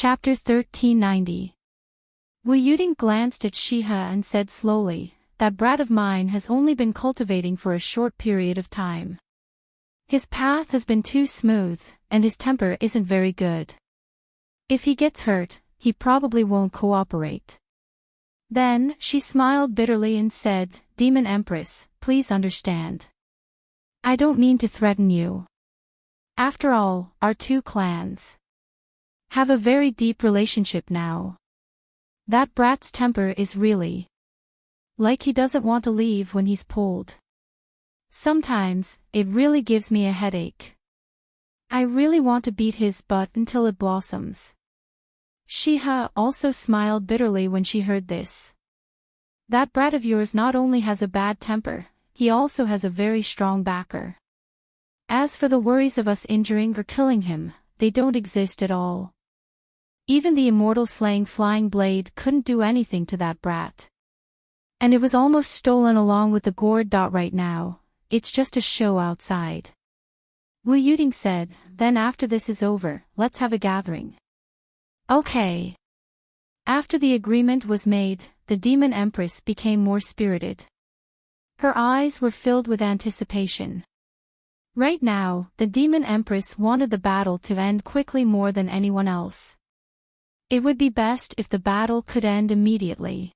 Chapter 1390. Wu Yuding glanced at Shiha and said slowly, "That brat of mine has only been cultivating for a short period of time. His path has been too smooth, and his temper isn't very good. If he gets hurt, he probably won't cooperate." Then, she smiled bitterly and said, "Demon Empress, please understand. I don't mean to threaten you. After all, our two clans have a very deep relationship now. That brat's temper is really like he doesn't want to leave when he's pulled. Sometimes, it really gives me a headache. I really want to beat his butt until it blossoms." Shiha also smiled bitterly when she heard this. "That brat of yours not only has a bad temper, he also has a very strong backer. As for the worries of us injuring or killing him, they don't exist at all. Even the immortal slaying flying blade couldn't do anything to that brat. And it was almost stolen along with the gourd. Right now, it's just a show outside." Wu Yuding said, "Then after this is over, let's have a gathering." "Okay." After the agreement was made, the Demon Empress became more spirited. Her eyes were filled with anticipation. Right now, the Demon Empress wanted the battle to end quickly more than anyone else. It would be best if the battle could end immediately.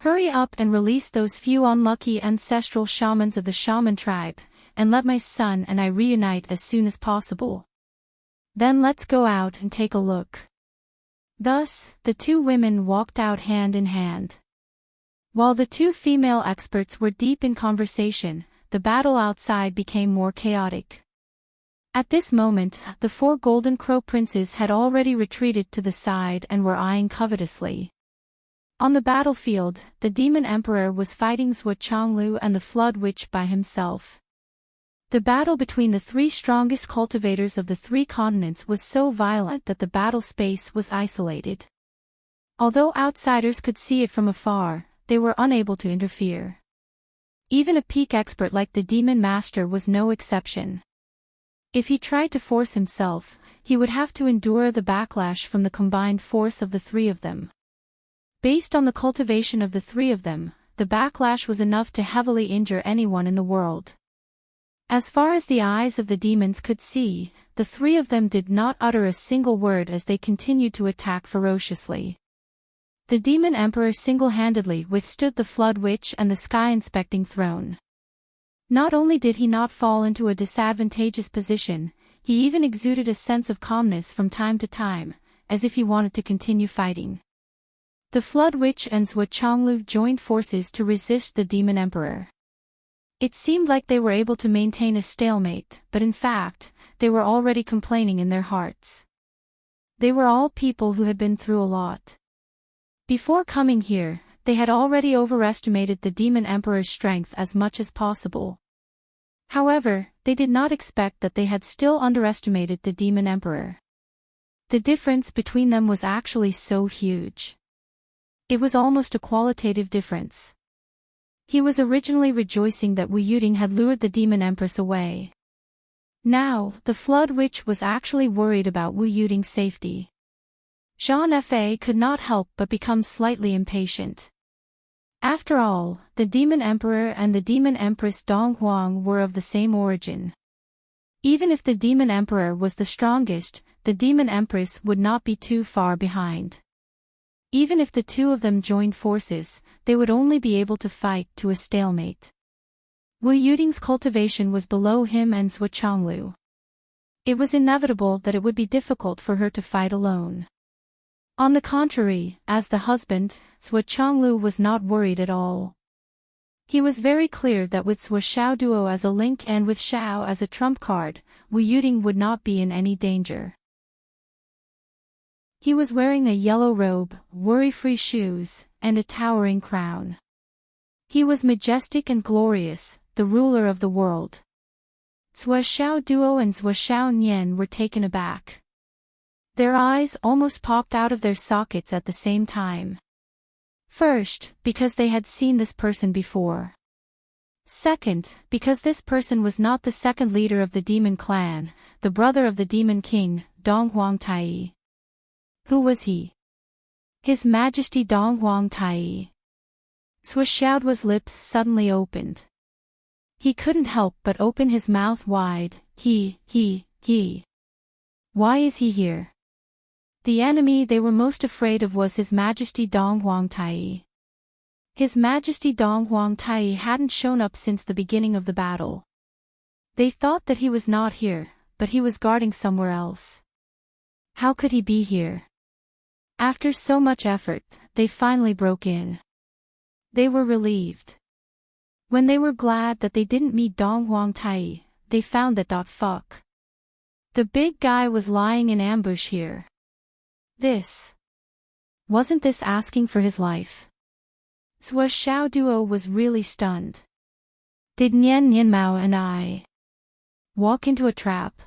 "Hurry up and release those few unlucky ancestral shamans of the shaman tribe, and let my son and I reunite as soon as possible. Then let's go out and take a look." Thus, the two women walked out hand in hand. While the two female experts were deep in conversation, the battle outside became more chaotic. At this moment, the four Golden Crow princes had already retreated to the side and were eyeing covetously. On the battlefield, the Demon Emperor was fighting Zhuo Chonglu and the Flood Witch by himself. The battle between the three strongest cultivators of the three continents was so violent that the battle space was isolated. Although outsiders could see it from afar, they were unable to interfere. Even a peak expert like the Demon Master was no exception. If he tried to force himself, he would have to endure the backlash from the combined force of the three of them. Based on the cultivation of the three of them, the backlash was enough to heavily injure anyone in the world. As far as the eyes of the demons could see, the three of them did not utter a single word as they continued to attack ferociously. The Demon Emperor single-handedly withstood the Flood Witch and the Sky-inspecting throne. Not only did he not fall into a disadvantageous position, he even exuded a sense of calmness from time to time, as if he wanted to continue fighting. The Flood Witch and Zhuo Chonglu joined forces to resist the Demon Emperor. It seemed like they were able to maintain a stalemate, but in fact, they were already complaining in their hearts. They were all people who had been through a lot. Before coming here, they had already overestimated the Demon Emperor's strength as much as possible. However, they did not expect that they had still underestimated the Demon Emperor. The difference between them was actually so huge. It was almost a qualitative difference. He was originally rejoicing that Wu Yuding had lured the Demon Empress away. Now, the Flood Witch was actually worried about Wu Yuding's safety. Jean Fa could not help but become slightly impatient. After all, the Demon Emperor and the Demon Empress Dong Huang were of the same origin. Even if the Demon Emperor was the strongest, the Demon Empress would not be too far behind. Even if the two of them joined forces, they would only be able to fight to a stalemate. Wu Yuding's cultivation was below him and Zhuo Chonglu. It was inevitable that it would be difficult for her to fight alone. On the contrary, as the husband, Zhuo Chonglu was not worried at all. He was very clear that with Zhuo Xiao Duo as a link and with Xiao as a trump card, Wu Yuding would not be in any danger. He was wearing a yellow robe, worry-free shoes, and a towering crown. He was majestic and glorious, the ruler of the world. Zhuo Xiao Duo and Zhuo Xiao Nian were taken aback. Their eyes almost popped out of their sockets at the same time. First, because they had seen this person before. Second, because this person was not the second leader of the demon clan, the brother of the demon king, Dong Huang Tai, Who was he? His Majesty Dong Huang Tai. Swishaoduo's lips suddenly opened. He couldn't help but open his mouth wide. He. Why is he here? The enemy they were most afraid of was His Majesty Dong Huang Tai. His Majesty Dong Huang Tai hadn't shown up since the beginning of the battle. They thought that he was not here, but he was guarding somewhere else. How could he be here? After so much effort, they finally broke in. They were relieved. When they were glad that they didn't meet Dong Huang Tai, they found that fuck. The big guy was lying in ambush here. Wasn't this asking for his life? Swishaoduo was really stunned. Did Nian Mao and I walk into a trap?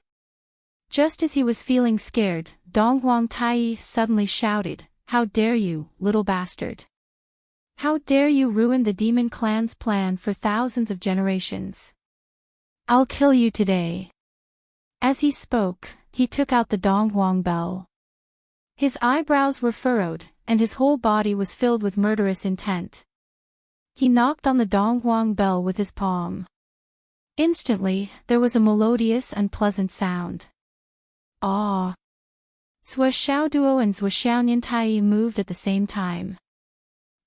Just as he was feeling scared, Dong Huang Tai suddenly shouted, "How dare you, little bastard! How dare you ruin the demon clan's plan for thousands of generations? I'll kill you today." As he spoke, he took out the Dong Huang bell. His eyebrows were furrowed, and his whole body was filled with murderous intent. He knocked on the Dong Huang bell with his palm. Instantly, there was a melodious and pleasant sound. Ah! Swishaoduo and Swishaoyan moved at the same time.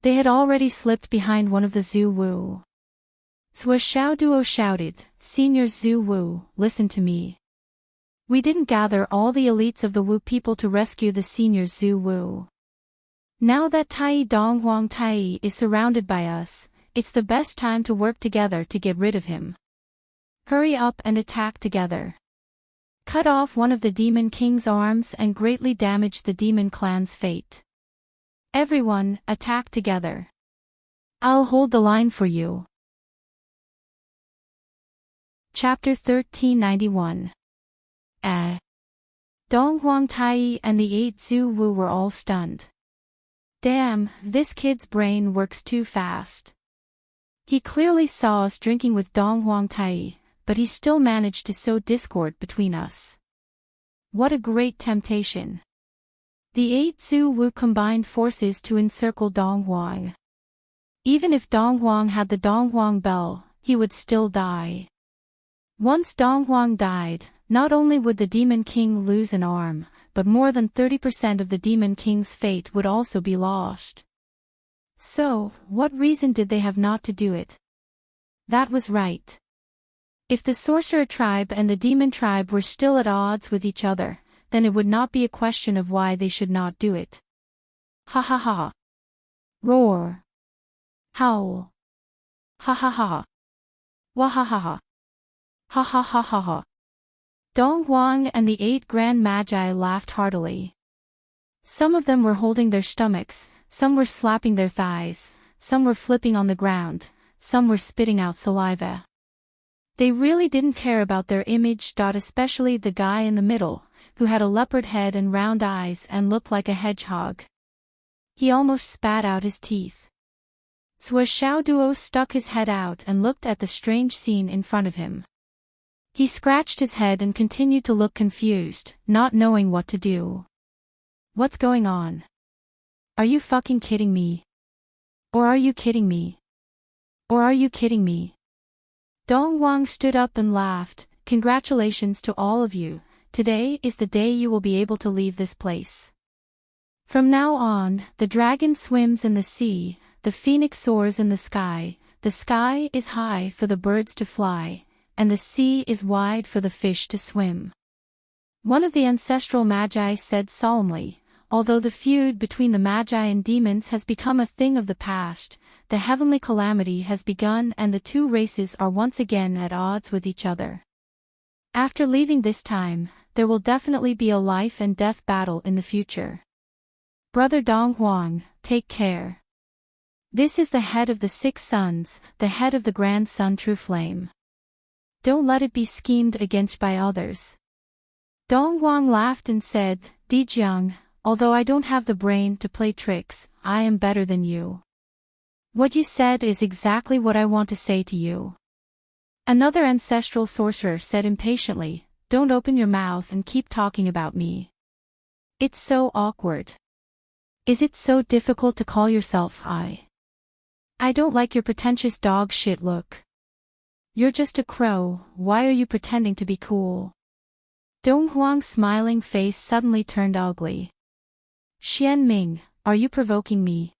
They had already slipped behind one of the Zhu Wu. Swishaoduo shouted, "Senior Zhu Wu, listen to me. We didn't gather all the elites of the Wu people to rescue the senior Zhu Wu. Now that Tai Dong Huang Tai is surrounded by us, it's the best time to work together to get rid of him. Hurry up and attack together. Cut off one of the Demon King's arms and greatly damage the Demon Clan's fate. Everyone, attack together. I'll hold the line for you." Chapter 1391. Dong Huang Tai and the 8 Zhu Wu were all stunned. Damn, this kid's brain works too fast. He clearly saw us drinking with Dong Huang Tai, but he still managed to sow discord between us. What a great temptation. The 8 Zhu Wu combined forces to encircle Dong Huang. Even if Dong Huang had the Dong Huang bell, he would still die. Once Dong Huang died, not only would the Demon King lose an arm, but more than 30% of the Demon King's fate would also be lost. So, what reason did they have not to do it? That was right. If the Sorcerer tribe and the Demon tribe were still at odds with each other, then it would not be a question of why they should not do it. Ha ha ha. Roar. Howl. Ha ha ha. Wah ha ha ha. Ha ha ha ha ha. Dong Huang and the 8 Grand Magi laughed heartily. Some of them were holding their stomachs, some were slapping their thighs, some were flipping on the ground, some were spitting out saliva. They really didn't care about their image. Especially the guy in the middle, who had a leopard head and round eyes and looked like a hedgehog. He almost spat out his teeth. Swishaoduo stuck his head out and looked at the strange scene in front of him. He scratched his head and continued to look confused, not knowing what to do. What's going on? Are you fucking kidding me? Or are you kidding me? Or are you kidding me? Dong Huang stood up and laughed. Congratulations to all of you. Today is the day you will be able to leave this place. From now on, the dragon swims in the sea, the phoenix soars in the sky is high for the birds to fly, and the sea is wide for the fish to swim. One of the ancestral magi said solemnly, although the feud between the magi and demons has become a thing of the past, the heavenly calamity has begun and the two races are once again at odds with each other. After leaving this time, there will definitely be a life and death battle in the future. Brother Dong Huang, take care. This is the head of the 6 sons, the head of the grand sun True Flame. Don't let it be schemed against by others. Dong Huang laughed and said, Dijiang, although I don't have the brain to play tricks, I am better than you. What you said is exactly what I want to say to you. Another ancestral sorcerer said impatiently, don't open your mouth and keep talking about me. It's so awkward. Is it so difficult to call yourself I? I don't like your pretentious dog shit look. You're just a crow, why are you pretending to be cool? Dong Huang's smiling face suddenly turned ugly. Xianming, are you provoking me?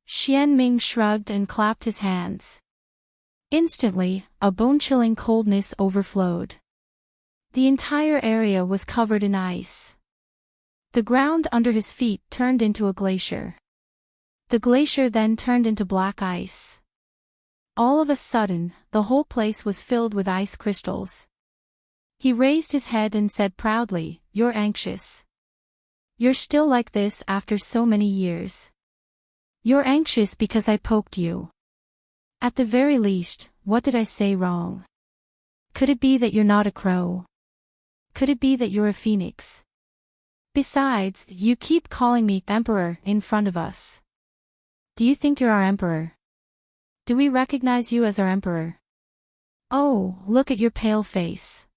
Xianming shrugged and clapped his hands. Instantly, a bone-chilling coldness overflowed. The entire area was covered in ice. The ground under his feet turned into a glacier. The glacier then turned into black ice. All of a sudden, the whole place was filled with ice crystals. He raised his head and said proudly, "You're anxious. You're still like this after so many years. You're anxious because I poked you. At the very least, what did I say wrong? Could it be that you're not a crow? Could it be that you're a phoenix? Besides, you keep calling me emperor in front of us. Do you think you're our emperor? Do we recognize you as our emperor? Oh, look at your pale face.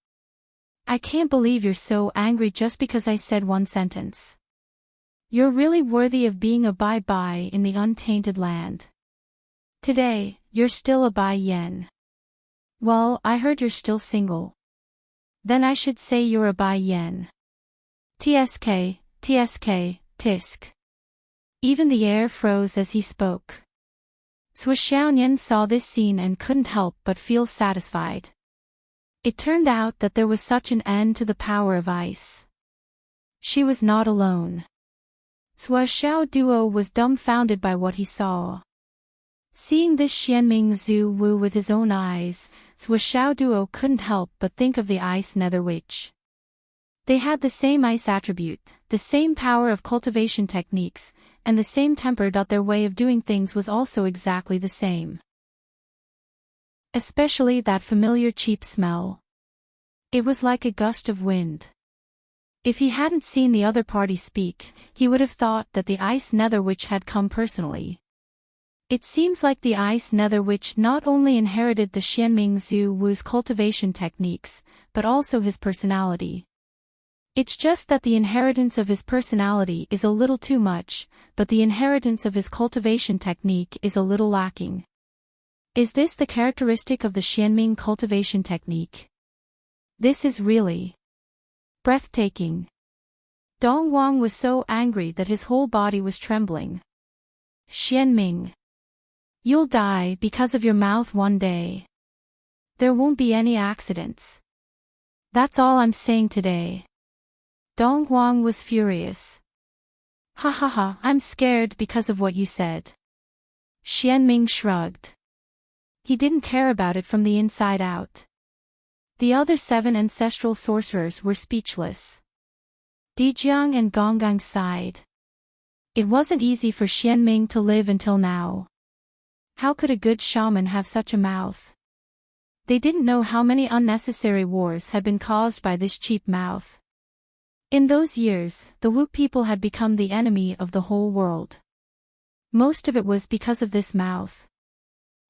I can't believe you're so angry just because I said one sentence. You're really worthy of being a bye-bye in the untainted land. Today, you're still a Bai Yen. Well, I heard you're still single. Then I should say you're a Bai Yen. TSK, TSK, tisk. Even the air froze as he spoke. Sui Xiaoyan saw this scene and couldn't help but feel satisfied. It turned out that there was such an end to the power of ice. She was not alone. Sui Xiao Duo was dumbfounded by what he saw. Seeing this Xianming Zhu Wu with his own eyes, Sui Xiao Duo couldn't help but think of the ice nether witch. They had the same ice attribute, the same power of cultivation techniques, and the same temper. Their way of doing things was also exactly the same. Especially that familiar cheap smell. It was like a gust of wind. If he hadn't seen the other party speak, he would have thought that the ice nether witch had come personally. It seems like the ice nether witch not only inherited the Xianming Zhu Wu's cultivation techniques, but also his personality. It's just that the inheritance of his personality is a little too much, but the inheritance of his cultivation technique is a little lacking. Is this the characteristic of the Xianming cultivation technique? This is really breathtaking. Dong Wang was so angry that his whole body was trembling. Xianming. You'll die because of your mouth one day. There won't be any accidents. That's all I'm saying today. Dong Wang was furious. Ha ha ha, I'm scared because of what you said. Xianming shrugged. He didn't care about it from the inside out. The other 7 ancestral sorcerers were speechless. Dijiang and Gonggang sighed. It wasn't easy for Xianming to live until now. How could a good shaman have such a mouth? They didn't know how many unnecessary wars had been caused by this cheap mouth. In those years, the Wu people had become the enemy of the whole world. Most of it was because of this mouth.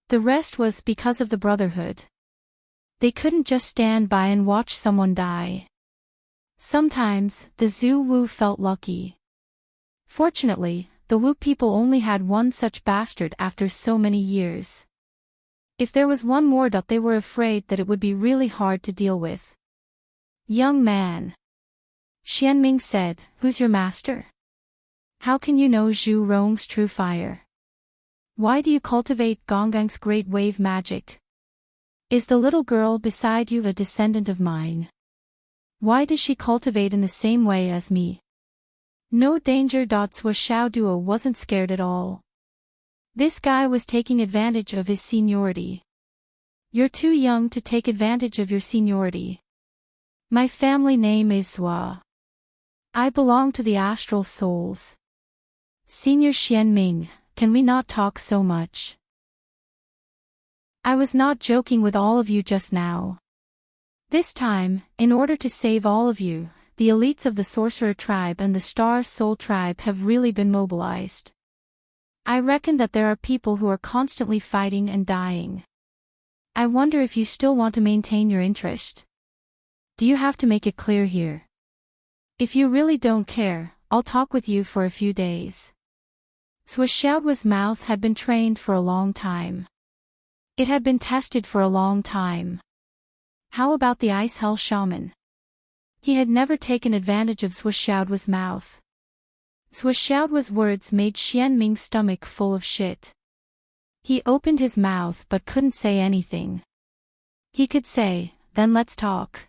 The rest was because of the brotherhood. They couldn't just stand by and watch someone die. Sometimes, the Zhu Wu felt lucky. Fortunately, the Wu people only had one such bastard after so many years. If there was one more, they were afraid that it would be really hard to deal with. Young man. Xianming said, who's your master? How can you know Zhu Rong's true fire? Why do you cultivate Gonggang's great wave magic? Is the little girl beside you a descendant of mine? Why does she cultivate in the same way as me? No danger. Sui Xiao Duo wasn't scared at all. This guy was taking advantage of his seniority. You're too young to take advantage of your seniority. My family name is Zhua. I belong to the astral souls. Senior Xianming, can we not talk so much? I was not joking with all of you just now. This time, in order to save all of you, the elites of the Sorcerer tribe and the Star Soul tribe have really been mobilized. I reckon that there are people who are constantly fighting and dying. I wonder if you still want to maintain your interest. Do you have to make it clear here? If you really don't care, I'll talk with you for a few days. Swishaoduo's mouth had been trained for a long time. It had been tested for a long time. How about the Ice Hell Shaman? He had never taken advantage of Swishaoduo's mouth. Swishaoduo's words made Xianming's stomach full of shit. He opened his mouth but couldn't say anything. He could say, "Then let's talk."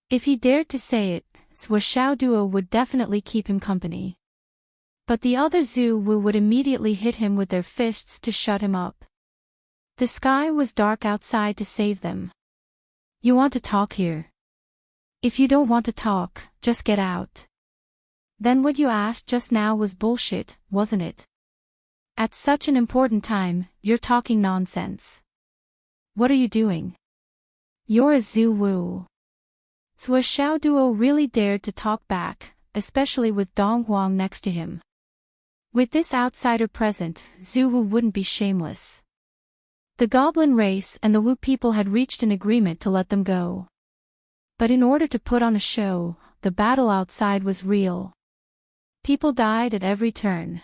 If he dared to say it, Swishaoduo would definitely keep him company. But the other Zuwu would immediately hit him with their fists to shut him up. The sky was dark outside to save them. You want to talk here? If you don't want to talk, just get out. Then what you asked just now was bullshit, wasn't it? At such an important time, you're talking nonsense. What are you doing? You're a Zuwu. Swishaoduo really dared to talk back, especially with Dong Huang next to him. With this outsider present, Zuwu wouldn't be shameless. The goblin race and the Wu people had reached an agreement to let them go. But in order to put on a show, the battle outside was real. People died at every turn.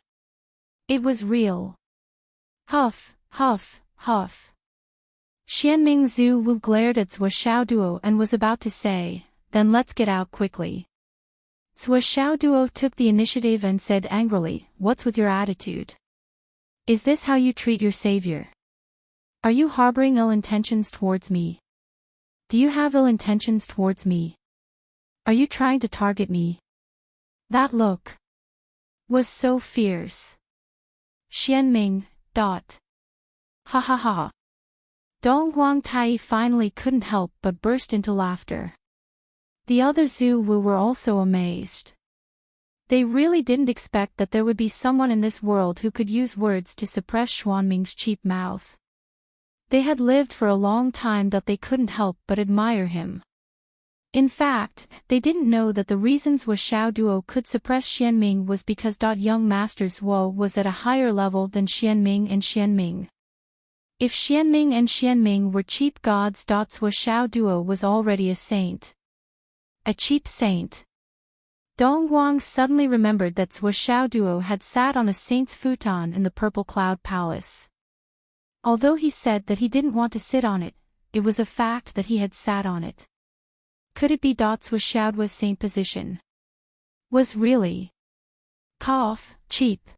It was real. Huff, huff, huff. Xianming Zuwu glared at Swishaoduo and was about to say, "Then let's get out quickly." Swishaoduo took the initiative and said angrily, "What's with your attitude? Is this how you treat your savior? Are you harboring ill intentions towards me? Do you have ill intentions towards me? Are you trying to target me?" That look was so fierce. Xianming, Ha ha ha. Dong Huangtai finally couldn't help but burst into laughter. The other Zuwu were also amazed. They really didn't expect that there would be someone in this world who could use words to suppress Xuanming's cheap mouth. They had lived for a long time that they couldn't help but admire him. In fact, they didn't know that the reasons Swishaoduo could suppress Xianming was because Young Master Zuo was at a higher level than Xianming and Xianming. If Xianming and Xianming were cheap gods, Swishaoduo was already a saint. A cheap saint. Dong Huang suddenly remembered that Swishaoduo had sat on a saint's futon in the Purple Cloud Palace. Although he said that he didn't want to sit on it, it was a fact that he had sat on it. Could it be Swishaoduo's saint position? Was really cheap?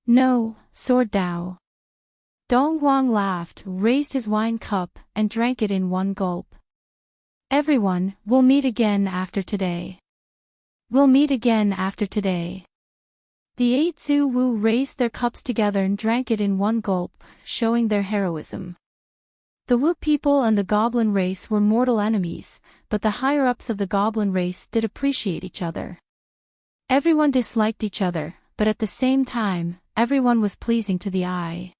No, Sword Dao. Dong Huang laughed, raised his wine cup, and drank it in one gulp. Everyone, we'll meet again after today. We'll meet again after today. The 8 Zuwu raised their cups together and drank it in one gulp, showing their heroism. The Wu people and the goblin race were mortal enemies, but the higher-ups of the goblin race did appreciate each other. Everyone disliked each other, but at the same time, everyone was pleasing to the eye.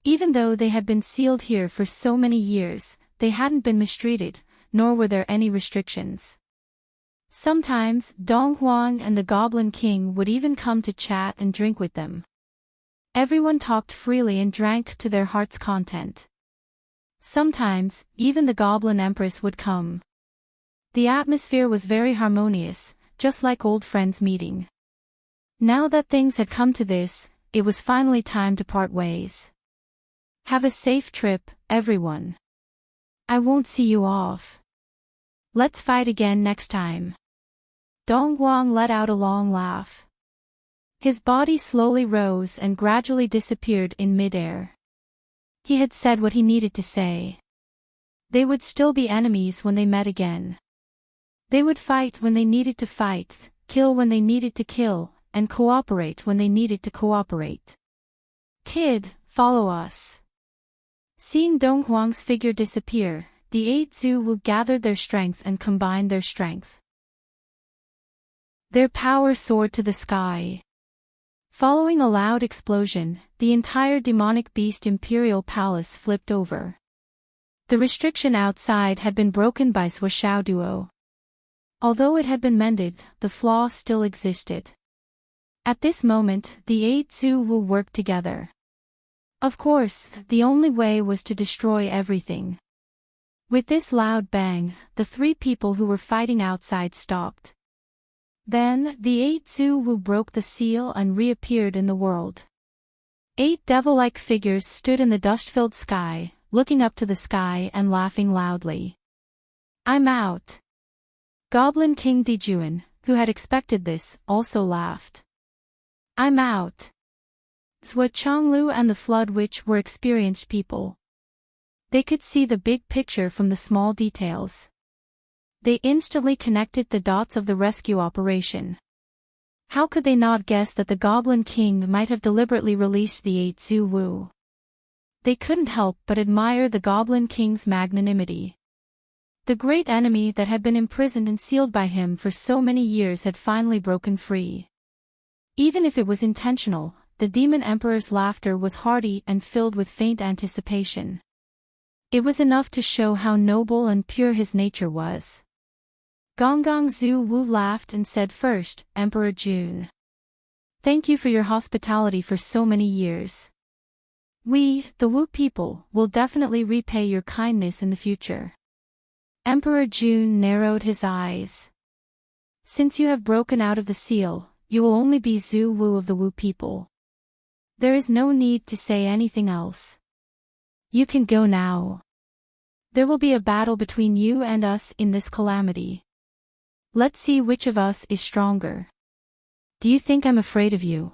Even though they had been sealed here for so many years, they hadn't been mistreated, nor were there any restrictions. Sometimes, Dong Huang and the Goblin King would even come to chat and drink with them. Everyone talked freely and drank to their heart's content. Sometimes, even the Goblin Empress would come. The atmosphere was very harmonious, just like old friends meeting. Now that things had come to this, it was finally time to part ways. Have a safe trip, everyone. I won't see you off. Let's fight again next time. Dong Huang let out a long laugh. His body slowly rose and gradually disappeared in midair. He had said what he needed to say. They would still be enemies when they met again. They would fight when they needed to fight, kill when they needed to kill, and cooperate when they needed to cooperate. Kid, follow us. Seeing Dong Huang's figure disappear, the 8 Zuwu gathered their strength and combined their strength. Their power soared to the sky. Following a loud explosion, the entire demonic beast Imperial Palace flipped over. The restriction outside had been broken by Swishaoduo. Although it had been mended, the flaw still existed. At this moment, the 8 Zuwu worked together. Of course, the only way was to destroy everything. With this loud bang, the 3 people who were fighting outside stopped. Then, the 8 Zhu-Wu broke the seal and reappeared in the world. 8 devil-like figures stood in the dust-filled sky, looking up to the sky and laughing loudly. "I'm out." Goblin King Dijuan, who had expected this, also laughed. "I'm out." Zhua Chonglu and the Flood Witch were experienced people. They could see the big picture from the small details. They instantly connected the dots of the rescue operation. How could they not guess that the Goblin King might have deliberately released the 8 Zhu-Wu? They couldn't help but admire the Goblin King's magnanimity. The great enemy that had been imprisoned and sealed by him for so many years had finally broken free. Even if it was intentional, the Demon Emperor's laughter was hearty and filled with faint anticipation. It was enough to show how noble and pure his nature was. Gonggong Zhu-Wu laughed and said, "First, Emperor Jun. Thank you for your hospitality for so many years. We, the Wu people, will definitely repay your kindness in the future." Emperor Jun narrowed his eyes. "Since you have broken out of the seal, you will only be Zhu-Wu of the Wu people. There is no need to say anything else. You can go now. There will be a battle between you and us in this calamity. Let's see which of us is stronger. Do you think I'm afraid of you?"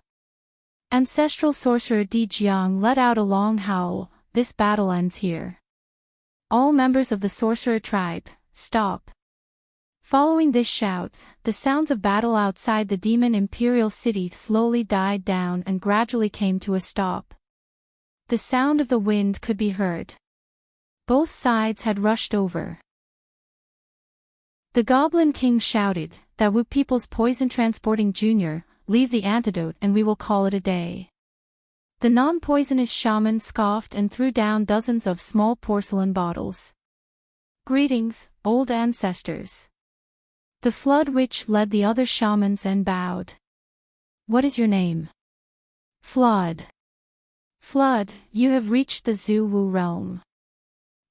Ancestral sorcerer Di Jiang let out a long howl. "This battle ends here. All members of the sorcerer tribe, stop." Following this shout, the sounds of battle outside the demon imperial city slowly died down and gradually came to a stop. The sound of the wind could be heard. Both sides had rushed over. The Goblin King shouted, "That Wu people's poison transporting junior, leave the antidote and we will call it a day." The non-poisonous shaman scoffed and threw down dozens of small porcelain bottles. "Greetings, old ancestors." The Flood Witch led the other shamans and bowed. "What is your name?" "Flood." "Flood, you have reached the Zhu-Wu realm.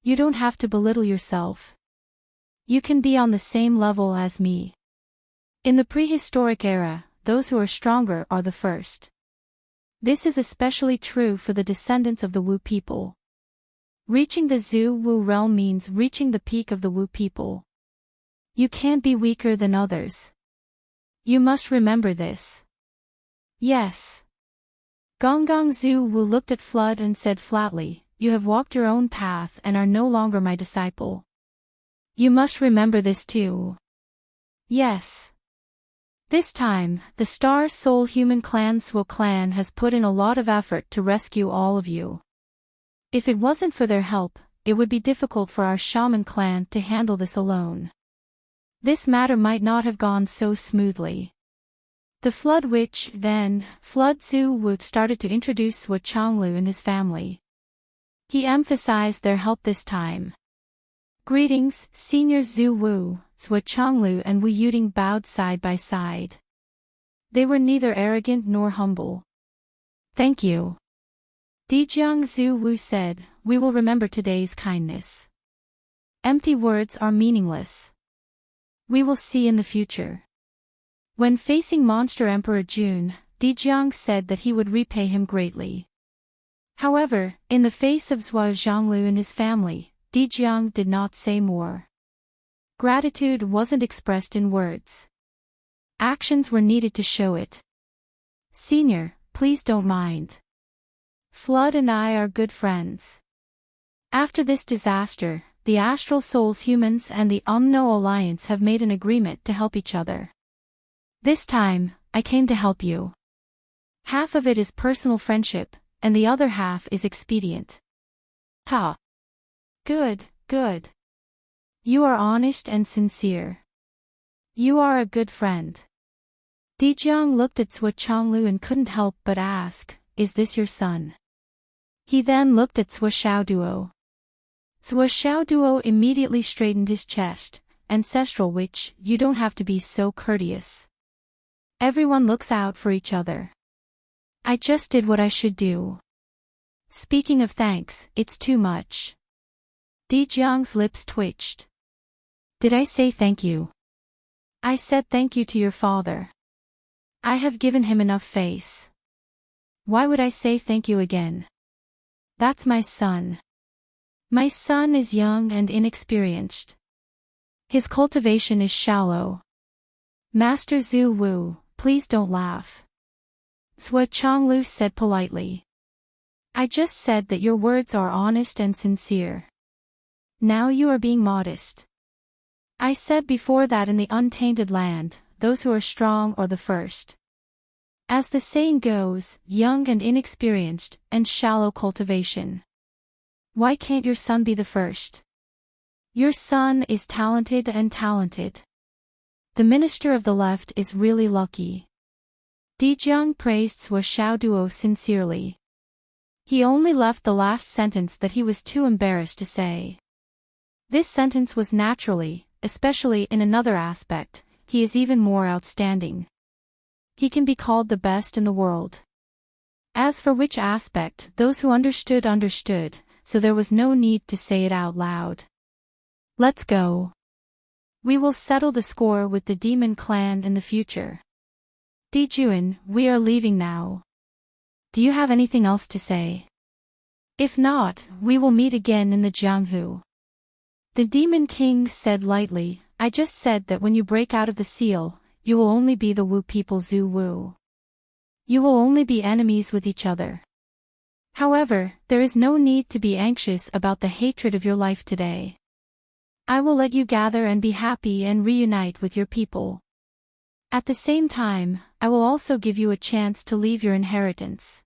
You don't have to belittle yourself. You can be on the same level as me. In the prehistoric era, those who are stronger are the first. This is especially true for the descendants of the Wu people. Reaching the Zhu-Wu realm means reaching the peak of the Wu people. You can't be weaker than others. You must remember this." "Yes." Gonggong Zhu-Wu looked at Flood and said flatly, "You have walked your own path and are no longer my disciple. You must remember this too." "Yes." This time, the Star Soul Human Clan Swo clan has put in a lot of effort to rescue all of you. If it wasn't for their help, it would be difficult for our Shaman clan to handle this alone. This matter might not have gone so smoothly. The Flood Witch, then, Flood Zhu-Wu, started to introduce Swo Chonglu and his family. He emphasized their help this time. "Greetings, Senior Zhu-Wu." Swo Chonglu and Wu Yuding bowed side by side. They were neither arrogant nor humble. "Thank you." Dijiang Zhu-Wu said, "We will remember today's kindness. Empty words are meaningless. We will see in the future." When facing Monster Emperor Jun, Dijiang said that he would repay him greatly. However, in the face of Zhuo Zhonglu and his family, Dijiang did not say more. Gratitude wasn't expressed in words. Actions were needed to show it. "Senior, please don't mind. Flood and I are good friends. After this disaster, the Astral Souls humans and the Umno Alliance have made an agreement to help each other. This time, I came to help you. Half of it is personal friendship, and the other half is expedient." "Ha! Good, good. You are honest and sincere. You are a good friend." Dijiang looked at Swo Chonglu and couldn't help but ask, "Is this your son?" He then looked at Swo Xiaoduo. Swo Xiaoduo immediately straightened his chest. "Ancestral Witch, you don't have to be so courteous. Everyone looks out for each other. I just did what I should do. Speaking of thanks, it's too much." Dijiang's lips twitched. "Did I say thank you?" I said thank you to your father. I have given him enough face. Why would I say thank you again? That's my son. My son is young and inexperienced. His cultivation is shallow. Master Zhu Wu, please don't laugh. Zhuo Chonglu said politely. I just said that your words are honest and sincere. Now you are being modest. I said before that in the untainted land, those who are strong are the first. As the saying goes, young and inexperienced, and shallow cultivation. Why can't your son be the first? Your son is talented and talented. The minister of the left is really lucky. Dijiang praised Zhuo Xiaoduo sincerely. He only left the last sentence that he was too embarrassed to say. This sentence was naturally, especially in another aspect, he is even more outstanding. He can be called the best in the world. As for which aspect, those who understood understood, so there was no need to say it out loud. Let's go. We will settle the score with the demon clan in the future. Dijuan, we are leaving now. Do you have anything else to say? If not, we will meet again in the Jianghu. The Demon King said lightly, I just said that when you break out of the seal, you will only be the Wu people Zhu Wu. You will only be enemies with each other. However, there is no need to be anxious about the hatred of your life today. I will let you gather and be happy and reunite with your people. At the same time, I will also give you a chance to leave your inheritance.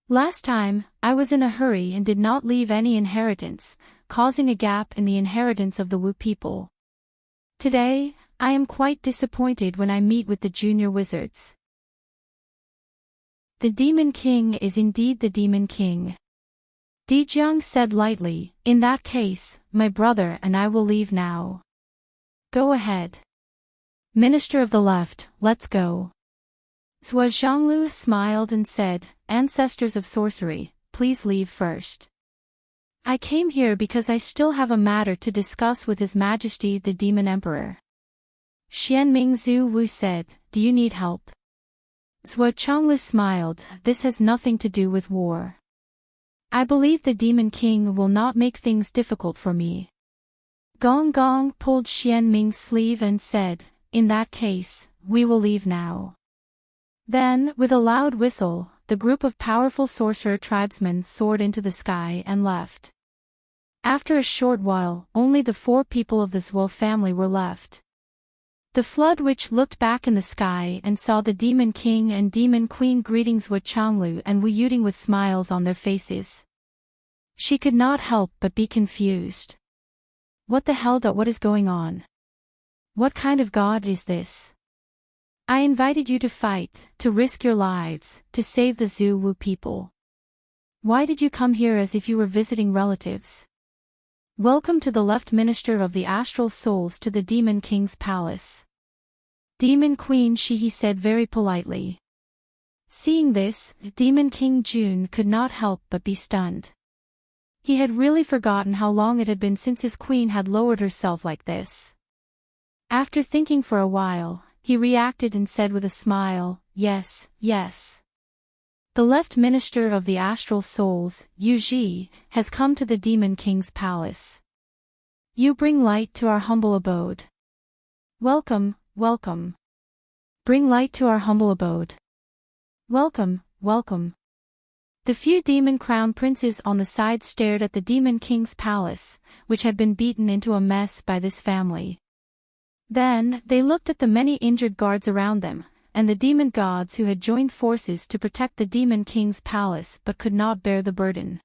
Last time, I was in a hurry and did not leave any inheritance, causing a gap in the inheritance of the Wu people. Today, I am quite disappointed when I meet with the junior wizards. The Demon King is indeed the Demon King. Dijiang said lightly, in that case, my brother and I will leave now. Go ahead. Minister of the Left, let's go. Zhuo Zhonglu smiled and said, Ancestors of sorcery, please leave first. I came here because I still have a matter to discuss with His Majesty the Demon Emperor. Xianming Zhu Wu said, do you need help? Zhuo Chonglu smiled, this has nothing to do with war. I believe the Demon King will not make things difficult for me. Gong Gong pulled Xianming's sleeve and said, in that case, we will leave now. Then, with a loud whistle, the group of powerful sorcerer tribesmen soared into the sky and left. After a short while, only the 4 people of the Zhuo family were left. The Flood Witch looked back in the sky and saw the Demon King and Demon Queen greeting Zhuo Chonglu and Wu Yuting with smiles on their faces. She could not help but be confused. What the hell? What is going on? What kind of god is this? I invited you to fight, to risk your lives, to save the Zhu Wu people. Why did you come here as if you were visiting relatives? Welcome to the left minister of the astral souls to the Demon King's palace. Demon Queen Shihi said very politely. Seeing this, Demon King Jun could not help but be stunned. He had really forgotten how long it had been since his queen had lowered herself like this. After thinking for a while, he reacted and said with a smile, yes, yes. The left minister of the astral souls, Yu Ji, has come to the Demon King's palace. You bring light to our humble abode. Welcome, welcome. Bring light to our humble abode. Welcome, welcome. The few demon crown princes on the side stared at the Demon King's palace, which had been beaten into a mess by this family. Then, they looked at the many injured guards around them, and the demon gods who had joined forces to protect the Demon King's palace but could not bear the burden.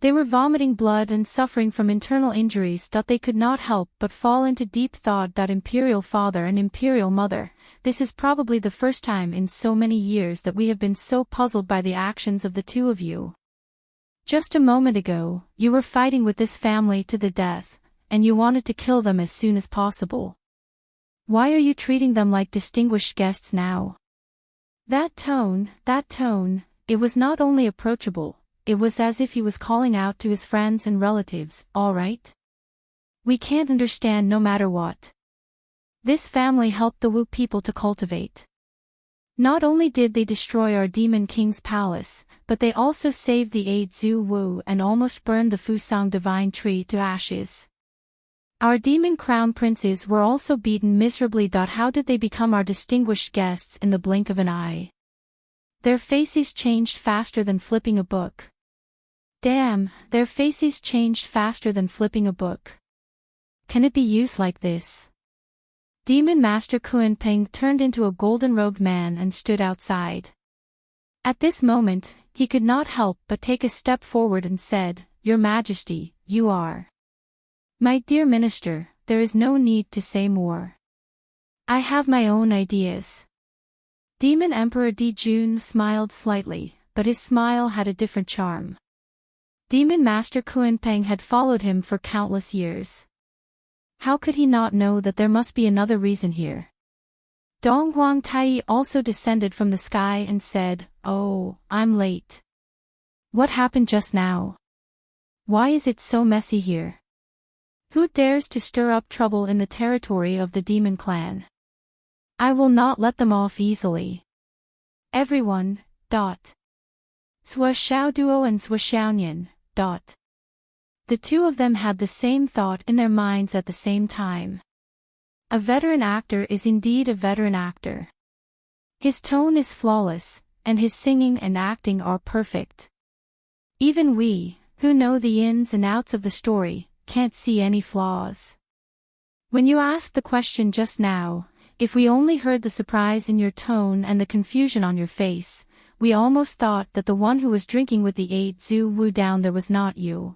They were vomiting blood and suffering from internal injuries that they could not help but fall into deep thought. Imperial Father and Imperial Mother, this is probably the first time in so many years that we have been so puzzled by the actions of the two of you. Just a moment ago, you were fighting with this family to the death, and you wanted to kill them as soon as possible. Why are you treating them like distinguished guests now? That tone, it was not only approachable, it was as if he was calling out to his friends and relatives, all right? We can't understand no matter what. This family helped the Wu people to cultivate. Not only did they destroy our demon king's palace, but they also saved the 8 Zhu Wu and almost burned the Fusang divine tree to ashes. Our demon crown princes were also beaten miserably. How did they become our distinguished guests in the blink of an eye? Their faces changed faster than flipping a book. Damn, their faces changed faster than flipping a book. Can it be used like this? Demon Master Kunpeng turned into a golden-robed man and stood outside. At this moment, he could not help but take a step forward and said, "Your Majesty, you are." "My dear minister, there is no need to say more. I have my own ideas." Demon Emperor Dijun smiled slightly, but his smile had a different charm. Demon Master Kunpeng had followed him for countless years. How could he not know that there must be another reason here? Dong Huang Tai also descended from the sky and said, "Oh, I'm late. What happened just now? Why is it so messy here? Who dares to stir up trouble in the territory of the demon clan? I will not let them off easily. Everyone, Sua Xiao Duo and Sua Xiaonian, The two of them had the same thought in their minds at the same time. A veteran actor is indeed a veteran actor. His tone is flawless, and his singing and acting are perfect. Even we, who know the ins and outs of the story, can't see any flaws. When you asked the question just now, if we only heard the surprise in your tone and the confusion on your face, we almost thought that the one who was drinking with the 8 Zhu Wu down there was not you.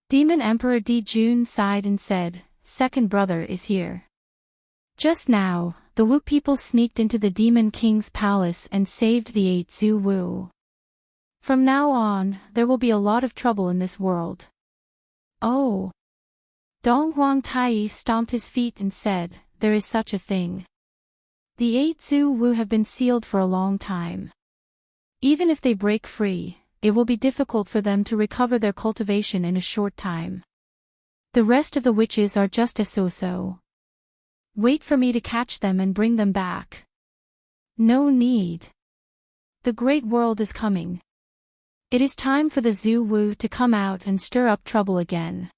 Demon Emperor Dijun sighed and said, "Second brother is here." Just now, the Wu people sneaked into the Demon King's palace and saved the 8 Zhu Wu. From now on, there will be a lot of trouble in this world. Oh. Dong Huang Tai stomped his feet and said, "There is such a thing. The 8 Zhu Wu have been sealed for a long time. Even if they break free, it will be difficult for them to recover their cultivation in a short time. The rest of the witches are just as so-so. Wait for me to catch them and bring them back. No need. The great world is coming. It is time for the Zhu Wu to come out and stir up trouble again.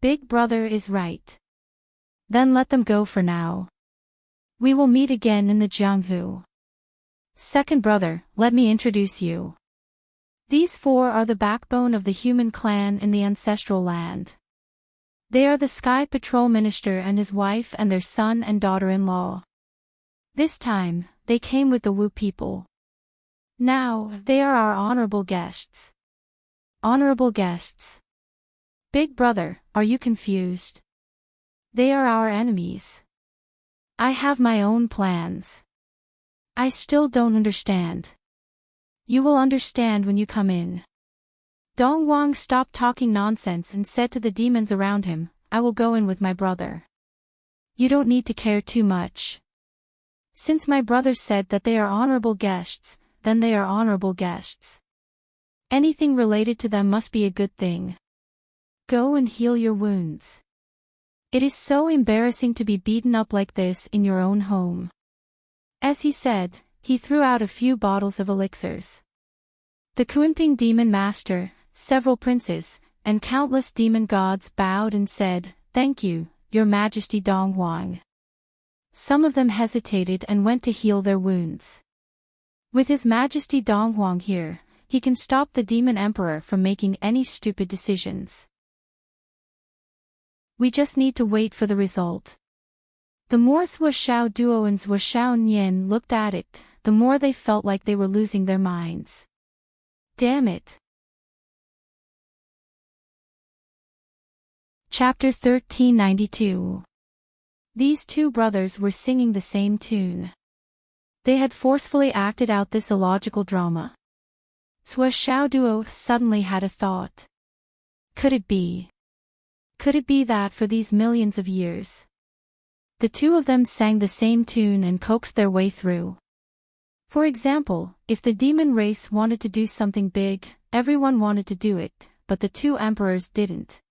Big brother is right. Then let them go for now. We will meet again in the Jianghu. Second brother, let me introduce you. These four are the backbone of the human clan in the ancestral land. They are the Sky Patrol Minister and his wife and their son and daughter-in-law. This time, they came with the Wu people. Now, they are our honorable guests. Honorable guests. Big brother, are you confused? They are our enemies. I have my own plans. I still don't understand. You will understand when you come in. Dong Wang stopped talking nonsense and said to the demons around him, "I will go in with my brother. You don't need to care too much. Since my brother said that they are honorable guests, then they are honorable guests. Anything related to them must be a good thing. Go and heal your wounds. It is so embarrassing to be beaten up like this in your own home." As he said, he threw out a few bottles of elixirs. The Kunping demon master, several princes, and countless demon gods bowed and said, "Thank you, Your Majesty Dong Huang." Some of them hesitated and went to heal their wounds. With His Majesty Dong Huang here, he can stop the demon emperor from making any stupid decisions. We just need to wait for the result. The more Sua Xiao Duo and Sua Xiao Nian looked at it, the more they felt like they were losing their minds. Damn it. Chapter 1392. These two brothers were singing the same tune. They had forcefully acted out this illogical drama. Sua Xiao Duo suddenly had a thought. Could it be? Could it be that for these millions of years, the two of them sang the same tune and coaxed their way through? For example, if the demon race wanted to do something big, everyone wanted to do it, but the two emperors didn't.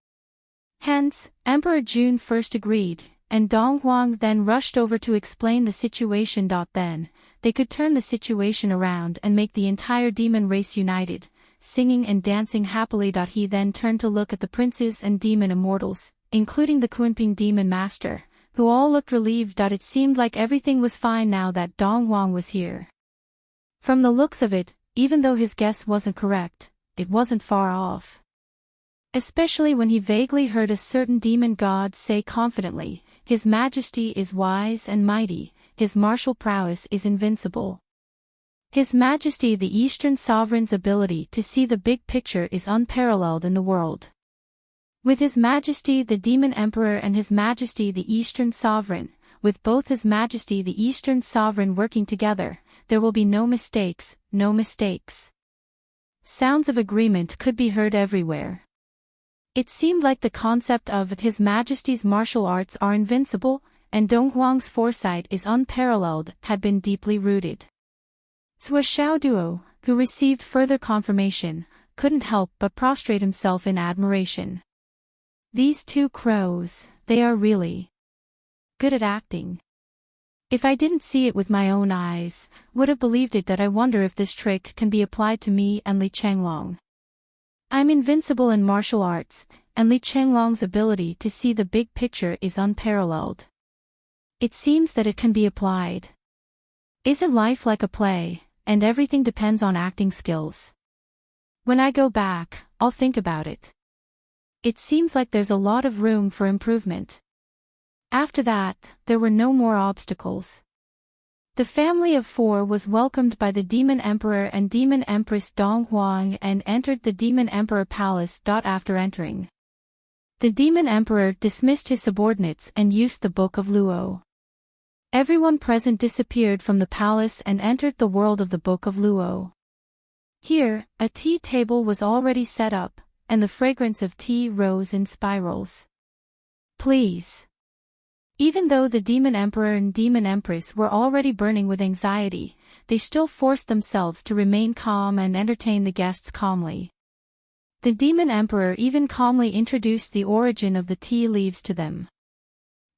Hence, Emperor Jun first agreed, and Dong Huang then rushed over to explain the situation. Then, they could turn the situation around and make the entire demon race united, singing and dancing happily. He then turned to look at the princes and demon immortals, including the Kunping demon master, who all looked relieved. It seemed like everything was fine now that Dong Huang was here. From the looks of it, even though his guess wasn't correct, it wasn't far off. Especially when he vaguely heard a certain demon god say confidently, "His Majesty is wise and mighty, his martial prowess is invincible. His Majesty the Eastern Sovereign's ability to see the big picture is unparalleled in the world. With His Majesty the Demon Emperor and His Majesty the Eastern Sovereign, with both His Majesty the Eastern Sovereign working together, there will be no mistakes, no mistakes." Sounds of agreement could be heard everywhere. It seemed like the concept of His Majesty's martial arts are invincible, and Dong Huang's foresight is unparalleled, had been deeply rooted. Zhou Xiaoduo, who received further confirmation, couldn't help but prostrate himself in admiration. These two crows, they are really good at acting. If I didn't see it with my own eyes, would have believed it. I wonder if this trick can be applied to me and Li Chenglong. I'm invincible in martial arts, and Li Chenglong's ability to see the big picture is unparalleled. It seems that it can be applied. Isn't life like a play, and everything depends on acting skills? When I go back, I'll think about it. It seems like there's a lot of room for improvement. After that, there were no more obstacles. The family of four was welcomed by the Demon Emperor and Demon Empress Dong Huang and entered the Demon Emperor Palace. After entering, the Demon Emperor dismissed his subordinates and used the Book of Luo. Everyone present disappeared from the palace and entered the world of the Book of Luo. Here, a tea table was already set up, and the fragrance of tea rose in spirals. Please. Even though the Demon Emperor and Demon Empress were already burning with anxiety, they still forced themselves to remain calm and entertain the guests calmly. The Demon Emperor even calmly introduced the origin of the tea leaves to them.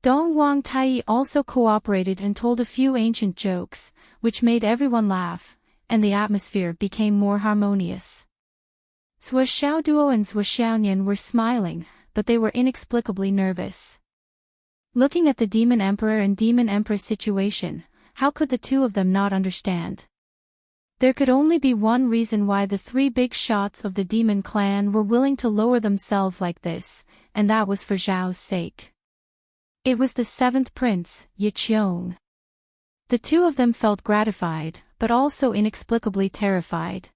Dong Huang Tai also cooperated and told a few ancient jokes, which made everyone laugh, and the atmosphere became more harmonious. Zhou Xiaoduo and Zhou Xiaonian were smiling, but they were inexplicably nervous. Looking at the Demon Emperor and Demon Empress situation, how could the two of them not understand? There could only be one reason why the three big shots of the demon clan were willing to lower themselves like this, and that was for Zhao's sake. It was the seventh prince, Ye Qiong. The two of them felt gratified, but also inexplicably terrified.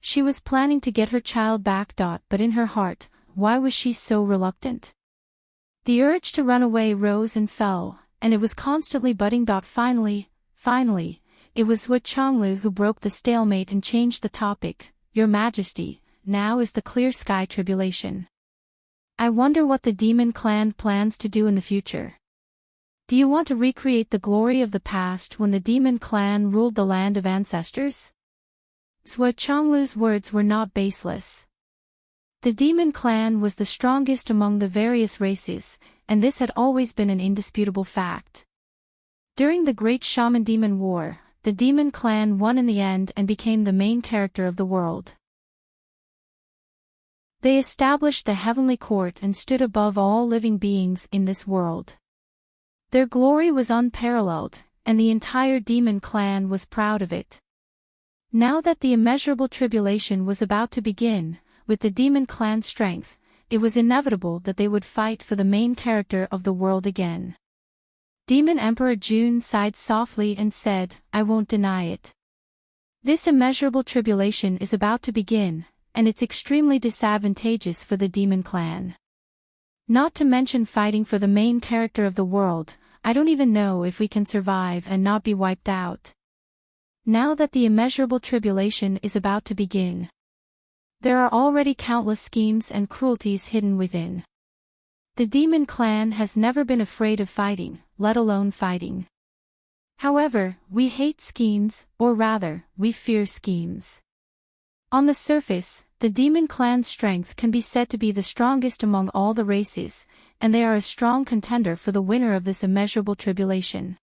She was planning to get her child back. But in her heart, why was she so reluctant? The urge to run away rose and fell, and it was constantly budding. Finally, it was Zhu Chonglu who broke the stalemate and changed the topic. "Your Majesty, now is the clear sky tribulation. I wonder what the demon clan plans to do in the future. Do you want to recreate the glory of the past when the demon clan ruled the land of ancestors?" Zhu Chonglu's words were not baseless. The demon clan was the strongest among the various races, and this had always been an indisputable fact. During the Great Shaman Demon War, the demon clan won in the end and became the main character of the world. They established the heavenly court and stood above all living beings in this world. Their glory was unparalleled, and the entire demon clan was proud of it. Now that the immeasurable tribulation was about to begin, with the demon clan's strength, it was inevitable that they would fight for the main character of the world again. Demon Emperor Jun sighed softly and said, "I won't deny it. This immeasurable tribulation is about to begin, and it's extremely disadvantageous for the demon clan. Not to mention fighting for the main character of the world, I don't even know if we can survive and not be wiped out. Now that the immeasurable tribulation is about to begin, there are already countless schemes and cruelties hidden within. The demon clan has never been afraid of fighting, let alone fighting. However, we hate schemes, or rather, we fear schemes. On the surface, the demon clan's strength can be said to be the strongest among all the races, and they are a strong contender for the winner of this immeasurable tribulation.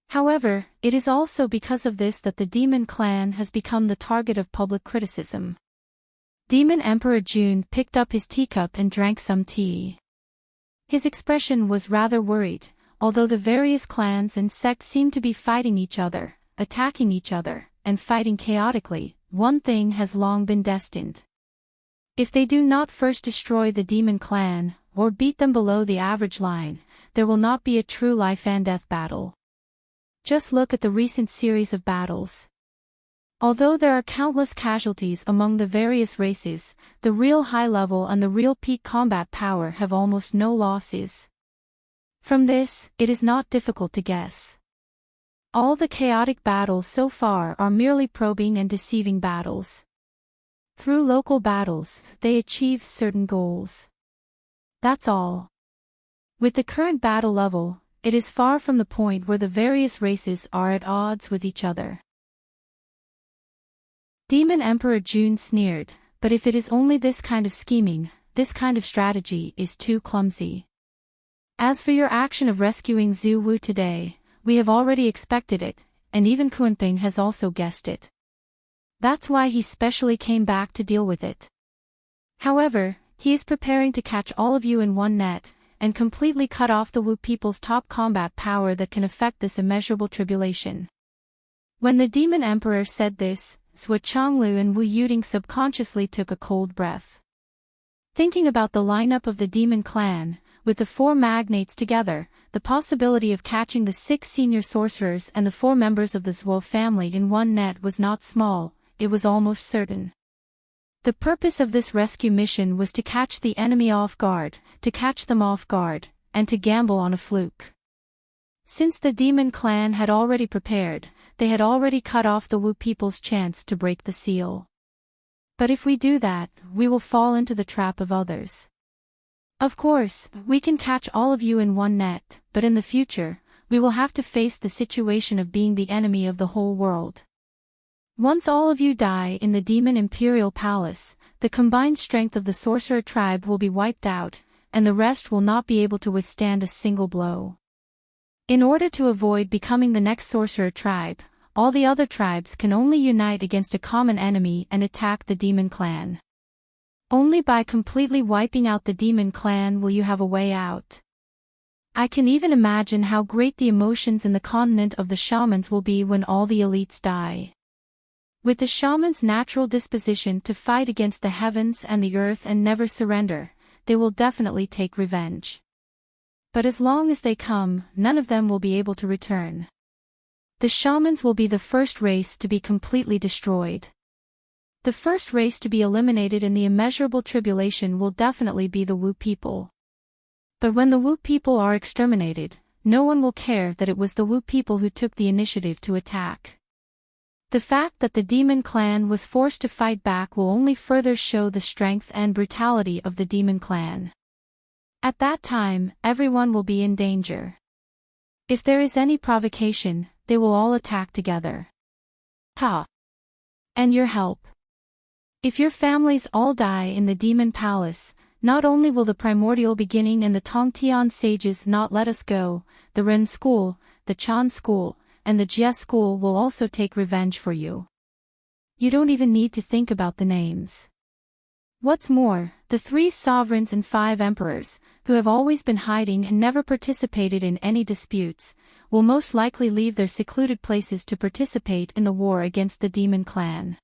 However, it is also because of this that the demon clan has become the target of public criticism. Demon Emperor June picked up his teacup and drank some tea. His expression was rather worried, although the various clans and sects seemed to be fighting each other, attacking each other, and fighting chaotically. One thing has long been destined. If they do not first destroy the demon clan, or beat them below the average line, there will not be a true life and death battle. Just look at the recent series of battles. Although there are countless casualties among the various races, the real high level and the real peak combat power have almost no losses. From this, it is not difficult to guess. All the chaotic battles so far are merely probing and deceiving battles. Through local battles, they achieve certain goals. That's all. With the current battle level, it is far from the point where the various races are at odds with each other. Demon Emperor June sneered, but if it is only this kind of scheming, this kind of strategy is too clumsy. As for your action of rescuing Zhu Wu today, we have already expected it, and even Kunping has also guessed it. That's why he specially came back to deal with it. However, he is preparing to catch all of you in one net, and completely cut off the Wu people's top combat power that can affect this immeasurable tribulation. When the Demon Emperor said this, Zhou Chonglu and Wu Yuding subconsciously took a cold breath. Thinking about the lineup of the Demon Clan, with the 4 magnates together, the possibility of catching the 6 senior sorcerers and the 4 members of the Zhuo family in one net was not small, it was almost certain. The purpose of this rescue mission was to catch the enemy off guard, to catch them off guard, and to gamble on a fluke. Since the Demon Clan had already prepared, they had already cut off the Wu people's chance to break the seal. But if we do that, we will fall into the trap of others. Of course, we can catch all of you in one net, but in the future, we will have to face the situation of being the enemy of the whole world. Once all of you die in the Demon Imperial Palace, the combined strength of the sorcerer tribe will be wiped out, and the rest will not be able to withstand a single blow. In order to avoid becoming the next sorcerer tribe, all the other tribes can only unite against a common enemy and attack the Demon Clan. Only by completely wiping out the Demon Clan will you have a way out. I can even imagine how great the emotions in the continent of the shamans will be when all the elites die. With the shamans' natural disposition to fight against the heavens and the earth and never surrender, they will definitely take revenge. But as long as they come, none of them will be able to return. The shamans will be the first race to be completely destroyed. The first race to be eliminated in the immeasurable tribulation will definitely be the Wu people. But when the Wu people are exterminated, no one will care that it was the Wu people who took the initiative to attack. The fact that the Demon Clan was forced to fight back will only further show the strength and brutality of the Demon Clan. At that time, everyone will be in danger. If there is any provocation, they will all attack together. Ha! And your help. If your families all die in the Demon Palace, not only will the Primordial Beginning and the Tongtian sages not let us go, the Ren School, the Chan School, and the Jie School will also take revenge for you. You don't even need to think about the names. What's more, the 3 sovereigns and 5 emperors, who have always been hiding and never participated in any disputes, will most likely leave their secluded places to participate in the war against the Demon Clan.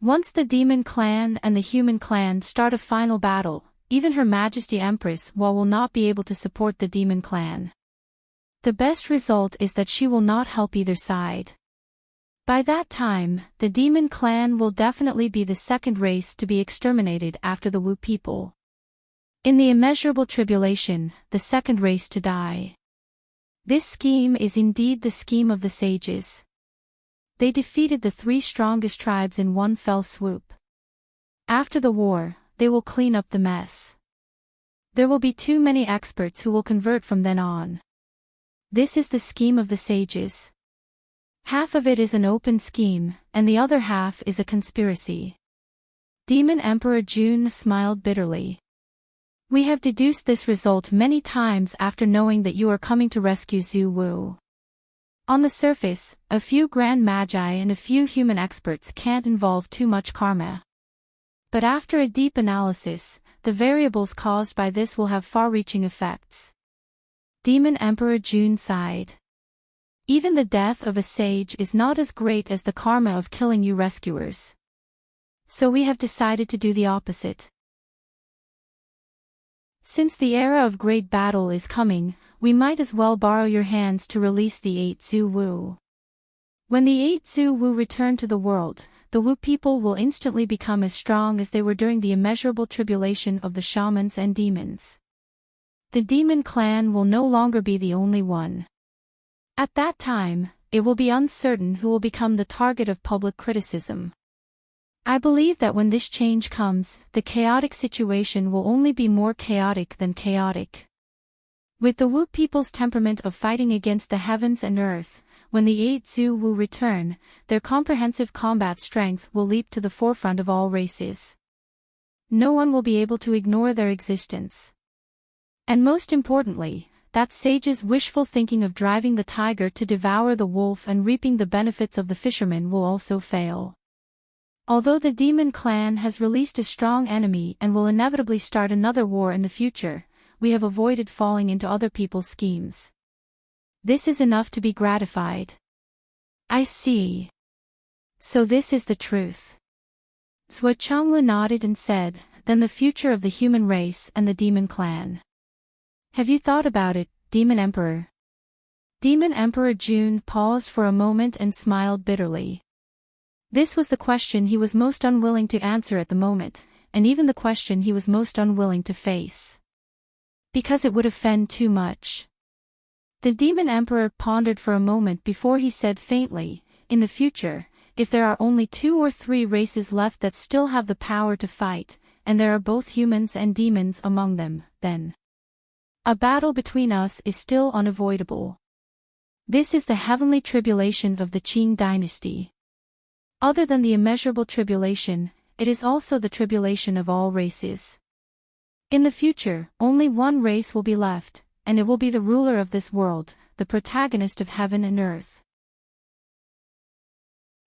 Once the Demon Clan and the Human Clan start a final battle, even Her Majesty Empress Hua will not be able to support the Demon Clan. The best result is that she will not help either side. By that time, the Demon Clan will definitely be the second race to be exterminated after the Wu people. In the immeasurable tribulation, the second race to die. This scheme is indeed the scheme of the sages. They defeated the 3 strongest tribes in one fell swoop. After the war, they will clean up the mess. There will be too many experts who will convert from then on. This is the scheme of the sages. Half of it is an open scheme, and the other half is a conspiracy. Demon Emperor June smiled bitterly. We have deduced this result many times after knowing that you are coming to rescue Zhu Wu. On the surface, a few grand magi and a few human experts can't involve too much karma. But after a deep analysis, the variables caused by this will have far-reaching effects. Demon Emperor June sighed. Even the death of a sage is not as great as the karma of killing you rescuers. So we have decided to do the opposite. Since the era of great battle is coming, we might as well borrow your hands to release the 8 Zhu Wu. When the 8 Zhu Wu return to the world, the Wu people will instantly become as strong as they were during the immeasurable tribulation of the shamans and demons. The demon clan will no longer be the only one. At that time, it will be uncertain who will become the target of public criticism. I believe that when this change comes, the chaotic situation will only be more chaotic than chaotic. With the Wu people's temperament of fighting against the heavens and earth, when the 8 Zhu Wu return, their comprehensive combat strength will leap to the forefront of all races. No one will be able to ignore their existence. And most importantly, that sage's wishful thinking of driving the tiger to devour the wolf and reaping the benefits of the fisherman will also fail. Although the demon clan has released a strong enemy and will inevitably start another war in the future, we have avoided falling into other people's schemes. This is enough to be gratified. I see. So this is the truth. Zhuo Changlu nodded and said, then the future of the human race and the demon clan. Have you thought about it, Demon Emperor? Demon Emperor June paused for a moment and smiled bitterly. This was the question he was most unwilling to answer at the moment, and even the question he was most unwilling to face. Because it would offend too much. The Demon Emperor pondered for a moment before he said faintly, in the future, if there are only 2 or 3 races left that still have the power to fight, and there are both humans and demons among them, then a battle between us is still unavoidable. This is the heavenly tribulation of the Qing dynasty. Other than the immeasurable tribulation, it is also the tribulation of all races. In the future, only one race will be left, and it will be the ruler of this world, the protagonist of heaven and earth.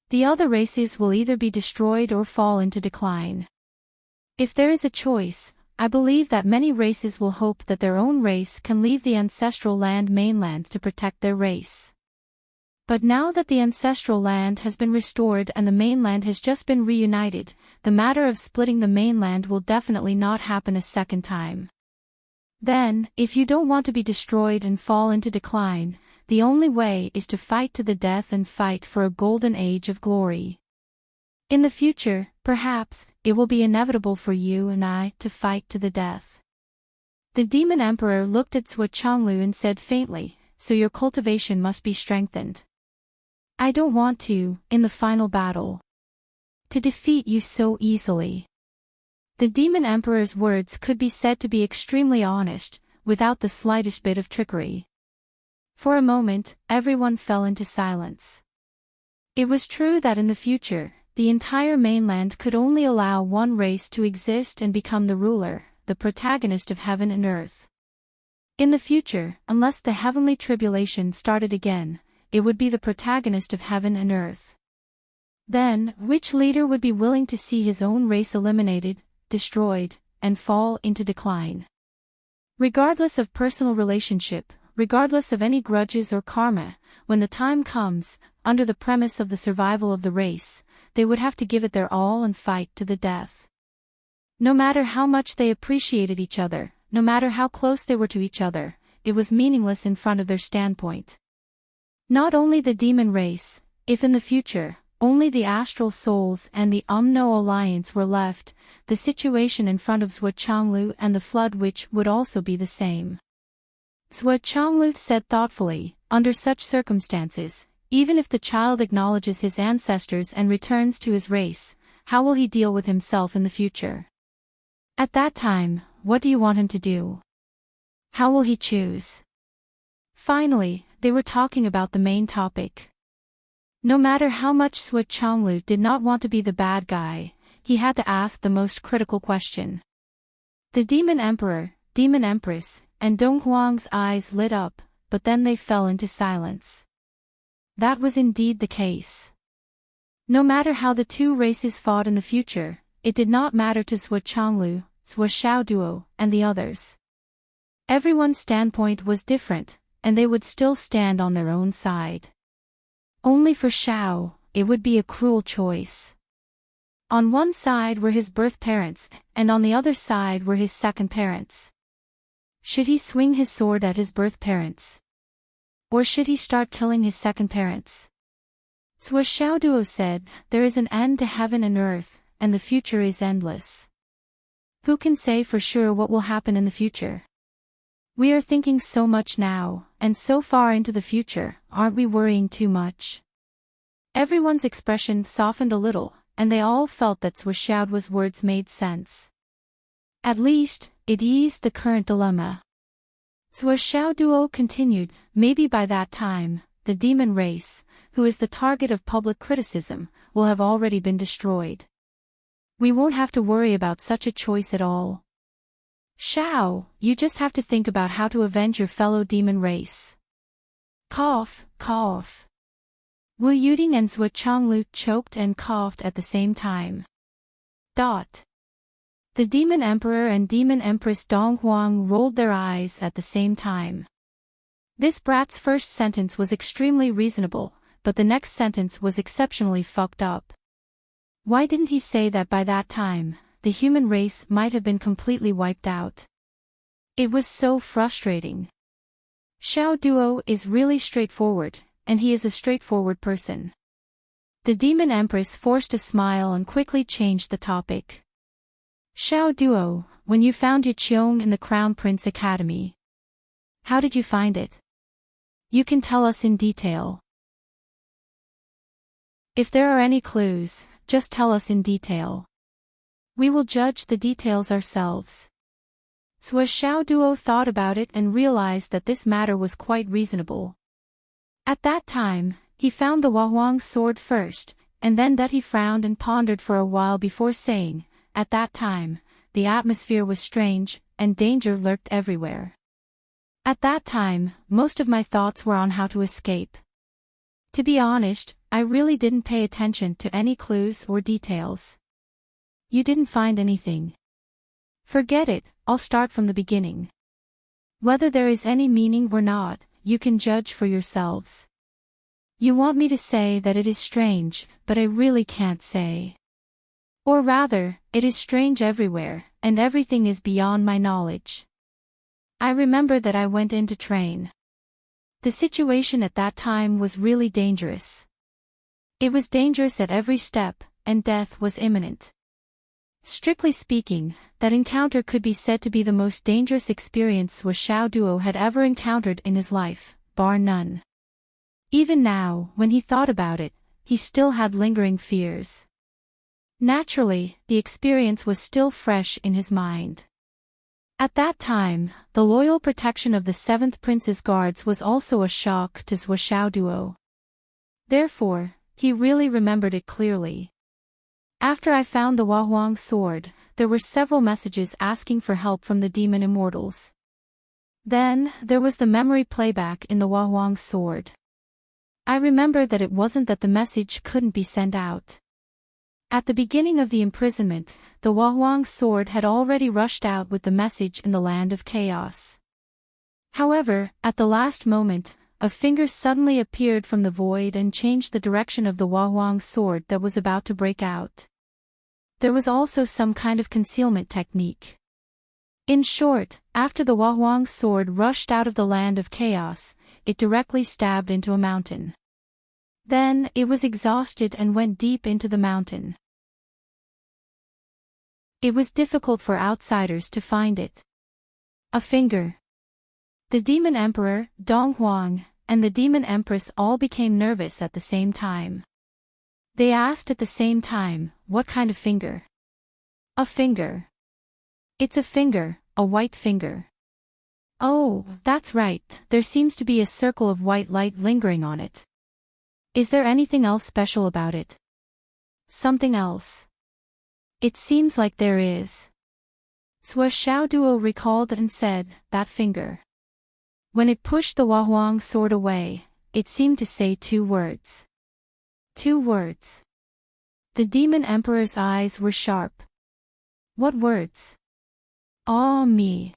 The other races will either be destroyed or fall into decline. If there is a choice, I believe that many races will hope that their own race can leave the ancestral land mainland to protect their race. But now that the ancestral land has been restored and the mainland has just been reunited, the matter of splitting the mainland will definitely not happen a second time. Then, if you don't want to be destroyed and fall into decline, the only way is to fight to the death and fight for a golden age of glory. In the future, perhaps, it will be inevitable for you and I to fight to the death. The Demon Emperor looked at Zhuo Changlu and said faintly, so your cultivation must be strengthened. I don't want to, in the final battle, to defeat you so easily. The Demon Emperor's words could be said to be extremely honest, without the slightest bit of trickery. For a moment, everyone fell into silence. It was true that in the future, the entire mainland could only allow one race to exist and become the ruler, the protagonist of heaven and earth. In the future, unless the heavenly tribulation started again, it would be the protagonist of heaven and earth. Then, which leader would be willing to see his own race eliminated, destroyed, and fall into decline? Regardless of personal relationship, regardless of any grudges or karma, when the time comes, under the premise of the survival of the race, they would have to give it their all and fight to the death. No matter how much they appreciated each other, no matter how close they were to each other, it was meaningless in front of their standpoint. Not only the demon race, if in the future, only the astral souls and the Umno alliance were left, the situation in front of Zhuo Changlu and the Flood Witch would also be the same. Zhuo Changlu said thoughtfully, under such circumstances, even if the child acknowledges his ancestors and returns to his race, how will he deal with himself in the future? At that time, what do you want him to do? How will he choose? Finally, they were talking about the main topic. No matter how much Sui Changlu did not want to be the bad guy, he had to ask the most critical question. The Demon Emperor, Demon Empress, and Dong Huang's eyes lit up, but then they fell into silence. That was indeed the case. No matter how the two races fought in the future, it did not matter to Sui Changlu, Sui Xiaoduo, and the others. Everyone's standpoint was different, and they would still stand on their own side. Only for Xiao, it would be a cruel choice. On one side were his birth parents, and on the other side were his second parents. Should he swing his sword at his birth parents? Or should he start killing his second parents? Sui Xiaoduo said, "There is an end to heaven and earth, and the future is endless. Who can say for sure what will happen in the future? We are thinking so much now, and so far into the future, aren't we worrying too much?" Everyone's expression softened a little, and they all felt that Sui Xiaoduo's words made sense. At least, it eased the current dilemma. Sui Xiaoduo continued, "Maybe by that time, the demon race, who is the target of public criticism, will have already been destroyed. We won't have to worry about such a choice at all. Xiao, you just have to think about how to avenge your fellow demon race." Cough, cough. Wu Yuding and Sui Changlu choked and coughed at the same time. The Demon Emperor and Demon Empress Dong Huang rolled their eyes at the same time. This brat's first sentence was extremely reasonable, but the next sentence was exceptionally fucked up. Why didn't he say that by that time, the human race might have been completely wiped out? It was so frustrating. Xiao Duo is really straightforward, and he is a straightforward person. The Demon Empress forced a smile and quickly changed the topic. "Xiao Duo, when you found Yiqiong in the Crown Prince Academy, how did you find it? You can tell us in detail. If there are any clues, just tell us in detail. We will judge the details ourselves." Sui Xiaoduo thought about it and realized that this matter was quite reasonable. At that time, he found the Huahuang sword first, and then that he frowned and pondered for a while before saying, "At that time, the atmosphere was strange, and danger lurked everywhere. At that time, most of my thoughts were on how to escape. To be honest, I really didn't pay attention to any clues or details." "You didn't find anything?" "Forget it, I'll start from the beginning. Whether there is any meaning or not, you can judge for yourselves. You want me to say that it is strange, but I really can't say. Or rather, it is strange everywhere, and everything is beyond my knowledge. I remember that I went in to train. The situation at that time was really dangerous. It was dangerous at every step, and death was imminent. Strictly speaking, that encounter could be said to be the most dangerous experience Sui Xiaoduo had ever encountered in his life, bar none. Even now, when he thought about it, he still had lingering fears. Naturally, the experience was still fresh in his mind. At that time, the loyal protection of the 7th Prince's guards was also a shock to Sui Xiaoduo. Therefore, he really remembered it clearly. After I found the Huahuang sword, there were several messages asking for help from the demon immortals. Then, there was the memory playback in the Huahuang sword. I remember that it wasn't that the message couldn't be sent out. At the beginning of the imprisonment, the Huahuang sword had already rushed out with the message in the land of chaos. However, at the last moment, a finger suddenly appeared from the void and changed the direction of the Huahuang sword that was about to break out. There was also some kind of concealment technique. In short, after the Huahuang sword rushed out of the land of chaos, it directly stabbed into a mountain. Then, it was exhausted and went deep into the mountain. It was difficult for outsiders to find it. A finger. The Demon Emperor, Dong Huang, and the Demon Empress all became nervous at the same time. They asked at the same time, "What kind of finger?" "A finger. It's a finger, a white finger." "Oh, that's right, there seems to be a circle of white light lingering on it." Is there anything else special about it? Something else. It seems like there is. Sua Xiao Duo recalled and said, that finger. When it pushed the Huahuang sword away, it seemed to say 2 words. 2 words. The Demon Emperor's eyes were sharp. What words? Ah me.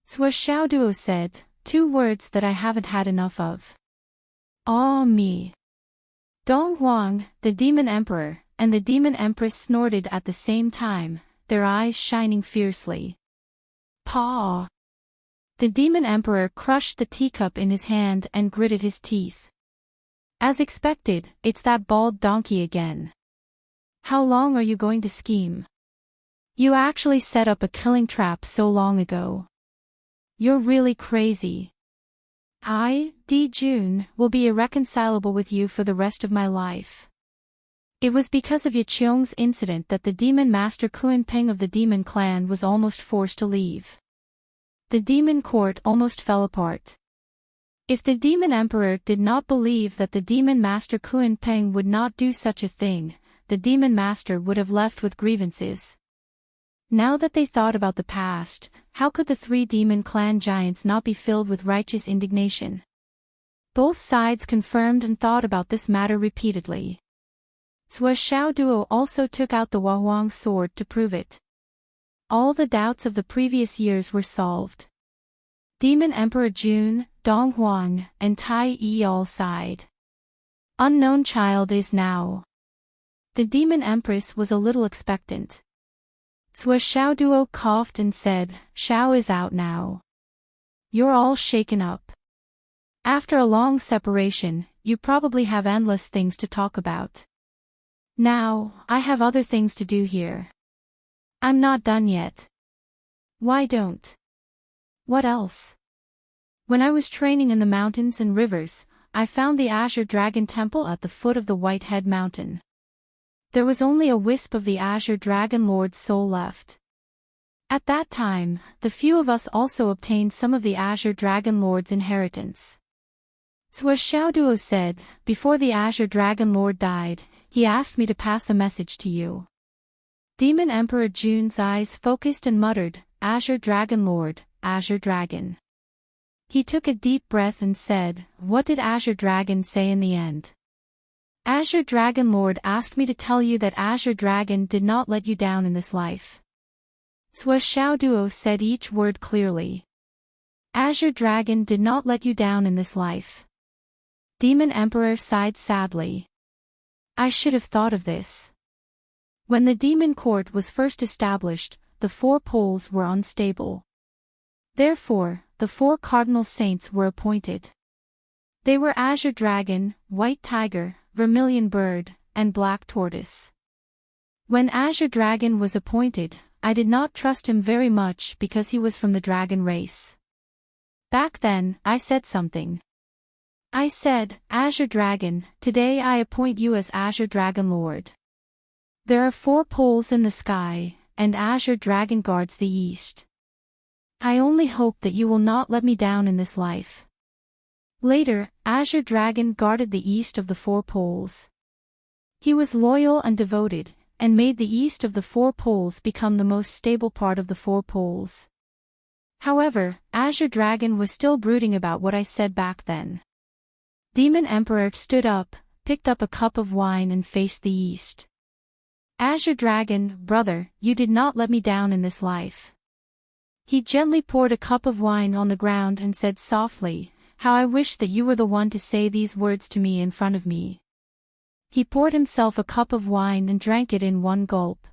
Sua Xiao Duo said, 2 words that I haven't had enough of. Ah me. Dong Huang, the Demon Emperor, and the Demon Empress snorted at the same time, their eyes shining fiercely. Paw! The Demon Emperor crushed the teacup in his hand and gritted his teeth. As expected, it's that bald donkey again. How long are you going to scheme? You actually set up a killing trap so long ago. You're really crazy. I, Di Jun, will be irreconcilable with you for the rest of my life. It was because of Yiqiong's incident that the Demon Master Kuan Peng of the Demon Clan was almost forced to leave. The Demon Court almost fell apart. If the Demon Emperor did not believe that the Demon Master Kuan Peng would not do such a thing, the Demon Master would have left with grievances. Now that they thought about the past, how could the 3 Demon Clan giants not be filled with righteous indignation? Both sides confirmed and thought about this matter repeatedly. Sua Xiao Duo also took out the Huahuang sword to prove it. All the doubts of the previous years were solved. Demon Emperor Jun, Dong Huang, and Tai Yi all sighed. Unknown child is now. The Demon Empress was a little expectant. Sua Xiao Duo coughed and said, Xiao is out now. You're all shaken up. After a long separation, you probably have endless things to talk about. Now, I have other things to do here. I'm not done yet. Why don't? What else? When I was training in the mountains and rivers, I found the Azure Dragon Temple at the foot of the Whitehead Mountain. There was only a wisp of the Azure Dragon Lord's soul left. At that time, the few of us also obtained some of the Azure Dragon Lord's inheritance. Sua Xiao Duo said, before the Azure Dragon Lord died, he asked me to pass a message to you. Demon Emperor Jun's eyes focused and muttered, Azure Dragon Lord, Azure Dragon. He took a deep breath and said, what did Azure Dragon say in the end? Azure Dragon Lord asked me to tell you that Azure Dragon did not let you down in this life. Sua Xiao Duo said each word clearly. Azure Dragon did not let you down in this life. Demon Emperor sighed sadly. I should have thought of this. When the Demon Court was first established, the 4 poles were unstable. Therefore, the 4 cardinal saints were appointed. They were Azure Dragon, White Tiger, Vermilion Bird, and Black Tortoise. When Azure Dragon was appointed, I did not trust him very much because he was from the dragon race. Back then, I said something. I said, Azure Dragon, today I appoint you as Azure Dragon Lord. There are 4 poles in the sky, and Azure Dragon guards the east. I only hope that you will not let me down in this life. Later, Azure Dragon guarded the east of the 4 poles. He was loyal and devoted, and made the east of the 4 poles become the most stable part of the 4 poles. However, Azure Dragon was still brooding about what I said back then. Demon Emperor stood up, picked up a cup of wine and faced the east. Azure Dragon, brother, you did not let me down in this life. He gently poured a cup of wine on the ground and said softly, how I wish that you were the one to say these words to me in front of me. He poured himself a cup of wine and drank it in one gulp.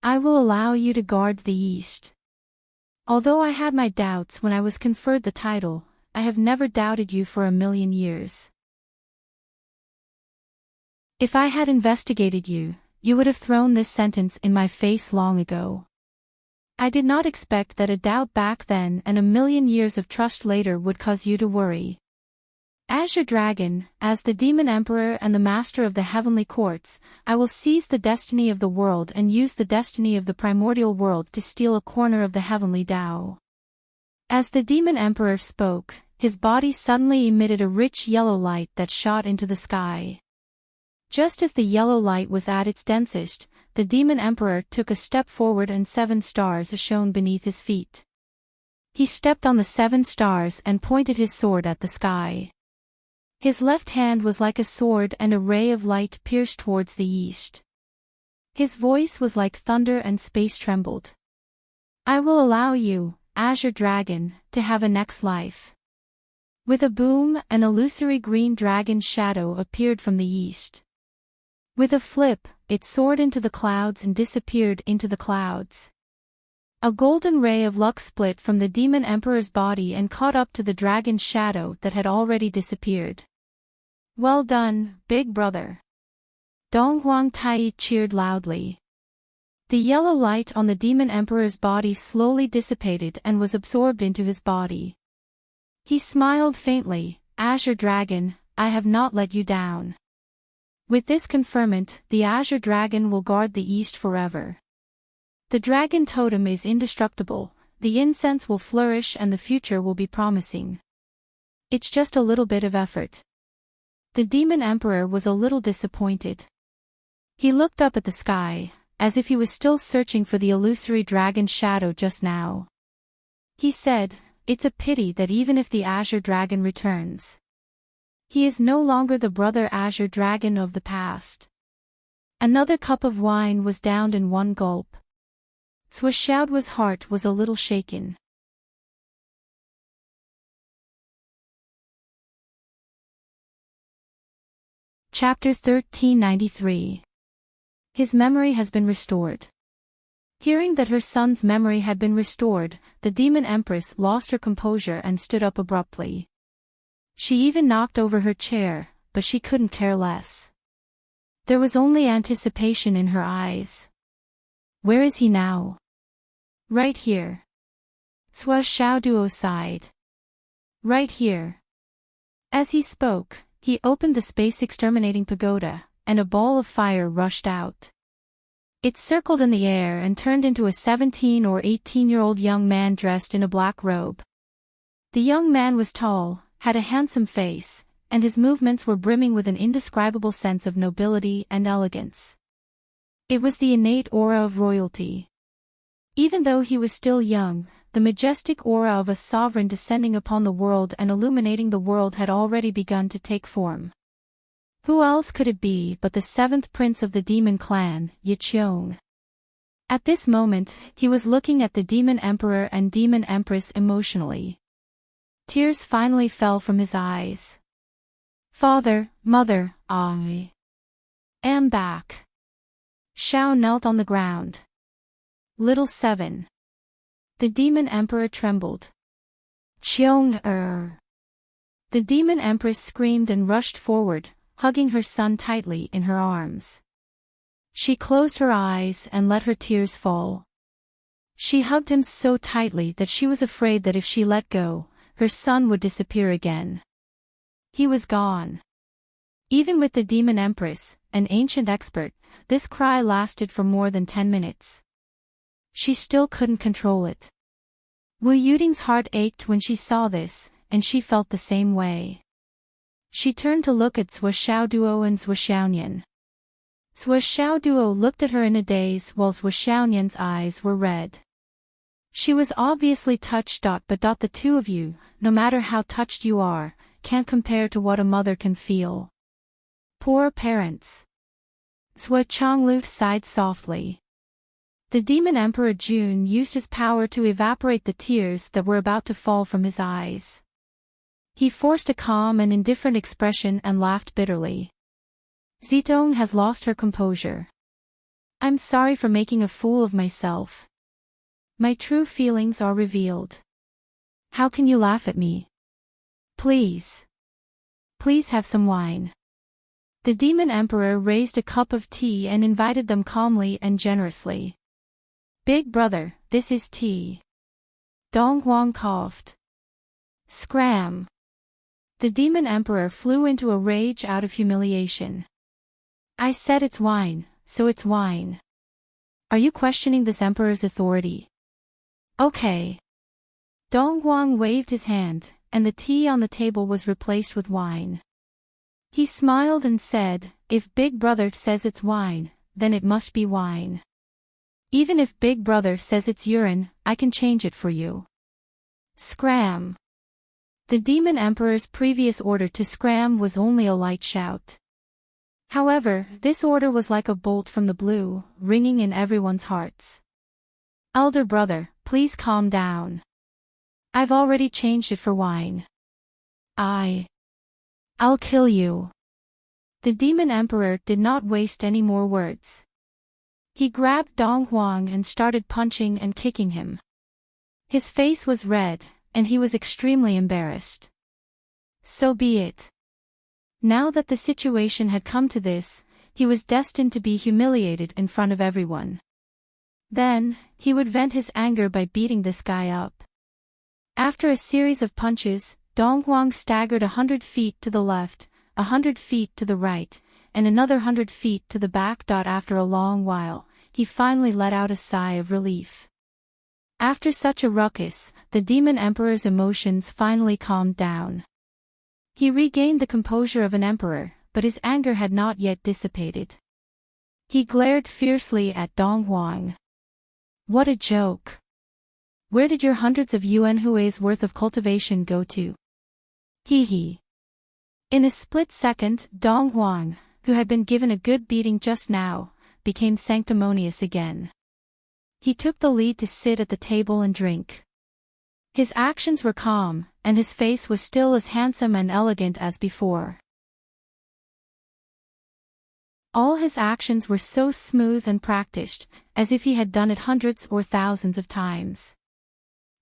I will allow you to guard the east. Although I had my doubts when I was conferred the title, I have never doubted you for a million years. If I had investigated you, you would have thrown this sentence in my face long ago. I did not expect that a doubt back then and a million years of trust later would cause you to worry. Azure Dragon, as the Demon Emperor and the Master of the Heavenly Courts, I will seize the destiny of the world and use the destiny of the primordial world to steal a corner of the heavenly Tao. As the Demon Emperor spoke, his body suddenly emitted a rich yellow light that shot into the sky. Just as the yellow light was at its densest, the Demon Emperor took a step forward and 7 stars shone beneath his feet. He stepped on the 7 stars and pointed his sword at the sky. His left hand was like a sword and a ray of light pierced towards the east. His voice was like thunder and space trembled. I will allow you, Azure Dragon, to have a next life. With a boom, an illusory green dragon shadow appeared from the east. With a flip, it soared into the clouds and disappeared into the clouds. A golden ray of luck split from the Demon Emperor's body and caught up to the dragon's shadow that had already disappeared. Well done, big brother. Dong Huang Tai cheered loudly. The yellow light on the Demon Emperor's body slowly dissipated and was absorbed into his body. He smiled faintly, Azure Dragon, I have not let you down. With this conferment, the Azure Dragon will guard the east forever. The dragon totem is indestructible, the incense will flourish and the future will be promising. It's just a little bit of effort. The Demon Emperor was a little disappointed. He looked up at the sky, as if he was still searching for the illusory dragon shadow just now. He said, it's a pity that even if the Azure Dragon returns, he is no longer the brother Azure Dragon of the past. Another cup of wine was downed in one gulp. Swishaoduo's heart was a little shaken. Chapter 1393. His memory has been restored. Hearing that her son's memory had been restored, the Demon Empress lost her composure and stood up abruptly. She even knocked over her chair, but she couldn't care less. There was only anticipation in her eyes. Where is he now? Right here. Swishaoduo sighed. Right here. As he spoke, he opened the space-exterminating pagoda, and a ball of fire rushed out. It circled in the air and turned into a 17 or 18-year-old young man dressed in a black robe. The young man was tall, had a handsome face, and his movements were brimming with an indescribable sense of nobility and elegance. It was the innate aura of royalty. Even though he was still young, the majestic aura of a sovereign descending upon the world and illuminating the world had already begun to take form. Who else could it be but the 7th prince of the demon clan, Yiqiong? At this moment, he was looking at the Demon Emperor and Demon Empress emotionally. Tears finally fell from his eyes. Father, mother, I am back. Shao knelt on the ground. Little 7. The Demon Emperor trembled. Qiong. The Demon Empress screamed and rushed forward, hugging her son tightly in her arms. She closed her eyes and let her tears fall. She hugged him so tightly that she was afraid that if she let go, her son would disappear again. He was gone. Even with the Demon Empress, an ancient expert, this cry lasted for more than 10 minutes. She still couldn't control it. Wu Yuding's heart ached when she saw this, and she felt the same way. She turned to look at Swishaoduo and Swishaonian. Swishaoduo looked at her in a daze while Swishaonian's eyes were red. She was obviously touched. But the two of you, no matter how touched you are, can't compare to what a mother can feel. Poor parents. Sui Chonglu sighed softly. The Demon Emperor Jun used his power to evaporate the tears that were about to fall from his eyes. He forced a calm and indifferent expression and laughed bitterly. Zitong has lost her composure. I'm sorry for making a fool of myself. My true feelings are revealed. How can you laugh at me? Please. Please have some wine. The Demon Emperor raised a cup of tea and invited them calmly and generously. Big brother, this is tea. Dong Huang coughed. Scram. The Demon Emperor flew into a rage out of humiliation. I said it's wine, so it's wine. Are you questioning this emperor's authority? Okay. Dong Huang waved his hand, and the tea on the table was replaced with wine. He smiled and said, "If Big Brother says it's wine, then it must be wine. Even if Big Brother says it's urine, I can change it for you." Scram. The Demon Emperor's previous order to scram was only a light shout. However, this order was like a bolt from the blue, ringing in everyone's hearts. "Elder brother, please calm down. I've already changed it for wine. I'll kill you." The Demon Emperor did not waste any more words. He grabbed Dong Huang and started punching and kicking him. His face was red, and he was extremely embarrassed. So be it. Now that the situation had come to this, he was destined to be humiliated in front of everyone. Then, he would vent his anger by beating this guy up. After a series of punches, Dong Huang staggered 100 feet to the left, 100 feet to the right, and another 100 feet to the back. After a long while, he finally let out a sigh of relief. After such a ruckus, the Demon Emperor's emotions finally calmed down. He regained the composure of an emperor, but his anger had not yet dissipated. He glared fiercely at Dong Huang. "What a joke. Where did your hundreds of yuan hui's worth of cultivation go to? Hee." In a split second, Dong Huang, who had been given a good beating just now, became sanctimonious again. He took the lead to sit at the table and drink. His actions were calm, and his face was still as handsome and elegant as before. All his actions were so smooth and practiced, as if he had done it hundreds or thousands of times.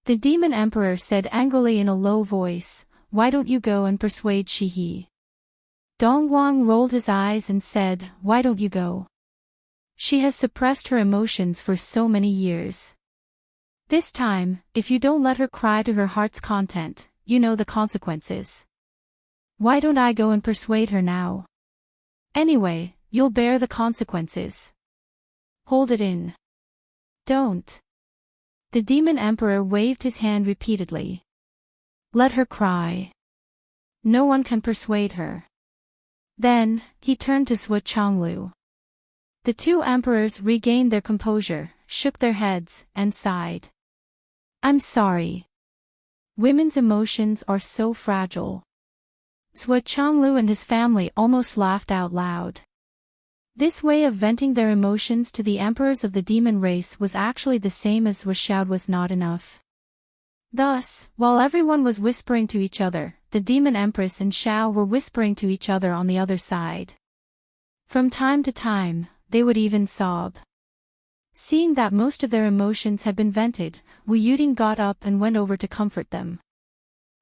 The Demon Emperor said angrily in a low voice, "Why don't you go and persuade Shihi?" Dong Huang rolled his eyes and said, "Why don't you go? She has suppressed her emotions for so many years. This time, if you don't let her cry to her heart's content, you know the consequences. Why don't I go and persuade her now? Anyway, you'll bear the consequences. Hold it in. Don't." The Demon Emperor waved his hand repeatedly. "Let her cry. No one can persuade her." Then, he turned to Sui Chonglu. The two emperors regained their composure, shook their heads, and sighed. "I'm sorry. Women's emotions are so fragile." Sui Chonglu and his family almost laughed out loud. This way of venting their emotions to the emperors of the demon race was actually the same as Xiao was not enough. Thus, while everyone was whispering to each other, the demon empress and Xiao were whispering to each other on the other side. From time to time, they would even sob. Seeing that most of their emotions had been vented, Wu Yuding got up and went over to comfort them.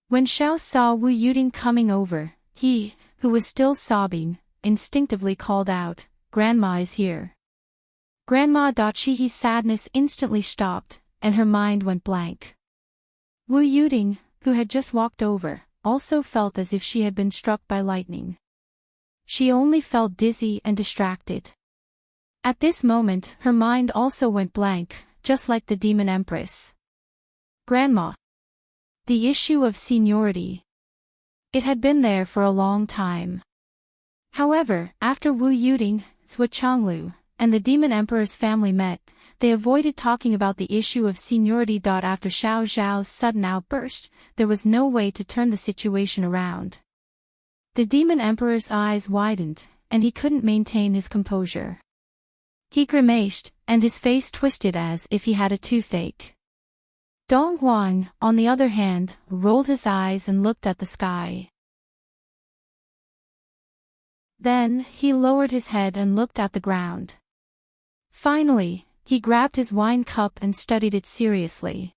When Xiao saw Wu Yuding coming over, he, who was still sobbing, instinctively called out, "Grandma is here." Grandma Shihi's sadness instantly stopped, and her mind went blank. Wu Yuding, who had just walked over, also felt as if she had been struck by lightning. She only felt dizzy and distracted. At this moment, her mind also went blank, just like the Demon Empress. Grandma. The issue of seniority. It had been there for a long time. However, after Wu Yuding, Sui Chonglu, and the Demon Emperor's family met, they avoided talking about the issue of seniority. After Xiao Zhao's sudden outburst, there was no way to turn the situation around. The Demon Emperor's eyes widened, and he couldn't maintain his composure. He grimaced, and his face twisted as if he had a toothache. Dong Huang, on the other hand, rolled his eyes and looked at the sky. Then, he lowered his head and looked at the ground. Finally, he grabbed his wine cup and studied it seriously.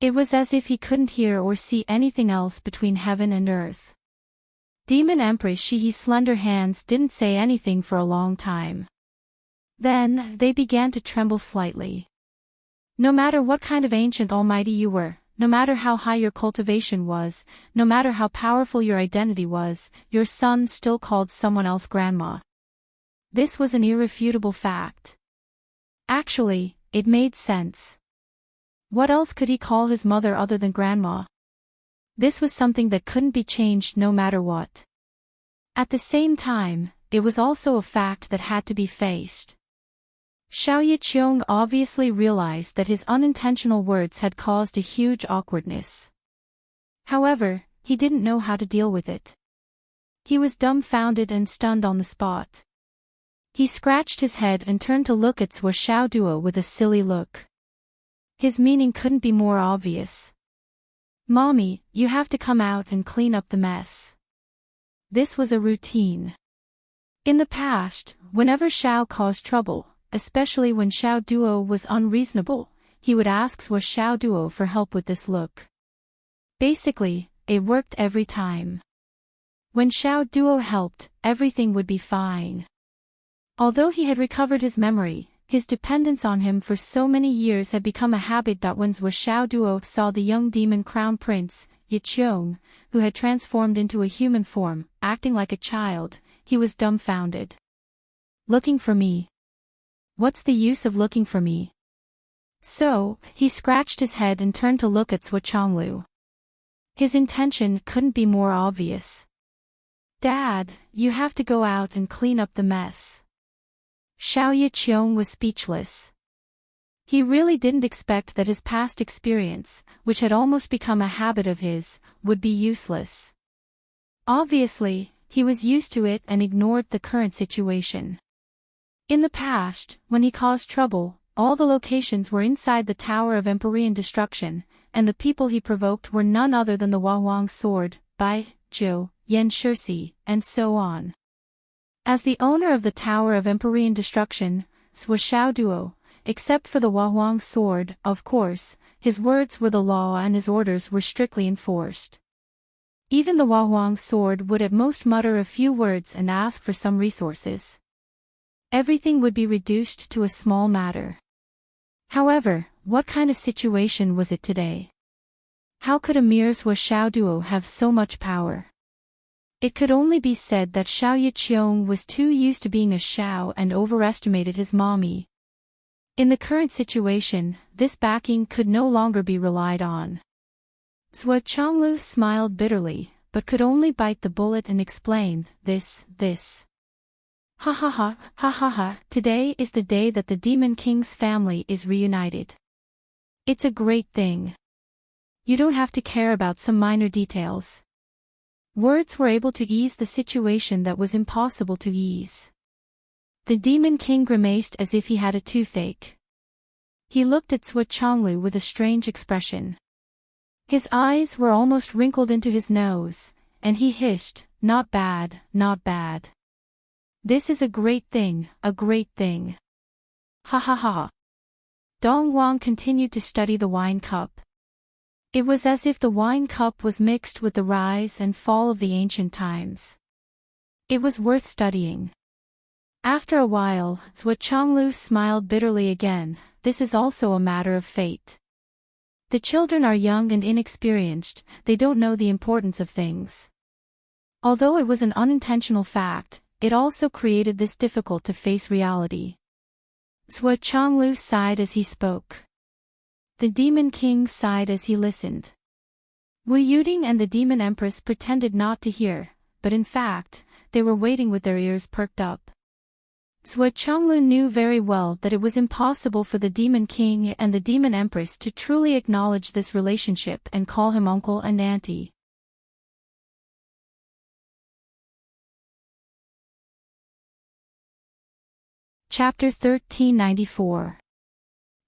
It was as if he couldn't hear or see anything else between heaven and earth. Demon Empress Shihi's slender hands didn't say anything for a long time. Then, they began to tremble slightly. No matter what kind of ancient almighty you were, no matter how high your cultivation was, no matter how powerful your identity was, your son still called someone else grandma. This was an irrefutable fact. Actually, it made sense. What else could he call his mother other than grandma? This was something that couldn't be changed no matter what. At the same time, it was also a fact that had to be faced. Xiao Yiqiong obviously realized that his unintentional words had caused a huge awkwardness. However, he didn't know how to deal with it. He was dumbfounded and stunned on the spot. He scratched his head and turned to look at Zhuo Xiaoduo with a silly look. His meaning couldn't be more obvious. "Mommy, you have to come out and clean up the mess." This was a routine. In the past, whenever Xiao caused trouble, especially when Xiao Duo was unreasonable, he would ask Zhuo Xiaoduo for help with this look. Basically, it worked every time. When Xiao Duo helped, everything would be fine. Although he had recovered his memory, his dependence on him for so many years had become a habit that when Zhuo Xiaoduo saw the young demon crown prince, Yiqiong, who had transformed into a human form, acting like a child, he was dumbfounded. "Looking for me? What's the use of looking for me?" So, he scratched his head and turned to look at Zhuo Chonglu. His intention couldn't be more obvious. "Dad, you have to go out and clean up the mess." Xiao Yiqiong was speechless. He really didn't expect that his past experience, which had almost become a habit of his, would be useless. Obviously, he was used to it and ignored the current situation. In the past, when he caused trouble, all the locations were inside the Tower of Empyrean Destruction, and the people he provoked were none other than the Huang Sword, Bai, Zhou, Yan Shisi, and so on. As the owner of the Tower of Empyrean Destruction, Zhuo Xiaoduo, except for the Huang Sword, of course, his words were the law and his orders were strictly enforced. Even the Huang Sword would at most mutter a few words and ask for some resources. Everything would be reduced to a small matter. However, what kind of situation was it today? How could a mere Zhuo Xiaoduo have so much power? It could only be said that Xiao Yiqiong was too used to being a Xiao and overestimated his mommy. In the current situation, this backing could no longer be relied on. Zhuo Chonglu smiled bitterly, but could only bite the bullet and explain, this. Ha ha ha, ha ha ha, today is the day that the Demon King's family is reunited. It's a great thing. You don't have to care about some minor details. Words were able to ease the situation that was impossible to ease. The Demon King grimaced as if he had a toothache. He looked at Zhuo Chonglu with a strange expression. His eyes were almost wrinkled into his nose, and he hissed, "Not bad, not bad. This is a great thing, a great thing." Ha ha ha. Dong Huang continued to study the wine cup. It was as if the wine cup was mixed with the rise and fall of the ancient times. It was worth studying. After a while, Zhuo Chonglu smiled bitterly again. This is also a matter of fate. The children are young and inexperienced, they don't know the importance of things. Although it was an unintentional fact, it also created this difficult to face reality. Zhuo Chonglu sighed as he spoke. The Demon King sighed as he listened. Wu Yuding and the Demon Empress pretended not to hear, but in fact, they were waiting with their ears perked up. Zhuo Chonglu knew very well that it was impossible for the Demon King and the Demon Empress to truly acknowledge this relationship and call him uncle and auntie. Chapter 1394.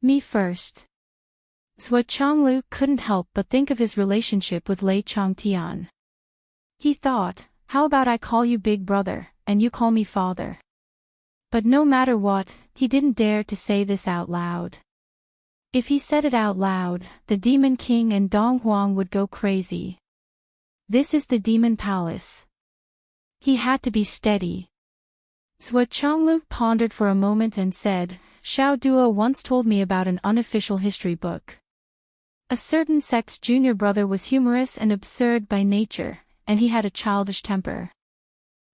Me First. Zhuo Chonglu couldn't help but think of his relationship with Lei Chongtian. He thought, how about I call you big brother, and you call me father? But no matter what, he didn't dare to say this out loud. If he said it out loud, the Demon King and Dong Huang would go crazy. This is the Demon Palace. He had to be steady. Zhuo Chonglu pondered for a moment and said, Xiao Duo once told me about an unofficial history book. A certain sect's junior brother was humorous and absurd by nature, and he had a childish temper.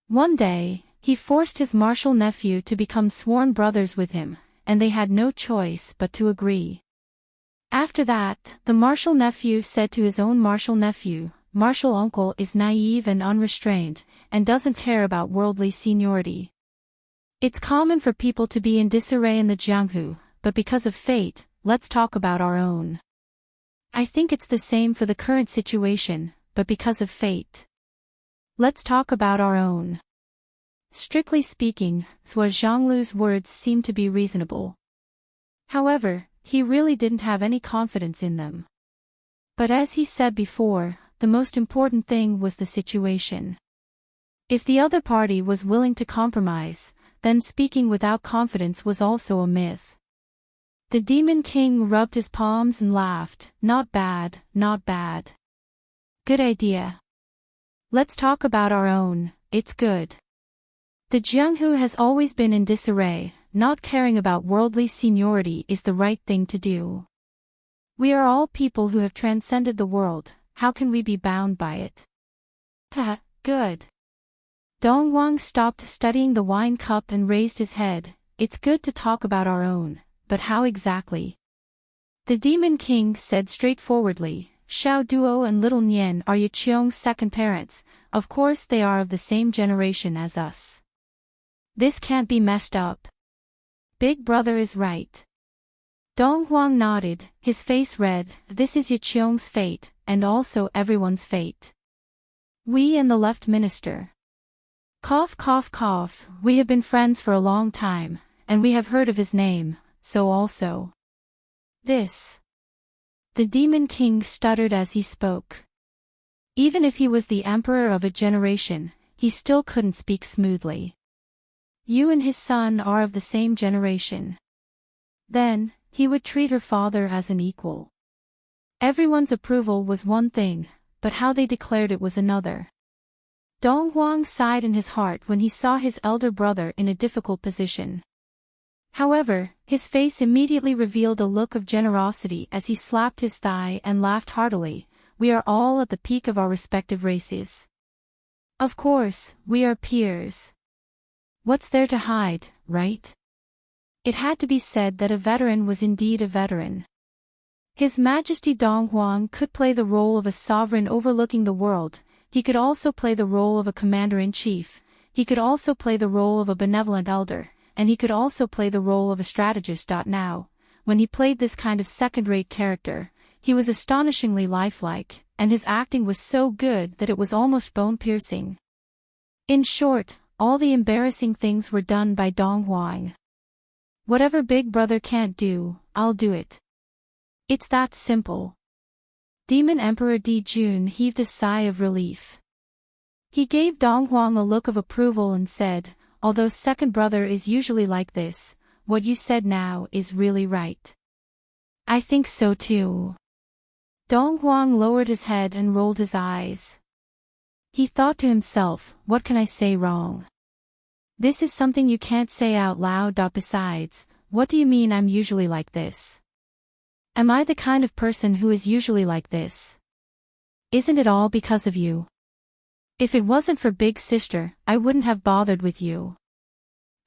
One day, he forced his martial nephew to become sworn brothers with him, and they had no choice but to agree. After that, the martial nephew said to his own martial nephew, martial uncle is naive and unrestrained, and doesn't care about worldly seniority. It's common for people to be in disarray in the Jianghu, but because of fate, let's talk about our own. I think it's the same for the current situation, but because of fate. Let's talk about our own. Strictly speaking, Zhou Zhanglu's words seemed to be reasonable. However, he really didn't have any confidence in them. But as he said before, the most important thing was the situation. If the other party was willing to compromise, then speaking without confidence was also a myth. The Demon King rubbed his palms and laughed. Not bad, not bad. Good idea. Let's talk about our own, it's good. The Jianghu has always been in disarray, not caring about worldly seniority is the right thing to do. We are all people who have transcended the world, how can we be bound by it? Haha, good. Dong Huang stopped studying the wine cup and raised his head. It's good to talk about our own, but how exactly? The Demon King said straightforwardly, Xiao Duo and Little Nian are Yiqiong's second parents, of course they are of the same generation as us. This can't be messed up. Big brother is right. Dong Huang nodded, his face red. This is Yiqiong's fate, and also everyone's fate. We and the left minister. Cough cough cough, we have been friends for a long time, and we have heard of his name, so also. This. The Demon King stuttered as he spoke. Even if he was the emperor of a generation, he still couldn't speak smoothly. You and his son are of the same generation. Then, he would treat her father as an equal. Everyone's approval was one thing, but how they declared it was another. Dong Huang sighed in his heart when he saw his elder brother in a difficult position. However, his face immediately revealed a look of generosity as he slapped his thigh and laughed heartily. We are all at the peak of our respective races. Of course, we are peers. What's there to hide, right? It had to be said that a veteran was indeed a veteran. His Majesty Dong Huang could play the role of a sovereign overlooking the world, he could also play the role of a commander-in-chief, he could also play the role of a benevolent elder, and he could also play the role of a strategist. Now, when he played this kind of second-rate character, he was astonishingly lifelike, and his acting was so good that it was almost bone-piercing. In short, all the embarrassing things were done by Dong Huang. Whatever Big Brother can't do, I'll do it. It's that simple. Demon Emperor Di Jun heaved a sigh of relief. He gave Dong Huang a look of approval and said, although second brother is usually like this, what you said now is really right. I think so too. Dong Huang lowered his head and rolled his eyes. He thought to himself, what can I say wrong? This is something you can't say out loud. Besides, what do you mean I'm usually like this? Am I the kind of person who is usually like this? Isn't it all because of you? If it wasn't for Big Sister, I wouldn't have bothered with you.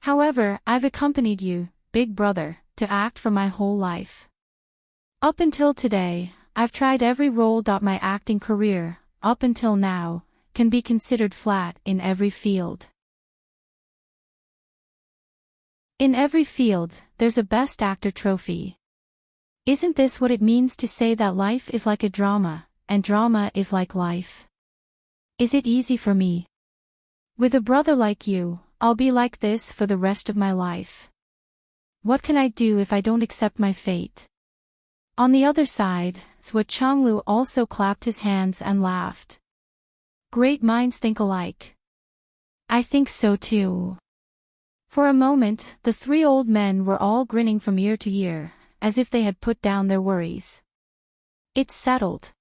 However, I've accompanied you, Big Brother, to act for my whole life. Up until today, I've tried every role. My acting career, up until now, can be considered flat in every field. In every field, there's a Best Actor trophy. Isn't this what it means to say that life is like a drama, and drama is like life? Is it easy for me? With a brother like you, I'll be like this for the rest of my life. What can I do if I don't accept my fate? On the other side, Zhou Changlu also clapped his hands and laughed. Great minds think alike. I think so too. For a moment, the three old men were all grinning from ear to ear, as if they had put down their worries. It's settled.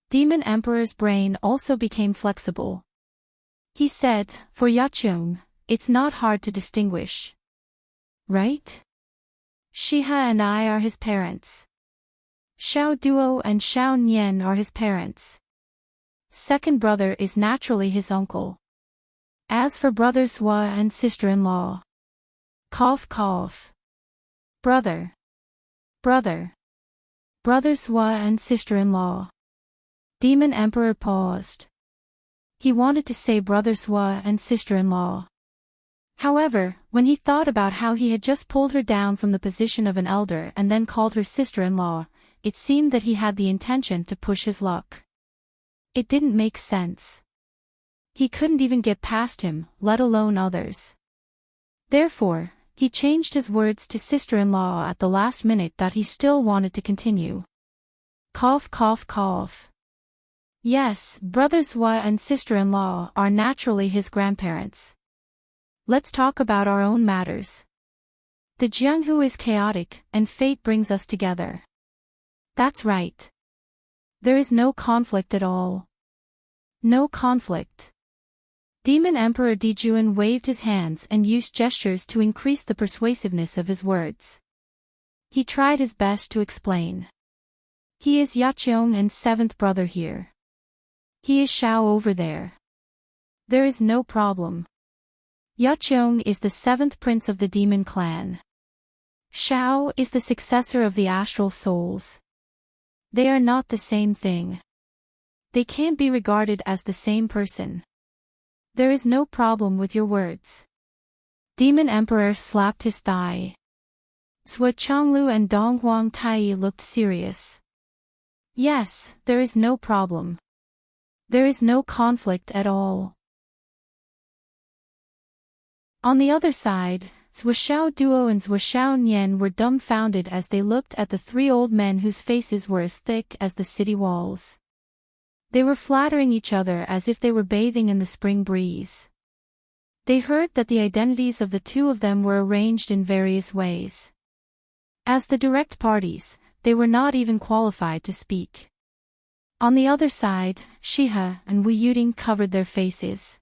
Demon Emperor's brain also became flexible. He said, for Yiqiong, it's not hard to distinguish. Right? Shiha and I are his parents. Xiao Duo and Xiao Nian are his parents. Second brother is naturally his uncle. As for brothers Hua and sister-in-law. Cough cough. Brother. Brothers Hua and sister-in-law. Demon Emperor paused. He wanted to say brother Swa and sister-in-law. However, when he thought about how he had just pulled her down from the position of an elder and then called her sister-in-law, it seemed that he had the intention to push his luck. It didn't make sense. He couldn't even get past him, let alone others. Therefore, he changed his words to sister-in-law at the last minute that he still wanted to continue. Cough cough cough. Yes, brother Swa and sister-in-law are naturally his grandparents. Let's talk about our own matters. The Jianghu is chaotic, and fate brings us together. That's right. There is no conflict at all. No conflict. Demon Emperor Dijuan waved his hands and used gestures to increase the persuasiveness of his words. He tried his best to explain. He is Yaqiong and seventh brother here. He is Shao over there. There is no problem. Yaqiong is the seventh prince of the demon clan. Shao is the successor of the astral souls. They are not the same thing. They can't be regarded as the same person. There is no problem with your words. Demon Emperor slapped his thigh. Sua Chonglu and Dong Huang Tai looked serious. Yes, there is no problem. There is no conflict at all. On the other side, Zhuoxiao Duo and Zhuoxiao Nian were dumbfounded as they looked at the three old men whose faces were as thick as the city walls. They were flattering each other as if they were bathing in the spring breeze. They heard that the identities of the two of them were arranged in various ways. As the direct parties, they were not even qualified to speak. On the other side, Shiha and Wu Yuding covered their faces.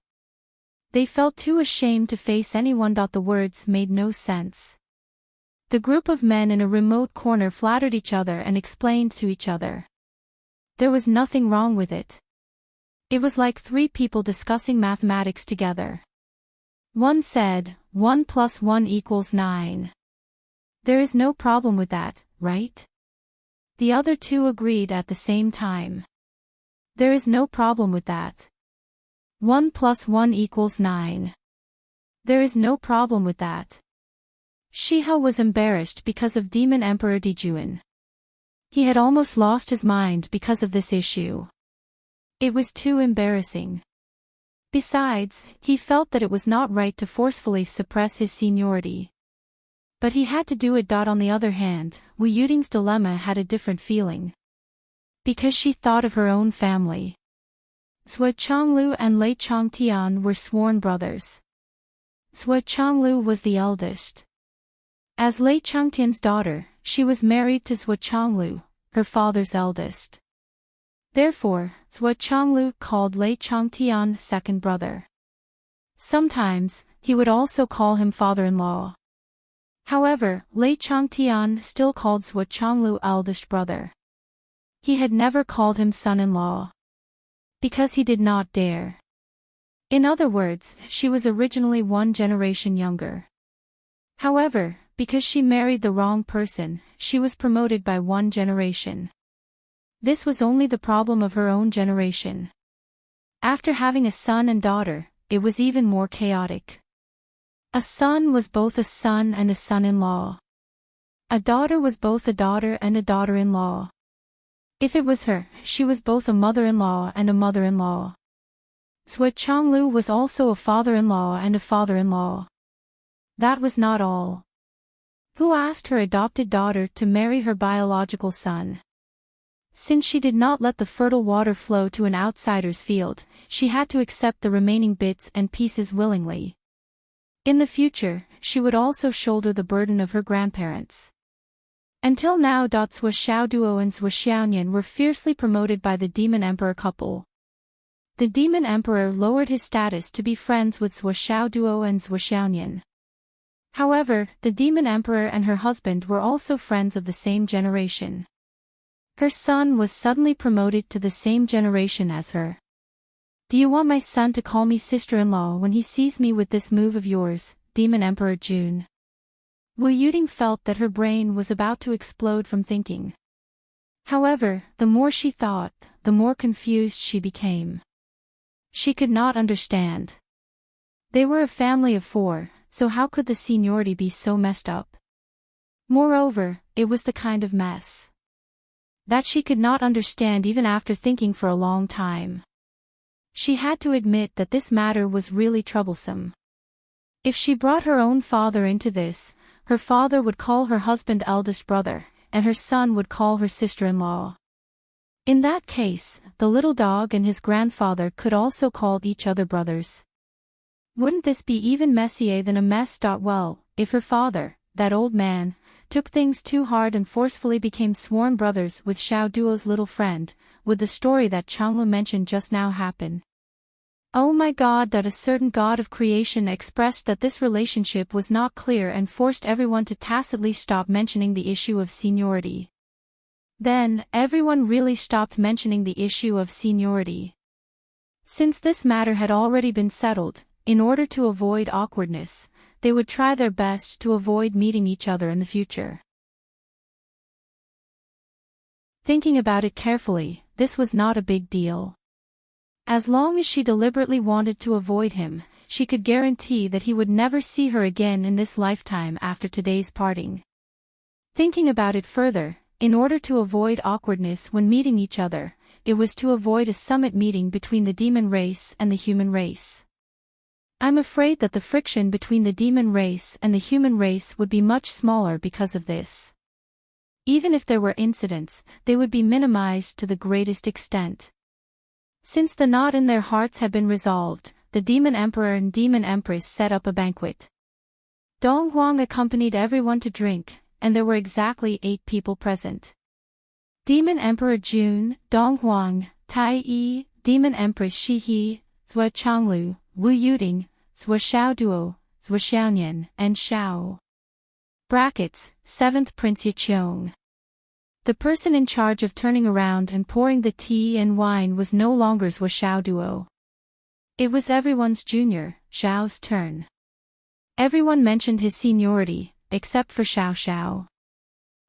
They felt too ashamed to face anyone. The words made no sense. The group of men in a remote corner flattered each other and explained to each other. There was nothing wrong with it. It was like three people discussing mathematics together. One said, 1 + 1 = 9. There is no problem with that, right? The other two agreed at the same time. There is no problem with that. 1 + 1 = 9. There is no problem with that. Shiha was embarrassed because of Demon Emperor Dijuan. He had almost lost his mind because of this issue. It was too embarrassing. Besides, he felt that it was not right to forcefully suppress his seniority. But he had to do it. On the other hand, Wu Yuding's dilemma had a different feeling. Because she thought of her own family. Zhua Chonglu and Lei Chongtian were sworn brothers. Zhua Chonglu was the eldest. As Lei Chongtian's daughter, she was married to Zhua Chonglu, her father's eldest. Therefore, Zhua Chonglu called Lei Chongtian second brother. Sometimes, he would also call him father-in-law. However, Lei Chongtian still called Zhua Chonglu eldest brother. He had never called him son-in-law. Because he did not dare. In other words, she was originally 1 generation younger. However, because she married the wrong person, she was promoted by 1 generation. This was only the problem of her own generation. After having a son and daughter, it was even more chaotic. A son was both a son and a son-in-law. A daughter was both a daughter and a daughter-in-law. If it was her, she was both a mother-in-law and a mother-in-law. Zhua Chonglu was also a father-in-law and a father-in-law. That was not all. Who asked her adopted daughter to marry her biological son? Since she did not let the fertile water flow to an outsider's field, she had to accept the remaining bits and pieces willingly. In the future, she would also shoulder the burden of her grandparents. Until now. Zhuoxiao Duo and Zhuoxiao Nian were fiercely promoted by the Demon Emperor couple. The Demon Emperor lowered his status to be friends with Zhuoxiao Duo and Zhuoxiao Nian. However, the Demon Emperor and her husband were also friends of the same generation. Her son was suddenly promoted to the same generation as her. Do you want my son to call me sister-in-law when he sees me with this move of yours, Demon Emperor Jun? Wu Yuding felt that her brain was about to explode from thinking. However, the more she thought, the more confused she became. She could not understand. They were a family of 4, so how could the seniority be so messed up? Moreover, it was the kind of mess that she could not understand even after thinking for a long time. She had to admit that this matter was really troublesome. If she brought her own father into this, her father would call her husband eldest brother, and her son would call her sister-in-law. In that case, the little dog and his grandfather could also call each other brothers. Wouldn't this be even messier than a mess? Well, if her father, that old man, took things too hard and forcefully became sworn brothers with Xiao Duo's little friend, would the story that Changlu mentioned just now happen? Oh my God, that a certain god of creation expressed that this relationship was not clear and forced everyone to tacitly stop mentioning the issue of seniority. Then, everyone really stopped mentioning the issue of seniority. Since this matter had already been settled, in order to avoid awkwardness, they would try their best to avoid meeting each other in the future. Thinking about it carefully, this was not a big deal. As long as she deliberately wanted to avoid him, she could guarantee that he would never see her again in this lifetime after today's parting. Thinking about it further, in order to avoid awkwardness when meeting each other, it was to avoid a summit meeting between the demon race and the human race. I'm afraid that the friction between the demon race and the human race would be much smaller because of this. Even if there were incidents, they would be minimized to the greatest extent. Since the knot in their hearts had been resolved, the demon emperor and demon empress set up a banquet. Dong Huang accompanied everyone to drink, and there were exactly 8 people present. Demon Emperor Jun, Dong Huang, Tai Yi, Demon Empress Shi He, Zhua Changlu, Wu Yuding, Zhua Xiaoduo, Zhua Xiaonian, and Xiao. Brackets, 7th Prince Yiqiong. The person in charge of turning around and pouring the tea and wine was no longer Zhua Xiaoduo. It was everyone's junior, Xiao's turn. Everyone mentioned his seniority, except for Xiao Xiao.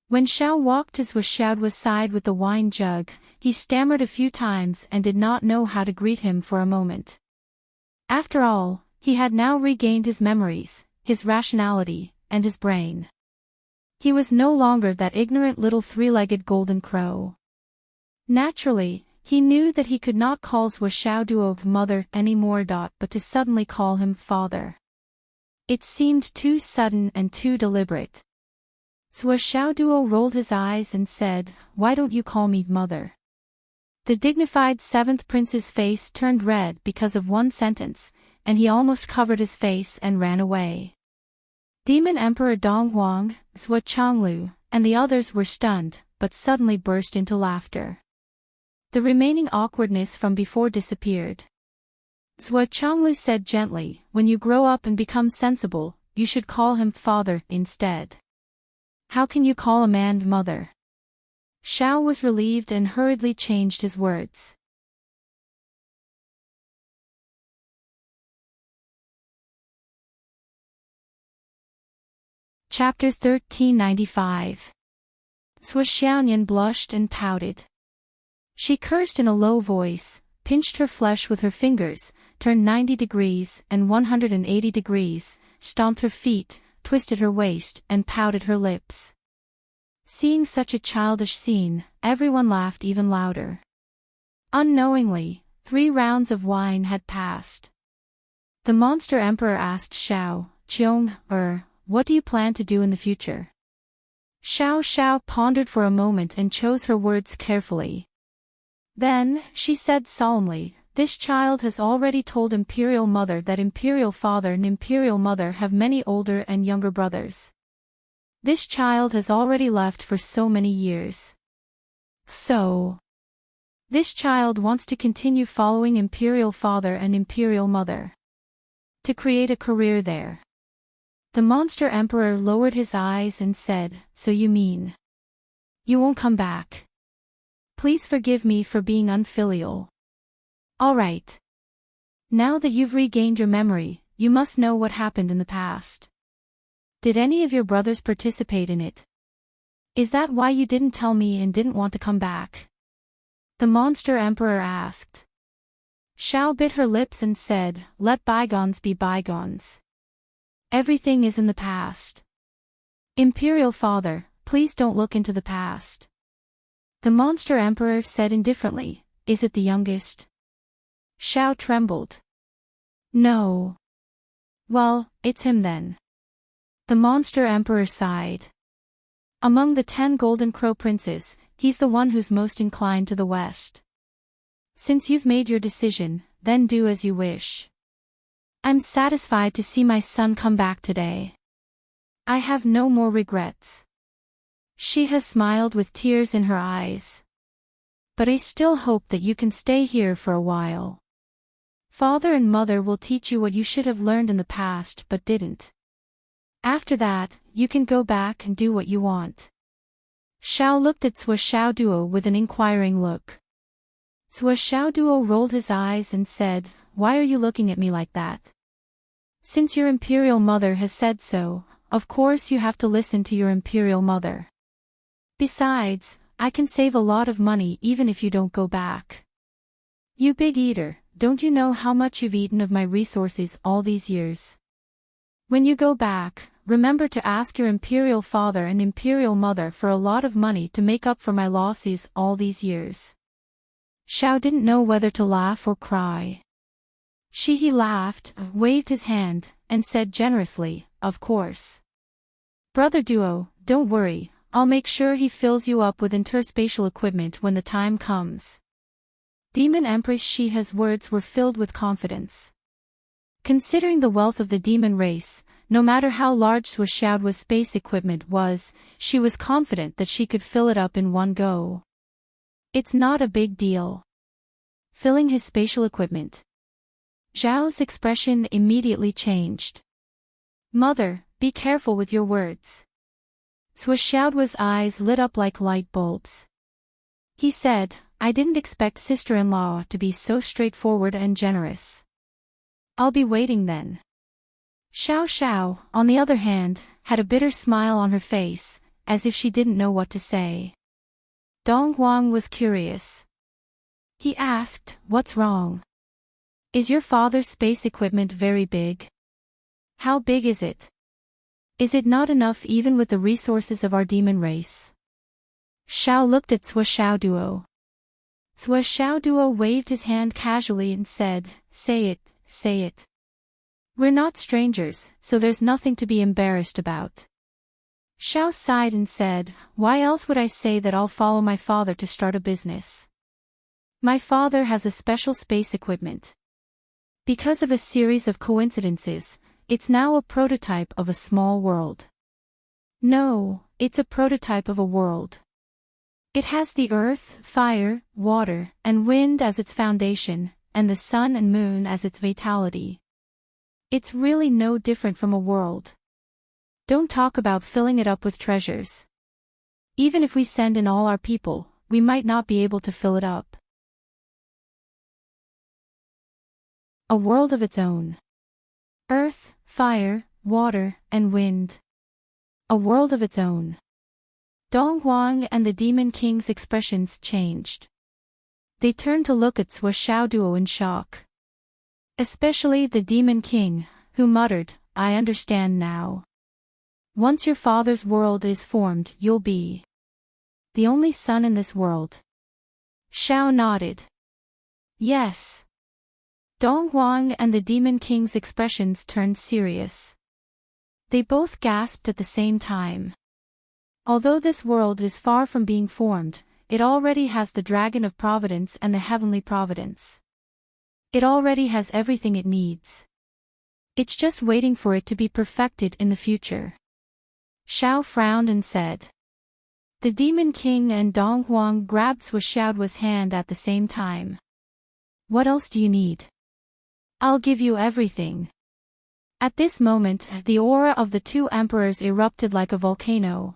When Xiao walked to Zhua Xiaoduo's side with the wine jug, he stammered a few times and did not know how to greet him for a moment. After all, he had now regained his memories, his rationality, and his brain. He was no longer that ignorant little 3-legged golden crow. Naturally, he knew that he could not call Zhua Xiaoduo mother anymore, but to suddenly call him father. It seemed too sudden and too deliberate. Zhua Xiaoduo rolled his eyes and said, "Why don't you call me mother?" The dignified 7th prince's face turned red because of one sentence, and he almost covered his face and ran away. Demon Emperor Dong Huang, Zhua Changlu, and the others were stunned, but suddenly burst into laughter. The remaining awkwardness from before disappeared. Zhua Changlu said gently, "When you grow up and become sensible, you should call him father instead. How can you call a man mother?" Xiao was relieved and hurriedly changed his words. Chapter 1395. Zhua Xiaonian blushed and pouted. She cursed in a low voice, pinched her flesh with her fingers, turned 90 degrees and 180 degrees, stomped her feet, twisted her waist, and pouted her lips. Seeing such a childish scene, everyone laughed even louder. Unknowingly, 3 rounds of wine had passed. The monster emperor asked Xiao, "Qiong, what do you plan to do in the future?" Xiao Xiao pondered for a moment and chose her words carefully. Then, she said solemnly, "This child has already told Imperial Mother that Imperial Father and Imperial Mother have many older and younger brothers. This child has already left for so many years. So, this child wants to continue following Imperial Father and Imperial Mother. To create a career there." The monster emperor lowered his eyes and said, "So you mean you won't come back? Please forgive me for being unfilial. All right. Now that you've regained your memory, you must know what happened in the past. Did any of your brothers participate in it? Is that why you didn't tell me and didn't want to come back?" the monster emperor asked. Xiao bit her lips and said, "Let bygones be bygones. Everything is in the past. Imperial Father, please don't look into the past." The monster emperor said indifferently, "Is it the youngest?" Xiao trembled. "No." "Well, it's him then." The monster emperor sighed. "Among the 10 golden crow princes, he's the one who's most inclined to the west. Since you've made your decision, then do as you wish. I'm satisfied to see my son come back today. I have no more regrets." She has smiled with tears in her eyes. "But I still hope that you can stay here for a while. Father and Mother will teach you what you should have learned in the past but didn't. After that, you can go back and do what you want." Xiao looked at Sua Xiaoduo with an inquiring look. Sua Xiaoduo rolled his eyes and said, "Why are you looking at me like that? Since your imperial mother has said so, of course you have to listen to your imperial mother. Besides, I can save a lot of money even if you don't go back. You big eater, don't you know how much you've eaten of my resources all these years? When you go back, remember to ask your imperial father and imperial mother for a lot of money to make up for my losses all these years." Xiao didn't know whether to laugh or cry. He laughed, waved his hand, and said generously, "Of course. Brother Duo, don't worry, I'll make sure he fills you up with interspatial equipment when the time comes." Demon Empress Shiha's words were filled with confidence. Considering the wealth of the demon race, no matter how large Sua Xiaoduo's space equipment was, she was confident that she could fill it up in one go. "It's not a big deal." Filling his spatial equipment. Zhao's expression immediately changed. "Mother, be careful with your words." Sua Xiaoduo's eyes lit up like light bulbs. He said, "I didn't expect sister-in-law to be so straightforward and generous. I'll be waiting then." Xiao, on the other hand, had a bitter smile on her face, as if she didn't know what to say. Dong Huang was curious. He asked, "What's wrong? Is your father's space equipment very big? How big is it? Is it not enough even with the resources of our demon race?" Xiao looked at Sua Xiaoduo. Sua Xiaoduo waved his hand casually and said, Say it, say it. We're not strangers, so there's nothing to be embarrassed about." Xiao sighed and said, "Why else would I say that I'll follow my father to start a business? My father has a special space equipment. Because of a series of coincidences, it's now a prototype of a small world. No, it's a prototype of a world. It has the earth, fire, water, and wind as its foundation, and the sun and moon as its vitality. It's really no different from a world. Don't talk about filling it up with treasures. Even if we send in all our people, we might not be able to fill it up. A world of its own. Earth, fire, water, and wind. A world of its own. Dong Huang and the Demon King's expressions changed. They turned to look at Sua Xiaoduo in shock. Especially the Demon King, who muttered, "I understand now. Once your father's world is formed, you'll be the only son in this world." Xiao nodded. "Yes." Dong Huang and the Demon King's expressions turned serious. They both gasped at the same time. Although this world is far from being formed, it already has the Dragon of Providence and the Heavenly Providence. It already has everything it needs. It's just waiting for it to be perfected in the future. Xiao frowned and said. The Demon King and Dong Huang grabbed Sua Xiaoduo's hand at the same time. "What else do you need? I'll give you everything." At this moment, the aura of the two emperors erupted like a volcano.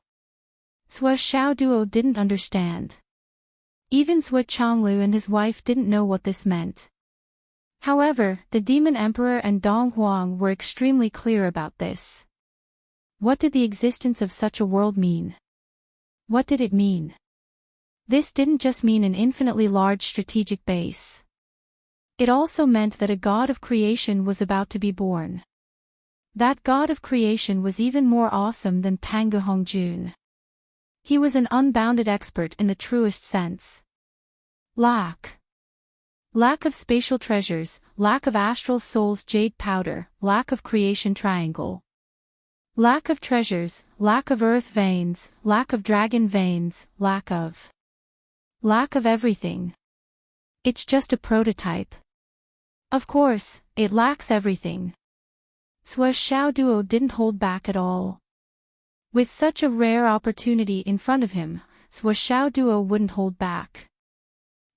Sua Xiaoduo didn't understand. Even Sua Changlu and his wife didn't know what this meant. However, the Demon Emperor and Dong Huang were extremely clear about this. What did the existence of such a world mean? What did it mean? This didn't just mean an infinitely large strategic base. It also meant that a god of creation was about to be born. That god of creation was even more awesome than Pangu Hongjun. He was an unbounded expert in the truest sense. Lack of spatial treasures, lack of astral soul's jade powder, lack of creation triangle. Lack of treasures, lack of earth veins, lack of dragon veins, lack of everything. It's just a prototype. Of course, it lacks everything. Sui Xiao Duo didn't hold back at all. With such a rare opportunity in front of him, Sui Xiao Duo wouldn't hold back.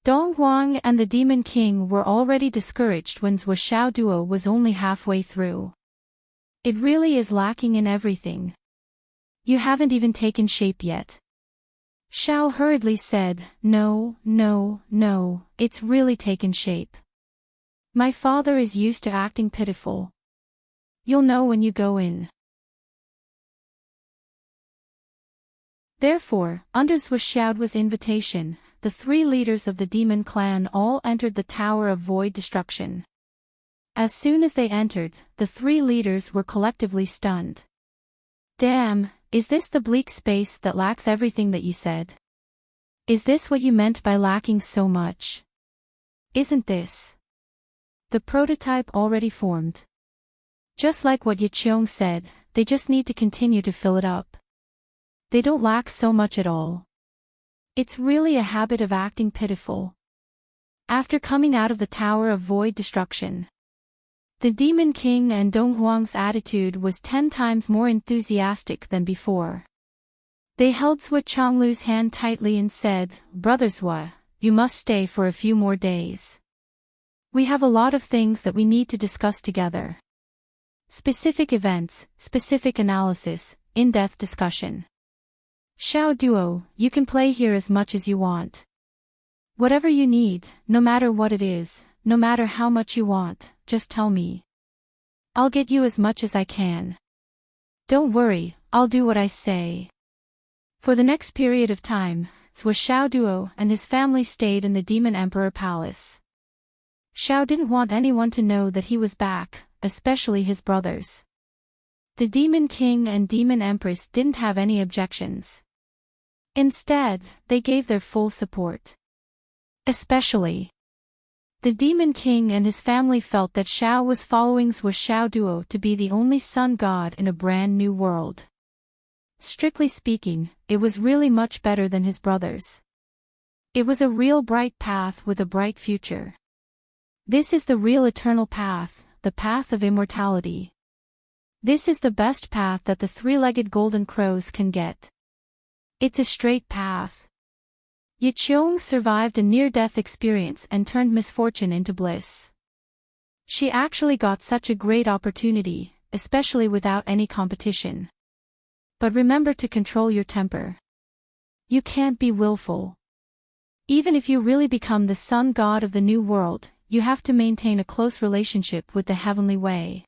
Dong Huang and the Demon King were already discouraged when Sui Xiao Duo was only halfway through. It really is lacking in everything. You haven't even taken shape yet. Xiao hurriedly said, No, it's really taken shape. My father is used to acting pitiful. You'll know when you go in. Therefore, under Sui Xiaoduo's invitation, the 3 leaders of the demon clan all entered the Tower of Void Destruction. As soon as they entered, the 3 leaders were collectively stunned. Damn, is this the bleak space that lacks everything that you said? Is this what you meant by lacking so much? Isn't this the prototype already formed? Just like what Yiqiong said, they just need to continue to fill it up. They don't lack so much at all. It's really a habit of acting pitiful. After coming out of the Tower of Void Destruction, the Demon King and Dong Huang's attitude was 10 times more enthusiastic than before. They held Sui Chonglu's hand tightly and said, Brother Sui, you must stay for a few more days. We have a lot of things that we need to discuss together. Specific events, specific analysis, in-depth discussion. Xiao Duo, you can play here as much as you want. Whatever you need, no matter what it is, no matter how much you want, just tell me. I'll get you as much as I can. Don't worry, I'll do what I say. For the next period of time, Sui Xiao Duo and his family stayed in the Demon Emperor Palace. Xiao didn't want anyone to know that he was back, especially his brothers. The Demon King and Demon Empress didn't have any objections. Instead, they gave their full support. Especially, the Demon King and his family felt that Xiao was following Sui Xiao Duo to be the only sun god in a brand new world. Strictly speaking, it was really much better than his brothers. It was a real bright path with a bright future. This is the real eternal path, the path of immortality. This is the best path that the 3-legged golden crows can get. It's a straight path. Yiqiong survived a near-death experience and turned misfortune into bliss. She actually got such a great opportunity, especially without any competition. But remember to control your temper. You can't be willful. Even if you really become the sun god of the new world, you have to maintain a close relationship with the heavenly way.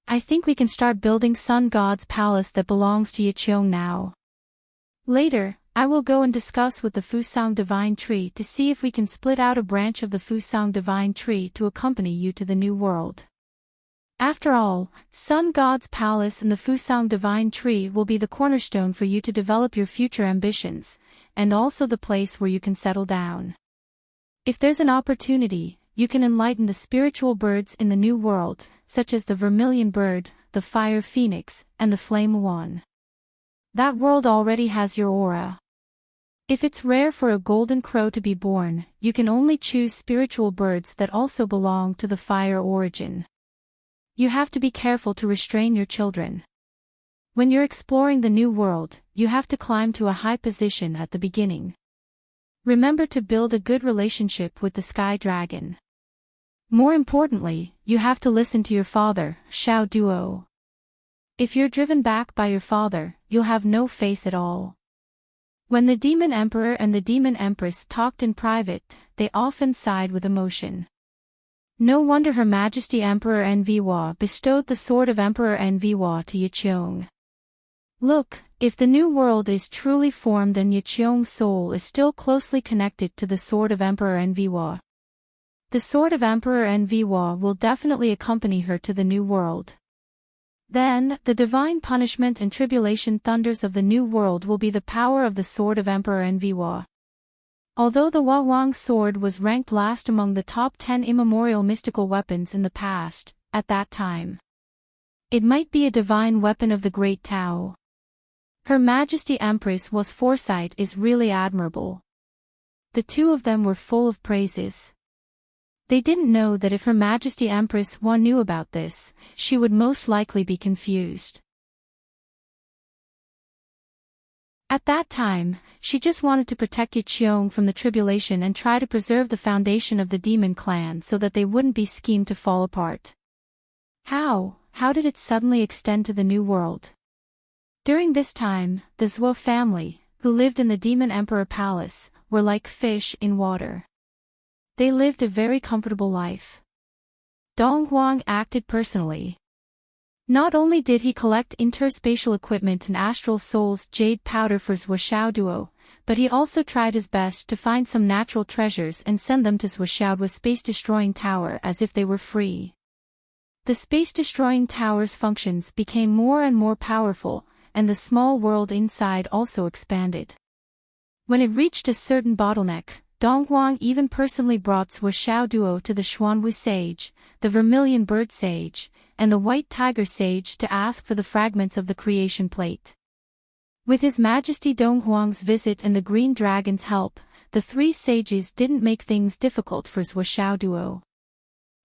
I think we can start building Sun God's palace that belongs to Yiqiong now. Later, I will go and discuss with the Fusang Divine Tree to see if we can split out a branch of the Fusang Divine Tree to accompany you to the new world. After all, Sun God's palace and the Fusang Divine Tree will be the cornerstone for you to develop your future ambitions, and also the place where you can settle down. If there's an opportunity, you can enlighten the spiritual birds in the new world, such as the vermilion bird, the fire phoenix, and the flame swan. That world already has your aura. If it's rare for a golden crow to be born, you can only choose spiritual birds that also belong to the fire origin. You have to be careful to restrain your children. When you're exploring the new world, you have to climb to a high position at the beginning. Remember to build a good relationship with the sky dragon. More importantly, you have to listen to your father, Xiao Duo. If you're driven back by your father, you'll have no face at all. When the Demon Emperor and the Demon Empress talked in private, they often sighed with emotion. No wonder Her Majesty Emperor Enviwa bestowed the sword of Emperor Enviwa to Yiqiong. Look, if the new world is truly formed and Yiqiong's soul is still closely connected to the sword of Emperor Enviwa. The sword of Emperor Enviwa will definitely accompany her to the new world. Then, the divine punishment and tribulation thunders of the new world will be the power of the sword of Emperor Enviwa. Although the Wawang sword was ranked last among the top 10 immemorial mystical weapons in the past, at that time, it might be a divine weapon of the Great Tao. Her Majesty Empress Wa's foresight is really admirable. The two of them were full of praises. They didn't know that if Her Majesty Empress Wa knew about this, she would most likely be confused. At that time, she just wanted to protect Yiqiong from the tribulation and try to preserve the foundation of the demon clan so that they wouldn't be schemed to fall apart. How did it suddenly extend to the new world? During this time, the Zhuo family, who lived in the Demon Emperor Palace, were like fish in water. They lived a very comfortable life. Dong Huang acted personally. Not only did he collect interspatial equipment and Astral Soul's jade powder for Zhuo Duo, but he also tried his best to find some natural treasures and send them to Zhuo's space-destroying tower as if they were free. The space-destroying tower's functions became more and more powerful, and the small world inside also expanded. When it reached a certain bottleneck, Dong Huang even personally brought Zhuo Duo to the Xuanwu sage, the Vermilion Bird Sage, and the White Tiger Sage to ask for the fragments of the creation plate. With His Majesty Dong Huang's visit and the Green Dragon's help, the three sages didn't make things difficult for Zhuo Duo.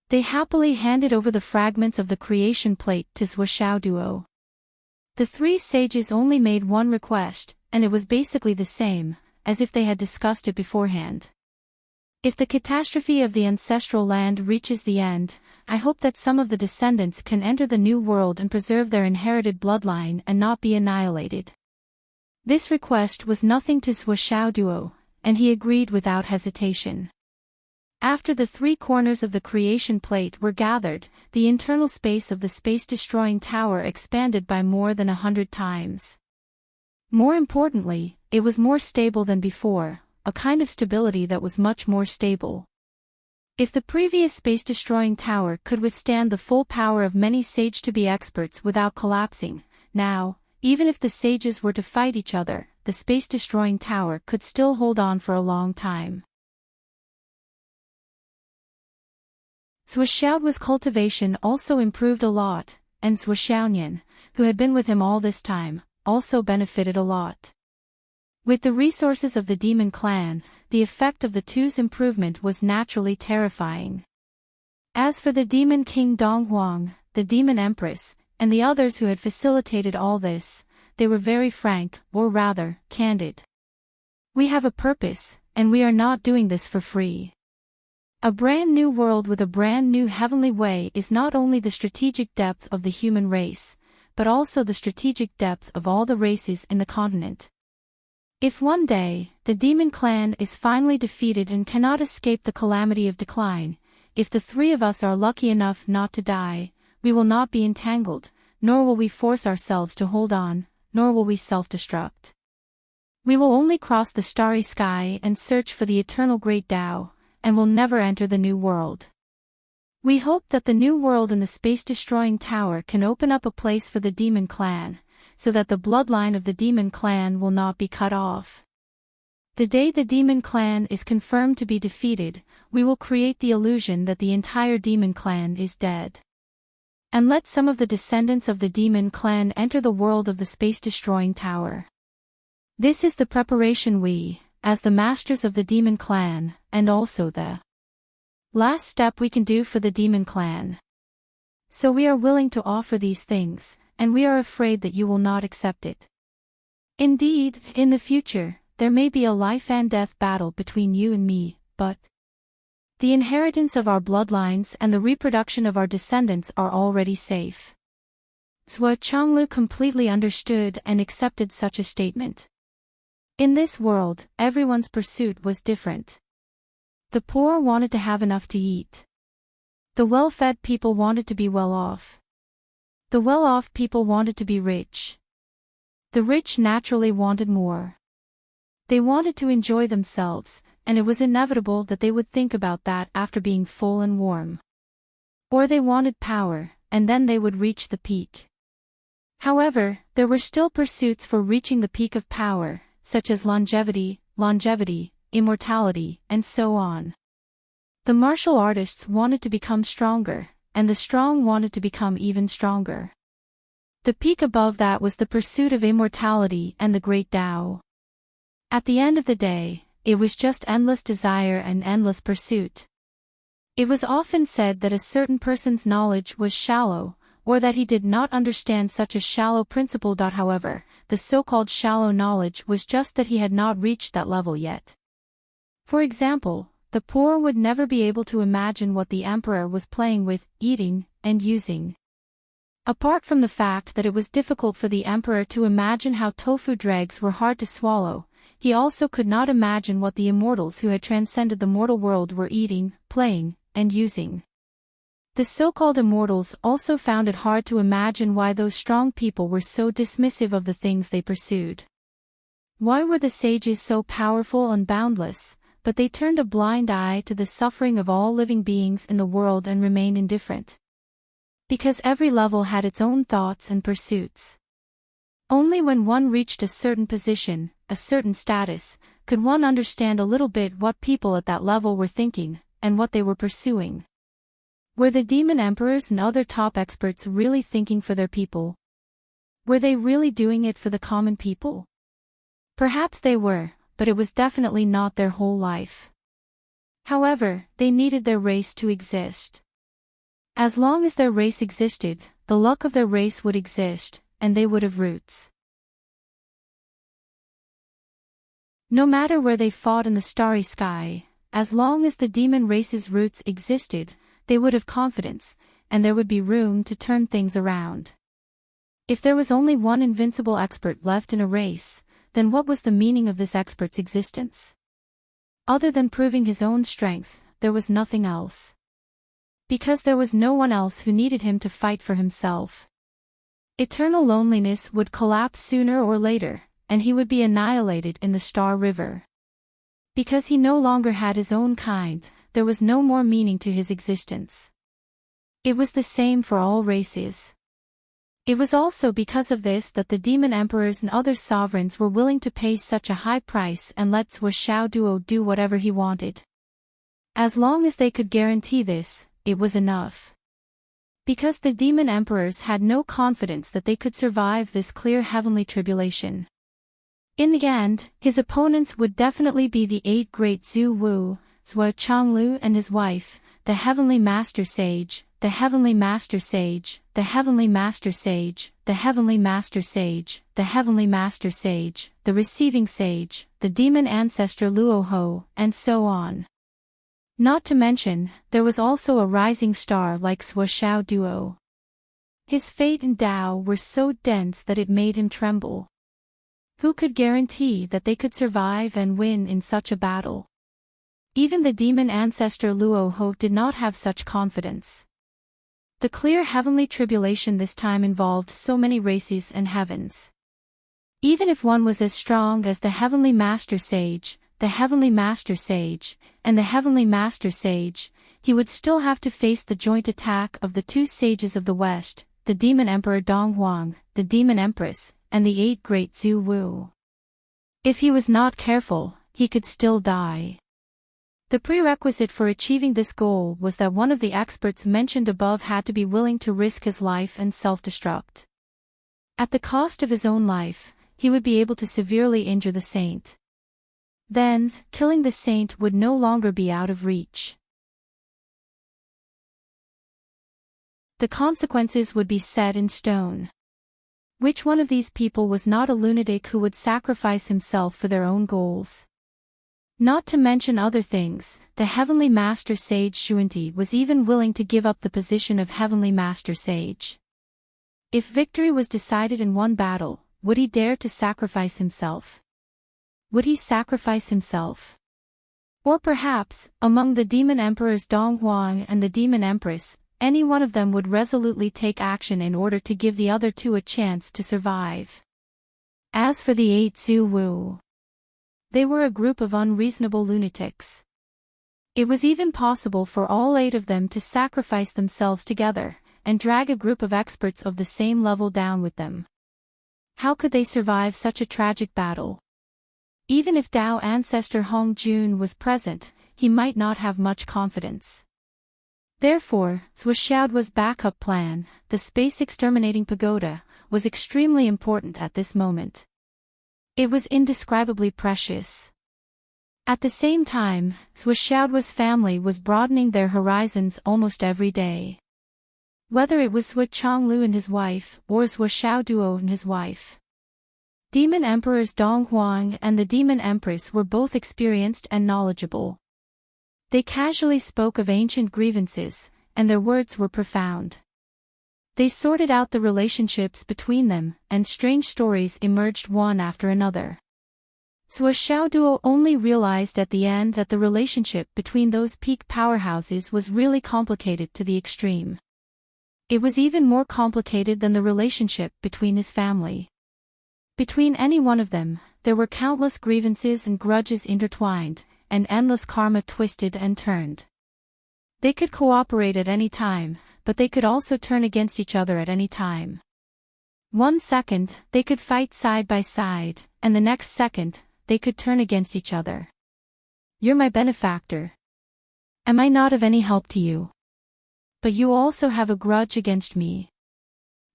They happily handed over the fragments of the creation plate to Zhuo Duo. The three sages only made one request, and it was basically the same, as if they had discussed it beforehand. If the catastrophe of the ancestral land reaches the end, I hope that some of the descendants can enter the new world and preserve their inherited bloodline and not be annihilated. This request was nothing to Zhuo Duo, and he agreed without hesitation. After the three corners of the creation plate were gathered, the internal space of the space-destroying tower expanded by more than 100 times. More importantly, it was more stable than before, a kind of stability that was much more stable. If the previous space-destroying tower could withstand the full power of many sage-to-be experts without collapsing, now, even if the sages were to fight each other, the space-destroying tower could still hold on for a long time. Zhuo's cultivation also improved a lot, and Zhuo Xiaonian, who had been with him all this time, also benefited a lot. With the resources of the demon clan, the effect of the two's improvement was naturally terrifying. As for the demon king Dong Huang, the demon empress, and the others who had facilitated all this, they were very frank, or rather, candid. We have a purpose, and we are not doing this for free. A brand new world with a brand new heavenly way is not only the strategic depth of the human race, but also the strategic depth of all the races in the continent. If one day, the demon clan is finally defeated and cannot escape the calamity of decline, if the three of us are lucky enough not to die, we will not be entangled, nor will we force ourselves to hold on, nor will we self-destruct. We will only cross the starry sky and search for the eternal great Tao, and will never enter the new world. We hope that the new world and the space-destroying tower can open up a place for the demon clan, so that the bloodline of the demon clan will not be cut off. The day the demon clan is confirmed to be defeated, we will create the illusion that the entire demon clan is dead. And let some of the descendants of the demon clan enter the world of the space-destroying tower. This is the preparation we, as the masters of the demon clan, and also the last step we can do for the demon clan. So we are willing to offer these things, and we are afraid that you will not accept it. Indeed, in the future, there may be a life and death battle between you and me, but the inheritance of our bloodlines and the reproduction of our descendants are already safe. Zhuo Chonglu completely understood and accepted such a statement. In this world, everyone's pursuit was different. The poor wanted to have enough to eat. The well-fed people wanted to be well off. The well-off people wanted to be rich. The rich naturally wanted more. They wanted to enjoy themselves, and it was inevitable that they would think about that after being full and warm. Or they wanted power, and then they would reach the peak. However, there were still pursuits for reaching the peak of power, such as longevity, immortality, and so on. The martial artists wanted to become stronger, and the strong wanted to become even stronger. The peak above that was the pursuit of immortality and the great Tao. At the end of the day, it was just endless desire and endless pursuit. It was often said that a certain person's knowledge was shallow, or that he did not understand such a shallow principle. However, the so-called shallow knowledge was just that he had not reached that level yet. For example, the poor would never be able to imagine what the emperor was playing with, eating, and using. Apart from the fact that it was difficult for the emperor to imagine how tofu dregs were hard to swallow, he also could not imagine what the immortals who had transcended the mortal world were eating, playing, and using. The so-called immortals also found it hard to imagine why those strong people were so dismissive of the things they pursued. Why were the sages so powerful and boundless, but they turned a blind eye to the suffering of all living beings in the world and remained indifferent? Because every level had its own thoughts and pursuits. Only when one reached a certain position, a certain status, could one understand a little bit what people at that level were thinking, and what they were pursuing. Were the demon emperors and other top experts really thinking for their people? Were they really doing it for the common people? Perhaps they were, but it was definitely not their whole life. However, they needed their race to exist. As long as their race existed, the luck of their race would exist, and they would have roots. No matter where they fought in the starry sky, as long as the demon race's roots existed, they would have confidence, and there would be room to turn things around. If there was only one invincible expert left in a race, then what was the meaning of this expert's existence? Other than proving his own strength, there was nothing else. Because there was no one else who needed him to fight for himself. Eternal loneliness would collapse sooner or later, and he would be annihilated in the Star River. Because he no longer had his own kind, there was no more meaning to his existence. It was the same for all races. It was also because of this that the demon emperors and other sovereigns were willing to pay such a high price and let Zhuo Xiaoduo do whatever he wanted. As long as they could guarantee this, it was enough. Because the demon emperors had no confidence that they could survive this clear heavenly tribulation. In the end, his opponents would definitely be the 8 great Zhu Wu, Zhuo Changlu and his wife, the Heavenly Master Sage, the Heavenly Master Sage, the Heavenly Master Sage, the Heavenly Master Sage, the Heavenly Master Sage, the Receiving Sage, the Demon Ancestor Luoho, and so on. Not to mention, there was also a rising star like Zhuo Xiaoduo. His fate and Tao were so dense that it made him tremble. Who could guarantee that they could survive and win in such a battle? Even the demon ancestor Luoho did not have such confidence. The clear heavenly tribulation this time involved so many races and heavens. Even if one was as strong as the Heavenly Master Sage, the Heavenly Master Sage, and the Heavenly Master Sage, he would still have to face the joint attack of the 2 sages of the West, the Demon Emperor Dong Huang, the Demon Empress, and the 8 great Zhu Wu. If he was not careful, he could still die. The prerequisite for achieving this goal was that one of the experts mentioned above had to be willing to risk his life and self-destruct. At the cost of his own life, he would be able to severely injure the saint. Then, killing the saint would no longer be out of reach. The consequences would be set in stone. Which one of these people was not a lunatic who would sacrifice himself for their own goals? Not to mention other things, the Heavenly Master Sage Xuanti was even willing to give up the position of Heavenly Master Sage. If victory was decided in one battle, would he dare to sacrifice himself? Would he sacrifice himself? Or perhaps, among the demon emperors Dong Huang and the demon empress, any one of them would resolutely take action in order to give the other 2 a chance to survive. As for the 8 Zuwu, they were a group of unreasonable lunatics. It was even possible for all 8 of them to sacrifice themselves together, and drag a group of experts of the same level down with them. How could they survive such a tragic battle? Even if Tao ancestor Hong Jun was present, he might not have much confidence. Therefore, Zhuoxiaoduo's backup plan, the space exterminating pagoda, was extremely important at this moment. It was indescribably precious. At the same time, Zhuoxiaoduo's family was broadening their horizons almost every day. Whether it was Zhuo Chonglu and his wife, or Zhuoxiaoduo and his wife. Demon Emperors Dong Huang and the Demon Empress were both experienced and knowledgeable. They casually spoke of ancient grievances, and their words were profound. They sorted out the relationships between them, and strange stories emerged one after another. Zhuoxiaoduo only realized at the end that the relationship between those peak powerhouses was really complicated to the extreme. It was even more complicated than the relationship between his family. Between any one of them, there were countless grievances and grudges intertwined, and endless karma twisted and turned. They could cooperate at any time, but they could also turn against each other at any time. One second, they could fight side by side, and the next second, they could turn against each other. You're my benefactor. Am I not of any help to you? But you also have a grudge against me.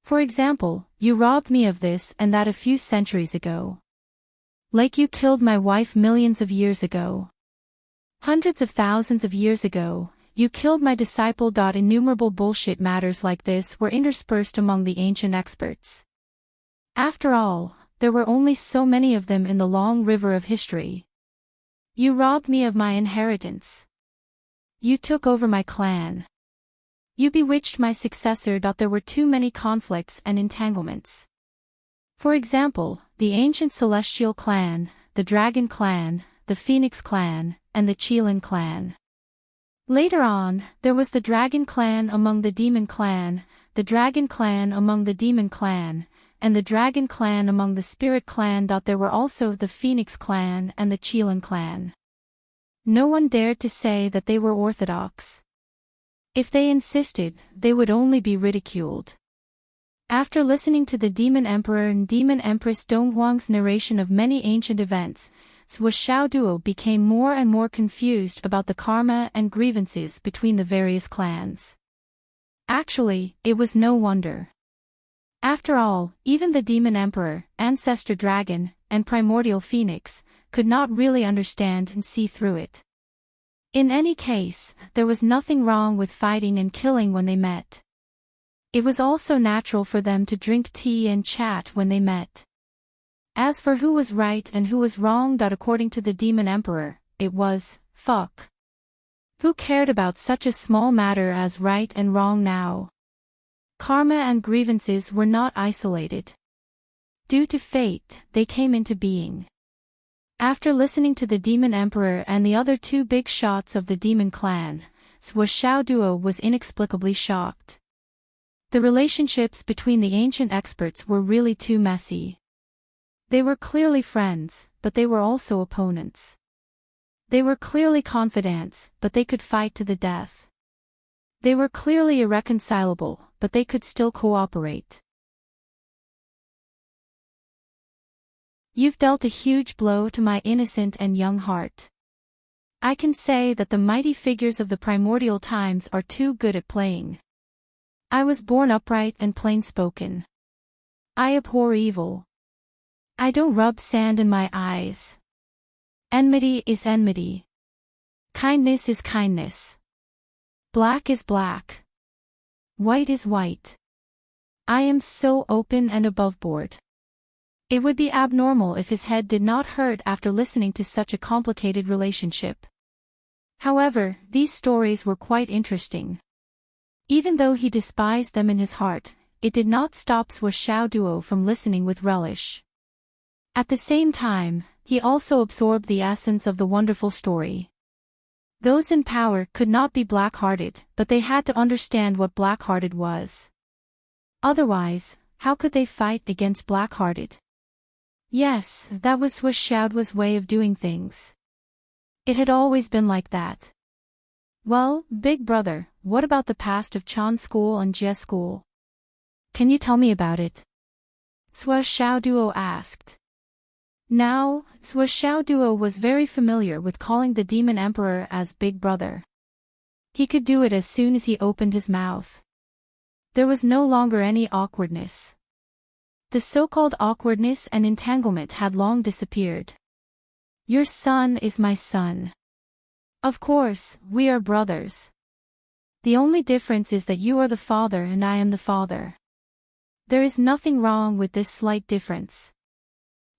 For example, you robbed me of this and that a few centuries ago. Like you killed my wife millions of years ago. Hundreds of thousands of years ago, you killed my disciple. Innumerable bullshit matters like this were interspersed among the ancient experts. After all, there were only so many of them in the long river of history. You robbed me of my inheritance. You took over my clan. You bewitched my successor. There were too many conflicts and entanglements. For example, the ancient celestial clan, the dragon clan, the phoenix clan, and the Qilin clan. Later on, there was the dragon clan among the demon clan, the dragon clan among the demon clan, and the dragon clan among the spirit clan. There were also the phoenix clan and the Qilin clan. No one dared to say that they were orthodox. If they insisted, they would only be ridiculed. After listening to the Demon Emperor and Demon Empress Donghuang's narration of many ancient events, Zhuoxiaoduo became more and more confused about the karma and grievances between the various clans. Actually, it was no wonder. After all, even the Demon Emperor, Ancestor Dragon, and Primordial Phoenix could not really understand and see through it. In any case, there was nothing wrong with fighting and killing when they met. It was also natural for them to drink tea and chat when they met. As for who was right and who was wrong, according to the Demon Emperor, it was, fuck. Who cared about such a small matter as right and wrong now? Karma and grievances were not isolated. Due to fate, they came into being. After listening to the Demon Emperor and the other 2 big shots of the Demon Clan, Zhuoxiaoduo was inexplicably shocked. The relationships between the ancient experts were really too messy. They were clearly friends, but they were also opponents. They were clearly confidants, but they could fight to the death. They were clearly irreconcilable, but they could still cooperate. You've dealt a huge blow to my innocent and young heart. I can say that the mighty figures of the primordial times are too good at playing. I was born upright and plain-spoken. I abhor evil. I don't rub sand in my eyes. Enmity is enmity. Kindness is kindness. Black is black. White is white. I am so open and aboveboard. It would be abnormal if his head did not hurt after listening to such a complicated relationship. However, these stories were quite interesting. Even though he despised them in his heart, it did not stop Zhuoxiaoduo from listening with relish. At the same time, he also absorbed the essence of the wonderful story. Those in power could not be black-hearted, but they had to understand what black-hearted was. Otherwise, how could they fight against black-hearted? Yes, that was Xiaoduo's way of doing things. It had always been like that. Well, big brother, what about the past of Chan School and Jie School? Can you tell me about it? Xiaoduo asked. Now, Xiaoduo was very familiar with calling the Demon Emperor as Big Brother. He could do it as soon as he opened his mouth. There was no longer any awkwardness. The so-called awkwardness and entanglement had long disappeared. Your son is my son. Of course, we are brothers. The only difference is that you are the father and I am the father. There is nothing wrong with this slight difference.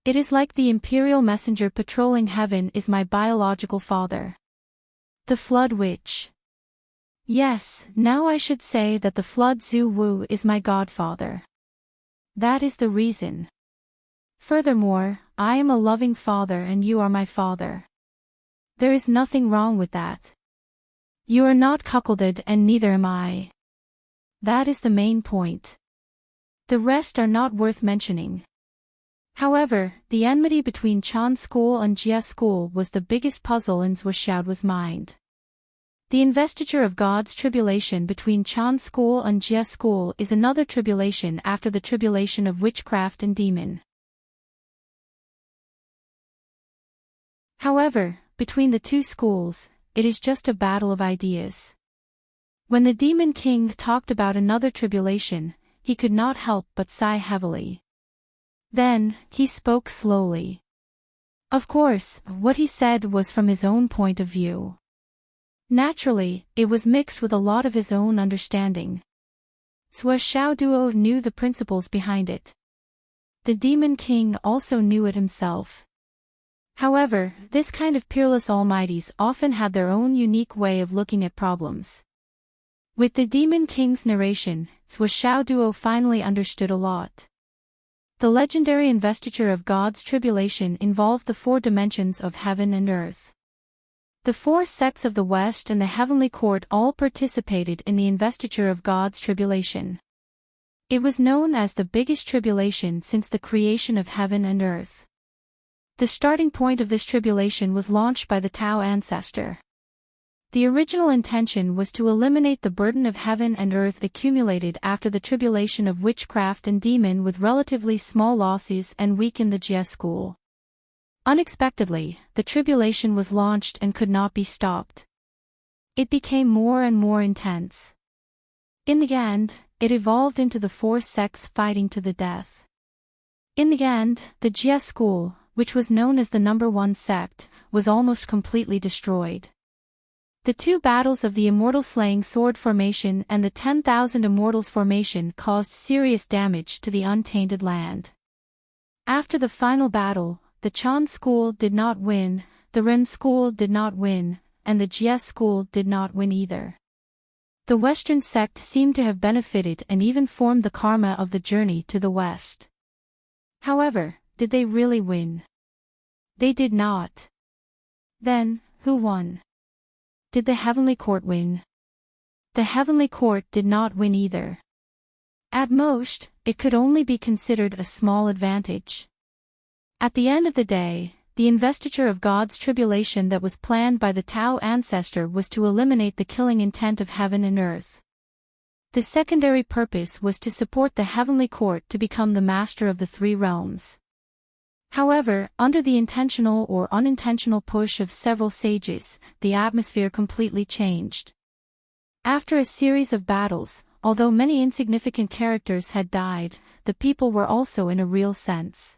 It is like the imperial messenger patrolling heaven is my biological father. The Flood Witch. Yes, now I should say that the Flood Zhu Wu is my godfather. That is the reason. Furthermore, I am a loving father and you are my father. There is nothing wrong with that. You are not cuckolded and neither am I. That is the main point. The rest are not worth mentioning. However, the enmity between Chan School and Jie School was the biggest puzzle in Xiaoduo's mind. The investiture of God's tribulation between Chan School and Jie School is another tribulation after the tribulation of witchcraft and demon. However, between the two schools, it is just a battle of ideas. When the Demon King talked about another tribulation, he could not help but sigh heavily. Then, he spoke slowly. Of course, what he said was from his own point of view. Naturally, it was mixed with a lot of his own understanding. Xiaoduo knew the principles behind it. The Demon King also knew it himself. However, this kind of peerless almighties often had their own unique way of looking at problems. With the Demon King's narration, Xiaoduo finally understood a lot. The legendary investiture of God's tribulation involved the four dimensions of heaven and earth. The four sects of the West and the heavenly court all participated in the investiture of God's tribulation. It was known as the biggest tribulation since the creation of heaven and earth. The starting point of this tribulation was launched by the Tao ancestor. The original intention was to eliminate the burden of heaven and earth accumulated after the tribulation of witchcraft and demon with relatively small losses and weaken the Jie school. Unexpectedly, the tribulation was launched and could not be stopped. It became more and more intense. In the end, it evolved into the four sects fighting to the death. In the end, the Jie school, which was known as the number one sect, was almost completely destroyed. The two battles of the Immortal Slaying Sword Formation and the 10,000 Immortals Formation caused serious damage to the untainted land. After the final battle, the Chan school did not win, the Ren school did not win, and the Jie school did not win either. The Western sect seemed to have benefited and even formed the karma of the journey to the West. However, did they really win? They did not. Then, who won? Did the Heavenly Court win? The Heavenly Court did not win either. At most, it could only be considered a small advantage. At the end of the day, the investiture of God's tribulation that was planned by the Tao ancestor was to eliminate the killing intent of heaven and earth. The secondary purpose was to support the Heavenly Court to become the master of the three realms. However, under the intentional or unintentional push of several sages, the atmosphere completely changed. After a series of battles, although many insignificant characters had died, the people were also in a real sense.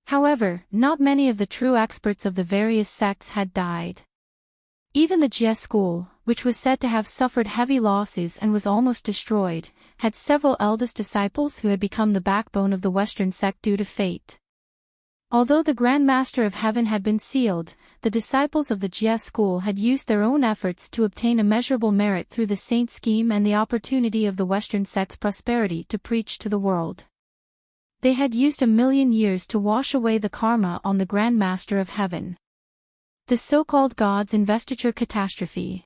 However, not many of the true experts of the various sects had died. Even the Jie school, which was said to have suffered heavy losses and was almost destroyed, had several eldest disciples who had become the backbone of the Western sect due to fate. Although the Grand Master of Heaven had been sealed, the disciples of the Jie school had used their own efforts to obtain immeasurable merit through the saint scheme and the opportunity of the Western sect's prosperity to preach to the world. They had used 1,000,000 years to wash away the karma on the Grand Master of Heaven. The so-called God's investiture catastrophe.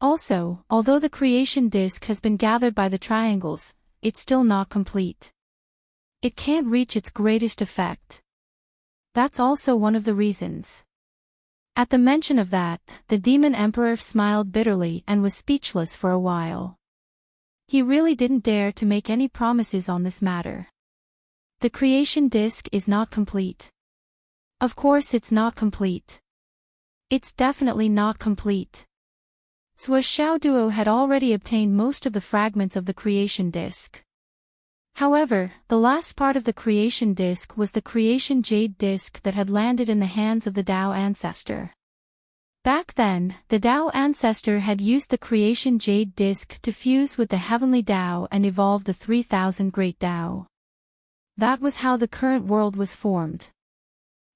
Also, although the creation disk has been gathered by the triangles, it's still not complete. It can't reach its greatest effect. That's also one of the reasons. At the mention of that, the demon emperor smiled bitterly and was speechless for a while. He really didn't dare to make any promises on this matter. The creation disk is not complete. Of course it's not complete. It's definitely not complete. Xiao Duo had already obtained most of the fragments of the creation disk. However, the last part of the creation disk was the creation jade disk that had landed in the hands of the Dao ancestor. Back then, the Dao ancestor had used the creation jade disk to fuse with the heavenly Dao and evolve the 3000 great Dao. That was how the current world was formed.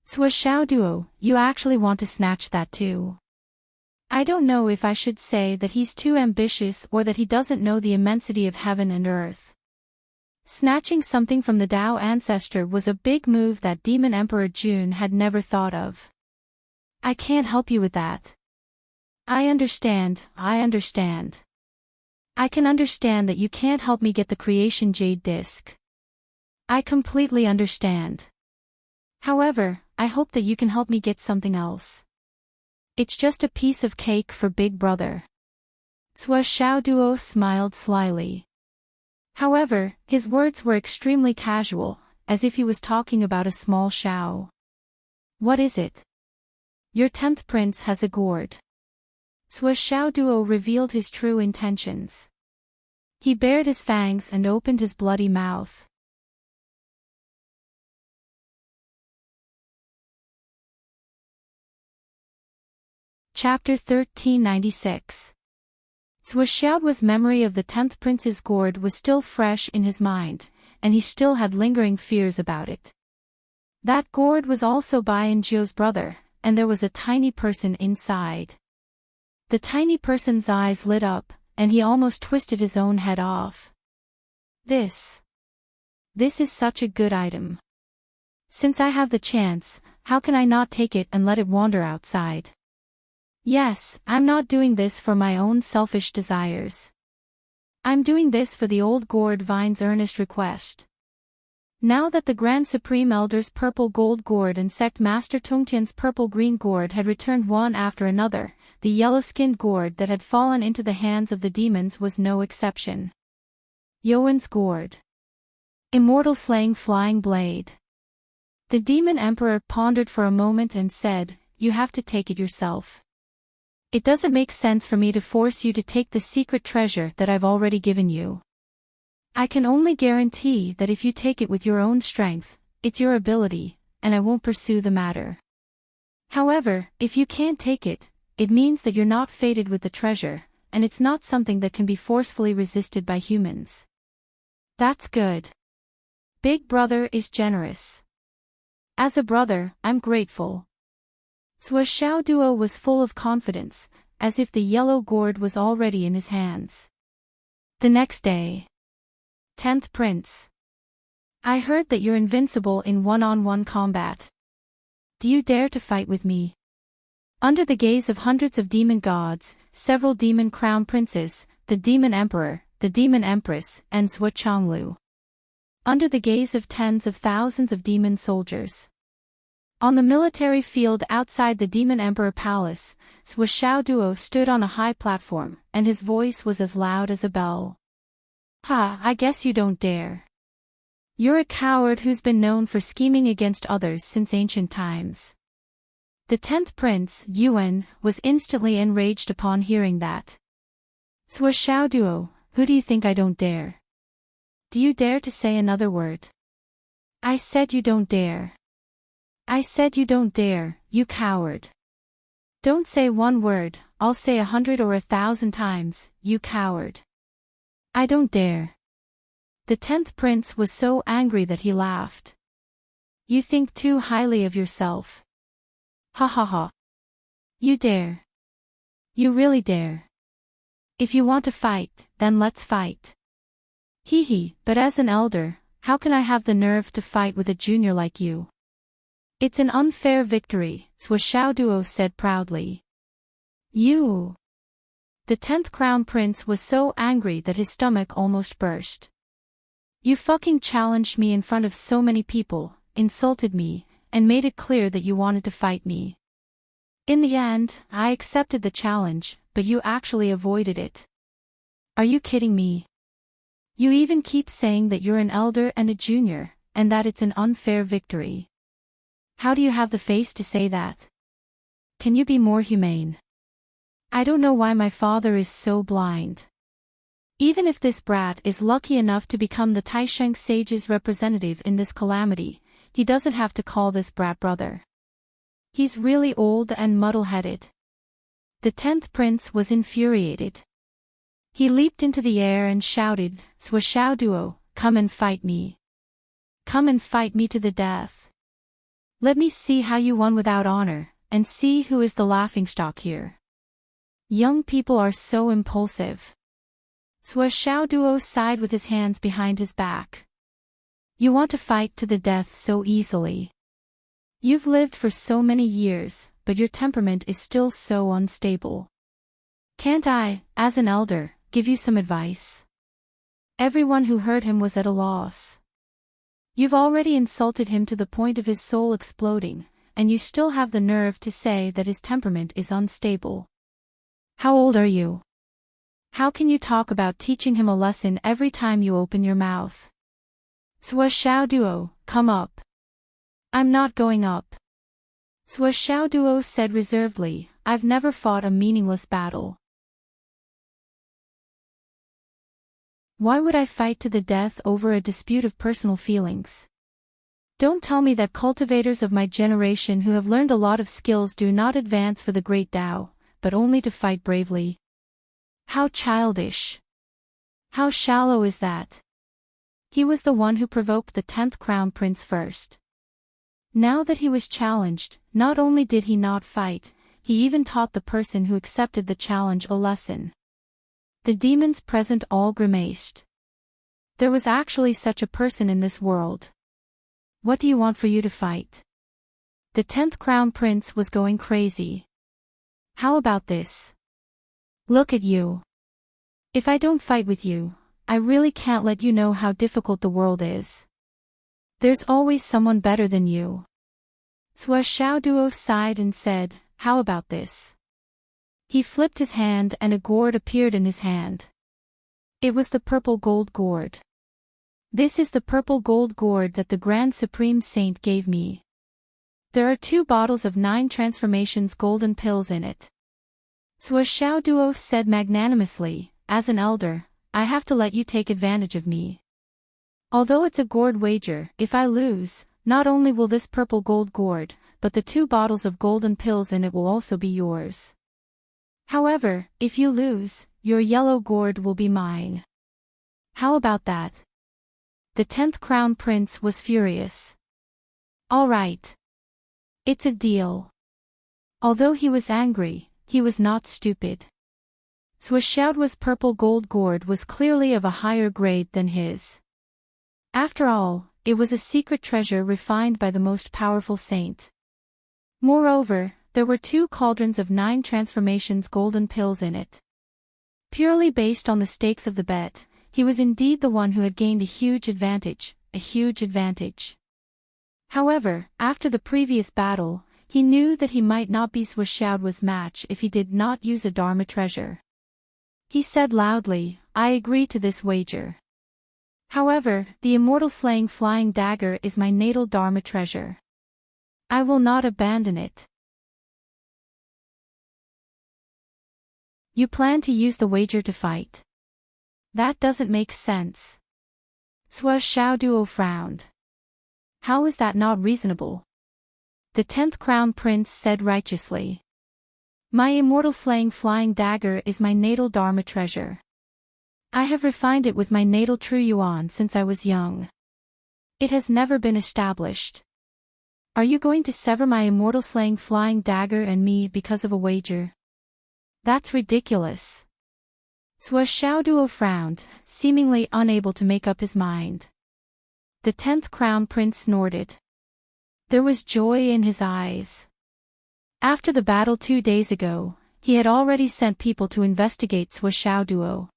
Xiao Duo, you actually want to snatch that too. I don't know if I should say that he's too ambitious or that he doesn't know the immensity of heaven and earth. Snatching something from the Dao ancestor was a big move that Demon Emperor Jun had never thought of. I can't help you with that. I understand. I can understand that you can't help me get the creation jade disc. I completely understand. However, I hope that you can help me get something else. It's just a piece of cake for Big Brother. Xiao Duo smiled slyly. However, his words were extremely casual, as if he was talking about a small Xiao. What is it? Your 10th prince has a gourd. Xiao Duo revealed his true intentions. He bared his fangs and opened his bloody mouth. Chapter 1396. Xiaoduo's memory of the 10th prince's gourd was still fresh in his mind, and he still had lingering fears about it. That gourd was also Bai Anjiu's brother, and there was a tiny person inside. The tiny person's eyes lit up, and he almost twisted his own head off. This is such a good item. Since I have the chance, how can I not take it and let it wander outside? Yes, I'm not doing this for my own selfish desires. I'm doing this for the old gourd vine's earnest request. Now that the Grand Supreme Elder's purple gold gourd and Sect Master Tongtian's purple green gourd had returned one after another, the yellow-skinned gourd that had fallen into the hands of the demons was no exception. Yoan's gourd. Immortal slaying flying blade. The demon emperor pondered for a moment and said, "You have to take it yourself. It doesn't make sense for me to force you to take the secret treasure that I've already given you. I can only guarantee that if you take it with your own strength, it's your ability, and I won't pursue the matter. However, if you can't take it, it means that you're not fated with the treasure, and it's not something that can be forcefully resisted by humans. That's good. Big Brother is generous. As a brother, I'm grateful." Xiao Duo was full of confidence, as if the yellow gourd was already in his hands. The next day. 10th Prince. I heard that you're invincible in one-on-one combat. Do you dare to fight with me? Under the gaze of hundreds of demon gods, several demon crown princes, the demon emperor, the demon empress, and Zhuo Chonglu. Under the gaze of tens of thousands of demon soldiers. On the military field outside the Demon Emperor Palace, Xiao Duo stood on a high platform, and his voice was as loud as a bell. "Ha, I guess you don't dare. You're a coward who's been known for scheming against others since ancient times." The 10th Prince, Yuan, was instantly enraged upon hearing that. "Xiao Duo, who do you think I don't dare? Do you dare to say another word? I said you don't dare. I said you don't dare, you coward. Don't say one word, I'll say 100 or 1,000 times, you coward. I don't dare." The 10th Prince was so angry that he laughed. "You think too highly of yourself. Ha ha ha. You dare. You really dare. If you want to fight, then let's fight. Hee hee, but as an elder, how can I have the nerve to fight with a junior like you? It's an unfair victory," Xiao Duo said proudly. "You." The 10th Crown Prince was so angry that his stomach almost burst. You fucking challenged me in front of so many people, insulted me, and made it clear that you wanted to fight me. In the end, I accepted the challenge, but you actually avoided it. Are you kidding me? You even keep saying that you're an elder and a junior, and that it's an unfair victory. How do you have the face to say that? Can you be more humane? I don't know why my father is so blind. Even if this brat is lucky enough to become the Taisheng sage's representative in this calamity, he doesn't have to call this brat brother. He's really old and muddle-headed. The 10th prince was infuriated. He leaped into the air and shouted, "Suashao Duo, come and fight me. Come and fight me to the death. Let me see how you won without honor, and see who is the laughingstock here." Young people are so impulsive. Suashao Duo sighed with his hands behind his back. You want to fight to the death so easily. You've lived for so many years, but your temperament is still so unstable. Can't I, as an elder, give you some advice? Everyone who heard him was at a loss. You've already insulted him to the point of his soul exploding, and you still have the nerve to say that his temperament is unstable. How old are you? How can you talk about teaching him a lesson every time you open your mouth? Suashao Duo, come up. I'm not going up. Suashao Duo said reservedly, I've never fought a meaningless battle. Why would I fight to the death over a dispute of personal feelings? Don't tell me that cultivators of my generation who have learned a lot of skills do not advance for the great Tao, but only to fight bravely. How childish. How shallow is that? He was the one who provoked the 10th Crown Prince first. Now that he was challenged, not only did he not fight, he even taught the person who accepted the challenge a lesson. The demons present all grimaced. There was actually such a person in this world. What do you want for you to fight? The 10th Crown Prince was going crazy. How about this? Look at you. If I don't fight with you, I really can't let you know how difficult the world is. There's always someone better than you. Suashao Duo sighed and said, how about this? He flipped his hand and a gourd appeared in his hand. It was the purple gold gourd. This is the purple gold gourd that the Grand Supreme Saint gave me. There are 2 bottles of 9 transformations golden pills in it. Suashao Duo said magnanimously, as an elder, I have to let you take advantage of me. Although it's a gourd wager, if I lose, not only will this purple gold gourd, but the 2 bottles of golden pills in it will also be yours. However, if you lose, your yellow gourd will be mine. How about that? The 10th Crown Prince was furious. All right. It's a deal. Although he was angry, he was not stupid. Suashao's purple gold gourd was clearly of a higher grade than his. After all, it was a secret treasure refined by the most powerful saint. Moreover, there were 2 cauldrons of 9 transformations golden pills in it. Purely based on the stakes of the bet, he was indeed the one who had gained a huge advantage, a huge advantage. However, after the previous battle, he knew that he might not be Suashao's match if he did not use a Dharma treasure. He said loudly, I agree to this wager. However, the immortal slaying flying dagger is my natal Dharma treasure. I will not abandon it. You plan to use the wager to fight. That doesn't make sense. Suashao Duo frowned. How is that not reasonable? The 10th Crown Prince said righteously. My immortal slaying flying dagger is my natal Dharma treasure. I have refined it with my natal true yuan since I was young. It has never been established. Are you going to sever my immortal slaying flying dagger and me because of a wager? That's ridiculous. Suashao Duo frowned, seemingly unable to make up his mind. The 10th Crown Prince snorted. There was joy in his eyes. After the battle 2 days ago, he had already sent people to investigate Sui Xiao Duo.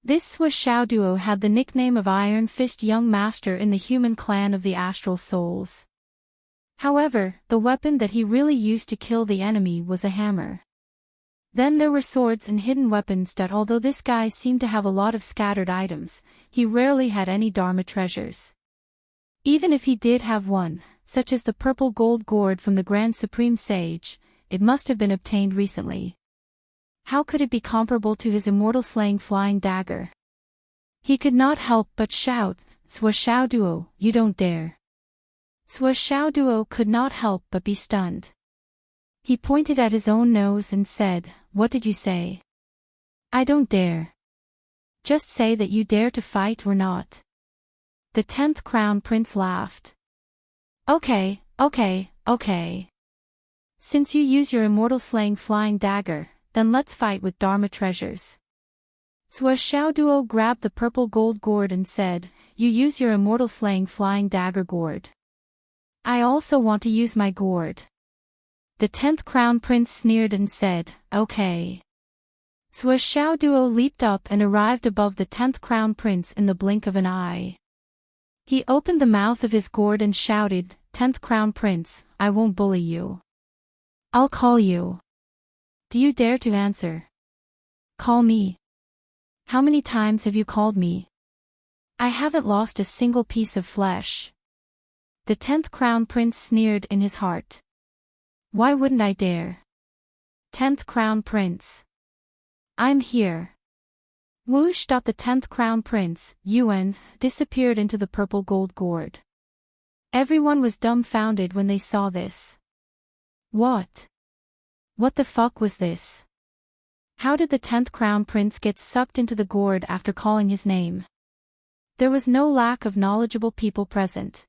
This Sui Xiao Duo had the nickname of Iron Fist, young master in the human clan of the Astral Souls. However, the weapon that he really used to kill the enemy was a hammer. Then there were swords and hidden weapons that, although this guy seemed to have a lot of scattered items, he rarely had any Dharma treasures. Even if he did have one, such as the purple gold gourd from the Grand Supreme Sage, it must have been obtained recently. How could it be comparable to his immortal slaying flying dagger? He could not help but shout, "Sui Xiao Duo, you don't dare." Sui Xiao Duo could not help but be stunned. He pointed at his own nose and said, "What did you say?" "I don't dare." "Just say that you dare to fight or not." The 10th Crown Prince laughed. Okay. Since you use your immortal slaying flying dagger, then let's fight with Dharma treasures." Sui Xiao Duo grabbed the purple gold gourd and said, "You use your immortal slaying flying dagger gourd. I also want to use my gourd." The 10th Crown Prince sneered and said, "Okay." Sui Xiao Duo leaped up and arrived above the 10th Crown Prince in the blink of an eye. He opened the mouth of his gourd and shouted, "10th Crown Prince, I won't bully you. I'll call you. Do you dare to answer?" "Call me? How many times have you called me? I haven't lost a single piece of flesh." The 10th Crown Prince sneered in his heart. "Why wouldn't I dare? 10th Crown Prince. I'm here." Whoosh! The 10th Crown Prince, Yuan, disappeared into the purple gold gourd. Everyone was dumbfounded when they saw this. What the fuck was this? How did the 10th Crown Prince get sucked into the gourd after calling his name? There was no lack of knowledgeable people present.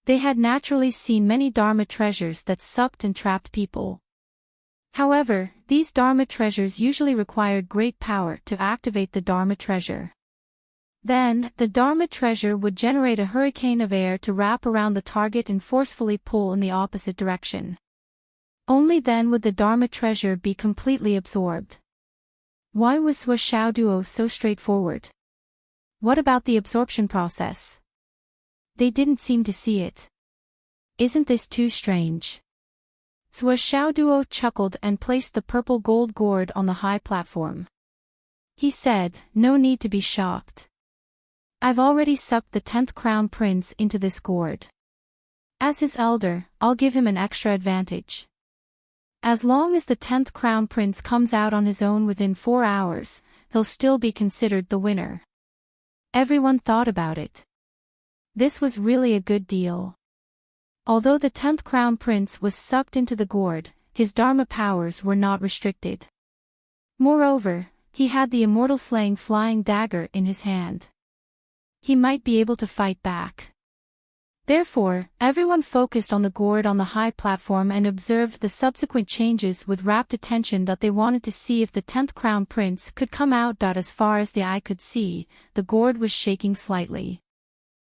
They had naturally seen many Dharma treasures that sucked and trapped people. However, these Dharma treasures usually required great power to activate the Dharma treasure. Then, the Dharma treasure would generate a hurricane of air to wrap around the target and forcefully pull in the opposite direction. Only then would the Dharma treasure be completely absorbed. Why was Sui Xiao Duo so straightforward? What about the absorption process? They didn't seem to see it. Isn't this too strange? Sui Xiao Duo chuckled and placed the purple gold gourd on the high platform. He said, "No need to be shocked. I've already sucked the 10th Crown Prince into this gourd. As his elder, I'll give him an extra advantage. As long as the 10th Crown Prince comes out on his own within 4 hours, he'll still be considered the winner." Everyone thought about it. This was really a good deal. Although the 10th Crown Prince was sucked into the gourd, his Dharma powers were not restricted. Moreover, he had the immortal slaying flying dagger in his hand. He might be able to fight back. Therefore, everyone focused on the gourd on the high platform and observed the subsequent changes with rapt attention that they wanted to see if the 10th Crown Prince could come out. As far as the eye could see, the gourd was shaking slightly.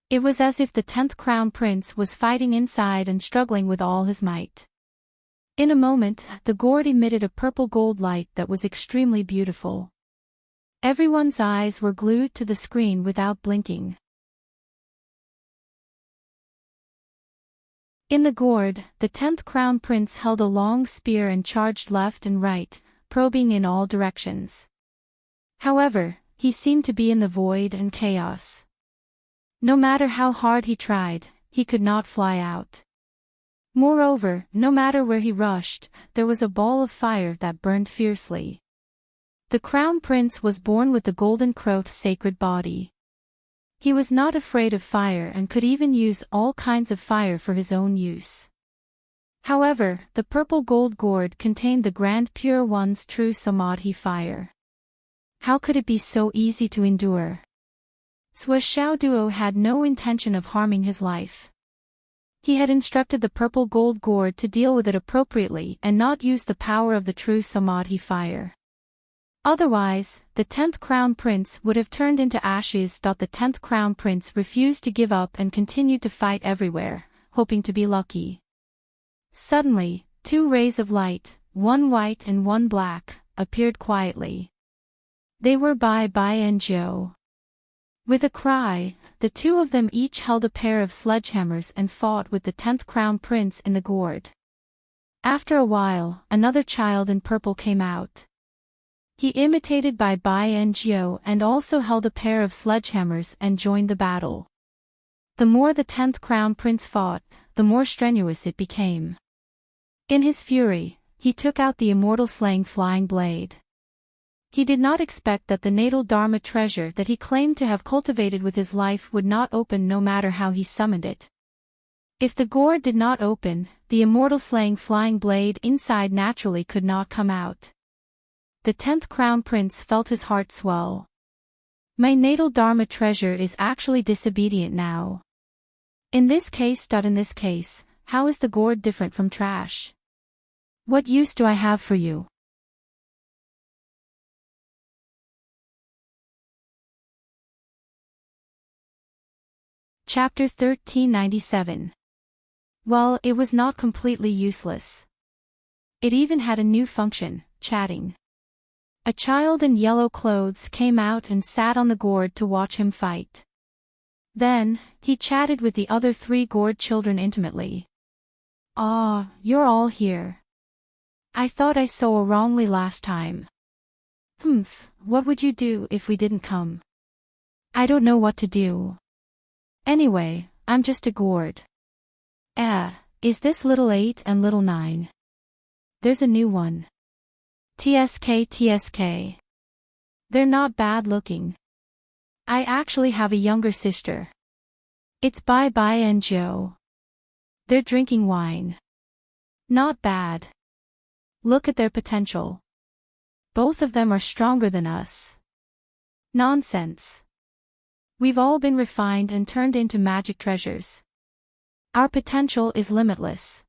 It was as if the 10th Crown Prince was fighting inside and struggling with all his might. In a moment, the gourd emitted a purple gold light that was extremely beautiful. Everyone's eyes were glued to the screen without blinking. In the gourd, the 10th Crown Prince held a long spear and charged left and right, probing in all directions. However, he seemed to be in the void and chaos. No matter how hard he tried, he could not fly out. Moreover, no matter where he rushed, there was a ball of fire that burned fiercely. The Crown Prince was born with the Golden Crow's sacred body. He was not afraid of fire and could even use all kinds of fire for his own use. However, the purple gold gourd contained the Grand Pure One's true Samadhi fire. How could it be so easy to endure? Sui Xiao Duo had no intention of harming his life. He had instructed the purple gold gourd to deal with it appropriately and not use the power of the true Samadhi fire. Otherwise, the 10th Crown Prince would have turned into ashes. The 10th Crown Prince refused to give up and continued to fight everywhere, hoping to be lucky. Suddenly, 2 rays of light, one white and one black, appeared quietly. They were Bai Bai and Joe. With a cry, the two of them each held a pair of sledgehammers and fought with the 10th Crown Prince in the gourd. After a while, another child in purple came out. He imitated Bai Bai and Joe and also held a pair of sledgehammers and joined the battle. The more the 10th Crown Prince fought, the more strenuous it became. In his fury, he took out the immortal slaying flying blade. He did not expect that the natal Dharma treasure that he claimed to have cultivated with his life would not open no matter how he summoned it. If the gourd did not open, the immortal slaying flying blade inside naturally could not come out. The 10th Crown Prince felt his heart swell. My natal Dharma treasure is actually disobedient now. In this case, how is the gourd different from trash? What use do I have for you? Chapter 1397. Well, it was not completely useless. It even had a new function, chatting. A child in yellow clothes came out and sat on the gourd to watch him fight. Then, he chatted with the other 3 gourd children intimately. "Ah, you're all here. I thought I saw wrongly last time. What would you do if we didn't come? I don't know what to do. Anyway, I'm just a gourd. Is this little 8 and little 9? There's a new one. TSK. They're not bad looking. I actually have a younger sister. It's Bai Bai and Joe. They're drinking wine. Not bad. Look at their potential. Both of them are stronger than us. Nonsense. We've all been refined and turned into magic treasures. Our potential is limitless.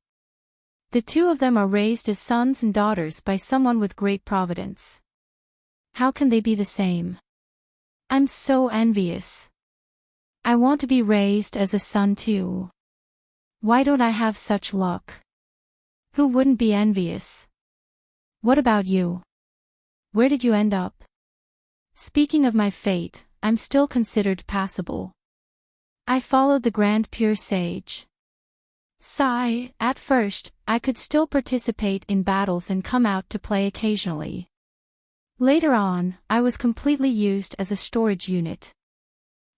The 2 of them are raised as sons and daughters by someone with great providence. How can they be the same? I'm so envious. I want to be raised as a son too. Why don't I have such luck? Who wouldn't be envious? What about you? Where did you end up? Speaking of my fate, I'm still considered passable. I followed the Grand Pure Sage. Sigh, at first, I could still participate in battles and come out to play occasionally. Later on, I was completely used as a storage unit.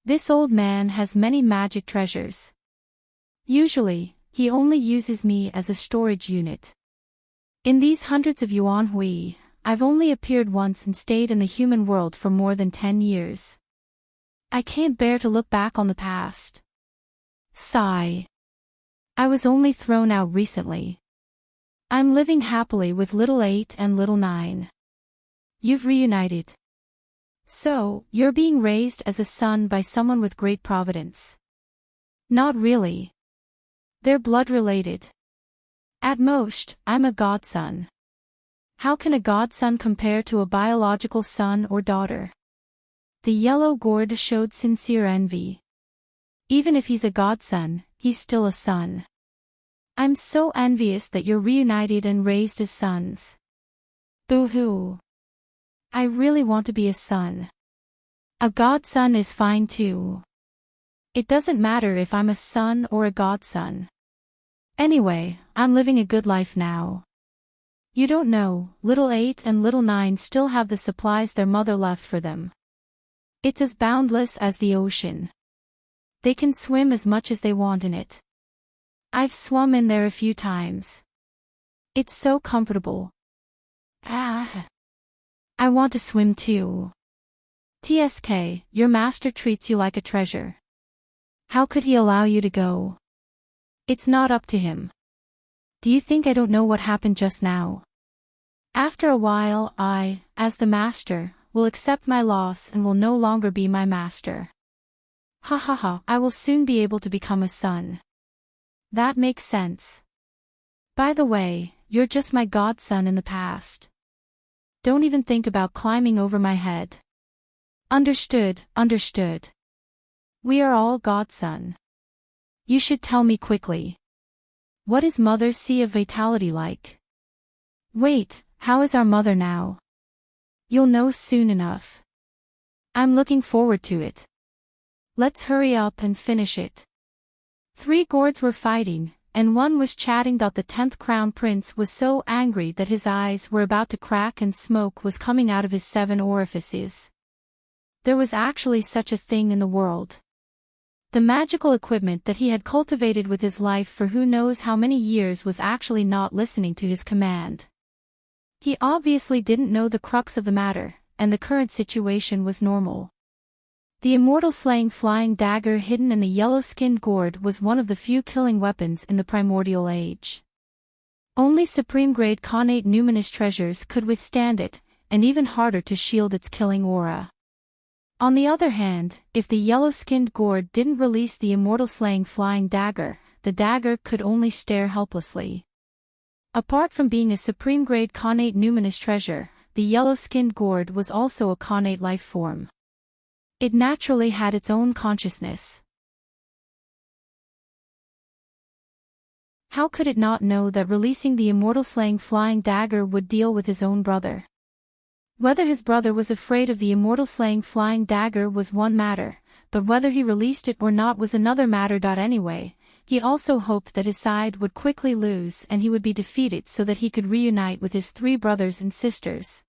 This old man has many magic treasures. Usually, he only uses me as a storage unit. In these hundreds of yuan hui, I've only appeared once and stayed in the human world for more than 10 years. I can't bear to look back on the past. Sigh. I was only thrown out recently. I'm living happily with little 8 and little 9. You've reunited. So, you're being raised as a son by someone with great providence. Not really. They're blood-related. At most, I'm a godson. How can a godson compare to a biological son or daughter? The yellow gourd showed sincere envy. Even if he's a godson, he's still a son. I'm so envious that you're reunited and raised as sons. Boo-hoo. I really want to be a son. A godson is fine too. It doesn't matter if I'm a son or a godson. Anyway, I'm living a good life now. You don't know, little 8 and little 9 still have the supplies their mother left for them. It's as boundless as the ocean. They can swim as much as they want in it. I've swum in there a few times. It's so comfortable. I want to swim too. TSK, your master treats you like a treasure. How could he allow you to go? It's not up to him. Do you think I don't know what happened just now? After a while I, as the master, will accept my loss and will no longer be my master. I will soon be able to become a son. That makes sense. By the way, you're just my godson in the past. Don't even think about climbing over my head. Understood. We are all godson. You should tell me quickly. What is Mother's Sea of Vitality like? Wait, how is our mother now? You'll know soon enough. I'm looking forward to it. Let's hurry up and finish it. 3 gourds were fighting, and one was chatting. The 10th crown prince was so angry that his eyes were about to crack and smoke was coming out of his 7 orifices. There was actually such a thing in the world. The magical equipment that he had cultivated with his life for who knows how many years was actually not listening to his command. He obviously didn't know the crux of the matter, and the current situation was normal. The immortal slaying flying dagger hidden in the yellow-skinned gourd was one of the few killing weapons in the primordial age. Only supreme-grade connate numinous treasures could withstand it, and even harder to shield its killing aura. On the other hand, if the yellow-skinned gourd didn't release the immortal slaying flying dagger, the dagger could only stare helplessly. Apart from being a supreme-grade connate numinous treasure, the yellow-skinned gourd was also a connate life form. It naturally had its own consciousness. How could it not know that releasing the immortal slaying flying dagger would deal with his own brother? Whether his brother was afraid of the immortal slaying flying dagger was one matter, but whether he released it or not was another matter. Anyway, he also hoped that his side would quickly lose and he would be defeated so that he could reunite with his 3 brothers and sisters.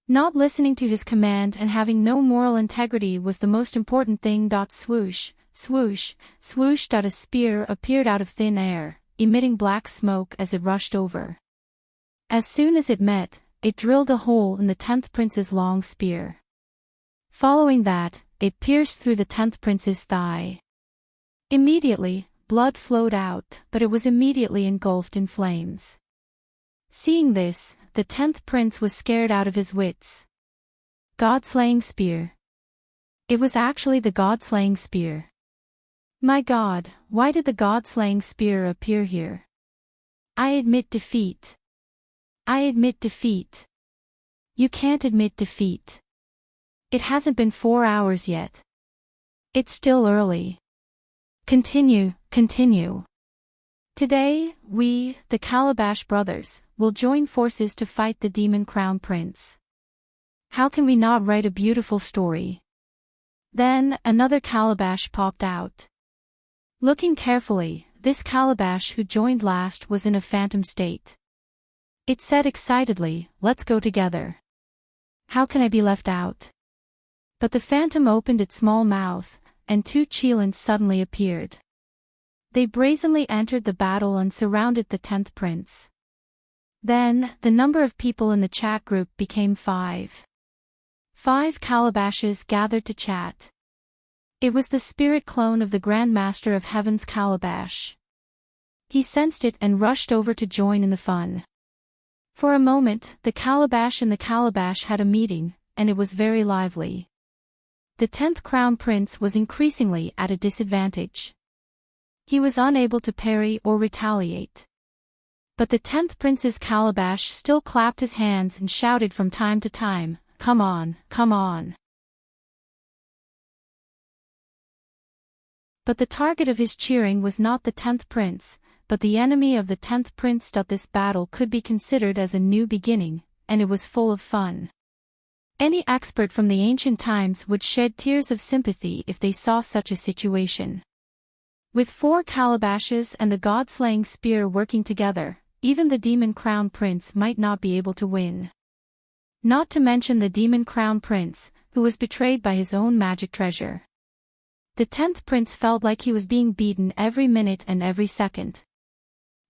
Not listening to his command and having no moral integrity was the most important thing. Swoosh, swoosh, swoosh. A spear appeared out of thin air, emitting black smoke as it rushed over. As soon as it met, it drilled a hole in the 10th prince's long spear. Following that, it pierced through the 10th prince's thigh. Immediately, blood flowed out, but it was immediately engulfed in flames. Seeing this, the 10th prince was scared out of his wits. God-slaying spear. It was actually the God-slaying spear. My God, why did the God-slaying spear appear here? I admit defeat. I admit defeat. You can't admit defeat. It hasn't been 4 hours yet. It's still early. Continue, continue. Today, we, the Calabash brothers, will join forces to fight the Demon Crown Prince. How can we not write a beautiful story? Then, another Calabash popped out. Looking carefully, this Calabash who joined last was in a phantom state. It said excitedly, "Let's go together. How can I be left out?" But the phantom opened its small mouth, and 2 Cheelans suddenly appeared. They brazenly entered the battle and surrounded the 10th prince. Then, the number of people in the chat group became 5. 5 Calabashes gathered to chat. It was the spirit clone of the Grand Master of Heaven's Calabash. He sensed it and rushed over to join in the fun. For a moment, the Calabash and the Calabash had a meeting, and it was very lively. The 10th Crown Prince was increasingly at a disadvantage. He was unable to parry or retaliate. But the 10th Prince's Calabash still clapped his hands and shouted from time to time, "Come on, come on." But the target of his cheering was not the 10th Prince, but the enemy of the 10th Prince. This battle could be considered as a new beginning, and it was full of fun. Any expert from the ancient times would shed tears of sympathy if they saw such a situation. With 4 Calabashes and the God-slaying spear working together, even the Demon Crown Prince might not be able to win. Not to mention the Demon Crown Prince, who was betrayed by his own magic treasure. The 10th Prince felt like he was being beaten every minute and every second.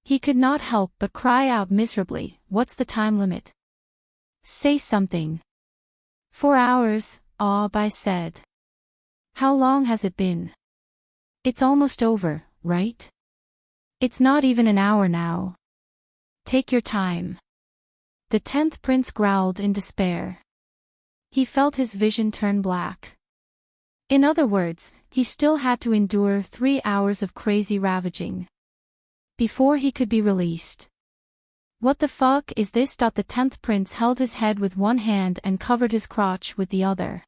He could not help but cry out miserably, "What's the time limit? Say something." 4 hours, I said. How long has it been? It's almost over, right? It's not even an hour now. Take your time. The 10th Prince growled in despair. He felt his vision turn black. In other words, he still had to endure 3 hours of crazy ravaging before he could be released. What the fuck is this? The 10th Prince held his head with one hand and covered his crotch with the other.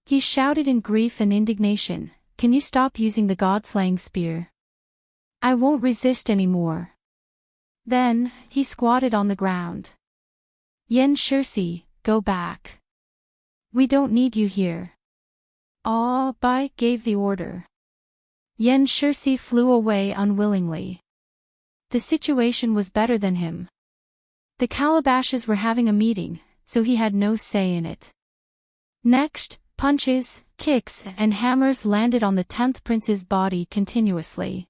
He shouted in grief and indignation, "Can you stop using the God-slaying spear? I won't resist anymore." Then, he squatted on the ground. Yen Shirsi, go back. We don't need you here. Bai gave the order. Yen Shirsi flew away unwillingly. The situation was better than him. The calabashes were having a meeting, so he had no say in it. Next, punches, kicks, and hammers landed on the 10th prince's body continuously.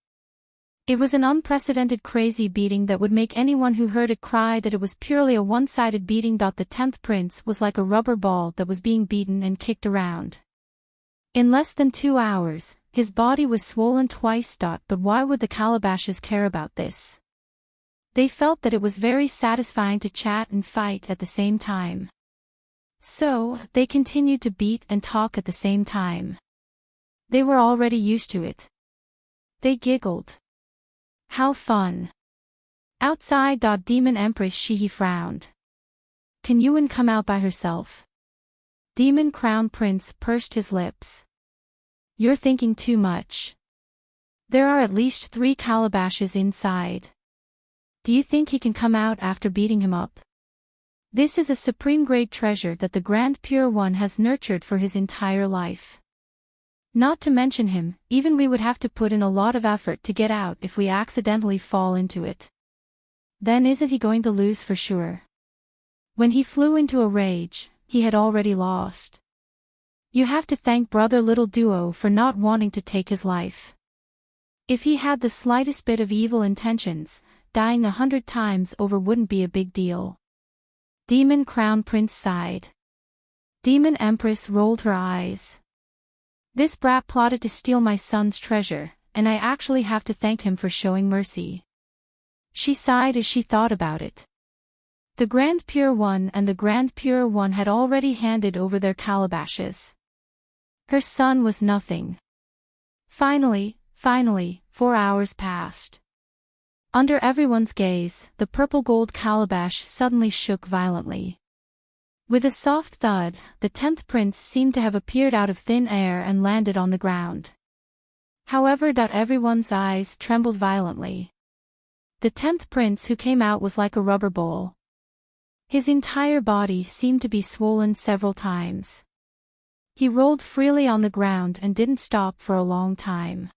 It was an unprecedented crazy beating that would make anyone who heard it cry that it was purely a one-sided beating. The 10th prince was like a rubber ball that was being beaten and kicked around. In less than 2 hours, his body was swollen twice. But why would the calabashes care about this? They felt that it was very satisfying to chat and fight at the same time. So, they continued to beat and talk at the same time. They were already used to it. They giggled. How fun. Outside. Demon Empress Shihi frowned. Can Yuan come out by herself? Demon Crown Prince pursed his lips. You're thinking too much. There are at least 3 calabashes inside. Do you think he can come out after beating him up? This is a supreme grade treasure that the Grand Pure One has nurtured for his entire life. Not to mention him, even we would have to put in a lot of effort to get out if we accidentally fall into it. Then isn't he going to lose for sure? When he flew into a rage, he had already lost. You have to thank Brother Little Duo for not wanting to take his life. If he had the slightest bit of evil intentions, dying 100 times over wouldn't be a big deal. Demon Crown Prince sighed. Demon Empress rolled her eyes. This brat plotted to steal my son's treasure, and I actually have to thank him for showing mercy. She sighed as she thought about it. The Grand Pure One and the Grand Pure One had already handed over their calabashes. Her son was nothing. Finally, 4 hours passed. Under everyone's gaze, the purple gold calabash suddenly shook violently. With a soft thud, the 10th prince seemed to have appeared out of thin air and landed on the ground. However, everyone's eyes trembled violently. The 10th prince who came out was like a rubber ball. His entire body seemed to be swollen several times. He rolled freely on the ground and didn't stop for a long time.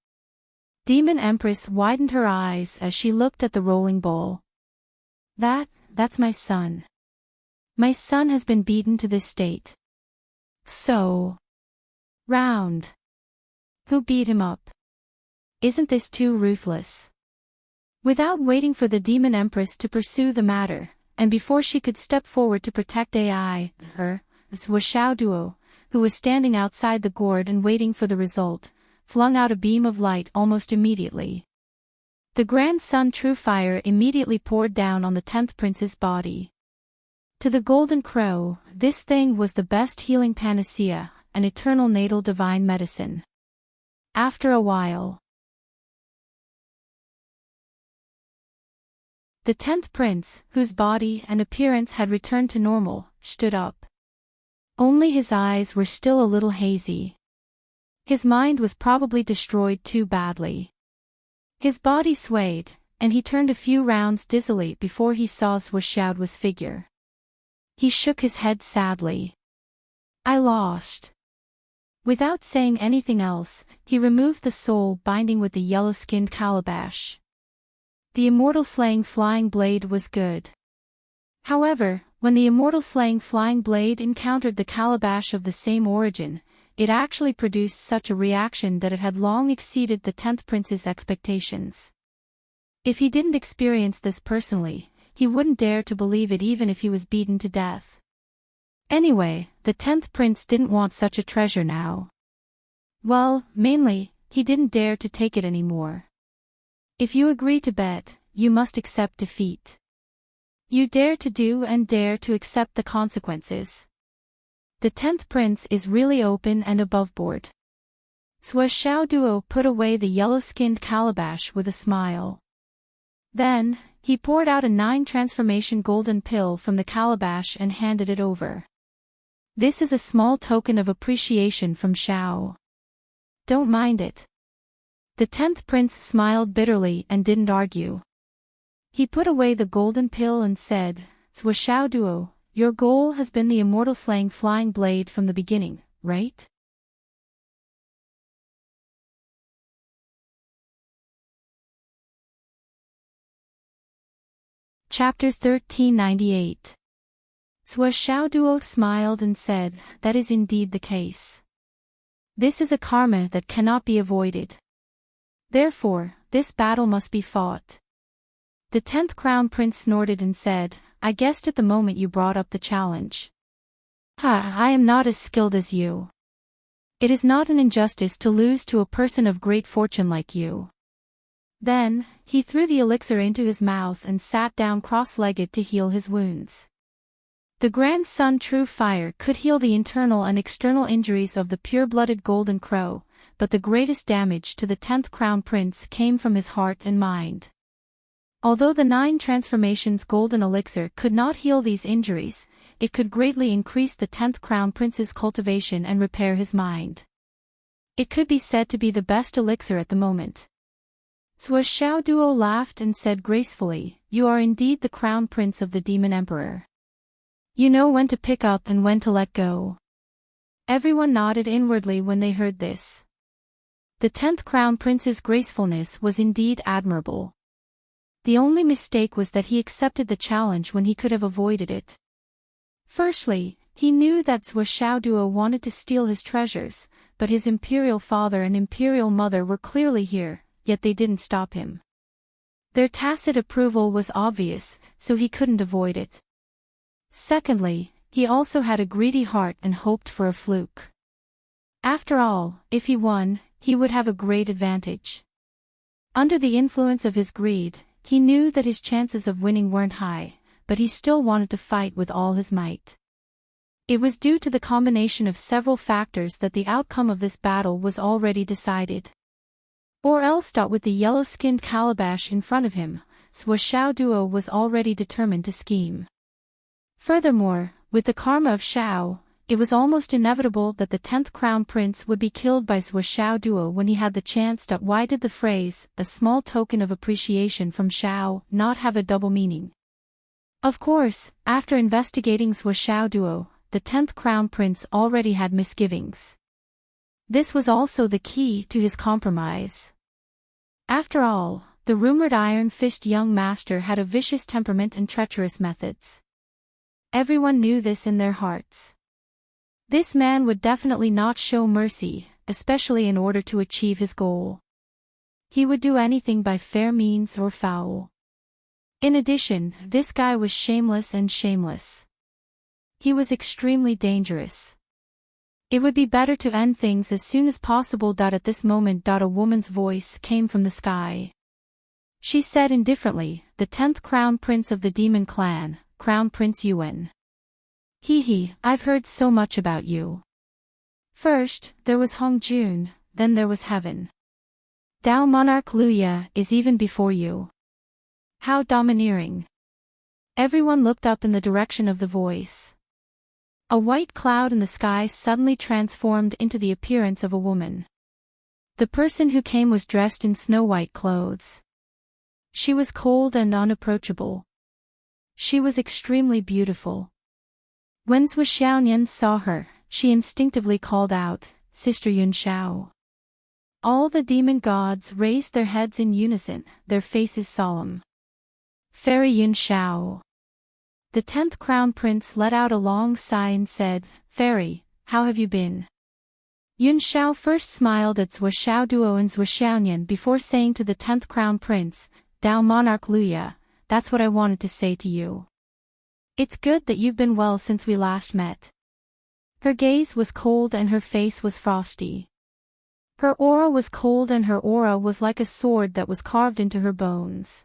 Demon Empress widened her eyes as she looked at the rolling ball. That's my son. My son has been beaten to this state. So round. Who beat him up? Isn't this too ruthless? Without waiting for the Demon Empress to pursue the matter, and before she could step forward to protect Xiao Duo, who was standing outside the gourd and waiting for the result, flung out a beam of light almost immediately. The Grand Sun True Fire immediately poured down on the 10th prince's body. To the Golden Crow, this thing was the best healing panacea, an eternal natal divine medicine. After a while, the 10th prince, whose body and appearance had returned to normal, stood up. Only his eyes were still a little hazy. His mind was probably destroyed too badly. His body swayed, and he turned a few rounds dizzily before he saw Xiaoduo's figure. He shook his head sadly. I lost. Without saying anything else, he removed the soul binding with the yellow-skinned calabash. The immortal slaying flying blade was good. However, when the immortal slaying flying blade encountered the calabash of the same origin, it actually produced such a reaction that it had long exceeded the 10th prince's expectations. If he didn't experience this personally, he wouldn't dare to believe it even if he was beaten to death. Anyway, the 10th prince didn't want such a treasure now. Well, mainly, he didn't dare to take it anymore. If you agree to bet, you must accept defeat. You dare to do and dare to accept the consequences. The 10th prince is really open and aboveboard. Xiao Duo put away the yellow-skinned calabash with a smile. Then, he poured out a 9 transformation golden pill from the calabash and handed it over. This is a small token of appreciation from Xiao. Don't mind it. The 10th prince smiled bitterly and didn't argue. He put away the golden pill and said, Zhuoxiao Duo, your goal has been the immortal slaying flying blade from the beginning, right? Chapter 1398. Zhuoxiao Duo smiled and said, that is indeed the case. This is a karma that cannot be avoided. Therefore, this battle must be fought. The 10th Crown Prince snorted and said, I guessed at the moment you brought up the challenge. I am not as skilled as you. It is not an injustice to lose to a person of great fortune like you. Then, he threw the elixir into his mouth and sat down cross-legged to heal his wounds. The Grand Sun True Fire could heal the internal and external injuries of the pure-blooded Golden Crow, but the greatest damage to the 10th Crown Prince came from his heart and mind. Although the 9 transformations golden elixir could not heal these injuries, it could greatly increase the 10th Crown Prince's cultivation and repair his mind. It could be said to be the best elixir at the moment. Zhuoxiao Duo laughed and said gracefully, you are indeed the Crown Prince of the Demon Emperor. You know when to pick up and when to let go. Everyone nodded inwardly when they heard this. The 10th Crown Prince's gracefulness was indeed admirable. The only mistake was that he accepted the challenge when he could have avoided it. Firstly, he knew that Zhuoxiao Duo wanted to steal his treasures, but his imperial father and imperial mother were clearly here, yet they didn't stop him. Their tacit approval was obvious, so he couldn't avoid it. Secondly, he also had a greedy heart and hoped for a fluke. After all, if he won, he would have a great advantage. Under the influence of his greed, he knew that his chances of winning weren't high, but he still wanted to fight with all his might. It was due to the combination of several factors that the outcome of this battle was already decided. Or else, with the yellow-skinned calabash in front of him, Zhuoxiao Duo was already determined to scheme. Furthermore, with the karma of Shao, it was almost inevitable that the 10th Crown Prince would be killed by Zhuoxiao Duo when he had the chance. Why did the phrase, a small token of appreciation from Shao, not have a double meaning? Of course, after investigating Zhuoxiao Duo, the 10th Crown Prince already had misgivings. This was also the key to his compromise. After all, the rumored iron-fisted young master had a vicious temperament and treacherous methods. Everyone knew this in their hearts. This man would definitely not show mercy, especially in order to achieve his goal. He would do anything by fair means or foul. In addition, this guy was shameless and shameless. He was extremely dangerous. It would be better to end things as soon as possible. At this moment, a woman's voice came from the sky. She said indifferently, the 10th Crown Prince of the Demon Clan, Crown Prince Yuan. I've heard so much about you. First, there was Hong Jun, then there was heaven. Dao Monarch Luya is even before you. How domineering. Everyone looked up in the direction of the voice. A white cloud in the sky suddenly transformed into the appearance of a woman. The person who came was dressed in snow-white clothes. She was cold and unapproachable. She was extremely beautiful. When Zhuoxiaonian saw her, she instinctively called out, Sister Yun Shao. All the demon gods raised their heads in unison, their faces solemn. Fairy Yun Shao. The 10th Crown Prince let out a long sigh and said, Fairy, how have you been? Yun Shao first smiled at Zhuoxiao Duo and Zhuoxiaonian before saying to the 10th Crown Prince, Dao Monarch Luya, that's what I wanted to say to you. It's good that you've been well since we last met. Her gaze was cold and her face was frosty. Her aura was cold and her aura was like a sword that was carved into her bones.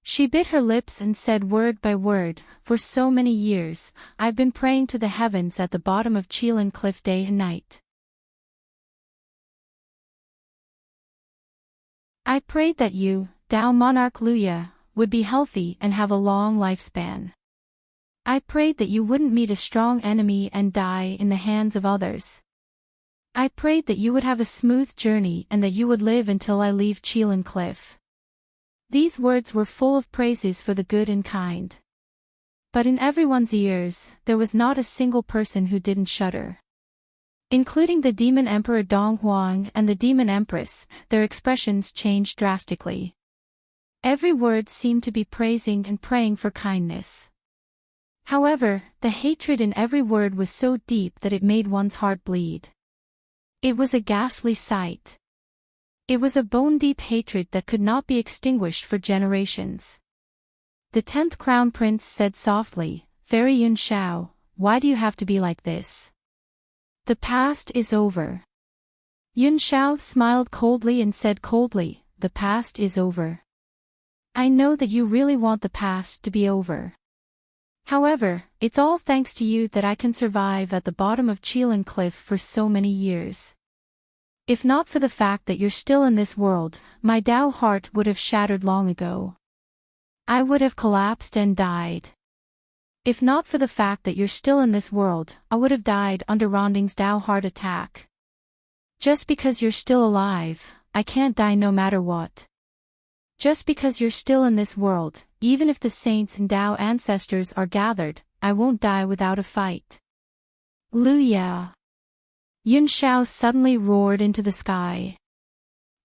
She bit her lips and said word by word, for so many years, I've been praying to the heavens at the bottom of Qilin Cliff day and night. I prayed that you, Dao Monarch Luya, would be healthy and have a long lifespan. I prayed that you wouldn't meet a strong enemy and die in the hands of others. I prayed that you would have a smooth journey and that you would live until I leave Qilin Cliff. These words were full of praises for the good and kind. But in everyone's ears, there was not a single person who didn't shudder. Including the Demon Emperor Dong Huang and the Demon Empress, their expressions changed drastically. Every word seemed to be praising and praying for kindness. However, the hatred in every word was so deep that it made one's heart bleed. It was a ghastly sight. It was a bone-deep hatred that could not be extinguished for generations. The 10th Crown Prince said softly, "Fairy Yun Shao, why do you have to be like this? The past is over." Yun Shao smiled coldly and said coldly, "The past is over. I know that you really want the past to be over. However, it's all thanks to you that I can survive at the bottom of Qilin Cliff for so many years. If not for the fact that you're still in this world, my Dao heart would have shattered long ago. I would have collapsed and died. If not for the fact that you're still in this world, I would have died under Ronding's Dao heart attack. Just because you're still alive, I can't die no matter what. Just because you're still in this world, even if the saints and Dao ancestors are gathered, I won't die without a fight." Luya! Yun Shao suddenly roared into the sky.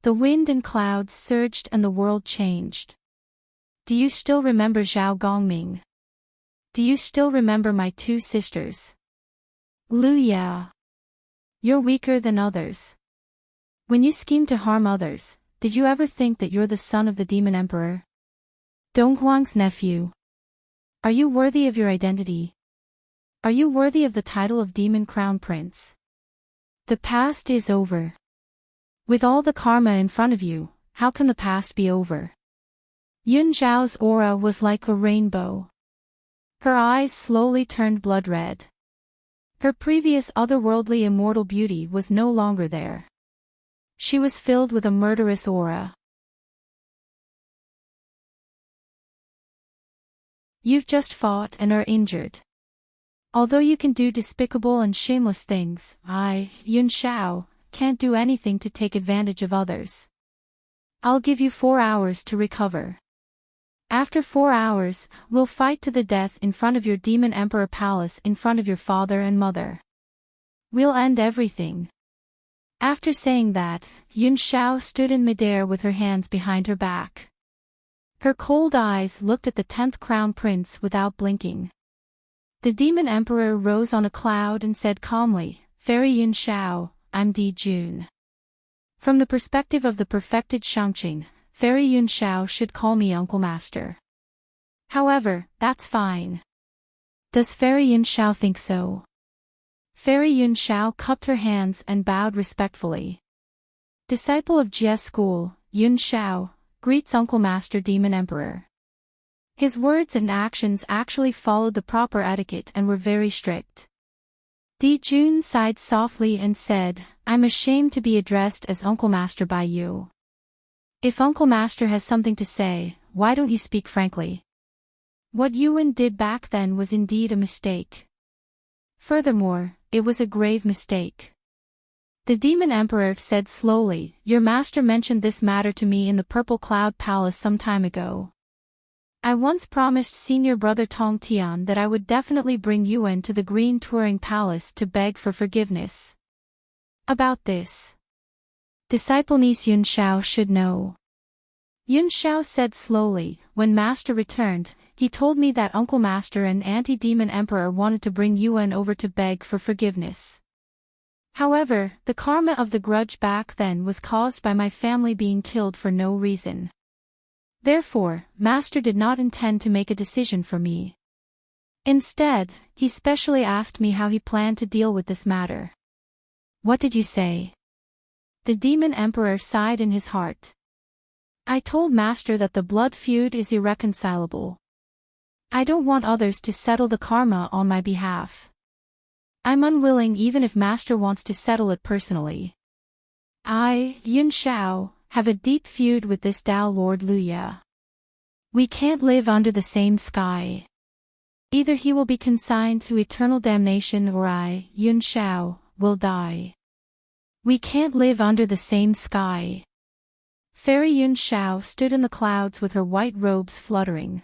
The wind and clouds surged and the world changed. "Do you still remember Zhao Gongming? Do you still remember my two sisters? Luya! You're weaker than others. When you scheme to harm others, did you ever think that you're the son of the Demon Emperor? Donghuang's nephew. Are you worthy of your identity? Are you worthy of the title of Demon Crown Prince? The past is over. With all the karma in front of you, how can the past be over?" Yun Zhao's aura was like a rainbow. Her eyes slowly turned blood red. Her previous otherworldly immortal beauty was no longer there. She was filled with a murderous aura. You've just fought and are injured. Although you can do despicable and shameless things, I, Yun Shao, can't do anything to take advantage of others. I'll give you 4 hours to recover. After 4 hours, we'll fight to the death in front of your Demon Emperor Palace in front of your father and mother. We'll end everything. After saying that, Yun Shao stood in midair with her hands behind her back. Her cold eyes looked at the 10th Crown Prince without blinking. The Demon Emperor rose on a cloud and said calmly, "Fairy Yun Shao, I'm Di Jun. From the perspective of the perfected Shangqing, Fairy Yun Shao should call me Uncle Master. However, that's fine. Does Fairy Yun Shao think so?" Fairy Yun Shao cupped her hands and bowed respectfully. Disciple of Jie School, Yun Shao, greets Uncle Master Demon Emperor. His words and actions actually followed the proper etiquette and were very strict. Di Jun sighed softly and said, "I'm ashamed to be addressed as Uncle Master by you. If Uncle Master has something to say, why don't you speak frankly? What Yuan did back then was indeed a mistake. Furthermore, it was a grave mistake." The Demon Emperor said slowly, "Your master mentioned this matter to me in the Purple Cloud Palace some time ago. I once promised senior brother Tong Tian that I would definitely bring Yuan to the Green Touring Palace to beg for forgiveness. About this, disciple niece Yun Shao should know." Yun Shao said slowly, "When Master returned, he told me that Uncle Master and Anti-Demon Emperor wanted to bring Yuan over to beg for forgiveness. However, the karma of the grudge back then was caused by my family being killed for no reason. Therefore, Master did not intend to make a decision for me. Instead, he specially asked me how he planned to deal with this matter." "What did you say?" The Demon Emperor sighed in his heart. "I told Master that the blood feud is irreconcilable. I don't want others to settle the karma on my behalf. I'm unwilling even if Master wants to settle it personally. I, Yun Shao, have a deep feud with this Dao Lord Luya. We can't live under the same sky. Either he will be consigned to eternal damnation or I, Yun Shao, will die. We can't live under the same sky." Fairy Yun Shao stood in the clouds with her white robes fluttering.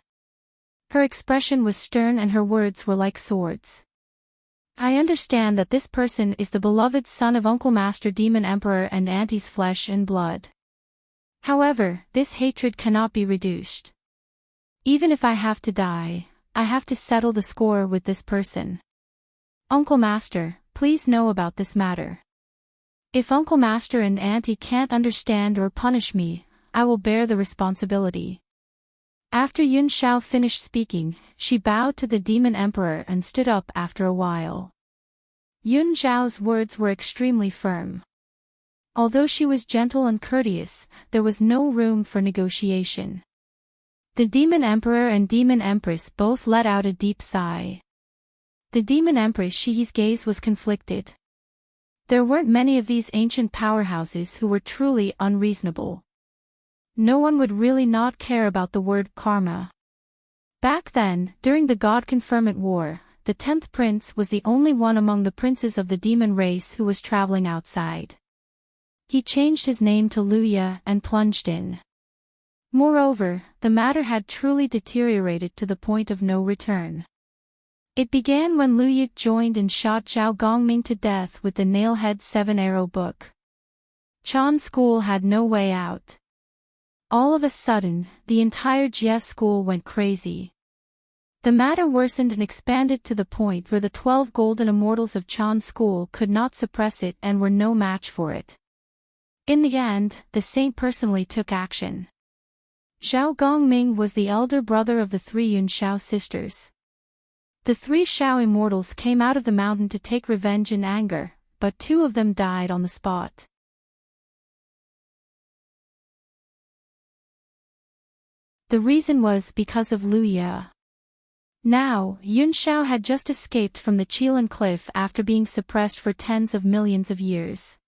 Her expression was stern and her words were like swords. I understand that this person is the beloved son of Uncle Master Demon Emperor and Auntie's flesh and blood. However, this hatred cannot be reduced. Even if I have to die, I have to settle the score with this person. Uncle Master, please know about this matter. If Uncle Master and Auntie can't understand or punish me, I will bear the responsibility. After Yun Shao finished speaking, she bowed to the Demon Emperor and stood up after a while. Yun Shao's words were extremely firm. Although she was gentle and courteous, there was no room for negotiation. The Demon Emperor and Demon Empress both let out a deep sigh. The Demon Empress Shihi's gaze was conflicted. There weren't many of these ancient powerhouses who were truly unreasonable. No one would really not care about the word karma. Back then, during the God-Confirmant War, the 10th prince was the only one among the princes of the demon race who was traveling outside. He changed his name to Luya and plunged in. Moreover, the matter had truly deteriorated to the point of no return. It began when Luya joined and shot Zhao Gongming to death with the Nailhead 7-arrow book. Chan school had no way out. All of a sudden, the entire Jie school went crazy. The matter worsened and expanded to the point where the 12 golden immortals of Chan school could not suppress it and were no match for it. In the end, the saint personally took action. Zhao Gongming was the elder brother of the 3 Yun Shao sisters. The 3 Shao immortals came out of the mountain to take revenge in anger, but 2 of them died on the spot. The reason was because of Luya. Now, Yun Shao had just escaped from the Qilan cliff after being suppressed for tens of millions of years.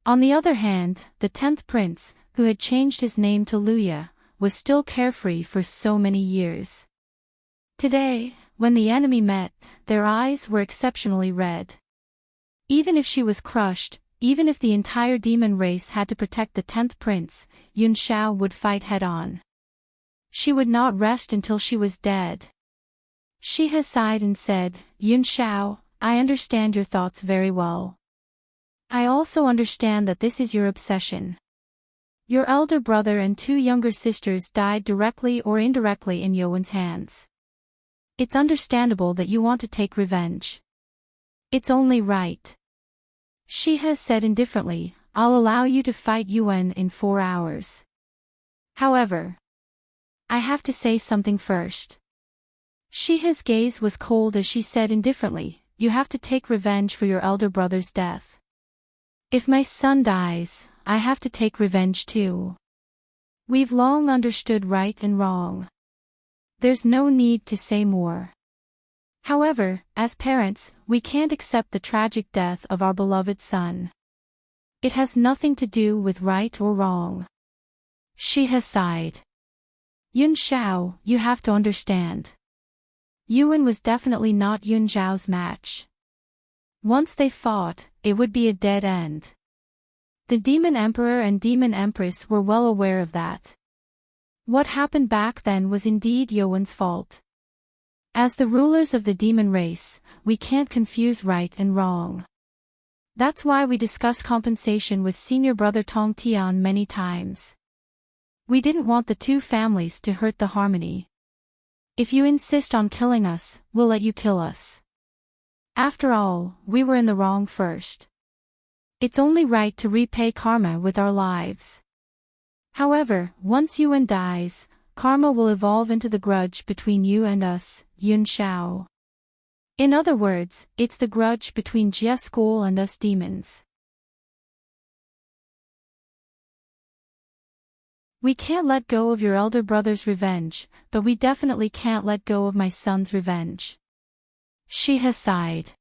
On the other hand, the 10th prince, who had changed his name to Luya, was still carefree for so many years. Today, when the enemy met, their eyes were exceptionally red. Even if she was crushed, even if the entire demon race had to protect the 10th prince, Yun Shao would fight head-on. She would not rest until she was dead. She has sighed and said, Yun Shao, I understand your thoughts very well. I also understand that this is your obsession. Your elder brother and 2 younger sisters died directly or indirectly in Yuan's hands. It's understandable that you want to take revenge. It's only right. She has said indifferently, I'll allow you to fight Yuan in 4 hours. However, I have to say something first. Shiha's gaze was cold as she said indifferently, you have to take revenge for your elder brother's death. If my son dies, I have to take revenge too. We've long understood right and wrong. There's no need to say more. However, as parents, we can't accept the tragic death of our beloved son. It has nothing to do with right or wrong. Shiha sighed. Yun Shao, you have to understand. Yuan was definitely not Yun Zhao's match. Once they fought, it would be a dead end. The Demon Emperor and Demon Empress were well aware of that. What happened back then was indeed Yuan's fault. As the rulers of the demon race, we can't confuse right and wrong. That's why we discussed compensation with senior brother Tong Tian many times. We didn't want the 2 families to hurt the harmony. If you insist on killing us, we'll let you kill us. After all, we were in the wrong first. It's only right to repay karma with our lives. However, once Yuan dies, karma will evolve into the grudge between you and us, Yun Shao. In other words, it's the grudge between Jie School and us demons. We can't let go of your elder brother's revenge, but we definitely can't let go of my son's revenge. Shiha sighed.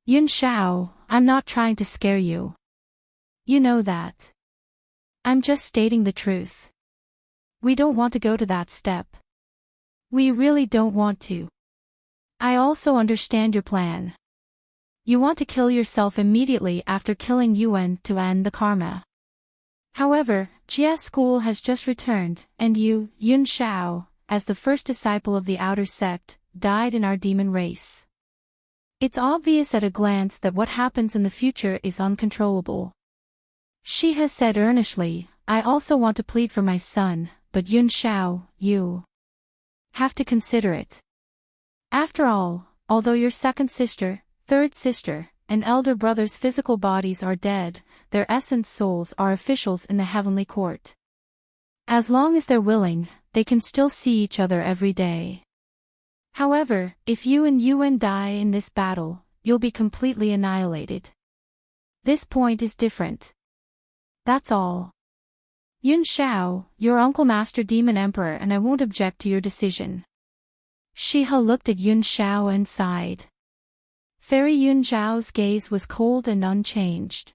Yun Shao, I'm not trying to scare you. You know that. I'm just stating the truth. We don't want to go to that step. We really don't want to. I also understand your plan. You want to kill yourself immediately after killing Yuan to end the karma. However, Jie's school has just returned, and you, Yun Shao, as the first disciple of the outer sect, died in our demon race. It's obvious at a glance that what happens in the future is uncontrollable. She has said earnestly, I also want to plead for my son, but Yun Shao, you have to consider it. After all, although your second sister, third sister, and elder brother's physical bodies are dead, their essence souls are officials in the heavenly court. As long as they're willing, they can still see each other every day. However, if you and Yuan die in this battle, you'll be completely annihilated. This point is different. That's all. Yun Shao, your uncle Master Demon Emperor, and I won't object to your decision. Shiha looked at Yun Shao and sighed. Fairy Yun Zhao's gaze was cold and unchanged.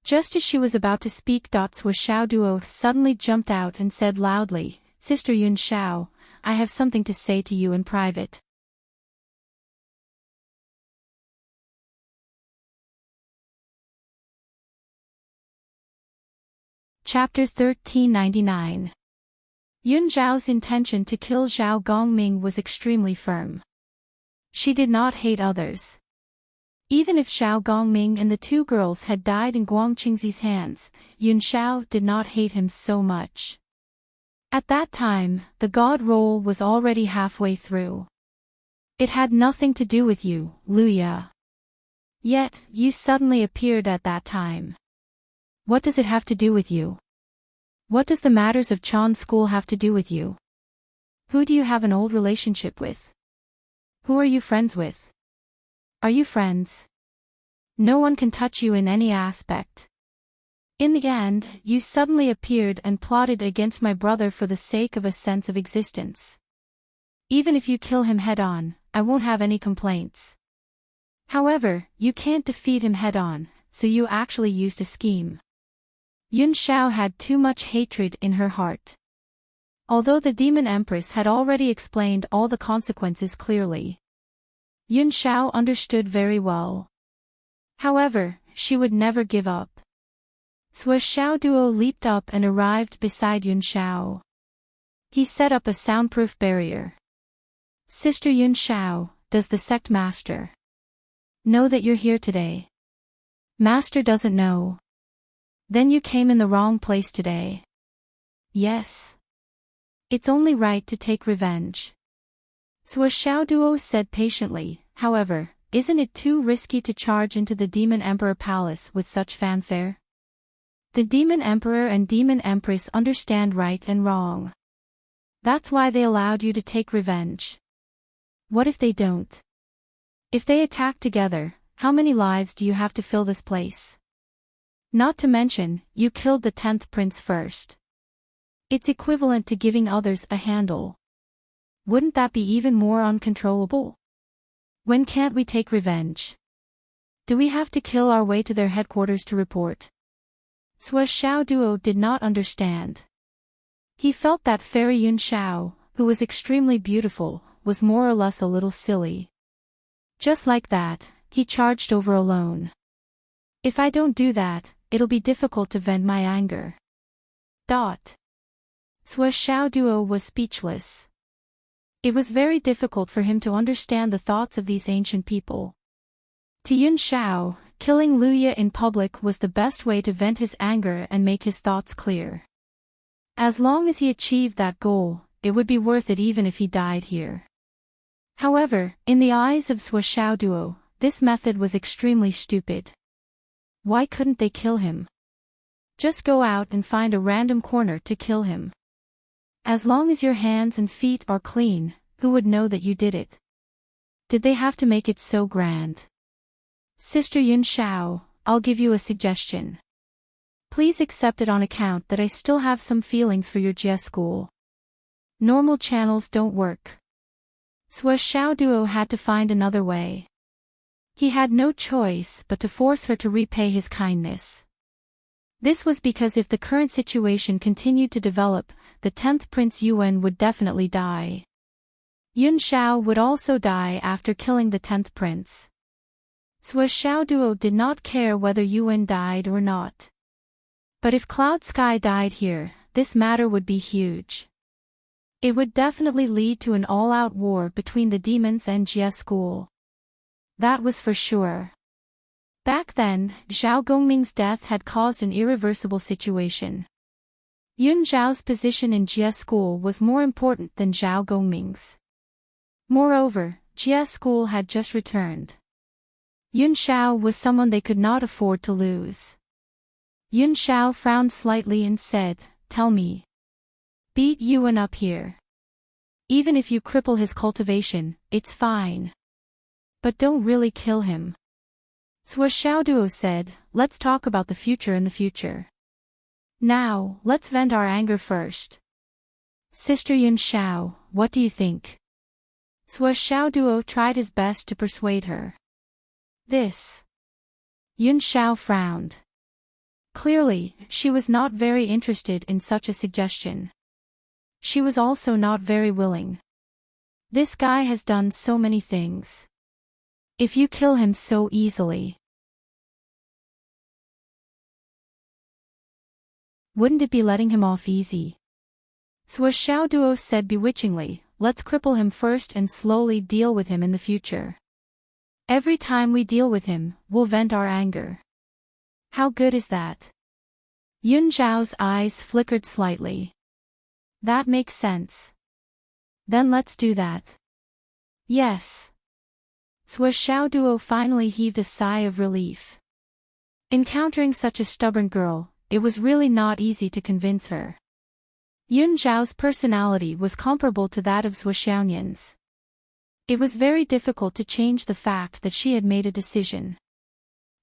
Just as she was about to speak, Sua Xiaoduo suddenly jumped out and said loudly, Sister Yun Shao, I have something to say to you in private. Chapter 1399. Yun Zhao's intention to kill Zhao Gongming was extremely firm. She did not hate others. Even if Zhao Gongming and the two girls had died in Guangqingzi's hands, Yun Shao did not hate him so much. At that time, the god role was already halfway through. It had nothing to do with you, Luya. Yet, you suddenly appeared at that time. What does it have to do with you? What does the matters of Chan school have to do with you? Who do you have an old relationship with? Who are you friends with? Are you friends? No one can touch you in any aspect. In the end, you suddenly appeared and plotted against my brother for the sake of a sense of existence. Even if you kill him head-on, I won't have any complaints. However, you can't defeat him head-on, so you actually used a scheme. Yun Shao had too much hatred in her heart. Although the Demon Empress had already explained all the consequences clearly, Yun Shao understood very well. However, she would never give up. Sua Xiaoduo leaped up and arrived beside Yun Shao. He set up a soundproof barrier. Sister Yun Shao, does the sect master know that you're here today? Master doesn't know. Then you came in the wrong place today. Yes. It's only right to take revenge. Sua Xiaoduo said patiently, however, isn't it too risky to charge into the Demon Emperor Palace with such fanfare? The Demon Emperor and Demon Empress understand right and wrong. That's why they allowed you to take revenge. What if they don't? If they attack together, how many lives do you have to fill this place? Not to mention, you killed the 10th prince first. It's equivalent to giving others a handle. Wouldn't that be even more uncontrollable? When can't we take revenge? Do we have to kill our way to their headquarters to report? Sua Xiaoduo did not understand. He felt that Fairy Yun Shao, who was extremely beautiful, was more or less a little silly. Just like that, he charged over alone. If I don't do that, it'll be difficult to vent my anger. Sua Xiaoduo was speechless. It was very difficult for him to understand the thoughts of these ancient people. To Yun Shao, killing Luya in public was the best way to vent his anger and make his thoughts clear. As long as he achieved that goal, it would be worth it even if he died here. However, in the eyes of Sua Xiaoduo, this method was extremely stupid. Why couldn't they kill him? Just go out and find a random corner to kill him. As long as your hands and feet are clean, who would know that you did it? Did they have to make it so grand? Sister Yun Shao, I'll give you a suggestion. Please accept it on account that I still have some feelings for your Jie school. Normal channels don't work. Sua Xiaoduo had to find another way. He had no choice but to force her to repay his kindness. This was because if the current situation continued to develop, the 10th Prince Yuan would definitely die. Yun Shao would also die after killing the 10th prince. Sua Xiaoduo did not care whether Yuan died or not. But if Cloud Sky died here, this matter would be huge. It would definitely lead to an all-out war between the demons and Jia school. That was for sure. Back then, Zhao Gongming's death had caused an irreversible situation. Yun Zhao's position in Jia school was more important than Zhao Gongming's. Moreover, Jia school had just returned. Yun Xiao was someone they could not afford to lose. Yun Xiao frowned slightly and said, "Tell me. Beat Yuan up here. Even if you cripple his cultivation, it's fine. But don't really kill him." Sua Xiaoduo said, "Let's talk about the future in the future. Now, let's vent our anger first. Sister Yun Xiao, what do you think?" Sua Xiaoduo tried his best to persuade her. This. Yun Xiao frowned. Clearly, she was not very interested in such a suggestion. She was also not very willing. This guy has done so many things. If you kill him so easily, wouldn't it be letting him off easy? Sua Xiaoduo said bewitchingly, "Let's cripple him first and slowly deal with him in the future. Every time we deal with him, we'll vent our anger. How good is that?" Yun Zhao's eyes flickered slightly. That makes sense. Then let's do that. Yes. Sua Xiaoduo finally heaved a sigh of relief. Encountering such a stubborn girl, it was really not easy to convince her. Yun Zhao's personality was comparable to that of Sua Xiaoyan's. It was very difficult to change the fact that she had made a decision.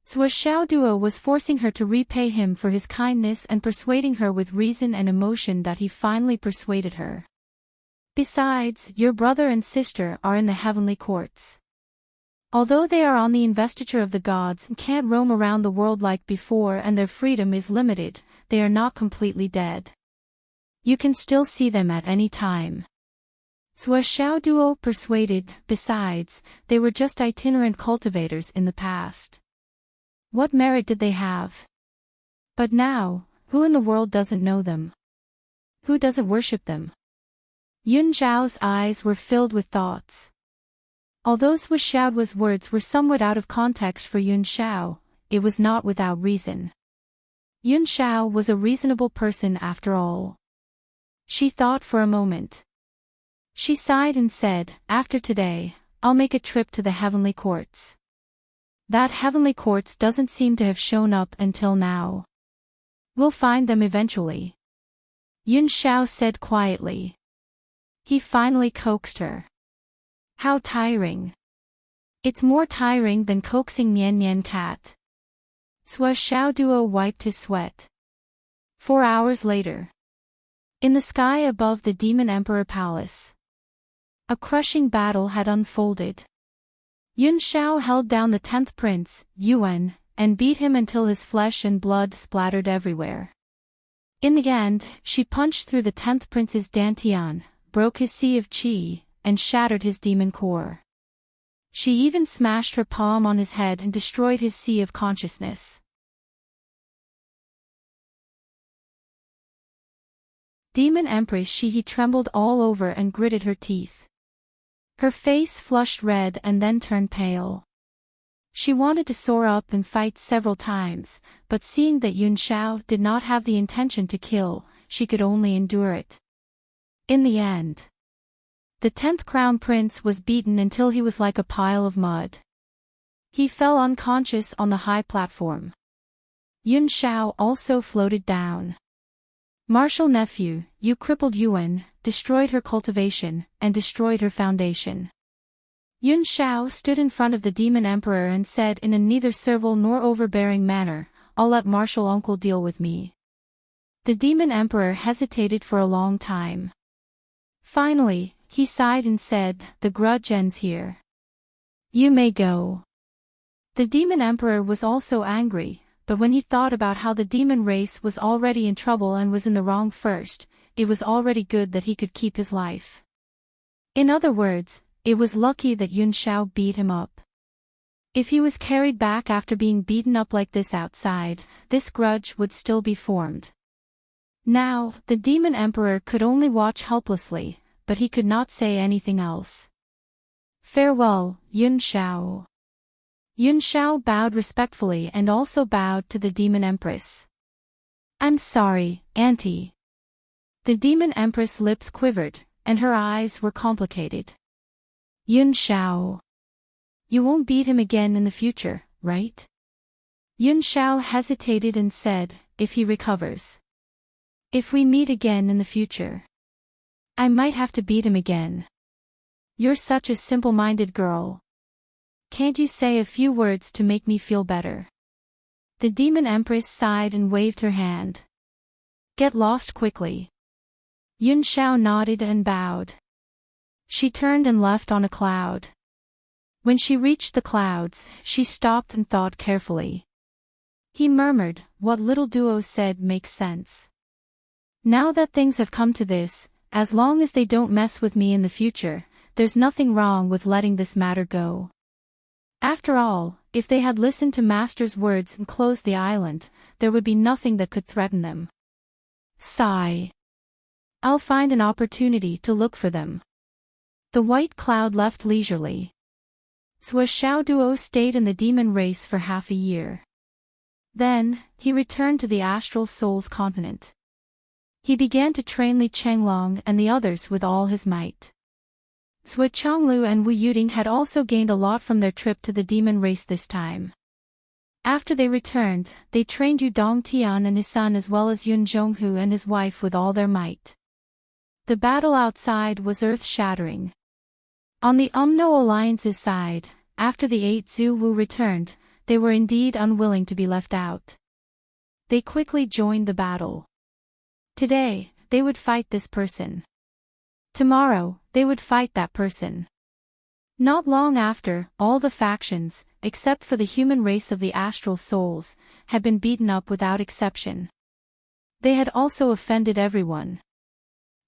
Sua Xiaoduo was forcing her to repay him for his kindness and persuading her with reason and emotion that he finally persuaded her. Besides, your brother and sister are in the heavenly courts. Although they are on the investiture of the gods and can't roam around the world like before and their freedom is limited, they are not completely dead. You can still see them at any time. Sua Xiaoduo persuaded, besides, they were just itinerant cultivators in the past. What merit did they have? But now, who in the world doesn't know them? Who doesn't worship them? Yun Zhao's eyes were filled with thoughts. Although Sua Xiaoduo's words were somewhat out of context for Yun Xiao, it was not without reason. Yun Xiao was a reasonable person after all. She thought for a moment. She sighed and said, "After today, I'll make a trip to the heavenly courts." That heavenly courts doesn't seem to have shown up until now. We'll find them eventually. Yun Xiao said quietly. He finally coaxed her. How tiring. It's more tiring than coaxing Nian Nian Cat. Sua Xiaoduo wiped his sweat. 4 hours later. In the sky above the Demon Emperor Palace. A crushing battle had unfolded. Yun Xiao held down the 10th prince, Yuan, and beat him until his flesh and blood splattered everywhere. In the end, she punched through the 10th prince's dantian, broke his sea of qi, and shattered his demon core. She even smashed her palm on his head and destroyed his sea of consciousness. Demon Empress Shihi trembled all over and gritted her teeth. Her face flushed red and then turned pale. She wanted to soar up and fight several times, but seeing that Yun Xiao did not have the intention to kill, she could only endure it. In the end, the 10th Crown Prince was beaten until he was like a pile of mud. He fell unconscious on the high platform. Yun Xiao also floated down. Martial nephew, you crippled Yuan, destroyed her cultivation, and destroyed her foundation. Yun Xiao stood in front of the Demon Emperor and said in a neither servile nor overbearing manner, "I'll let martial uncle deal with me." The Demon Emperor hesitated for a long time. Finally, he sighed and said, "The grudge ends here. You may go." The Demon Emperor was also angry, but when he thought about how the demon race was already in trouble and was in the wrong first, it was already good that he could keep his life. In other words, it was lucky that Yun Xiao beat him up. If he was carried back after being beaten up like this outside, this grudge would still be formed. Now, the demon emperor could only watch helplessly, but he could not say anything else. Farewell, Yun Shao. Yun Shao bowed respectfully and also bowed to the demon empress. I'm sorry, Auntie. The demon empress' lips quivered, and her eyes were complicated. Yun Shao. You won't beat him again in the future, right? Yun Shao hesitated and said, if he recovers. If we meet again in the future. I might have to beat him again. You're such a simple-minded girl. Can't you say a few words to make me feel better? The demon empress sighed and waved her hand. Get lost quickly. Yun Shao nodded and bowed. She turned and left on a cloud. When she reached the clouds, she stopped and thought carefully. He murmured, what little duo said makes sense. Now that things have come to this, as long as they don't mess with me in the future, there's nothing wrong with letting this matter go. After all, if they had listened to Master's words and closed the island, there would be nothing that could threaten them. Sigh. I'll find an opportunity to look for them. The white cloud left leisurely. Zhou Xiao Duo stayed in the demon race for half a year. Then, he returned to the astral soul's continent. He began to train Li Chenglong and the others with all his might. Zhou Chonglu and Wu Yuding had also gained a lot from their trip to the demon race this time. After they returned, they trained Yu Dongtian and his son as well as Yun Zhonghu and his wife with all their might. The battle outside was earth-shattering. On the Umno Alliance's side, after the 8 Zhu Wu returned, they were indeed unwilling to be left out. They quickly joined the battle. Today, they would fight this person. Tomorrow, they would fight that person. Not long after, all the factions, except for the human race of the astral souls, had been beaten up without exception. They had also offended everyone.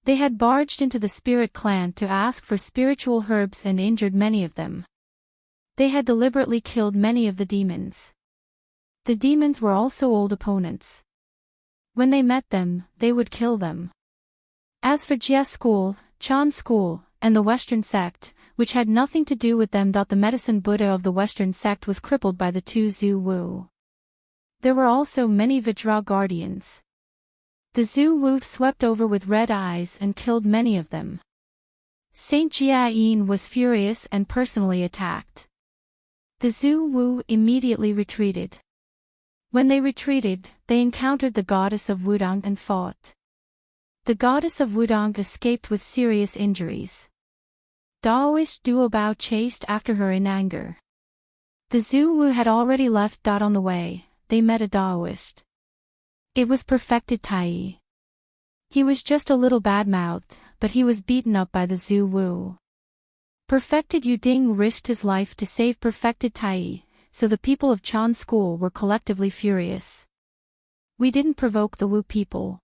They had barged into the spirit clan to ask for spiritual herbs and injured many of them. They had deliberately killed many of the demons. The demons were also old opponents. When they met them, they would kill them. As for Jia School, Chan School, and the Western sect, which had nothing to do with them. The medicine Buddha of the Western sect was crippled by the 2 Zhu Wu. There were also many Vajra guardians. The Zhu Wu swept over with red eyes and killed many of them. Saint Jia-yin was furious and personally attacked. The Zhu Wu immediately retreated. When they retreated, they encountered the goddess of Wudong and fought. The goddess of Wudong escaped with serious injuries. Daoist Duobao chased after her in anger. The Zhu Wu had already left. On the way, they met a Daoist. It was Perfected Tai. He was just a little bad-mouthed, but he was beaten up by the Zhu Wu. Perfected Yuding risked his life to save Perfected Tai, so the people of Chan School were collectively furious. We didn't provoke the Wu people.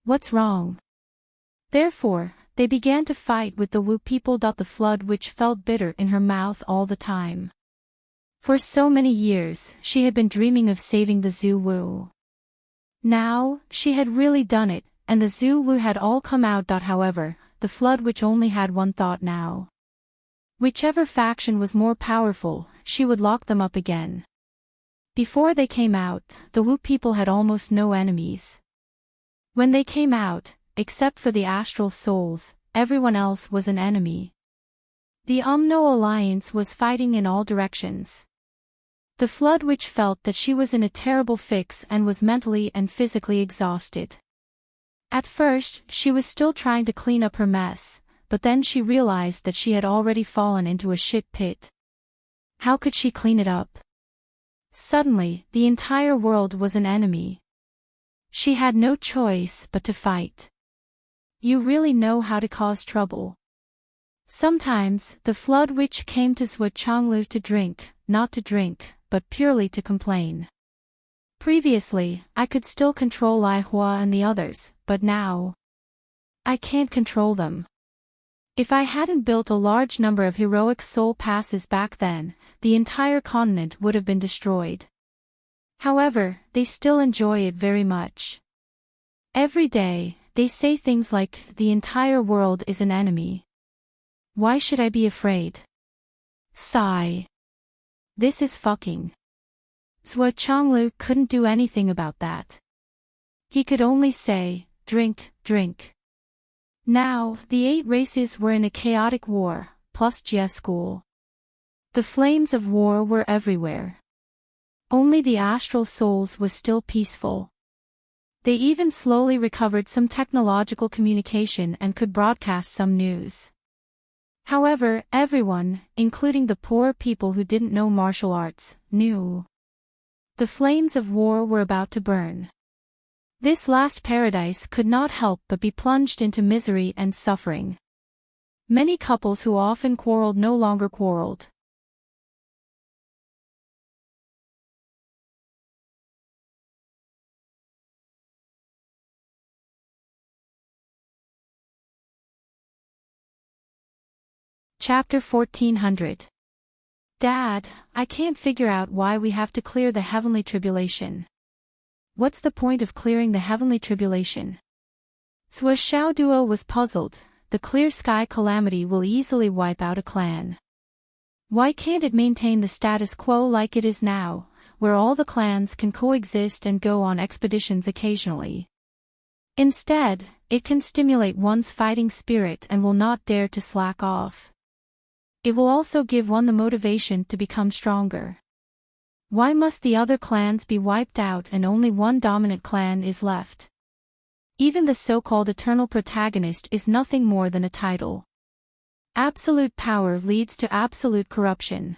What's wrong? Therefore, they began to fight with the Wu people. The flood which felt bitter in her mouth all the time. For so many years, she had been dreaming of saving the Zhu Wu. Now, she had really done it, and the Zhu Wu had all come out. However, the flood which only had one thought now. Whichever faction was more powerful, she would lock them up again. Before they came out, the Wu people had almost no enemies. When they came out, except for the astral souls, everyone else was an enemy. The Umno Alliance was fighting in all directions. The flood which felt that she was in a terrible fix and was mentally and physically exhausted. At first, she was still trying to clean up her mess, but then she realized that she had already fallen into a shit pit. How could she clean it up? Suddenly, the entire world was an enemy. She had no choice but to fight. You really know how to cause trouble. Sometimes, the flood which came to Zhou Chonglu to drink, not to drink, but purely to complain. Previously, I could still control Lai Hua and the others, but now, I can't control them. If I hadn't built a large number of heroic soul passes back then, the entire continent would have been destroyed. However, they still enjoy it very much. Every day, they say things like, the entire world is an enemy. Why should I be afraid? Sigh. This is fucking. Zhuo Chonglu couldn't do anything about that. He could only say, drink, drink. Now, the 8 races were in a chaotic war, plus Jia school. The flames of war were everywhere. Only the astral souls was still peaceful. They even slowly recovered some technological communication and could broadcast some news. However, everyone, including the poor people who didn't know martial arts, knew. The flames of war were about to burn. This last paradise could not help but be plunged into misery and suffering. Many couples who often quarreled no longer quarreled. Chapter 1400. Dad, I can't figure out why we have to clear the heavenly tribulation. What's the point of clearing the heavenly tribulation? Zhuo Xiaoduo was puzzled. The clear sky calamity will easily wipe out a clan. Why can't it maintain the status quo like it is now, where all the clans can coexist and go on expeditions occasionally? Instead, it can stimulate one's fighting spirit and will not dare to slack off. It will also give one the motivation to become stronger. Why must the other clans be wiped out and only one dominant clan is left? Even the so-called eternal protagonist is nothing more than a title. Absolute power leads to absolute corruption.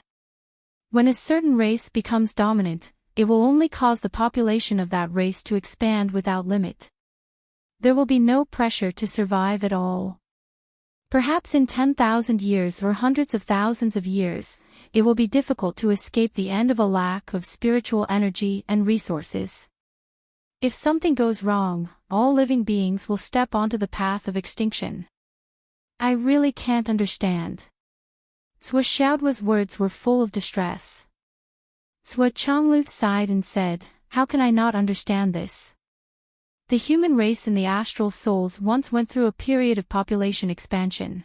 When a certain race becomes dominant, it will only cause the population of that race to expand without limit. There will be no pressure to survive at all. Perhaps in 10,000 years or hundreds of thousands of years, it will be difficult to escape the end of a lack of spiritual energy and resources. If something goes wrong, all living beings will step onto the path of extinction. I really can't understand. Zhuo Xiaoduo's words were full of distress. Zhuo Chonglu sighed and said, how can I not understand this? The human race and the astral souls once went through a period of population expansion.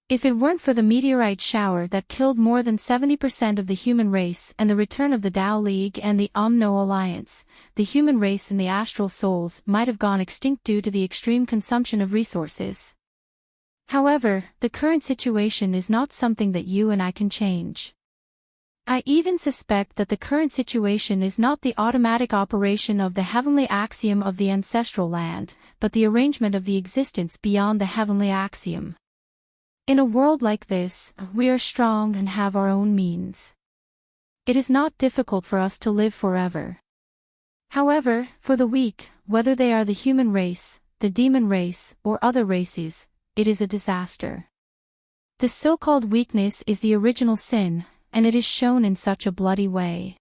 If it weren't for the meteorite shower that killed more than 70% of the human race and the return of the Tao League and the Umno Alliance, the human race and the astral souls might have gone extinct due to the extreme consumption of resources. However, the current situation is not something that you and I can change. I even suspect that the current situation is not the automatic operation of the heavenly axiom of the ancestral land, but the arrangement of the existence beyond the heavenly axiom. In a world like this, we are strong and have our own means. It is not difficult for us to live forever. However, for the weak, whether they are the human race, the demon race, or other races, it is a disaster. The so-called weakness is the original sin, and it is shown in such a bloody way.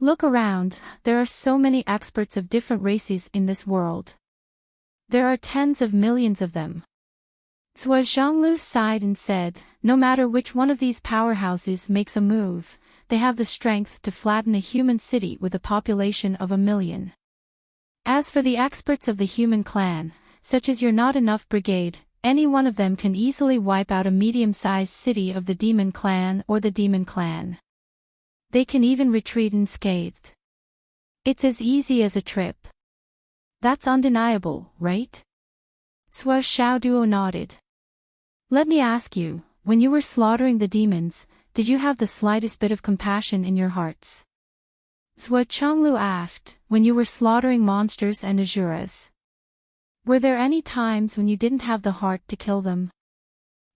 Look around, there are so many experts of different races in this world. There are tens of millions of them. Zhuo Zhonglu sighed and said, no matter which one of these powerhouses makes a move, they have the strength to flatten a human city with a population of 1 million. As for the experts of the human clan, such as your Not Enough Brigade, any one of them can easily wipe out a medium-sized city of the Demon Clan or the Demon Clan. They can even retreat unscathed. It's as easy as a trip. That's undeniable, right? Zhuo Xiaoduo nodded. Let me ask you, when you were slaughtering the demons, did you have the slightest bit of compassion in your hearts? Zhuo Chonglu asked, when you were slaughtering monsters and asuras. Were there any times when you didn't have the heart to kill them?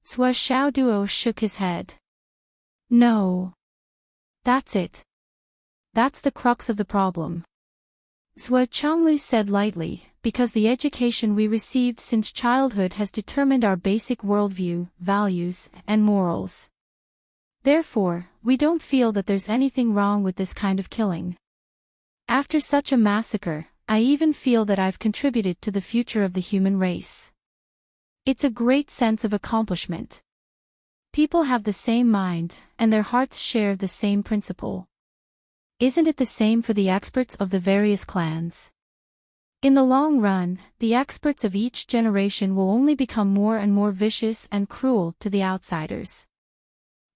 Zhuo Xiaoduo shook his head. No. That's it. That's the crux of the problem. Zhuo Chonglu said lightly, because the education we received since childhood has determined our basic worldview, values, and morals. Therefore, we don't feel that there's anything wrong with this kind of killing. After such a massacre, I even feel that I've contributed to the future of the human race. It's a great sense of accomplishment. People have the same mind, and their hearts share the same principle. Isn't it the same for the experts of the various clans? In the long run, the experts of each generation will only become more and more vicious and cruel to the outsiders.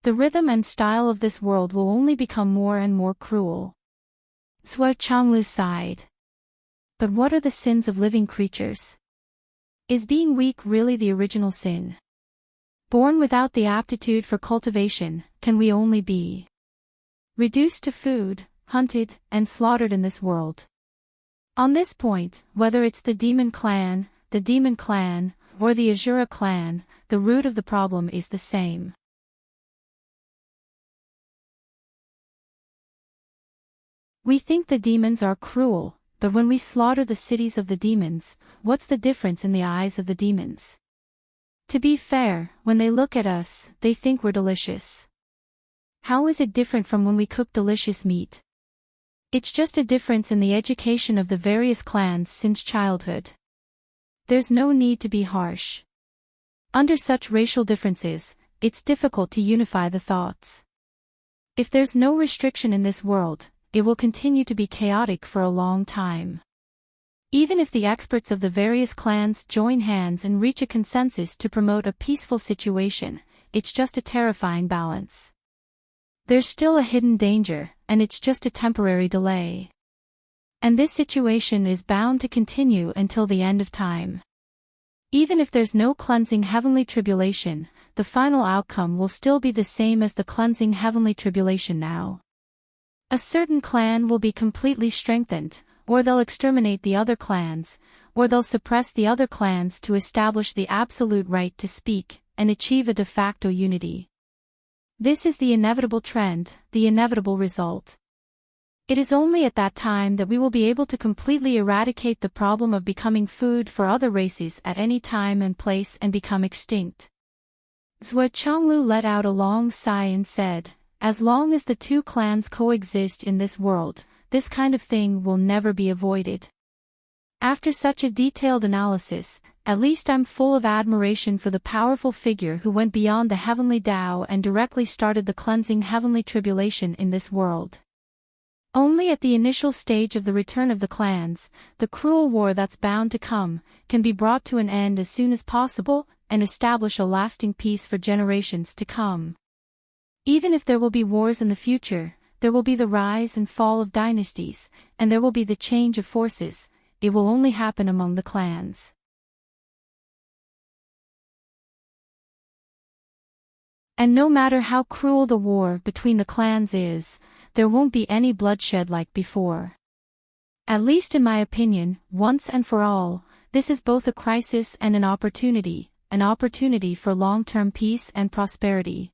The rhythm and style of this world will only become more and more cruel. Zhuo Changlu sighed. But what are the sins of living creatures? Is being weak really the original sin? Born without the aptitude for cultivation, can we only be reduced to food, hunted, and slaughtered in this world? On this point, whether it's the Demon Clan, or the Azura Clan, the root of the problem is the same. We think the demons are cruel, but when we slaughter the cities of the demons, what's the difference in the eyes of the demons? To be fair, when they look at us, they think we're delicious. How is it different from when we cook delicious meat? It's just a difference in the education of the various clans since childhood. There's no need to be harsh. Under such racial differences, it's difficult to unify the thoughts. If there's no restriction in this world, it will continue to be chaotic for a long time. Even if the experts of the various clans join hands and reach a consensus to promote a peaceful situation, it's just a terrifying balance. There's still a hidden danger, and it's just a temporary delay. And this situation is bound to continue until the end of time. Even if there's no cleansing heavenly tribulation, the final outcome will still be the same as the cleansing heavenly tribulation now. A certain clan will be completely strengthened, or they'll exterminate the other clans, or they'll suppress the other clans to establish the absolute right to speak, and achieve a de facto unity. This is the inevitable trend, the inevitable result. It is only at that time that we will be able to completely eradicate the problem of becoming food for other races at any time and place and become extinct. Zhuo Changlu let out a long sigh and said, as long as the two clans coexist in this world, this kind of thing will never be avoided. After such a detailed analysis, at least I'm full of admiration for the powerful figure who went beyond the heavenly Tao and directly started the cleansing heavenly tribulation in this world. Only at the initial stage of the return of the clans, the cruel war that's bound to come, can be brought to an end as soon as possible, and establish a lasting peace for generations to come. Even if there will be wars in the future, there will be the rise and fall of dynasties, and there will be the change of forces. It will only happen among the clans. And no matter how cruel the war between the clans is, there won't be any bloodshed like before. At least in my opinion, once and for all, this is both a crisis and an opportunity for long-term peace and prosperity.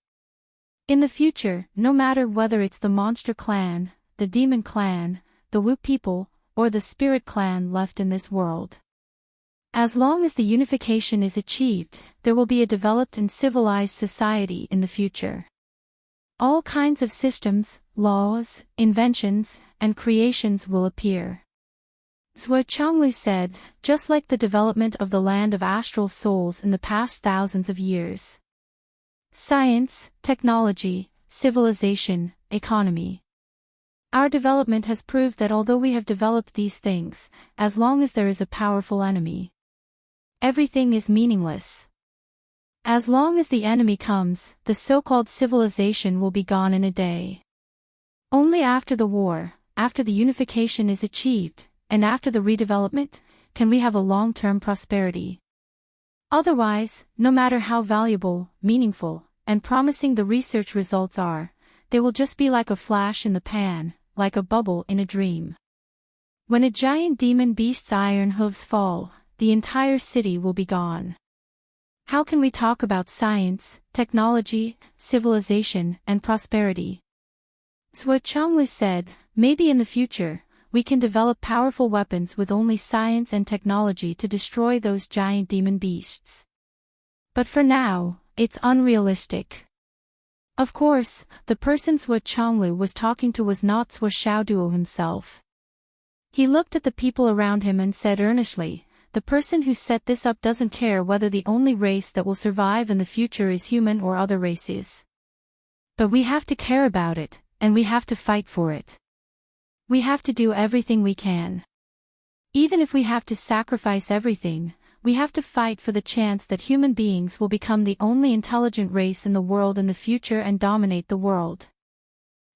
In the future, no matter whether it's the Monster Clan, the Demon Clan, the Wu people, or the Spirit Clan left in this world, as long as the unification is achieved, there will be a developed and civilized society in the future. All kinds of systems, laws, inventions, and creations will appear. Zhuo Changlu said, just like the development of the land of astral souls in the past thousands of years. Science, technology, civilization, economy. Our development has proved that although we have developed these things, as long as there is a powerful enemy, everything is meaningless. As long as the enemy comes, the so-called civilization will be gone in a day. Only after the war, after the unification is achieved, and after the redevelopment, can we have a long-term prosperity. Otherwise, no matter how valuable, meaningful, and promising the research results are, they will just be like a flash in the pan, like a bubble in a dream. When a giant demon beast's iron hooves fall, the entire city will be gone. How can we talk about science, technology, civilization, and prosperity? Zhuo Changlu said, maybe in the future, we can develop powerful weapons with only science and technology to destroy those giant demon beasts. But for now, it's unrealistic. Of course, the person Zhuo Changlu was talking to was not Zhuo Xiaoduo himself. He looked at the people around him and said earnestly, the person who set this up doesn't care whether the only race that will survive in the future is human or other races. But we have to care about it, and we have to fight for it. We have to do everything we can. Even if we have to sacrifice everything, we have to fight for the chance that human beings will become the only intelligent race in the world in the future and dominate the world.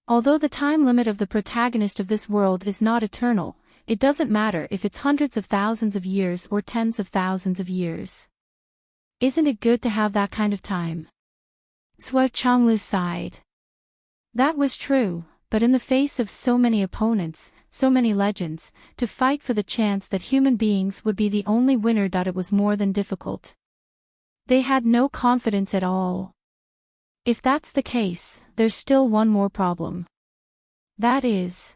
Although the time limit of the protagonist of this world is not eternal, it doesn't matter if it's hundreds of thousands of years or tens of thousands of years. Isn't it good to have that kind of time? Zhuo Changlu sighed. That was true, but in the face of so many opponents, so many legends, to fight for the chance that human beings would be the only winner, it was more than difficult. They had no confidence at all. If that's the case, there's still one more problem. That is,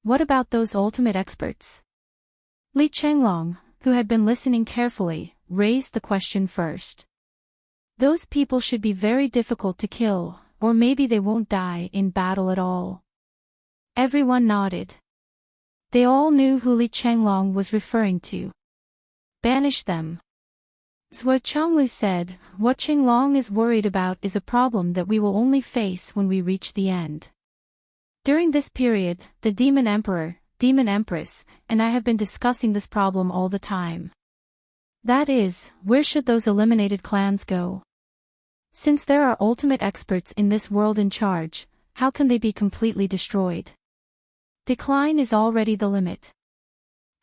what about those ultimate experts? Li Chenglong, who had been listening carefully, raised the question first. Those people should be very difficult to kill, or maybe they won't die in battle at all. Everyone nodded. They all knew who Li Chenglong was referring to. Banish them. Zhuo Changlu said, what Chenglong is worried about is a problem that we will only face when we reach the end. During this period, the Demon Emperor, Demon Empress, and I have been discussing this problem all the time. That is, where should those eliminated clans go? Since there are ultimate experts in this world in charge, how can they be completely destroyed? Decline is already the limit.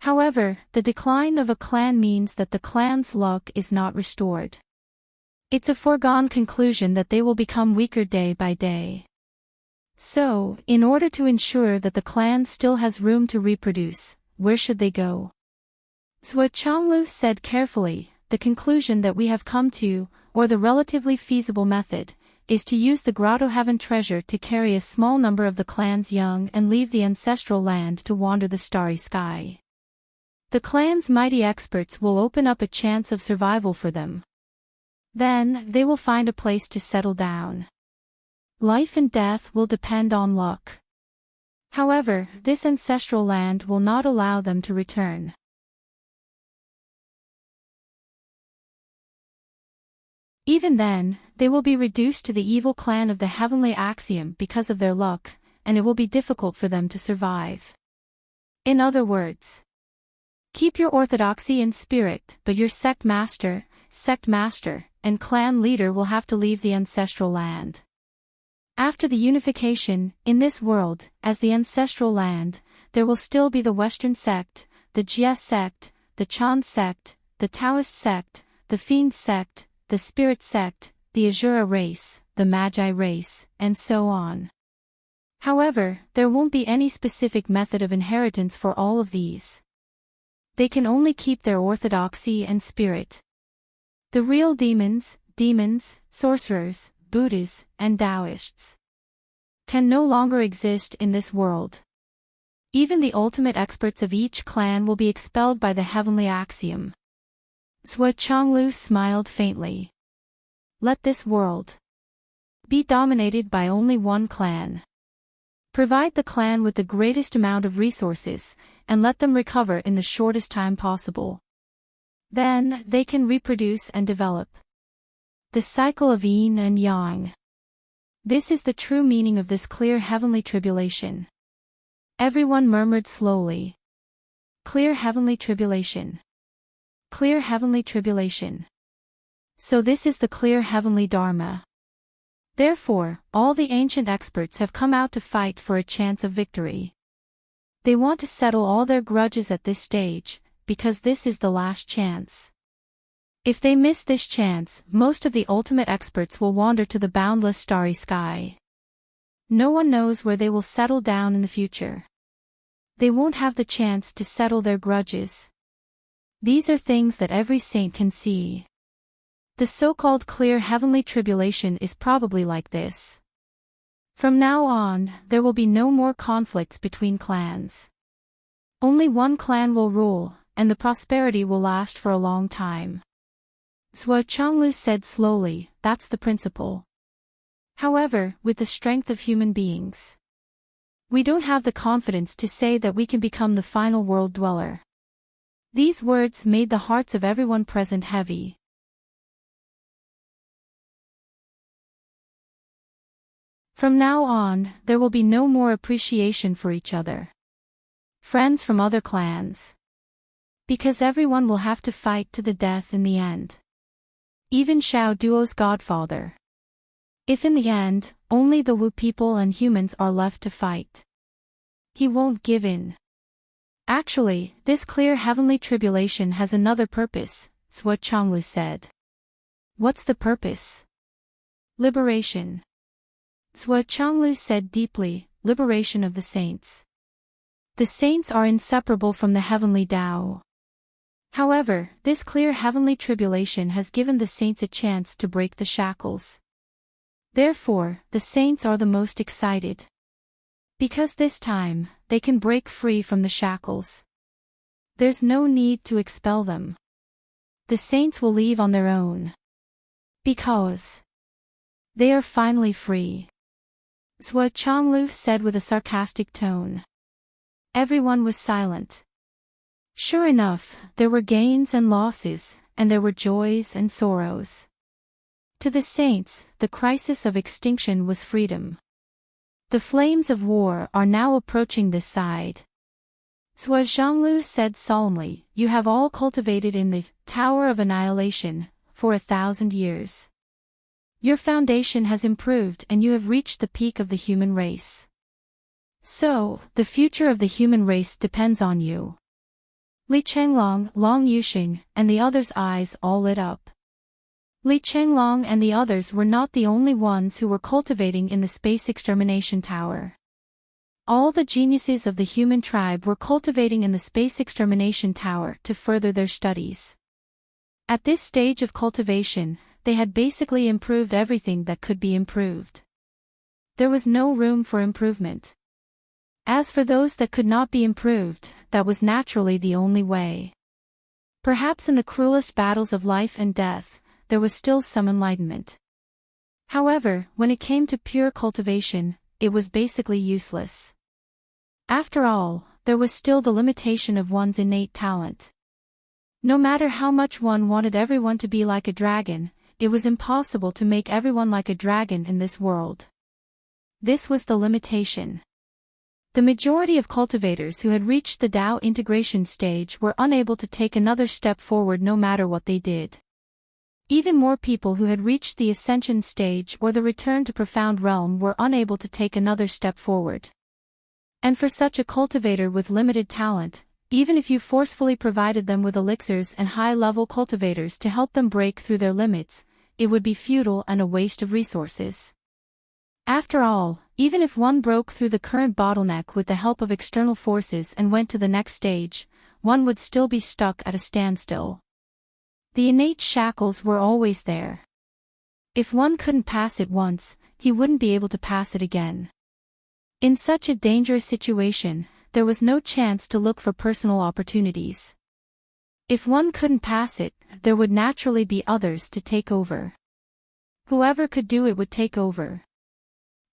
However, the decline of a clan means that the clan's luck is not restored. It's a foregone conclusion that they will become weaker day by day. So, in order to ensure that the clan still has room to reproduce, where should they go? Zhuo Changlu said carefully, the conclusion that we have come to, or the relatively feasible method, is to use the Grotto Heaven treasure to carry a small number of the clan's young and leave the ancestral land to wander the starry sky. The clan's mighty experts will open up a chance of survival for them. Then, they will find a place to settle down. Life and death will depend on luck. However, this ancestral land will not allow them to return. Even then, they will be reduced to the evil clan of the heavenly axiom because of their luck, and it will be difficult for them to survive. In other words, keep your orthodoxy in spirit, but your sect master, and clan leader will have to leave the ancestral land. After the unification, in this world, as the ancestral land, there will still be the Western sect, the Jia sect, the Chan sect, the Taoist sect, the Fiend sect, the Spirit sect, the Azura race, the Magi race, and so on. However, there won't be any specific method of inheritance for all of these. They can only keep their orthodoxy and spirit. The real demons, sorcerers, Buddhas, and Taoists can no longer exist in this world. Even the ultimate experts of each clan will be expelled by the heavenly axiom. Zhuo Changlu smiled faintly. Let this world be dominated by only one clan. Provide the clan with the greatest amount of resources, and let them recover in the shortest time possible. Then, they can reproduce and develop. The cycle of yin and yang. This is the true meaning of this clear heavenly tribulation. Everyone murmured slowly. Clear heavenly tribulation. Clear heavenly tribulation. So this is the clear heavenly Dharma. Therefore, all the ancient experts have come out to fight for a chance of victory. They want to settle all their grudges at this stage, because this is the last chance. If they miss this chance, most of the ultimate experts will wander to the boundless starry sky. No one knows where they will settle down in the future. They won't have the chance to settle their grudges. These are things that every saint can see. The so-called clear heavenly tribulation is probably like this. From now on, there will be no more conflicts between clans. Only one clan will rule, and the prosperity will last for a long time. Zhuo Changlu said slowly, that's the principle. However, with the strength of human beings, we don't have the confidence to say that we can become the final world dweller. These words made the hearts of everyone present heavy. From now on, there will be no more appreciation for each other. Friends from other clans. Because everyone will have to fight to the death in the end. Even Xiao Duo's godfather. If in the end, only the Wu people and humans are left to fight, he won't give in. Actually, this clear heavenly tribulation has another purpose, Zhuo Changlu said. What's the purpose? Liberation. Zhuo Changlu said deeply, liberation of the saints. The saints are inseparable from the heavenly Tao. However, this clear heavenly tribulation has given the saints a chance to break the shackles. Therefore, the saints are the most excited. Because this time, they can break free from the shackles. There's no need to expel them. The saints will leave on their own. Because they are finally free. Zhuo Changlu said with a sarcastic tone. Everyone was silent. Sure enough, there were gains and losses, and there were joys and sorrows. To the saints, the crisis of extinction was freedom. The flames of war are now approaching this side. Zhuo Zhanglu said solemnly, you have all cultivated in the Tower of Annihilation for 1,000 years. Your foundation has improved and you have reached the peak of the human race. So, the future of the human race depends on you. Li Chenglong, Long Yuxing, and the others' eyes all lit up. Li Chenglong and the others were not the only ones who were cultivating in the Space Extermination Tower. All the geniuses of the human tribe were cultivating in the Space Extermination Tower to further their studies. At this stage of cultivation, they had basically improved everything that could be improved. There was no room for improvement. As for those that could not be improved, that was naturally the only way. Perhaps in the cruelest battles of life and death, there was still some enlightenment. However, when it came to pure cultivation, it was basically useless. After all, there was still the limitation of one's innate talent. No matter how much one wanted everyone to be like a dragon, it was impossible to make everyone like a dragon in this world. This was the limitation. The majority of cultivators who had reached the Tao integration stage were unable to take another step forward no matter what they did. Even more people who had reached the ascension stage or the return to profound realm were unable to take another step forward. And for such a cultivator with limited talent, even if you forcefully provided them with elixirs and high-level cultivators to help them break through their limits, it would be futile and a waste of resources. After all, even if one broke through the current bottleneck with the help of external forces and went to the next stage, one would still be stuck at a standstill. The innate shackles were always there. If one couldn't pass it once, he wouldn't be able to pass it again. In such a dangerous situation, there was no chance to look for personal opportunities. If one couldn't pass it, there would naturally be others to take over. Whoever could do it would take over.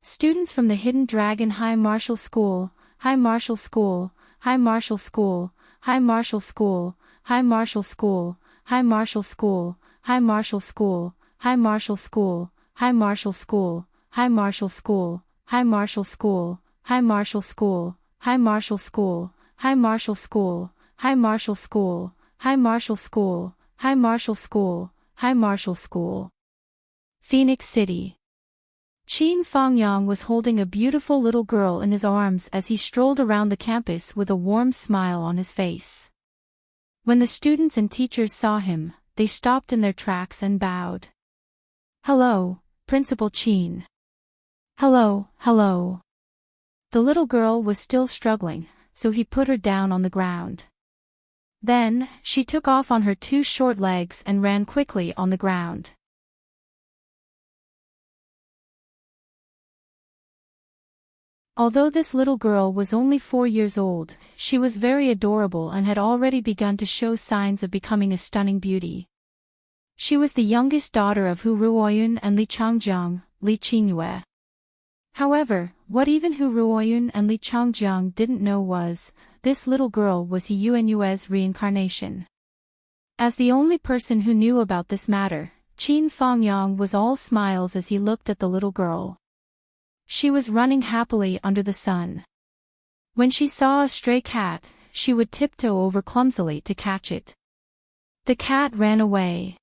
Students from the Hidden Dragon High Martial School, High Martial School, High Martial School, High Martial School, High Martial School, High Martial School, High Martial School, High Martial School, High Martial School, High Martial School, High Martial School, High Martial School, High Martial School, High Martial School, High Martial School, High Martial School, High Martial School, High Martial School. Phoenix City. Qin Fangyang was holding a beautiful little girl in his arms as he strolled around the campus with a warm smile on his face. When the students and teachers saw him, they stopped in their tracks and bowed. Hello, Principal Qin. Hello, hello. The little girl was still struggling, so he put her down on the ground. Then, she took off on her two short legs and ran quickly on the ground. Although this little girl was only 4 years old, she was very adorable and had already begun to show signs of becoming a stunning beauty. She was the youngest daughter of Hu Ruoyun and Li Changjiang, Li Qingyue. However, what even Hu Ruoyun and Li Changjiang didn't know was, this little girl was Yuenue's reincarnation. As the only person who knew about this matter, Qin Fangyang was all smiles as he looked at the little girl. She was running happily under the sun. When she saw a stray cat, she would tiptoe over clumsily to catch it. The cat ran away,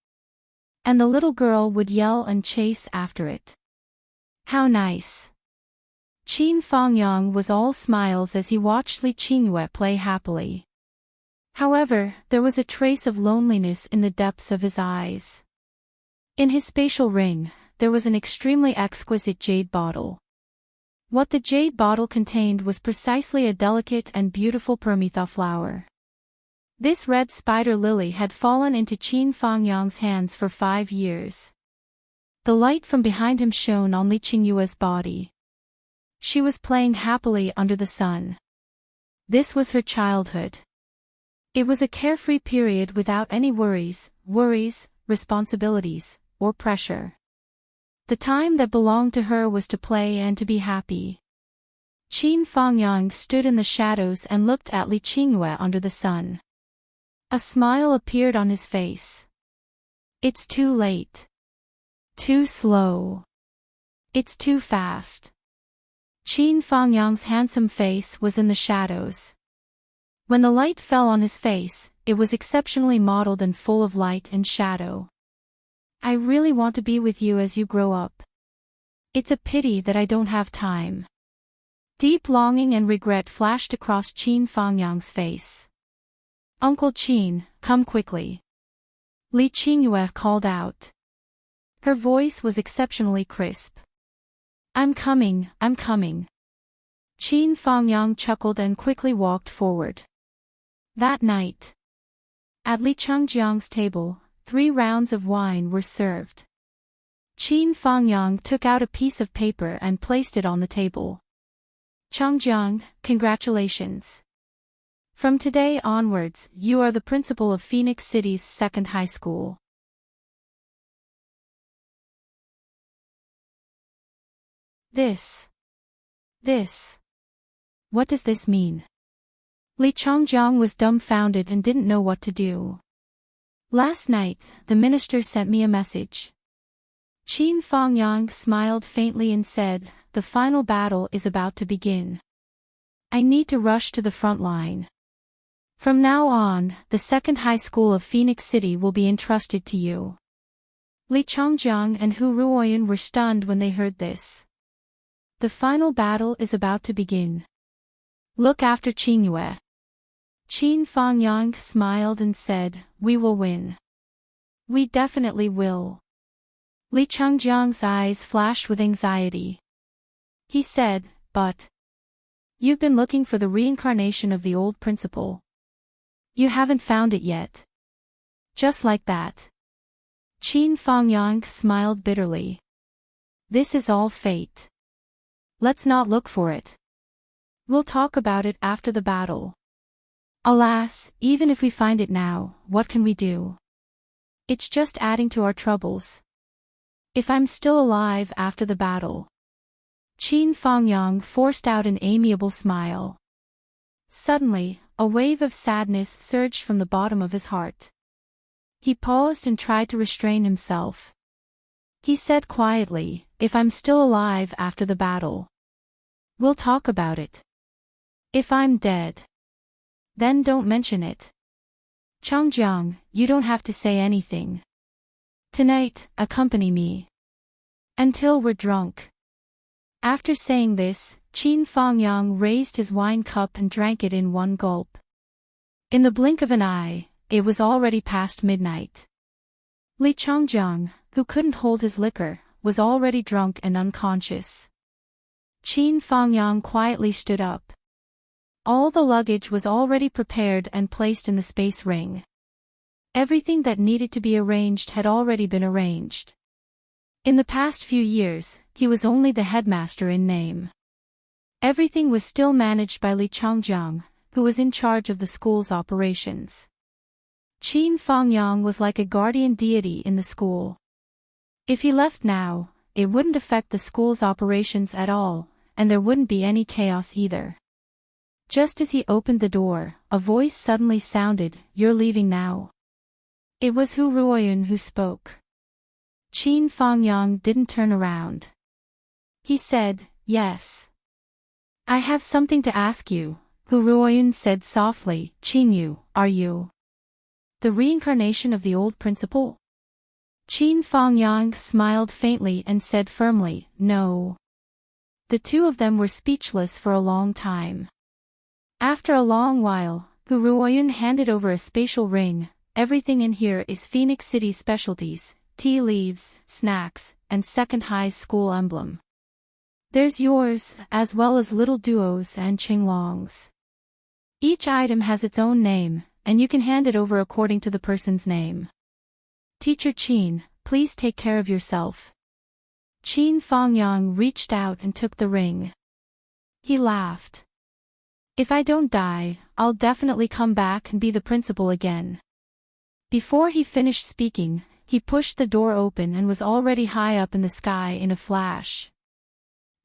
and the little girl would yell and chase after it. How nice! Qin Fangyang was all smiles as he watched Li Qingyue play happily. However, there was a trace of loneliness in the depths of his eyes. In his spatial ring, there was an extremely exquisite jade bottle. What the jade bottle contained was precisely a delicate and beautiful permetha flower. This red spider lily had fallen into Qin Fangyang's hands for 5 years. The light from behind him shone on Li Qingyue's body. She was playing happily under the sun. This was her childhood. It was a carefree period without any worries, responsibilities, or pressure. The time that belonged to her was to play and to be happy. Qin Fangyang stood in the shadows and looked at Li Qingyue under the sun. A smile appeared on his face. It's too late. Too slow. It's too fast. Qin Fangyang's handsome face was in the shadows. When the light fell on his face, it was exceptionally mottled and full of light and shadow. I really want to be with you as you grow up. It's a pity that I don't have time. Deep longing and regret flashed across Qin Fangyang's face. Uncle Qin, come quickly. Li Qingyue called out. Her voice was exceptionally crisp. I'm coming. Qin Fangyang chuckled and quickly walked forward. That night, at Li Changjiang's table, 3 rounds of wine were served. Qin Fangyang took out a piece of paper and placed it on the table. Changjiang, congratulations. From today onwards, you are the principal of Phoenix City's 2nd high school. This. What does this mean? Li Changjiang was dumbfounded and didn't know what to do. Last night, the minister sent me a message. Qin Fangyang smiled faintly and said, the final battle is about to begin. I need to rush to the front line. From now on, the 2nd high school of Phoenix City will be entrusted to you. Li Changjiang and Hu Ruoyun were stunned when they heard this. The final battle is about to begin. Look after Qingyue. Qin Fangyang smiled and said, we will win. We definitely will. Li Changjiang's eyes flashed with anxiety. He said, but you've been looking for the reincarnation of the old principal. You haven't found it yet. Just like that. Qin Fangyang smiled bitterly. This is all fate. Let's not look for it. We'll talk about it after the battle. Alas, even if we find it now, what can we do? It's just adding to our troubles. If I'm still alive after the battle. Qin Fangyang forced out an amiable smile. Suddenly, a wave of sadness surged from the bottom of his heart. He paused and tried to restrain himself. He said quietly, if I'm still alive after the battle, we'll talk about it. If I'm dead, then don't mention it. Changjiang, you don't have to say anything. Tonight, accompany me. Until we're drunk. After saying this, Qin Fangyang raised his wine cup and drank it in one gulp. In the blink of an eye, it was already past midnight. Li Changjiang, who couldn't hold his liquor, was already drunk and unconscious. Qin Fangyang quietly stood up. All the luggage was already prepared and placed in the space ring. Everything that needed to be arranged had already been arranged. In the past few years, he was only the headmaster in name. Everything was still managed by Li Changjiang, who was in charge of the school's operations. Qin Fangyang was like a guardian deity in the school. If he left now, it wouldn't affect the school's operations at all, and there wouldn't be any chaos either. Just as he opened the door, a voice suddenly sounded, "You're leaving now." It was Hu Ruoyun who spoke. Qin Fangyang didn't turn around. He said, "Yes. I have something to ask you," Hu Ruoyun said softly. "Qin Yu, are you the reincarnation of the old principal?" Qin Fangyang smiled faintly and said firmly, "No." The two of them were speechless for a long time. After a long while, Hu Ruoyun handed over a spatial ring. "Everything in here is Phoenix City's specialties, tea leaves, snacks, and second high school emblem. There's yours, as well as little duos and qinglongs. Each item has its own name, and you can hand it over according to the person's name. Teacher Qin, please take care of yourself." Qin Fangyang reached out and took the ring. He laughed. "If I don't die, I'll definitely come back and be the principal again." Before he finished speaking, he pushed the door open and was already high up in the sky in a flash.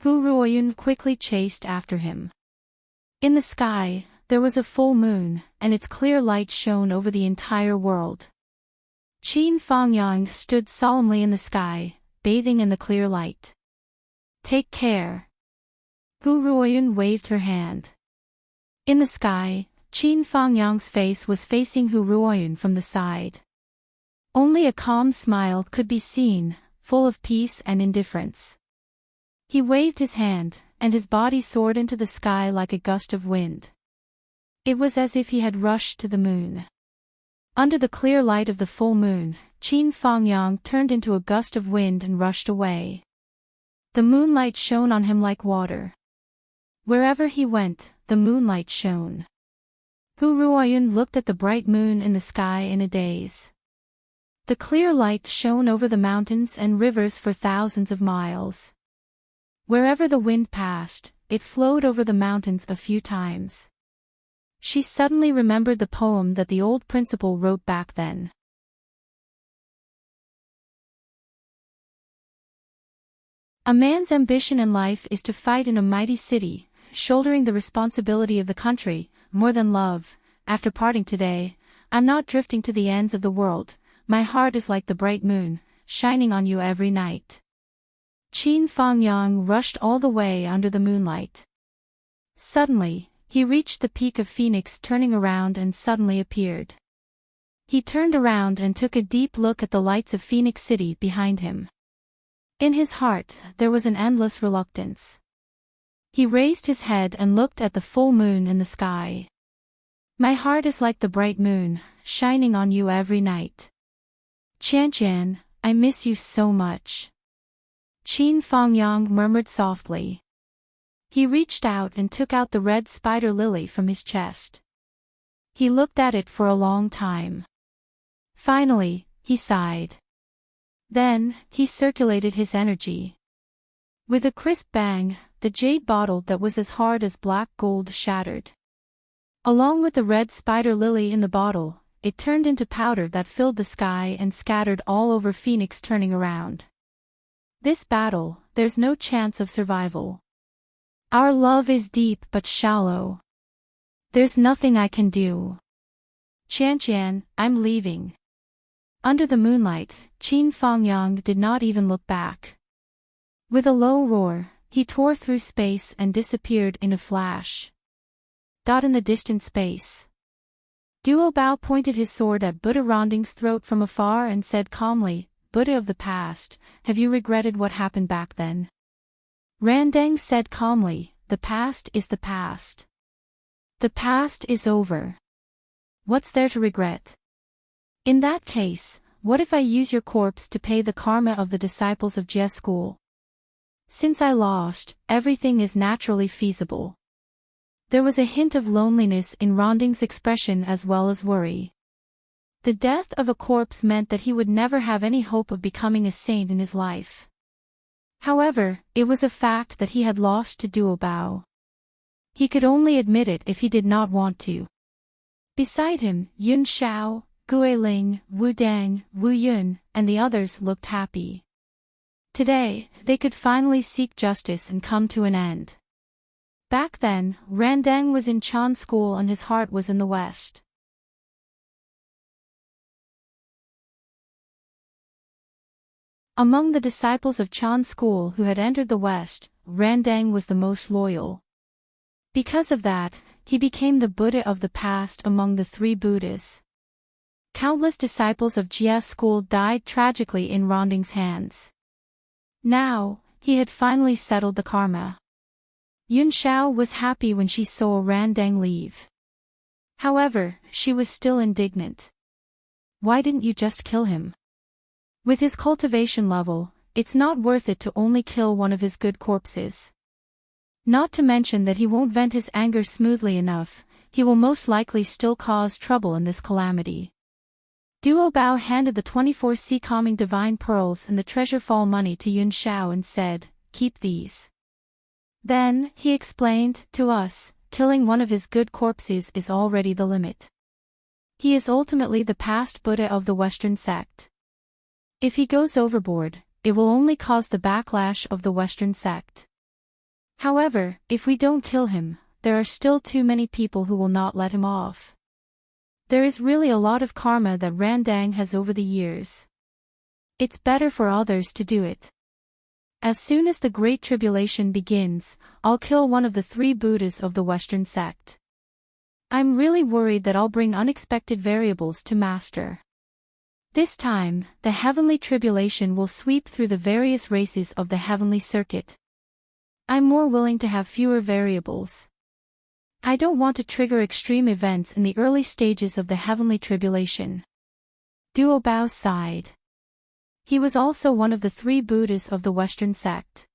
Hu Ruoyun quickly chased after him. In the sky, there was a full moon, and its clear light shone over the entire world. Qin Fangyang stood solemnly in the sky, bathing in the clear light. "Take care." Hu Ruoyun waved her hand. In the sky, Qin Fangyang's face was facing Hu Ruoyun from the side. Only a calm smile could be seen, full of peace and indifference. He waved his hand, and his body soared into the sky like a gust of wind. It was as if he had rushed to the moon. Under the clear light of the full moon, Qin Fangyang turned into a gust of wind and rushed away. The moonlight shone on him like water. Wherever he went, the moonlight shone. Hu Ruoyun looked at the bright moon in the sky in a daze. The clear light shone over the mountains and rivers for thousands of miles. Wherever the wind passed, it flowed over the mountains a few times. She suddenly remembered the poem that the old principal wrote back then. "A man's ambition in life is to fight in a mighty city, shouldering the responsibility of the country, more than love. After parting today, I'm not drifting to the ends of the world. My heart is like the bright moon, shining on you every night." Qin Fangyang rushed all the way under the moonlight. Suddenly, he reached the peak of Phoenix, turning around and suddenly appeared. He turned around and took a deep look at the lights of Phoenix City behind him. In his heart, there was an endless reluctance. He raised his head and looked at the full moon in the sky. "My heart is like the bright moon, shining on you every night. Qianqian, I miss you so much." Qin Fangyang murmured softly. He reached out and took out the red spider lily from his chest. He looked at it for a long time. Finally, he sighed. Then, he circulated his energy. With a crisp bang, the jade bottle that was as hard as black gold shattered. Along with the red spider lily in the bottle, it turned into powder that filled the sky and scattered all over Phoenix, turning around. "This battle, there's no chance of survival. Our love is deep but shallow. There's nothing I can do. Qianqian, I'm leaving." Under the moonlight, Qin Fangyang did not even look back. With a low roar, he tore through space and disappeared in a flash. In the distant space, Duo Bao pointed his sword at Buddha Ronding's throat from afar and said calmly, "Buddha of the past, have you regretted what happened back then?" Randang said calmly, "The past is the past. The past is over. What's there to regret? In that case, what if I use your corpse to pay the karma of the disciples of Jie school? Since I lost, everything is naturally feasible." There was a hint of loneliness in Ronding's expression as well as worry. The death of a corpse meant that he would never have any hope of becoming a saint in his life. However, it was a fact that he had lost to Duo Bao. He could only admit it if he did not want to. Beside him, Yun Xiao, Guiling, Wu Dang, Wu Yun, and the others looked happy. Today, they could finally seek justice and come to an end. Back then, Randang was in Chan's school and his heart was in the West. Among the disciples of Chan's school who had entered the West, Randang was the most loyal. Because of that, he became the Buddha of the past among the three Buddhas. Countless disciples of Jia's school died tragically in Randang's hands. Now, he had finally settled the karma. Yun Xiao was happy when she saw Randang leave. However, she was still indignant. Why didn't you just kill him? With his cultivation level, it's not worth it to only kill one of his good corpses. Not to mention that he won't vent his anger smoothly enough, he will most likely still cause trouble in this calamity. Duo Bao handed the 24 sea calming divine pearls and the treasure fall money to Yun Xiao and said, "Keep these." Then, he explained, to us, killing one of his good corpses is already the limit. He is ultimately the past Buddha of the Western sect. If he goes overboard, it will only cause the backlash of the Western sect. However, if we don't kill him, there are still too many people who will not let him off. There is really a lot of karma that Randang has over the years. It's better for others to do it. As soon as the Great Tribulation begins, I'll kill one of the three Buddhas of the Western sect. I'm really worried that I'll bring unexpected variables to Master. This time, the heavenly tribulation will sweep through the various races of the heavenly circuit. I'm more willing to have fewer variables. I don't want to trigger extreme events in the early stages of the heavenly tribulation. Duo Bao sighed. He was also one of the three Buddhas of the Western sect.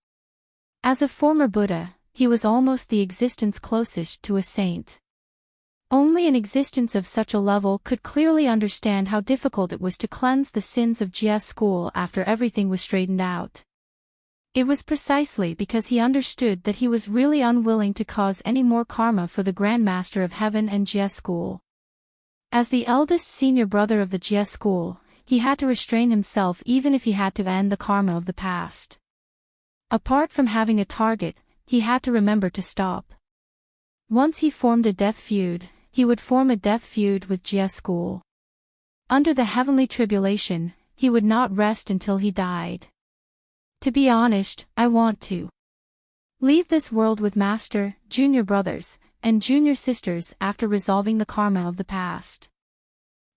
As a former Buddha, he was almost the existence closest to a saint. Only an existence of such a level could clearly understand how difficult it was to cleanse the sins of Jia's school after everything was straightened out. It was precisely because he understood that he was really unwilling to cause any more karma for the Grand Master of Heaven and Jia school. As the eldest senior brother of the Jia school, he had to restrain himself even if he had to end the karma of the past. Apart from having a target, he had to remember to stop. Once he formed a death feud, he would form a death feud with Jia school. Under the heavenly tribulation, he would not rest until he died. To be honest, I want to leave this world with Master, junior brothers, and junior sisters after resolving the karma of the past.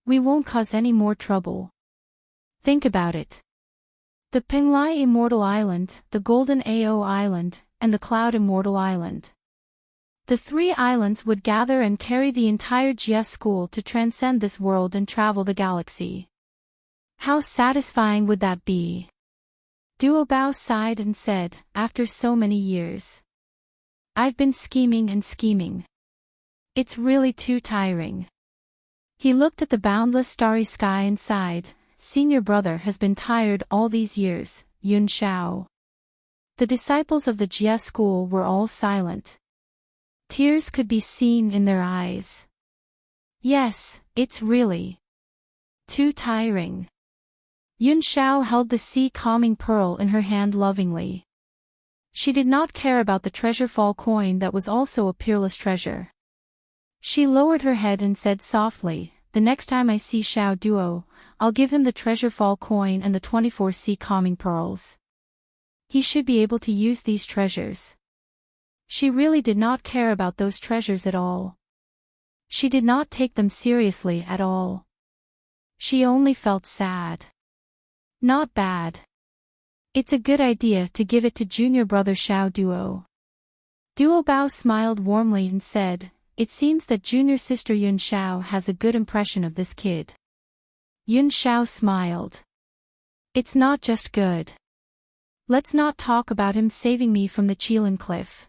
We won't cause any more trouble. Think about it. The Penglai Immortal Island, the Golden Ao Island, and the Cloud Immortal Island. The three islands would gather and carry the entire Jia school to transcend this world and travel the galaxy. How satisfying would that be? Duo Bao sighed and said, after so many years. I've been scheming and scheming. It's really too tiring. He looked at the boundless starry sky and sighed. Senior brother has been tired all these years, Yun Xiao. The disciples of the Jia school were all silent. Tears could be seen in their eyes. Yes, it's really too tiring. Yun Xiao held the sea calming pearl in her hand lovingly. She did not care about the treasure fall coin that was also a peerless treasure. She lowered her head and said softly, the next time I see Xiao Duo, I'll give him the treasure fall coin and the 24 sea calming pearls. He should be able to use these treasures. She really did not care about those treasures at all. She did not take them seriously at all. She only felt sad. Not bad. It's a good idea to give it to junior brother Xiao Duo. Duo Bao smiled warmly and said, it seems that junior sister Yun Xiao has a good impression of this kid. Yun Xiao smiled. It's not just good. Let's not talk about him saving me from the Qilin cliff.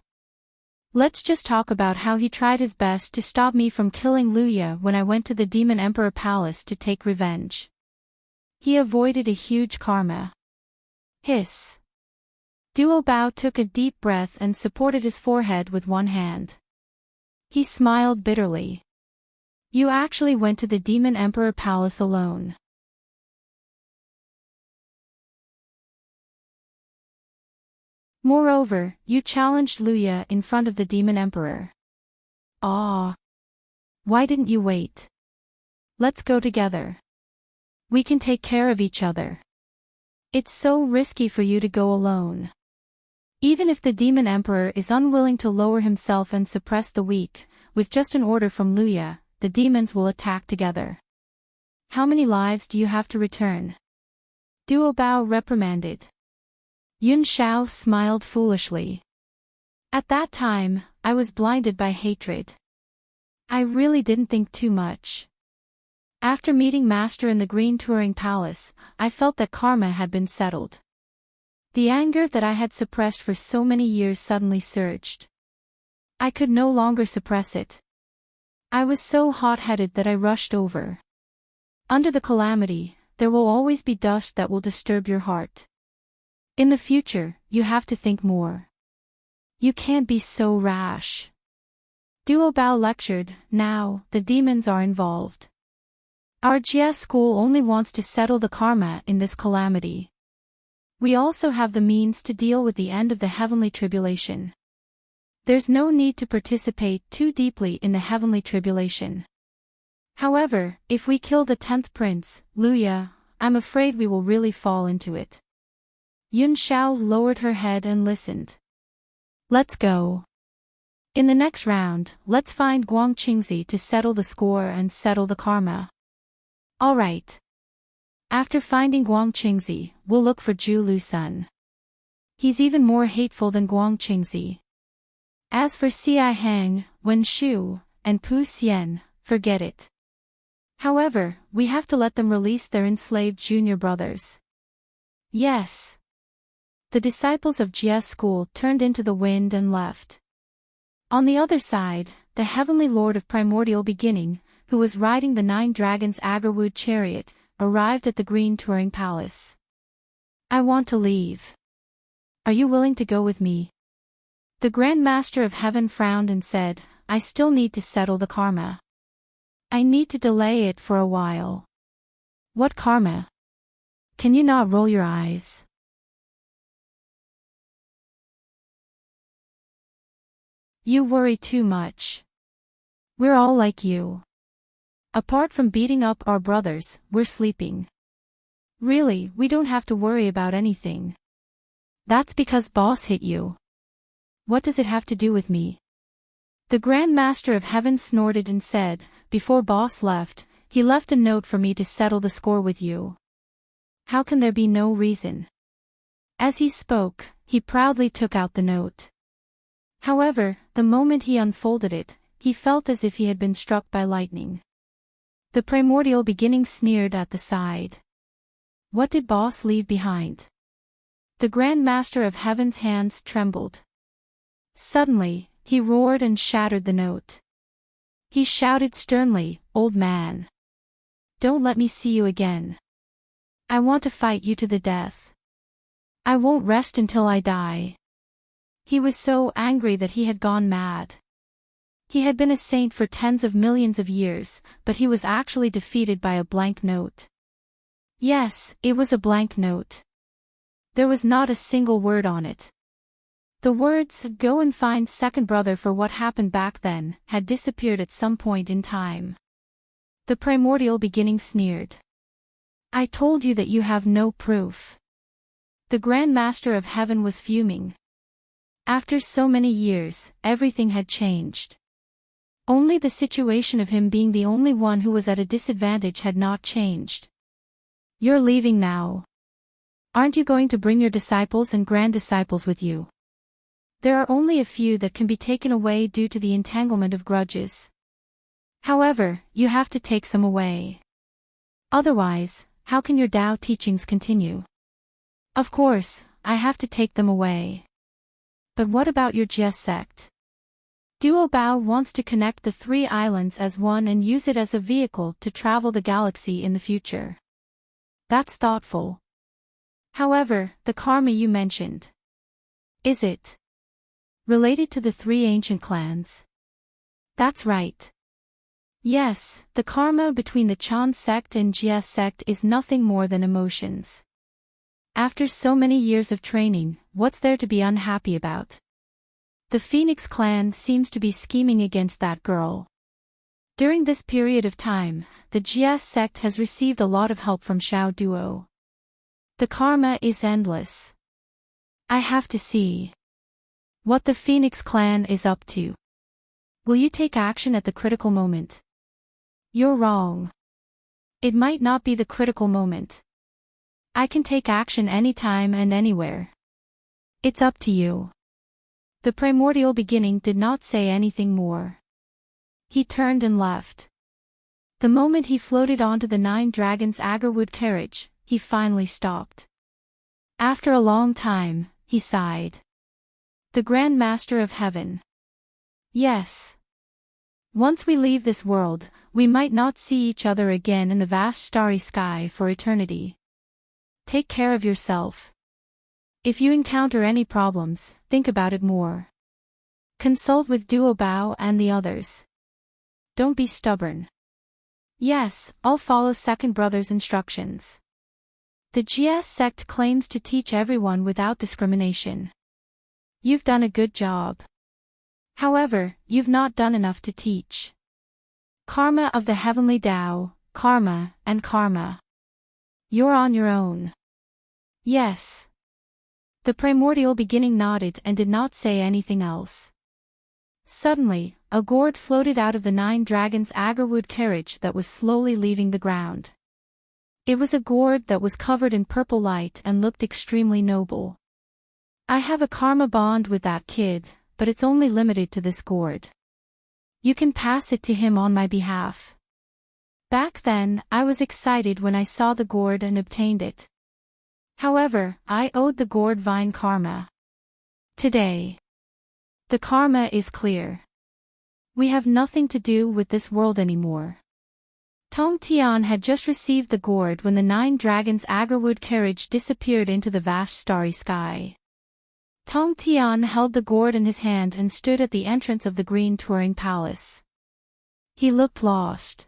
Let's just talk about how he tried his best to stop me from killing Luya when I went to the Demon Emperor Palace to take revenge. He avoided a huge karma. Hiss. Duo Bao took a deep breath and supported his forehead with one hand. He smiled bitterly. You actually went to the Demon Emperor Palace alone. Moreover, you challenged Luya in front of the Demon Emperor. Ah. Why didn't you wait? Let's go together. We can take care of each other. It's so risky for you to go alone. Even if the Demon Emperor is unwilling to lower himself and suppress the weak, with just an order from Luya, the demons will attack together. How many lives do you have to return? Duo Bao reprimanded. Yun Shao smiled foolishly. At that time, I was blinded by hatred. I really didn't think too much. After meeting Master in the Green Touring Palace, I felt that karma had been settled. The anger that I had suppressed for so many years suddenly surged. I could no longer suppress it. I was so hot-headed that I rushed over. Under the calamity, there will always be dust that will disturb your heart. In the future, you have to think more. You can't be so rash. Duo Bao lectured. Now, the demons are involved. Our Jia school only wants to settle the karma in this calamity. We also have the means to deal with the end of the heavenly tribulation. There's no need to participate too deeply in the heavenly tribulation. However, if we kill the 10th prince, Luya, I'm afraid we will really fall into it. Yun Shao lowered her head and listened. Let's go. In the next round, let's find Guang Qingzi to settle the score and settle the karma. All right. After finding Guang Qingzi, we'll look for Zhu Lusun. He's even more hateful than Guang Qingzi. As for Xi Hang, Wen Shu, and Pu Xian, forget it. However, we have to let them release their enslaved junior brothers. Yes. The disciples of Jia school turned into the wind and left. On the other side, the heavenly lord of primordial beginning, who was riding the 9 dragons Agarwood chariot, arrived at the Green Touring Palace. I want to leave. Are you willing to go with me? The Grand Master of Heaven frowned and said, I still need to settle the karma. I need to delay it for a while. What karma? Can you not roll your eyes? You worry too much. We're all like you. Apart from beating up our brothers, we're sleeping. Really, we don't have to worry about anything. That's because boss hit you. What does it have to do with me? The Grand Master of Heaven snorted and said, before boss left, he left a note for me to settle the score with you. How can there be no reason? As he spoke, he proudly took out the note. However, the moment he unfolded it, he felt as if he had been struck by lightning. The primordial beginning sneered at the side. What did boss leave behind? The Grand Master of Heaven's hands trembled. Suddenly, he roared and shattered the note. He shouted sternly, Old man. Don't let me see you again. I want to fight you to the death. I won't rest until I die. He was so angry that he had gone mad. He had been a saint for tens of millions of years, but he was actually defeated by a blank note. Yes, it was a blank note. There was not a single word on it. The words, go and find second brother for what happened back then, had disappeared at some point in time. The primordial beginning sneered. I told you that you have no proof. The Grand Master of Heaven was fuming. After so many years, everything had changed. Only the situation of him being the only one who was at a disadvantage had not changed. You're leaving now. Aren't you going to bring your disciples and grand disciples with you? There are only a few that can be taken away due to the entanglement of grudges. However, you have to take some away. Otherwise, how can your Tao teachings continue? Of course, I have to take them away. But what about your Jia sect? Duo Bao wants to connect the 3 islands as one and use it as a vehicle to travel the galaxy in the future. That's thoughtful. However, the karma you mentioned. Is it related to the 3 ancient clans? That's right. Yes, the karma between the Chan sect and Jia sect is nothing more than emotions. After so many years of training, what's there to be unhappy about? The Phoenix clan seems to be scheming against that girl. During this period of time, the GS sect has received a lot of help from Xiao Duo. The karma is endless. I have to see what the Phoenix clan is up to. Will you take action at the critical moment? You're wrong. It might not be the critical moment. I can take action anytime and anywhere. It's up to you. The primordial beginning did not say anything more. He turned and left. The moment he floated onto the 9 Dragons agarwood carriage, he finally stopped. After a long time, he sighed. The Grand Master of Heaven. Yes. Once we leave this world, we might not see each other again in the vast starry sky for eternity. Take care of yourself. If you encounter any problems, think about it more. Consult with Duo Bao and the others. Don't be stubborn. Yes, I'll follow Second Brother's instructions. The GS sect claims to teach everyone without discrimination. You've done a good job. However, you've not done enough to teach. Karma of the Heavenly Tao, Karma, and Karma. You're on your own. Yes. The primordial beginning nodded and did not say anything else. Suddenly, a gourd floated out of the 9 Dragons agarwood carriage that was slowly leaving the ground. It was a gourd that was covered in purple light and looked extremely noble. I have a karma bond with that kid, but it's only limited to this gourd. You can pass it to him on my behalf. Back then, I was excited when I saw the gourd and obtained it. However, I owed the gourd vine karma. Today, the karma is clear. We have nothing to do with this world anymore. Tong Tian had just received the gourd when the 9 Dragons agarwood carriage disappeared into the vast starry sky. Tong Tian held the gourd in his hand and stood at the entrance of the green touring palace. He looked lost.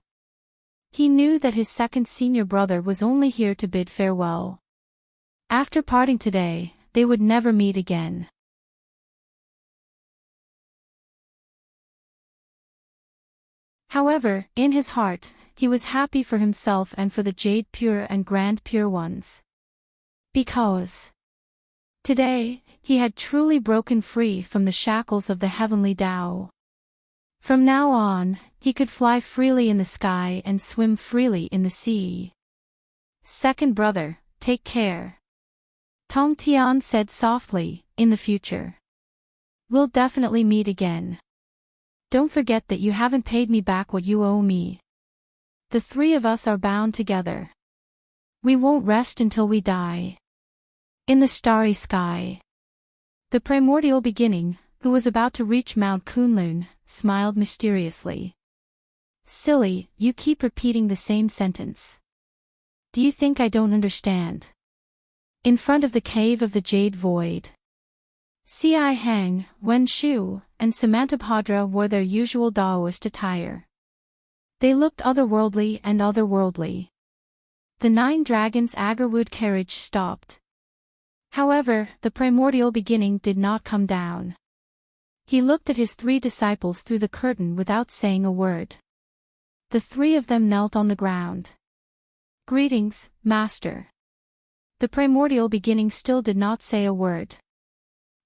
He knew that his second senior brother was only here to bid farewell. After parting today, they would never meet again. However, in his heart, he was happy for himself and for the Jade Pure and Grand Pure Ones. Because today, he had truly broken free from the shackles of the Heavenly Tao. From now on, he could fly freely in the sky and swim freely in the sea. Second brother, take care. Tong Tian said softly, in the future. We'll definitely meet again. Don't forget that you haven't paid me back what you owe me. The 3 of us are bound together. We won't rest until we die. In the starry sky. The primordial beginning, who was about to reach Mount Kunlun, smiled mysteriously. Silly, you keep repeating the same sentence. Do you think I don't understand? In front of the cave of the Jade Void. Ci Hang, Wen Shu, and Samantabhadra wore their usual Daoist attire. They looked otherworldly and otherworldly. The 9 Dragons agarwood carriage stopped. However, the primordial beginning did not come down. He looked at his 3 disciples through the curtain without saying a word. The 3 of them knelt on the ground. Greetings, Master. The primordial beginning still did not say a word.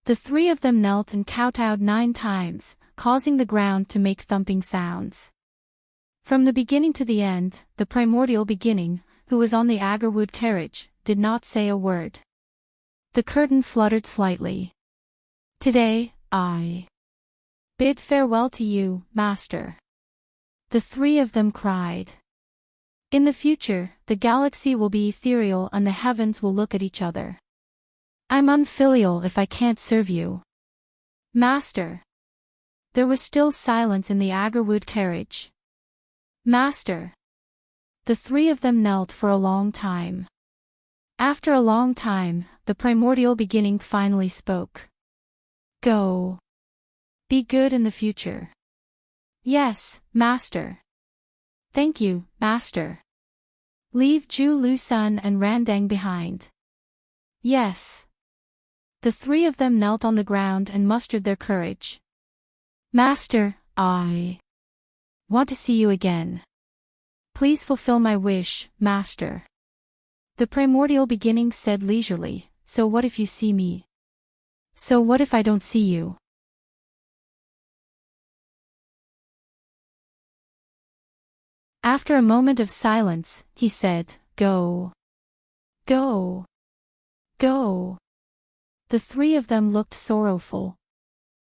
The 3 of them knelt and kowtowed 9 times, causing the ground to make thumping sounds. From the beginning to the end, the primordial beginning, who was on the agarwood carriage, did not say a word. The curtain fluttered slightly. Today, I bid farewell to you, Master. The 3 of them cried. In the future, the galaxy will be ethereal and the heavens will look at each other. I'm unfilial if I can't serve you. Master. There was still silence in the agarwood carriage. Master. The 3 of them knelt for a long time. After a long time, the primordial beginning finally spoke. Go. Be good in the future. Yes, Master. Thank you, Master. Leave Zhu Lusun and Randang behind. Yes. The three of them knelt on the ground and mustered their courage. Master, I want to see you again. Please fulfill my wish, Master. The primordial beginning said leisurely, so what if you see me? So what if I don't see you? After a moment of silence, he said, Go. Go. Go. The three of them looked sorrowful.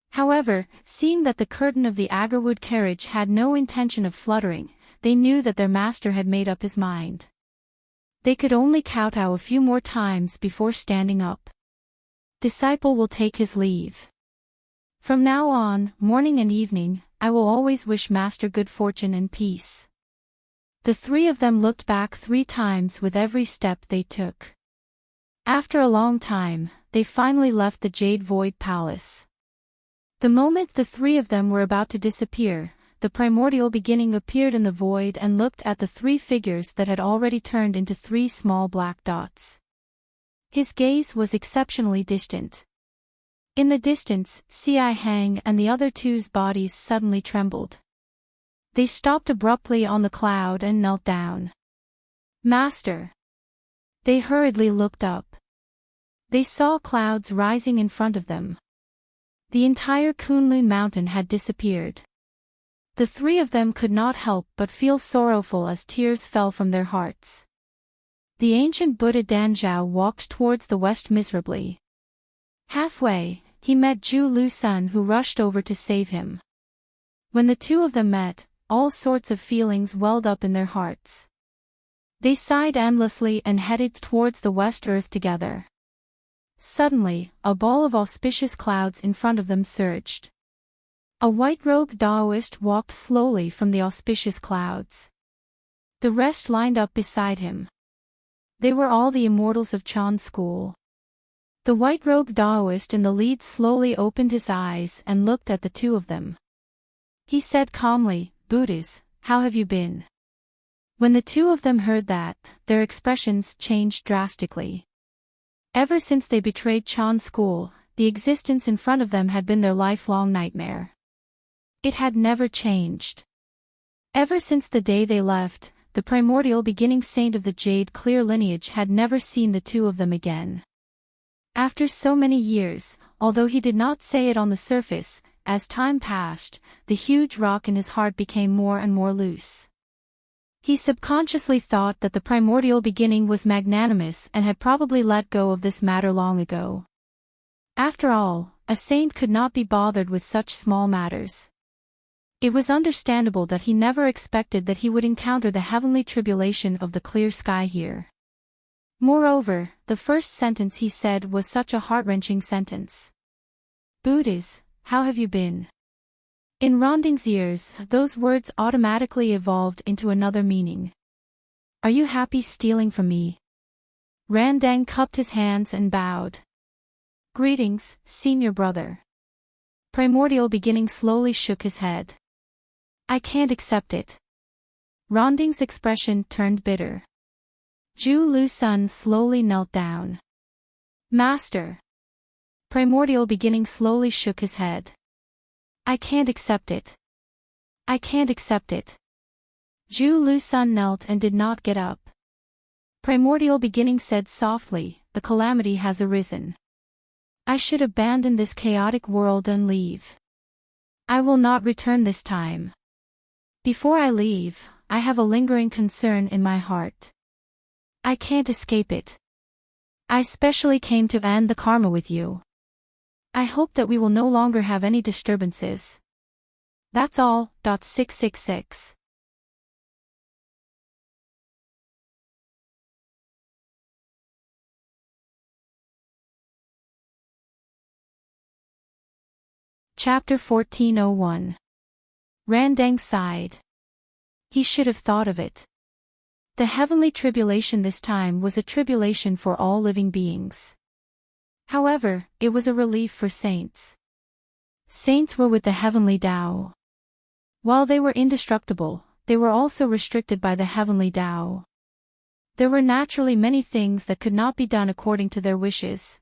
However, seeing that the curtain of the agarwood carriage had no intention of fluttering, they knew that their master had made up his mind. They could only kowtow a few more times before standing up. Disciple will take his leave. From now on, morning and evening, I will always wish Master good fortune and peace. The three of them looked back 3 times with every step they took. After a long time, they finally left the Jade Void Palace. The moment the three of them were about to disappear, the primordial beginning appeared in the void and looked at the 3 figures that had already turned into 3 small black dots. His gaze was exceptionally distant. In the distance, Si Hang and the other two's bodies suddenly trembled. They stopped abruptly on the cloud and knelt down. Master! They hurriedly looked up. They saw clouds rising in front of them. The entire Kunlun mountain had disappeared. The three of them could not help but feel sorrowful as tears fell from their hearts. The ancient Buddha Danzhao walked towards the west miserably. Halfway, he met Zhu Lusun, who rushed over to save him. When the two of them met, all sorts of feelings welled up in their hearts. They sighed endlessly and headed towards the west earth together. Suddenly, a ball of auspicious clouds in front of them surged. A white-robed Taoist walked slowly from the auspicious clouds. The rest lined up beside him. They were all the immortals of Chan school. The white-robed Taoist in the lead slowly opened his eyes and looked at the two of them. He said calmly, Buddhas, how have you been? When the two of them heard that, their expressions changed drastically. Ever since they betrayed Chan school, the existence in front of them had been their lifelong nightmare. It had never changed. Ever since the day they left, the primordial beginning saint of the Jade Clear lineage had never seen the two of them again. After so many years, although he did not say it on the surface, as time passed, the huge rock in his heart became more and more loose. He subconsciously thought that the primordial beginning was magnanimous and had probably let go of this matter long ago. After all, a saint could not be bothered with such small matters. It was understandable that he never expected that he would encounter the heavenly tribulation of the clear sky here. Moreover, the first sentence he said was such a heart-wrenching sentence. Buddhas, how have you been? In Ronding's ears, those words automatically evolved into another meaning. Are you happy stealing from me? Randang cupped his hands and bowed. Greetings, senior brother. Primordial beginning slowly shook his head. I can't accept it. Ronding's expression turned bitter. Zhu Lusun slowly knelt down. Master. Primordial beginning slowly shook his head. I can't accept it. I can't accept it. Zhu Lusun knelt and did not get up. Primordial beginning said softly, the calamity has arisen. I should abandon this chaotic world and leave. I will not return this time. Before I leave, I have a lingering concern in my heart. I can't escape it. I specially came to end the karma with you. I hope that we will no longer have any disturbances. That's all. 666. Chapter 1401. Randang sighed. He should have thought of it. The heavenly tribulation this time was a tribulation for all living beings. However, it was a relief for saints. Saints were with the heavenly Tao. While they were indestructible, they were also restricted by the heavenly Tao. There were naturally many things that could not be done according to their wishes.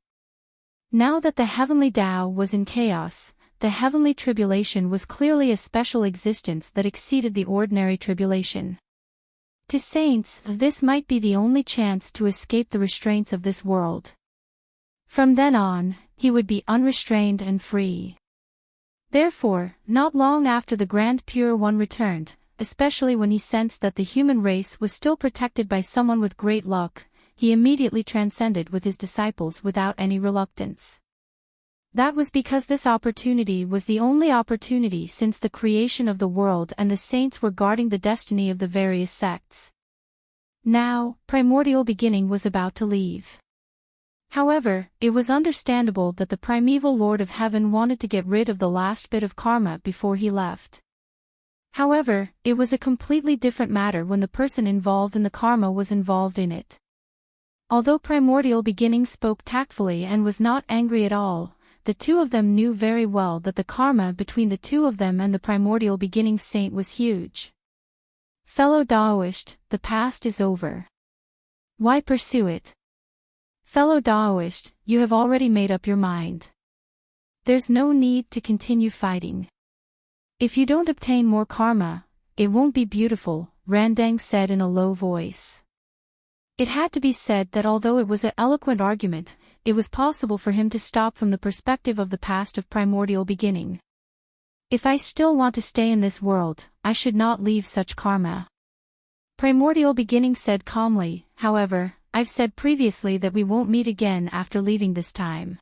Now that the heavenly Tao was in chaos, the heavenly tribulation was clearly a special existence that exceeded the ordinary tribulation. To saints, this might be the only chance to escape the restraints of this world. From then on, he would be unrestrained and free. Therefore, not long after the Grand Pure One returned, especially when he sensed that the human race was still protected by someone with great luck, he immediately transcended with his disciples without any reluctance. That was because this opportunity was the only opportunity since the creation of the world, and the saints were guarding the destiny of the various sects. Now, Primordial Beginning was about to leave. However, it was understandable that the primeval Lord of Heaven wanted to get rid of the last bit of karma before he left. However, it was a completely different matter when the person involved in the karma was involved in it. Although Primordial Beginning spoke tactfully and was not angry at all, the two of them knew very well that the karma between the two of them and the Primordial Beginning Saint was huge. Fellow Taoist, the past is over. Why pursue it? Fellow Taoist, you have already made up your mind. There's no need to continue fighting. If you don't obtain more karma, it won't be beautiful, Randang said in a low voice. It had to be said that although it was an eloquent argument, it was possible for him to stop from the perspective of the past of Primordial Beginning. If I still want to stay in this world, I should not leave such karma. Primordial Beginning said calmly, however, I've said previously that we won't meet again after leaving this time.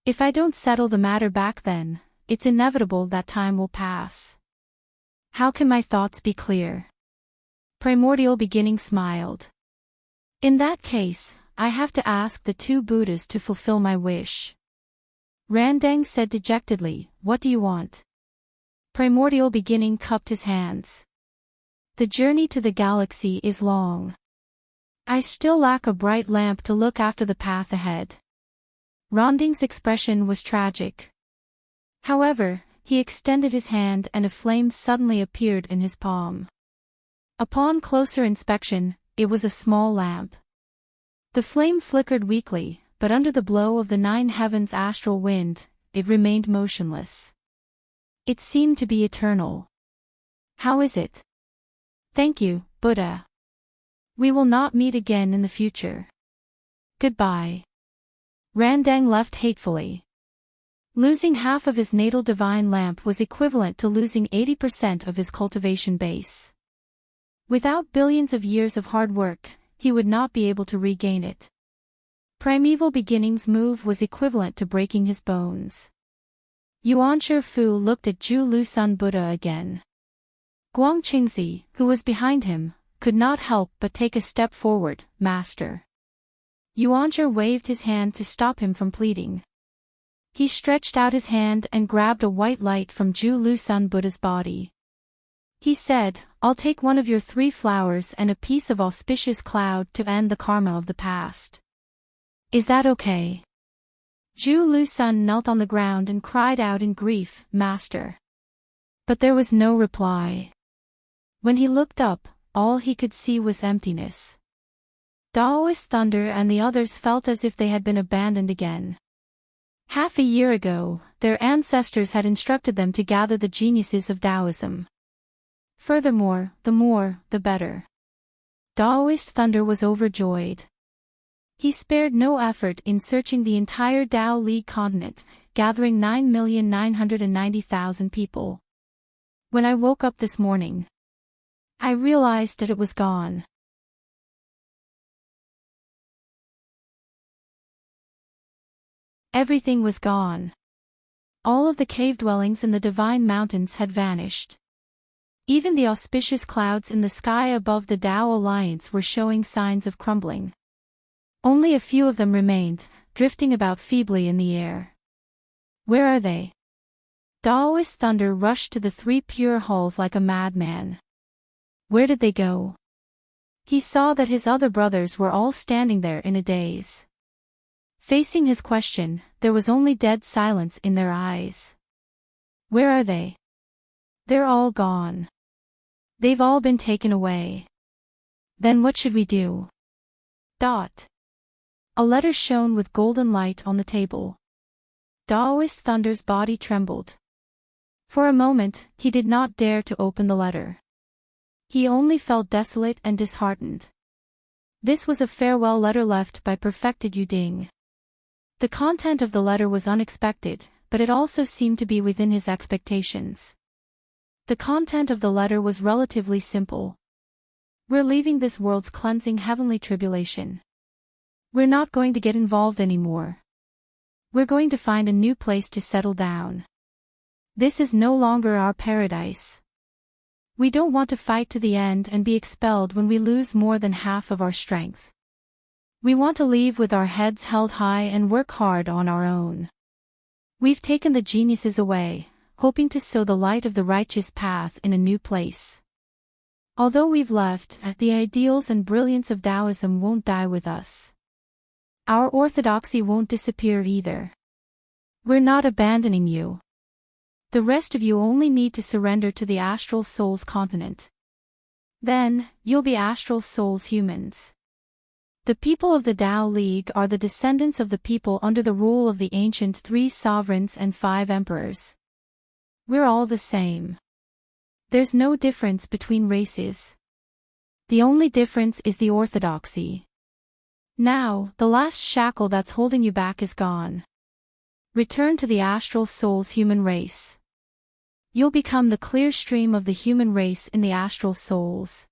If I don't settle the matter back then, it's inevitable that time will pass. How can my thoughts be clear? Primordial Beginning smiled. In that case, I have to ask the two Buddhas to fulfill my wish. Randang said dejectedly, what do you want? Primordial Beginning cupped his hands. The journey to the galaxy is long. I still lack a bright lamp to look after the path ahead. Randang's expression was tragic. However, he extended his hand and a flame suddenly appeared in his palm. Upon closer inspection, it was a small lamp. The flame flickered weakly, but under the blow of the 9 heavens astral wind, it remained motionless. It seemed to be eternal. How is it? Thank you, Buddha. We will not meet again in the future. Goodbye. Randang left hatefully. Losing half of his natal divine lamp was equivalent to losing 80% of his cultivation base. Without billions of years of hard work, he would not be able to regain it. Primeval Beginning's move was equivalent to breaking his bones. Yuanshi Fu looked at Zhu Lusun Buddha again. Guang Qingzi, who was behind him, could not help but take a step forward, Master. Yuanshi waved his hand to stop him from pleading. He stretched out his hand and grabbed a white light from Zhu Lusun Buddha's body. He said, I'll take one of your 3 flowers and a piece of auspicious cloud to end the karma of the past. Is that okay? Zhu Lusun knelt on the ground and cried out in grief, Master. But there was no reply. When he looked up, all he could see was emptiness. Taoist Thunder and the others felt as if they had been abandoned again. Half a year ago, their ancestors had instructed them to gather the geniuses of Taoism. Furthermore, the more, the better. Taoist Thunder was overjoyed. He spared no effort in searching the entire Tao League continent, gathering 9,990,000 people. When I woke up this morning, I realized that it was gone. Everything was gone. All of the cave dwellings in the divine mountains had vanished. Even the auspicious clouds in the sky above the Tao Alliance were showing signs of crumbling. Only a few of them remained, drifting about feebly in the air. Where are they? Taoist Thunder rushed to the 3 pure halls like a madman. Where did they go? He saw that his other brothers were all standing there in a daze. Facing his question, there was only dead silence in their eyes. Where are they? They're all gone. They've all been taken away. Then what should we do? Dot. A letter shone with golden light on the table. Daoist Thunder's body trembled. For a moment, he did not dare to open the letter. He only felt desolate and disheartened. This was a farewell letter left by perfected Yuding. The content of the letter was unexpected, but it also seemed to be within his expectations. The content of the letter was relatively simple. We're leaving this world's cleansing heavenly tribulation. We're not going to get involved anymore. We're going to find a new place to settle down. This is no longer our paradise. We don't want to fight to the end and be expelled when we lose more than half of our strength. We want to leave with our heads held high and work hard on our own. We've taken the geniuses away, hoping to sow the light of the righteous path in a new place. Although we've left, the ideals and brilliance of Taoism won't die with us. Our orthodoxy won't disappear either. We're not abandoning you. The rest of you only need to surrender to the astral souls continent. Then, you'll be astral souls humans. The people of the Tao League are the descendants of the people under the rule of the ancient 3 sovereigns and 5 emperors. We're all the same. There's no difference between races. The only difference is the orthodoxy. Now, the last shackle that's holding you back is gone. Return to the astral souls human race. You'll become the clear stream of the human race in the astral souls.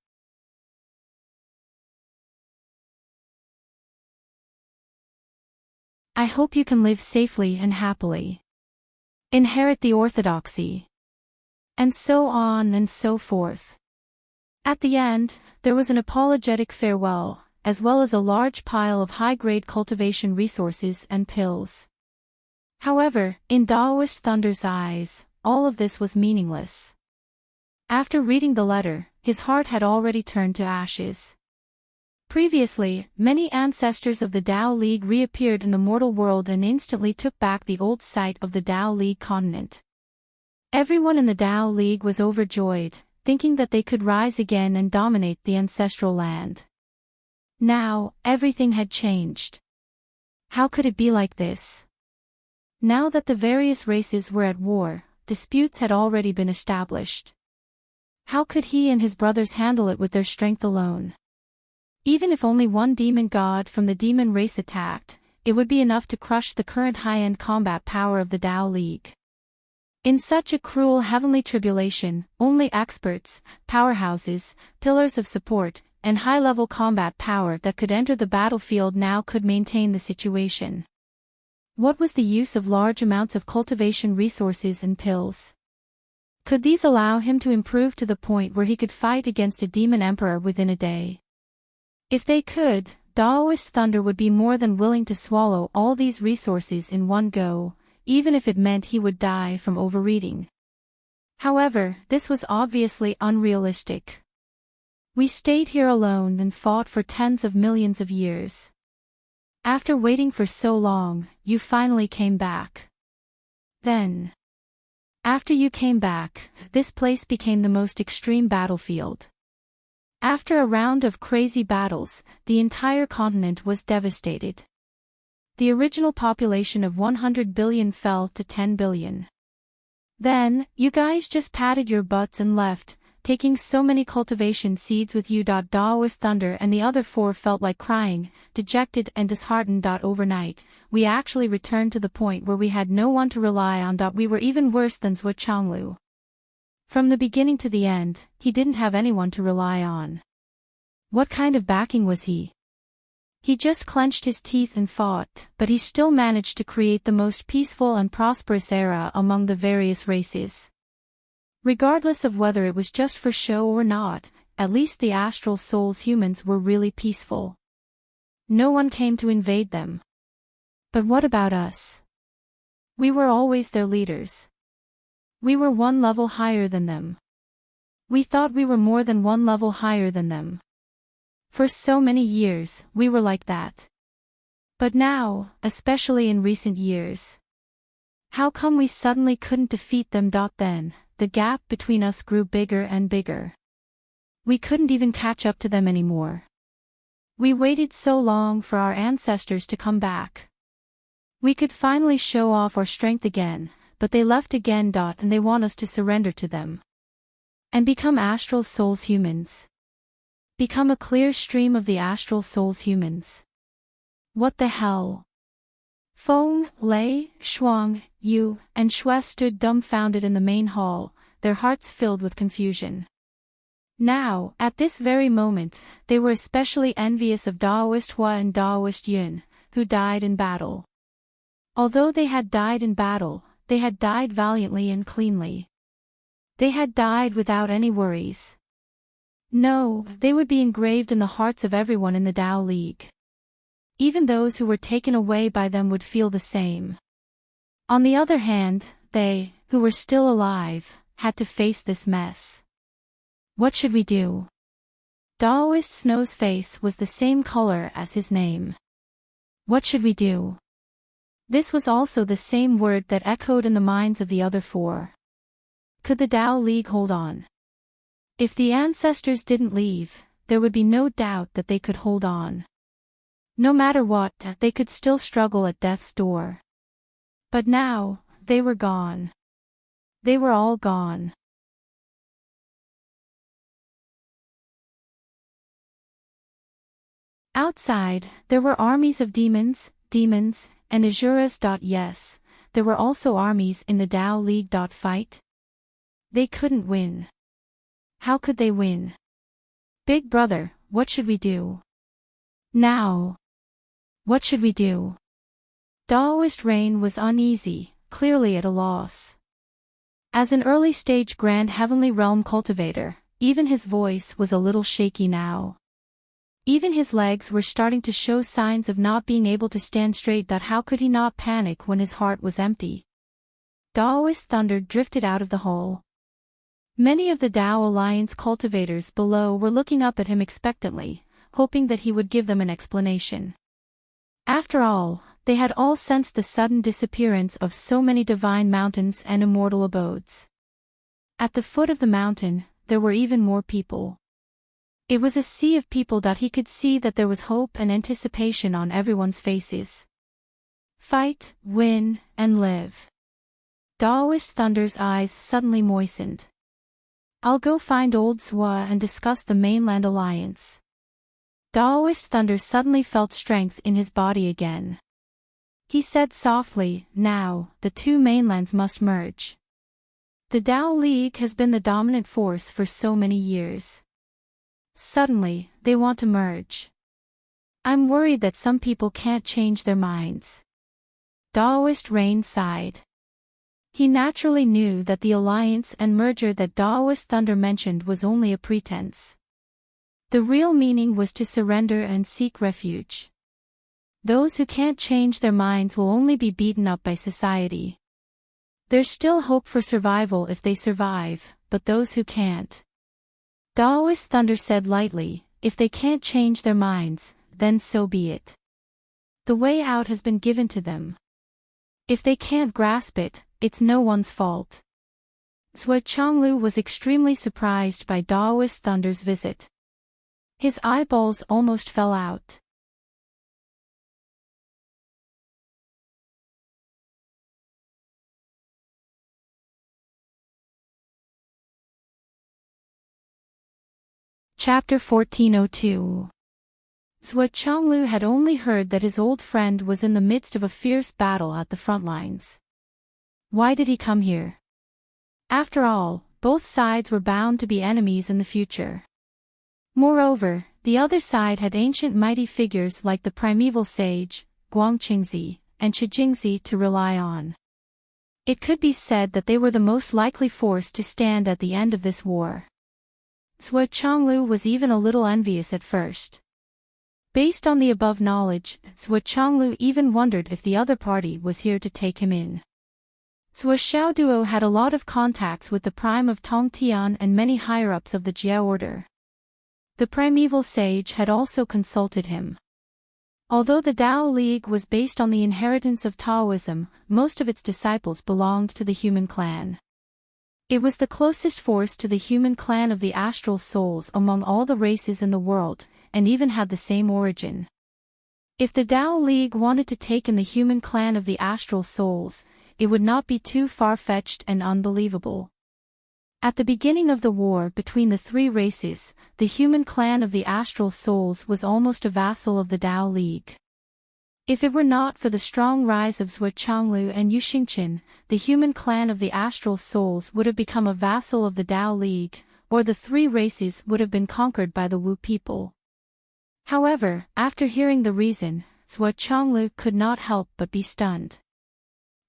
I hope you can live safely and happily. Inherit the orthodoxy. And so on and so forth. At the end, there was an apologetic farewell, as well as a large pile of high-grade cultivation resources and pills. However, in Daoist Thunder's eyes, all of this was meaningless. After reading the letter, his heart had already turned to ashes. Previously, many ancestors of the Tao League reappeared in the mortal world and instantly took back the old site of the Tao League continent. Everyone in the Tao League was overjoyed, thinking that they could rise again and dominate the ancestral land. Now, everything had changed. How could it be like this? Now that the various races were at war, disputes had already been established. How could he and his brothers handle it with their strength alone? Even if only one demon god from the demon race attacked, it would be enough to crush the current high-end combat power of the Tao League. In such a cruel heavenly tribulation, only experts, powerhouses, pillars of support, and high-level combat power that could enter the battlefield now could maintain the situation. What was the use of large amounts of cultivation resources and pills? Could these allow him to improve to the point where he could fight against a demon emperor within a day? If they could, Daoist Thunder would be more than willing to swallow all these resources in one go, even if it meant he would die from overeating. However, this was obviously unrealistic. We stayed here alone and fought for tens of millions of years. After waiting for so long, you finally came back. Then, after you came back, this place became the most extreme battlefield. After a round of crazy battles, the entire continent was devastated. The original population of 100 billion fell to 10 billion. Then, you guys just patted your butts and left, taking so many cultivation seeds with you. Daoist Thunder and the other 4 felt like crying, dejected and disheartened. Overnight, we actually returned to the point where we had no one to rely on. We were even worse than Zhou Changlu. From the beginning to the end, he didn't have anyone to rely on. What kind of backing was he? He just clenched his teeth and fought, but he still managed to create the most peaceful and prosperous era among the various races. Regardless of whether it was just for show or not, at least the astral souls humans were really peaceful. No one came to invade them. But what about us? We were always their leaders. We were one level higher than them. We thought we were more than one level higher than them. For so many years, we were like that. But now, especially in recent years, how come we suddenly couldn't defeat them? Then, the gap between us grew bigger and bigger. We couldn't even catch up to them anymore. We waited so long for our ancestors to come back. We could finally show off our strength again, but they left again. And they want us to surrender to them. And become astral souls humans. Become a clear stream of the astral souls humans. What the hell? Feng, Lei, Shuang, Yu, and Shui stood dumbfounded in the main hall, their hearts filled with confusion. Now, at this very moment, they were especially envious of Daoist Hua and Daoist Yun, who died in battle. Although they had died in battle, they had died valiantly and cleanly. They had died without any worries. No, they would be engraved in the hearts of everyone in the Tao League. Even those who were taken away by them would feel the same. On the other hand, they, who were still alive, had to face this mess. What should we do? Daoist Snow's face was the same color as his name. What should we do? This was also the same word that echoed in the minds of the other four. Could the Tao League hold on? If the ancestors didn't leave, there would be no doubt that they could hold on. No matter what, they could still struggle at death's door. But now, they were gone. They were all gone. Outside, there were armies of demons, and Azuras. Yes, there were also armies in the Tao League. Fight? They couldn't win. How could they win? Big brother, what should we do? Now. What should we do? Daoist Rain was uneasy, clearly at a loss. As an early-stage Grand Heavenly Realm cultivator, even his voice was a little shaky now. Even his legs were starting to show signs of not being able to stand straight. How could he not panic when his heart was empty? Daoist thunder drifted out of the hole. Many of the Tao Alliance cultivators below were looking up at him expectantly, hoping that he would give them an explanation. After all, they had all sensed the sudden disappearance of so many divine mountains and immortal abodes. At the foot of the mountain, there were even more people. It was a sea of people. He could see that there was hope and anticipation on everyone's faces. Fight, win, and live. Daoist Thunder's eyes suddenly moistened. I'll go find Old Zhua and discuss the Mainland Alliance. Daoist Thunder suddenly felt strength in his body again. He said softly, now, the two mainlands must merge. The Tao League has been the dominant force for so many years. Suddenly, they want to merge. I'm worried that some people can't change their minds. Daoist Rain sighed. He naturally knew that the alliance and merger that Daoist Thunder mentioned was only a pretense. The real meaning was to surrender and seek refuge. Those who can't change their minds will only be beaten up by society. There's still hope for survival if they survive, but those who can't. Daoist Thunder said lightly, if they can't change their minds, then so be it. The way out has been given to them. If they can't grasp it, it's no one's fault. Zhua Chonglu was extremely surprised by Daoist Thunder's visit. His eyeballs almost fell out. Chapter 1402. Zhua Chonglu had only heard that his old friend was in the midst of a fierce battle at the front lines. Why did he come here? After all, both sides were bound to be enemies in the future. Moreover, the other side had ancient mighty figures like the primeval sage, Guangqingzi, and Shijingzi to rely on. It could be said that they were the most likely force to stand at the end of this war. Zhua Chonglu was even a little envious at first. Based on the above knowledge, Zhua Chonglu even wondered if the other party was here to take him in. Zhua Xiaoduo had a lot of contacts with the Prime of Tongtian and many higher-ups of the Jia Order. The primeval sage had also consulted him. Although the Tao League was based on the inheritance of Taoism, most of its disciples belonged to the human clan. It was the closest force to the human clan of the astral souls among all the races in the world, and even had the same origin. If the Tao League wanted to take in the human clan of the astral souls, it would not be too far-fetched and unbelievable. At the beginning of the war between the three races, the human clan of the astral souls was almost a vassal of the Tao League. If it were not for the strong rise of Zhuo Changlu and Yu Xingqian, the human clan of the astral souls would have become a vassal of the Tao League, or the three races would have been conquered by the Wu people. However, after hearing the reason, Zhuo Changlu could not help but be stunned.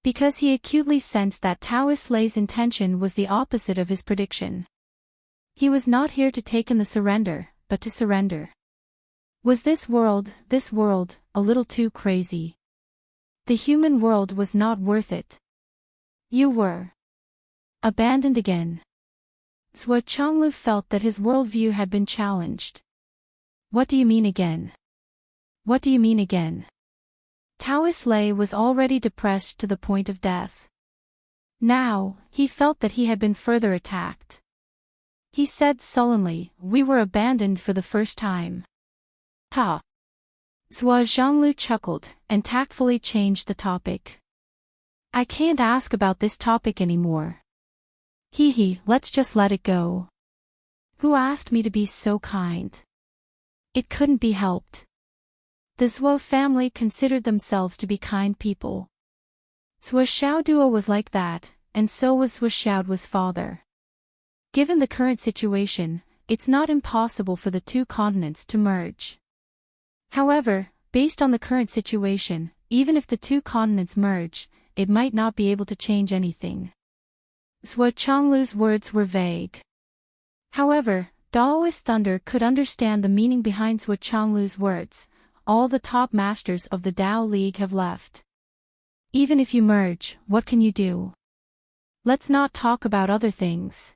Because he acutely sensed that Taoist Lei's intention was the opposite of his prediction. He was not here to take in the surrender, but to surrender. Was this world, a little too crazy? The human world was not worth it. You were abandoned again. Zhuo Changlu felt that his worldview had been challenged. What do you mean again? What do you mean again? Taoist Lei was already depressed to the point of death. Now, he felt that he had been further attacked. He said sullenly, "We were abandoned for the first time." Ha! Zhuo Zhanglu chuckled, and tactfully changed the topic. "I can't ask about this topic anymore. Hee, let's just let it go. Who asked me to be so kind? It couldn't be helped." The Zhuo family considered themselves to be kind people. Zhuo Xiaoduo was like that, and so was Zhuo Xiaoduo's father. Given the current situation, it's not impossible for the two continents to merge. However, based on the current situation, even if the two continents merge, it might not be able to change anything. Zhuo Changlu's words were vague. However, Daoist Thunder could understand the meaning behind Zhuo Changlu's words. All the top masters of the Tao League have left. Even if you merge, what can you do? Let's not talk about other things.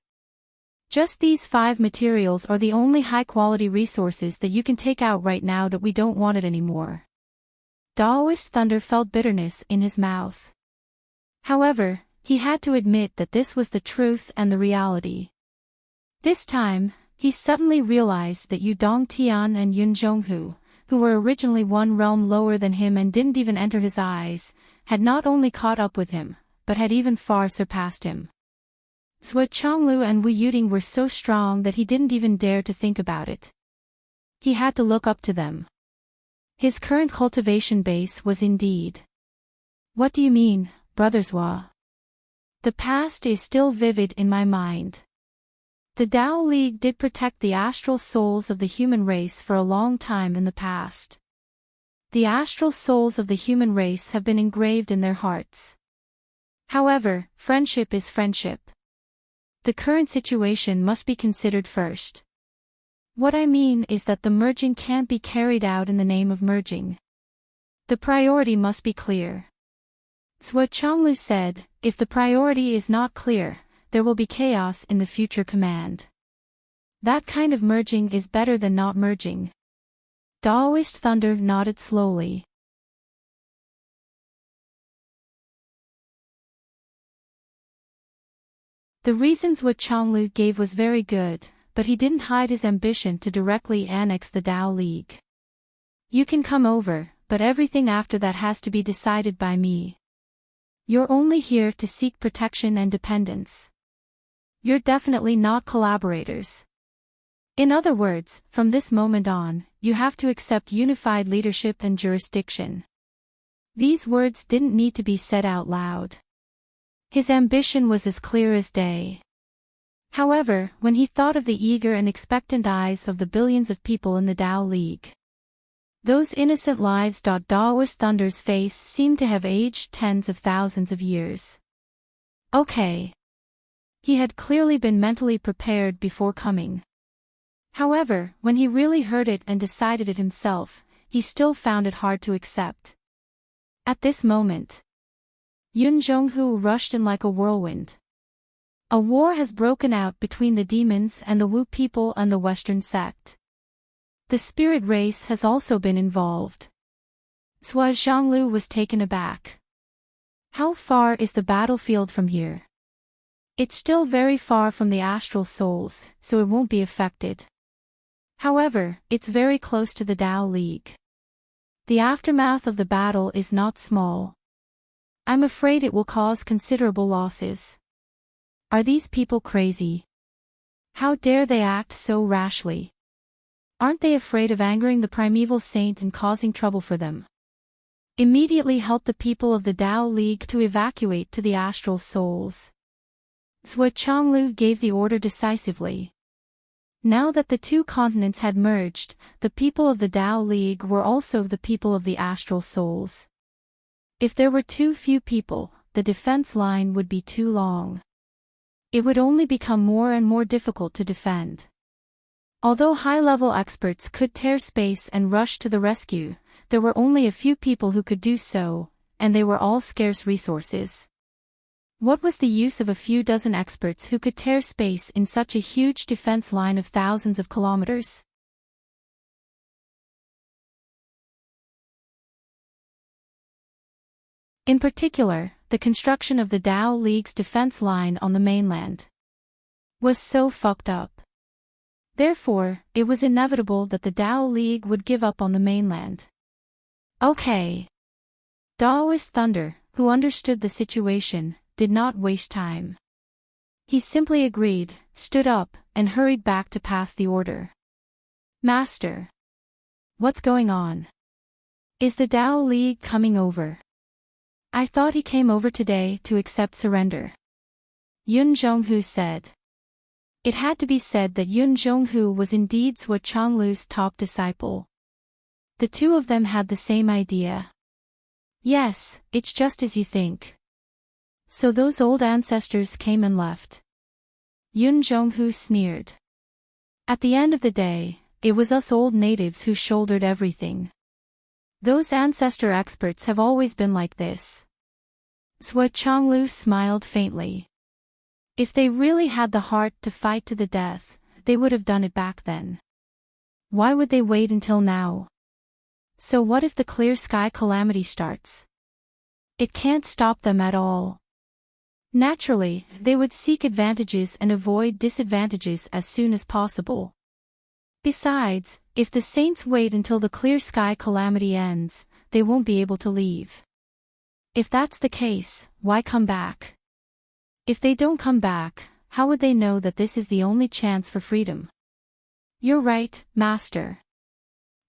Just these 5 materials are the only high-quality resources that you can take out right now that we don't want it anymore. Daoist Thunder felt bitterness in his mouth. However, he had to admit that this was the truth and the reality. This time, he suddenly realized that Yu Dongtian and Yun Zhonghu, who were originally one realm lower than him and didn't even enter his eyes, had not only caught up with him, but had even far surpassed him. Zhuo Changlu and Wu Yuding were so strong that he didn't even dare to think about it. He had to look up to them. His current cultivation base was indeed. What do you mean, Brother Zhuo? The past is still vivid in my mind. The Tao League did protect the astral souls of the human race for a long time in the past. The astral souls of the human race have been engraved in their hearts. However, friendship is friendship. The current situation must be considered first. What I mean is that the merging can't be carried out in the name of merging. The priority must be clear. Zhuo Changlu said, if the priority is not clear, there will be chaos in the future command. That kind of merging is better than not merging. Daoist Thunder nodded slowly. The reasons Zhuo Changlu gave was very good, but he didn't hide his ambition to directly annex the Tao League. You can come over, but everything after that has to be decided by me. You're only here to seek protection and dependence. You're definitely not collaborators. In other words, from this moment on, you have to accept unified leadership and jurisdiction. These words didn't need to be said out loud. His ambition was as clear as day. However, when he thought of the eager and expectant eyes of the billions of people in the Tao League, those innocent lives. Daoist Thunder's face seemed to have aged tens of thousands of years. Okay. He had clearly been mentally prepared before coming. However, when he really heard it and decided it himself, he still found it hard to accept. At this moment, Yun Zhonghu rushed in like a whirlwind. A war has broken out between the demons and the Wu people and the Western sect. The spirit race has also been involved. Zhuo Zhanglu was taken aback. How far is the battlefield from here? It's still very far from the astral souls, so it won't be affected. However, it's very close to the Tao League. The aftermath of the battle is not small. I'm afraid it will cause considerable losses. Are these people crazy? How dare they act so rashly? Aren't they afraid of angering the primeval saint and causing trouble for them? Immediately help the people of the Tao League to evacuate to the astral souls. Zhuo Chonglu gave the order decisively. Now that the two continents had merged, the people of the Tao League were also the people of the astral souls. If there were too few people, the defense line would be too long. It would only become more and more difficult to defend. Although high-level experts could tear space and rush to the rescue, there were only a few people who could do so, and they were all scarce resources. What was the use of a few dozen experts who could tear space in such a huge defense line of thousands of kilometers? In particular, the construction of the Tao League's defense line on the mainland was so fucked up. Therefore, it was inevitable that the Tao League would give up on the mainland. Okay. Daoist Thunder, who understood the situation, did not waste time. He simply agreed, stood up, and hurried back to pass the order. Master. What's going on? Is the Tao League coming over? I thought he came over today to accept surrender. Yun Zhonghu said. It had to be said that Yun Zhonghu was indeed Zhuo Chonglu's top disciple. The two of them had the same idea. Yes, it's just as you think. So those old ancestors came and left. Yun Zhonghu sneered. At the end of the day, it was us old natives who shouldered everything. Those ancestor experts have always been like this. Zhuo Chonglu smiled faintly. If they really had the heart to fight to the death, they would have done it back then. Why would they wait until now? So what if the clear sky calamity starts? It can't stop them at all. Naturally, they would seek advantages and avoid disadvantages as soon as possible. Besides, if the saints wait until the clear sky calamity ends, they won't be able to leave. If that's the case, why come back? If they don't come back, how would they know that this is the only chance for freedom? You're right, Master.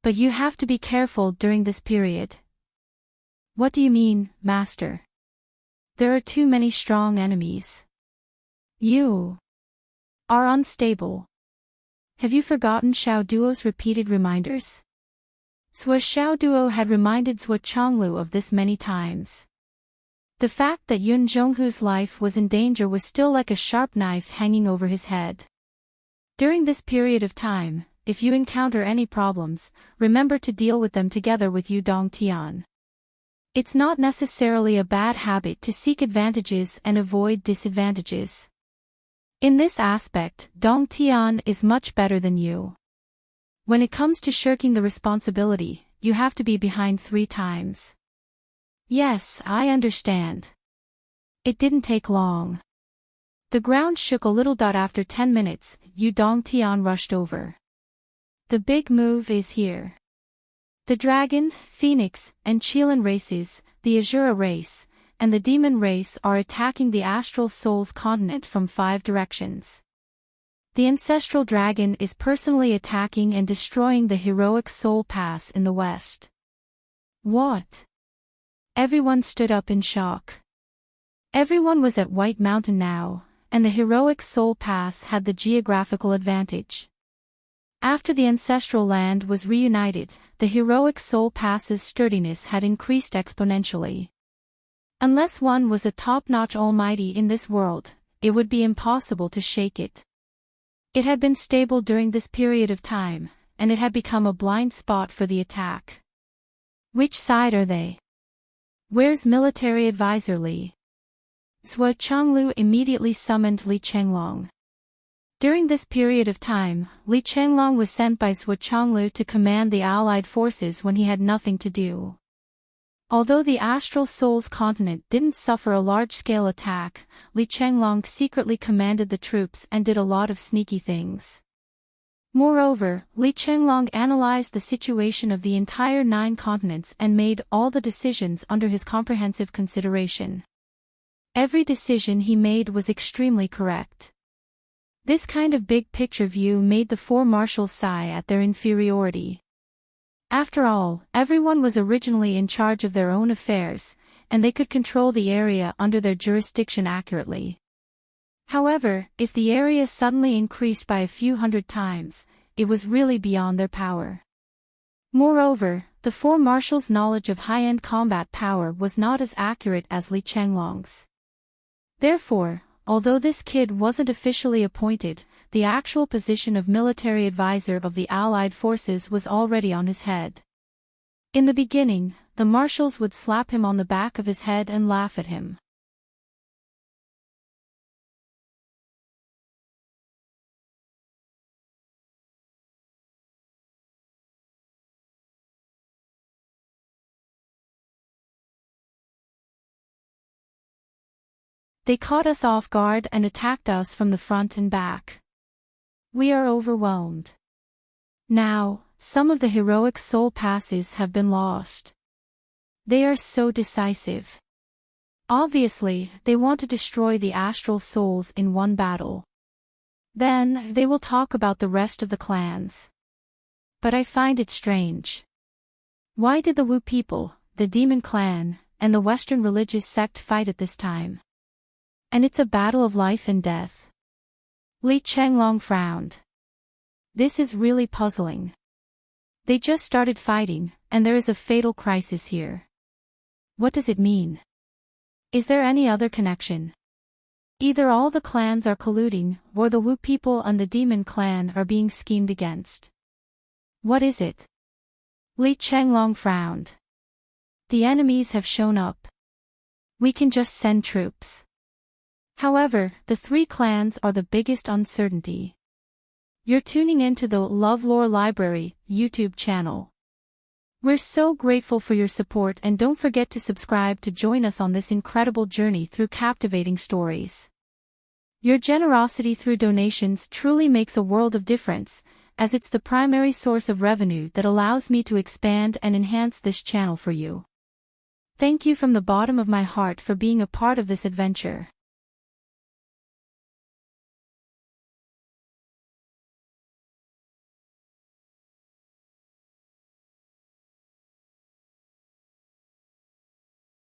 But you have to be careful during this period. What do you mean, Master? There are too many strong enemies. You are unstable. Have you forgotten Xiao Duo's repeated reminders? Xiao Duo had reminded Zhuo Chonglu of this many times. The fact that Yun Zhonghu's life was in danger was still like a sharp knife hanging over his head. During this period of time, if you encounter any problems, remember to deal with them together with Yu Dongtian. It's not necessarily a bad habit to seek advantages and avoid disadvantages. In this aspect, Dongtian is much better than you. When it comes to shirking the responsibility, you have to be behind 3 times. Yes, I understand. It didn't take long. The ground shook a little. After 10 minutes, Yu Dongtian rushed over. The big move is here. The Dragon, Phoenix, and Qilin races, the Azura race, and the Demon race are attacking the Astral Souls continent from 5 directions. The Ancestral Dragon is personally attacking and destroying the Heroic Soul Pass in the west. What? Everyone stood up in shock. Everyone was at White Mountain now, and the Heroic Soul Pass had the geographical advantage. After the ancestral land was reunited, the Heroic Soul Pass's sturdiness had increased exponentially. Unless one was a top-notch almighty in this world, it would be impossible to shake it. It had been stable during this period of time, and it had become a blind spot for the attack. Which side are they? Where's military advisor Li? Zhuo Chonglu immediately summoned Li Chenglong. During this period of time, Li Chenglong was sent by Zhuo Chonglu to command the allied forces when he had nothing to do. Although the Astral Souls continent didn't suffer a large-scale attack, Li Chenglong secretly commanded the troops and did a lot of sneaky things. Moreover, Li Chenglong analyzed the situation of the entire 9 continents and made all the decisions under his comprehensive consideration. Every decision he made was extremely correct. This kind of big-picture view made the 4 marshals sigh at their inferiority. After all, everyone was originally in charge of their own affairs, and they could control the area under their jurisdiction accurately. However, if the area suddenly increased by a few hundred times, it was really beyond their power. Moreover, the 4 marshals' knowledge of high-end combat power was not as accurate as Li Chenglong's. Therefore, although this kid wasn't officially appointed, the actual position of military advisor of the Allied forces was already on his head. In the beginning, the marshals would slap him on the back of his head and laugh at him. They caught us off guard and attacked us from the front and back. We are overwhelmed. Now, some of the heroic soul passes have been lost. They are so decisive. Obviously, they want to destroy the astral souls in one battle. Then, they will talk about the rest of the clans. But I find it strange. Why did the Wu people, the demon clan, and the Western religious sect fight at this time? And it's a battle of life and death. Li Chenglong frowned. This is really puzzling. They just started fighting, and there is a fatal crisis here. What does it mean? Is there any other connection? Either all the clans are colluding, or the Wu people and the demon clan are being schemed against. What is it? Li Chenglong frowned. The enemies have shown up. We can just send troops. However, the 3 clans are the biggest uncertainty. You're tuning into the LoveLore Library YouTube channel. We're so grateful for your support, and don't forget to subscribe to join us on this incredible journey through captivating stories. Your generosity through donations truly makes a world of difference, as it's the primary source of revenue that allows me to expand and enhance this channel for you. Thank you from the bottom of my heart for being a part of this adventure.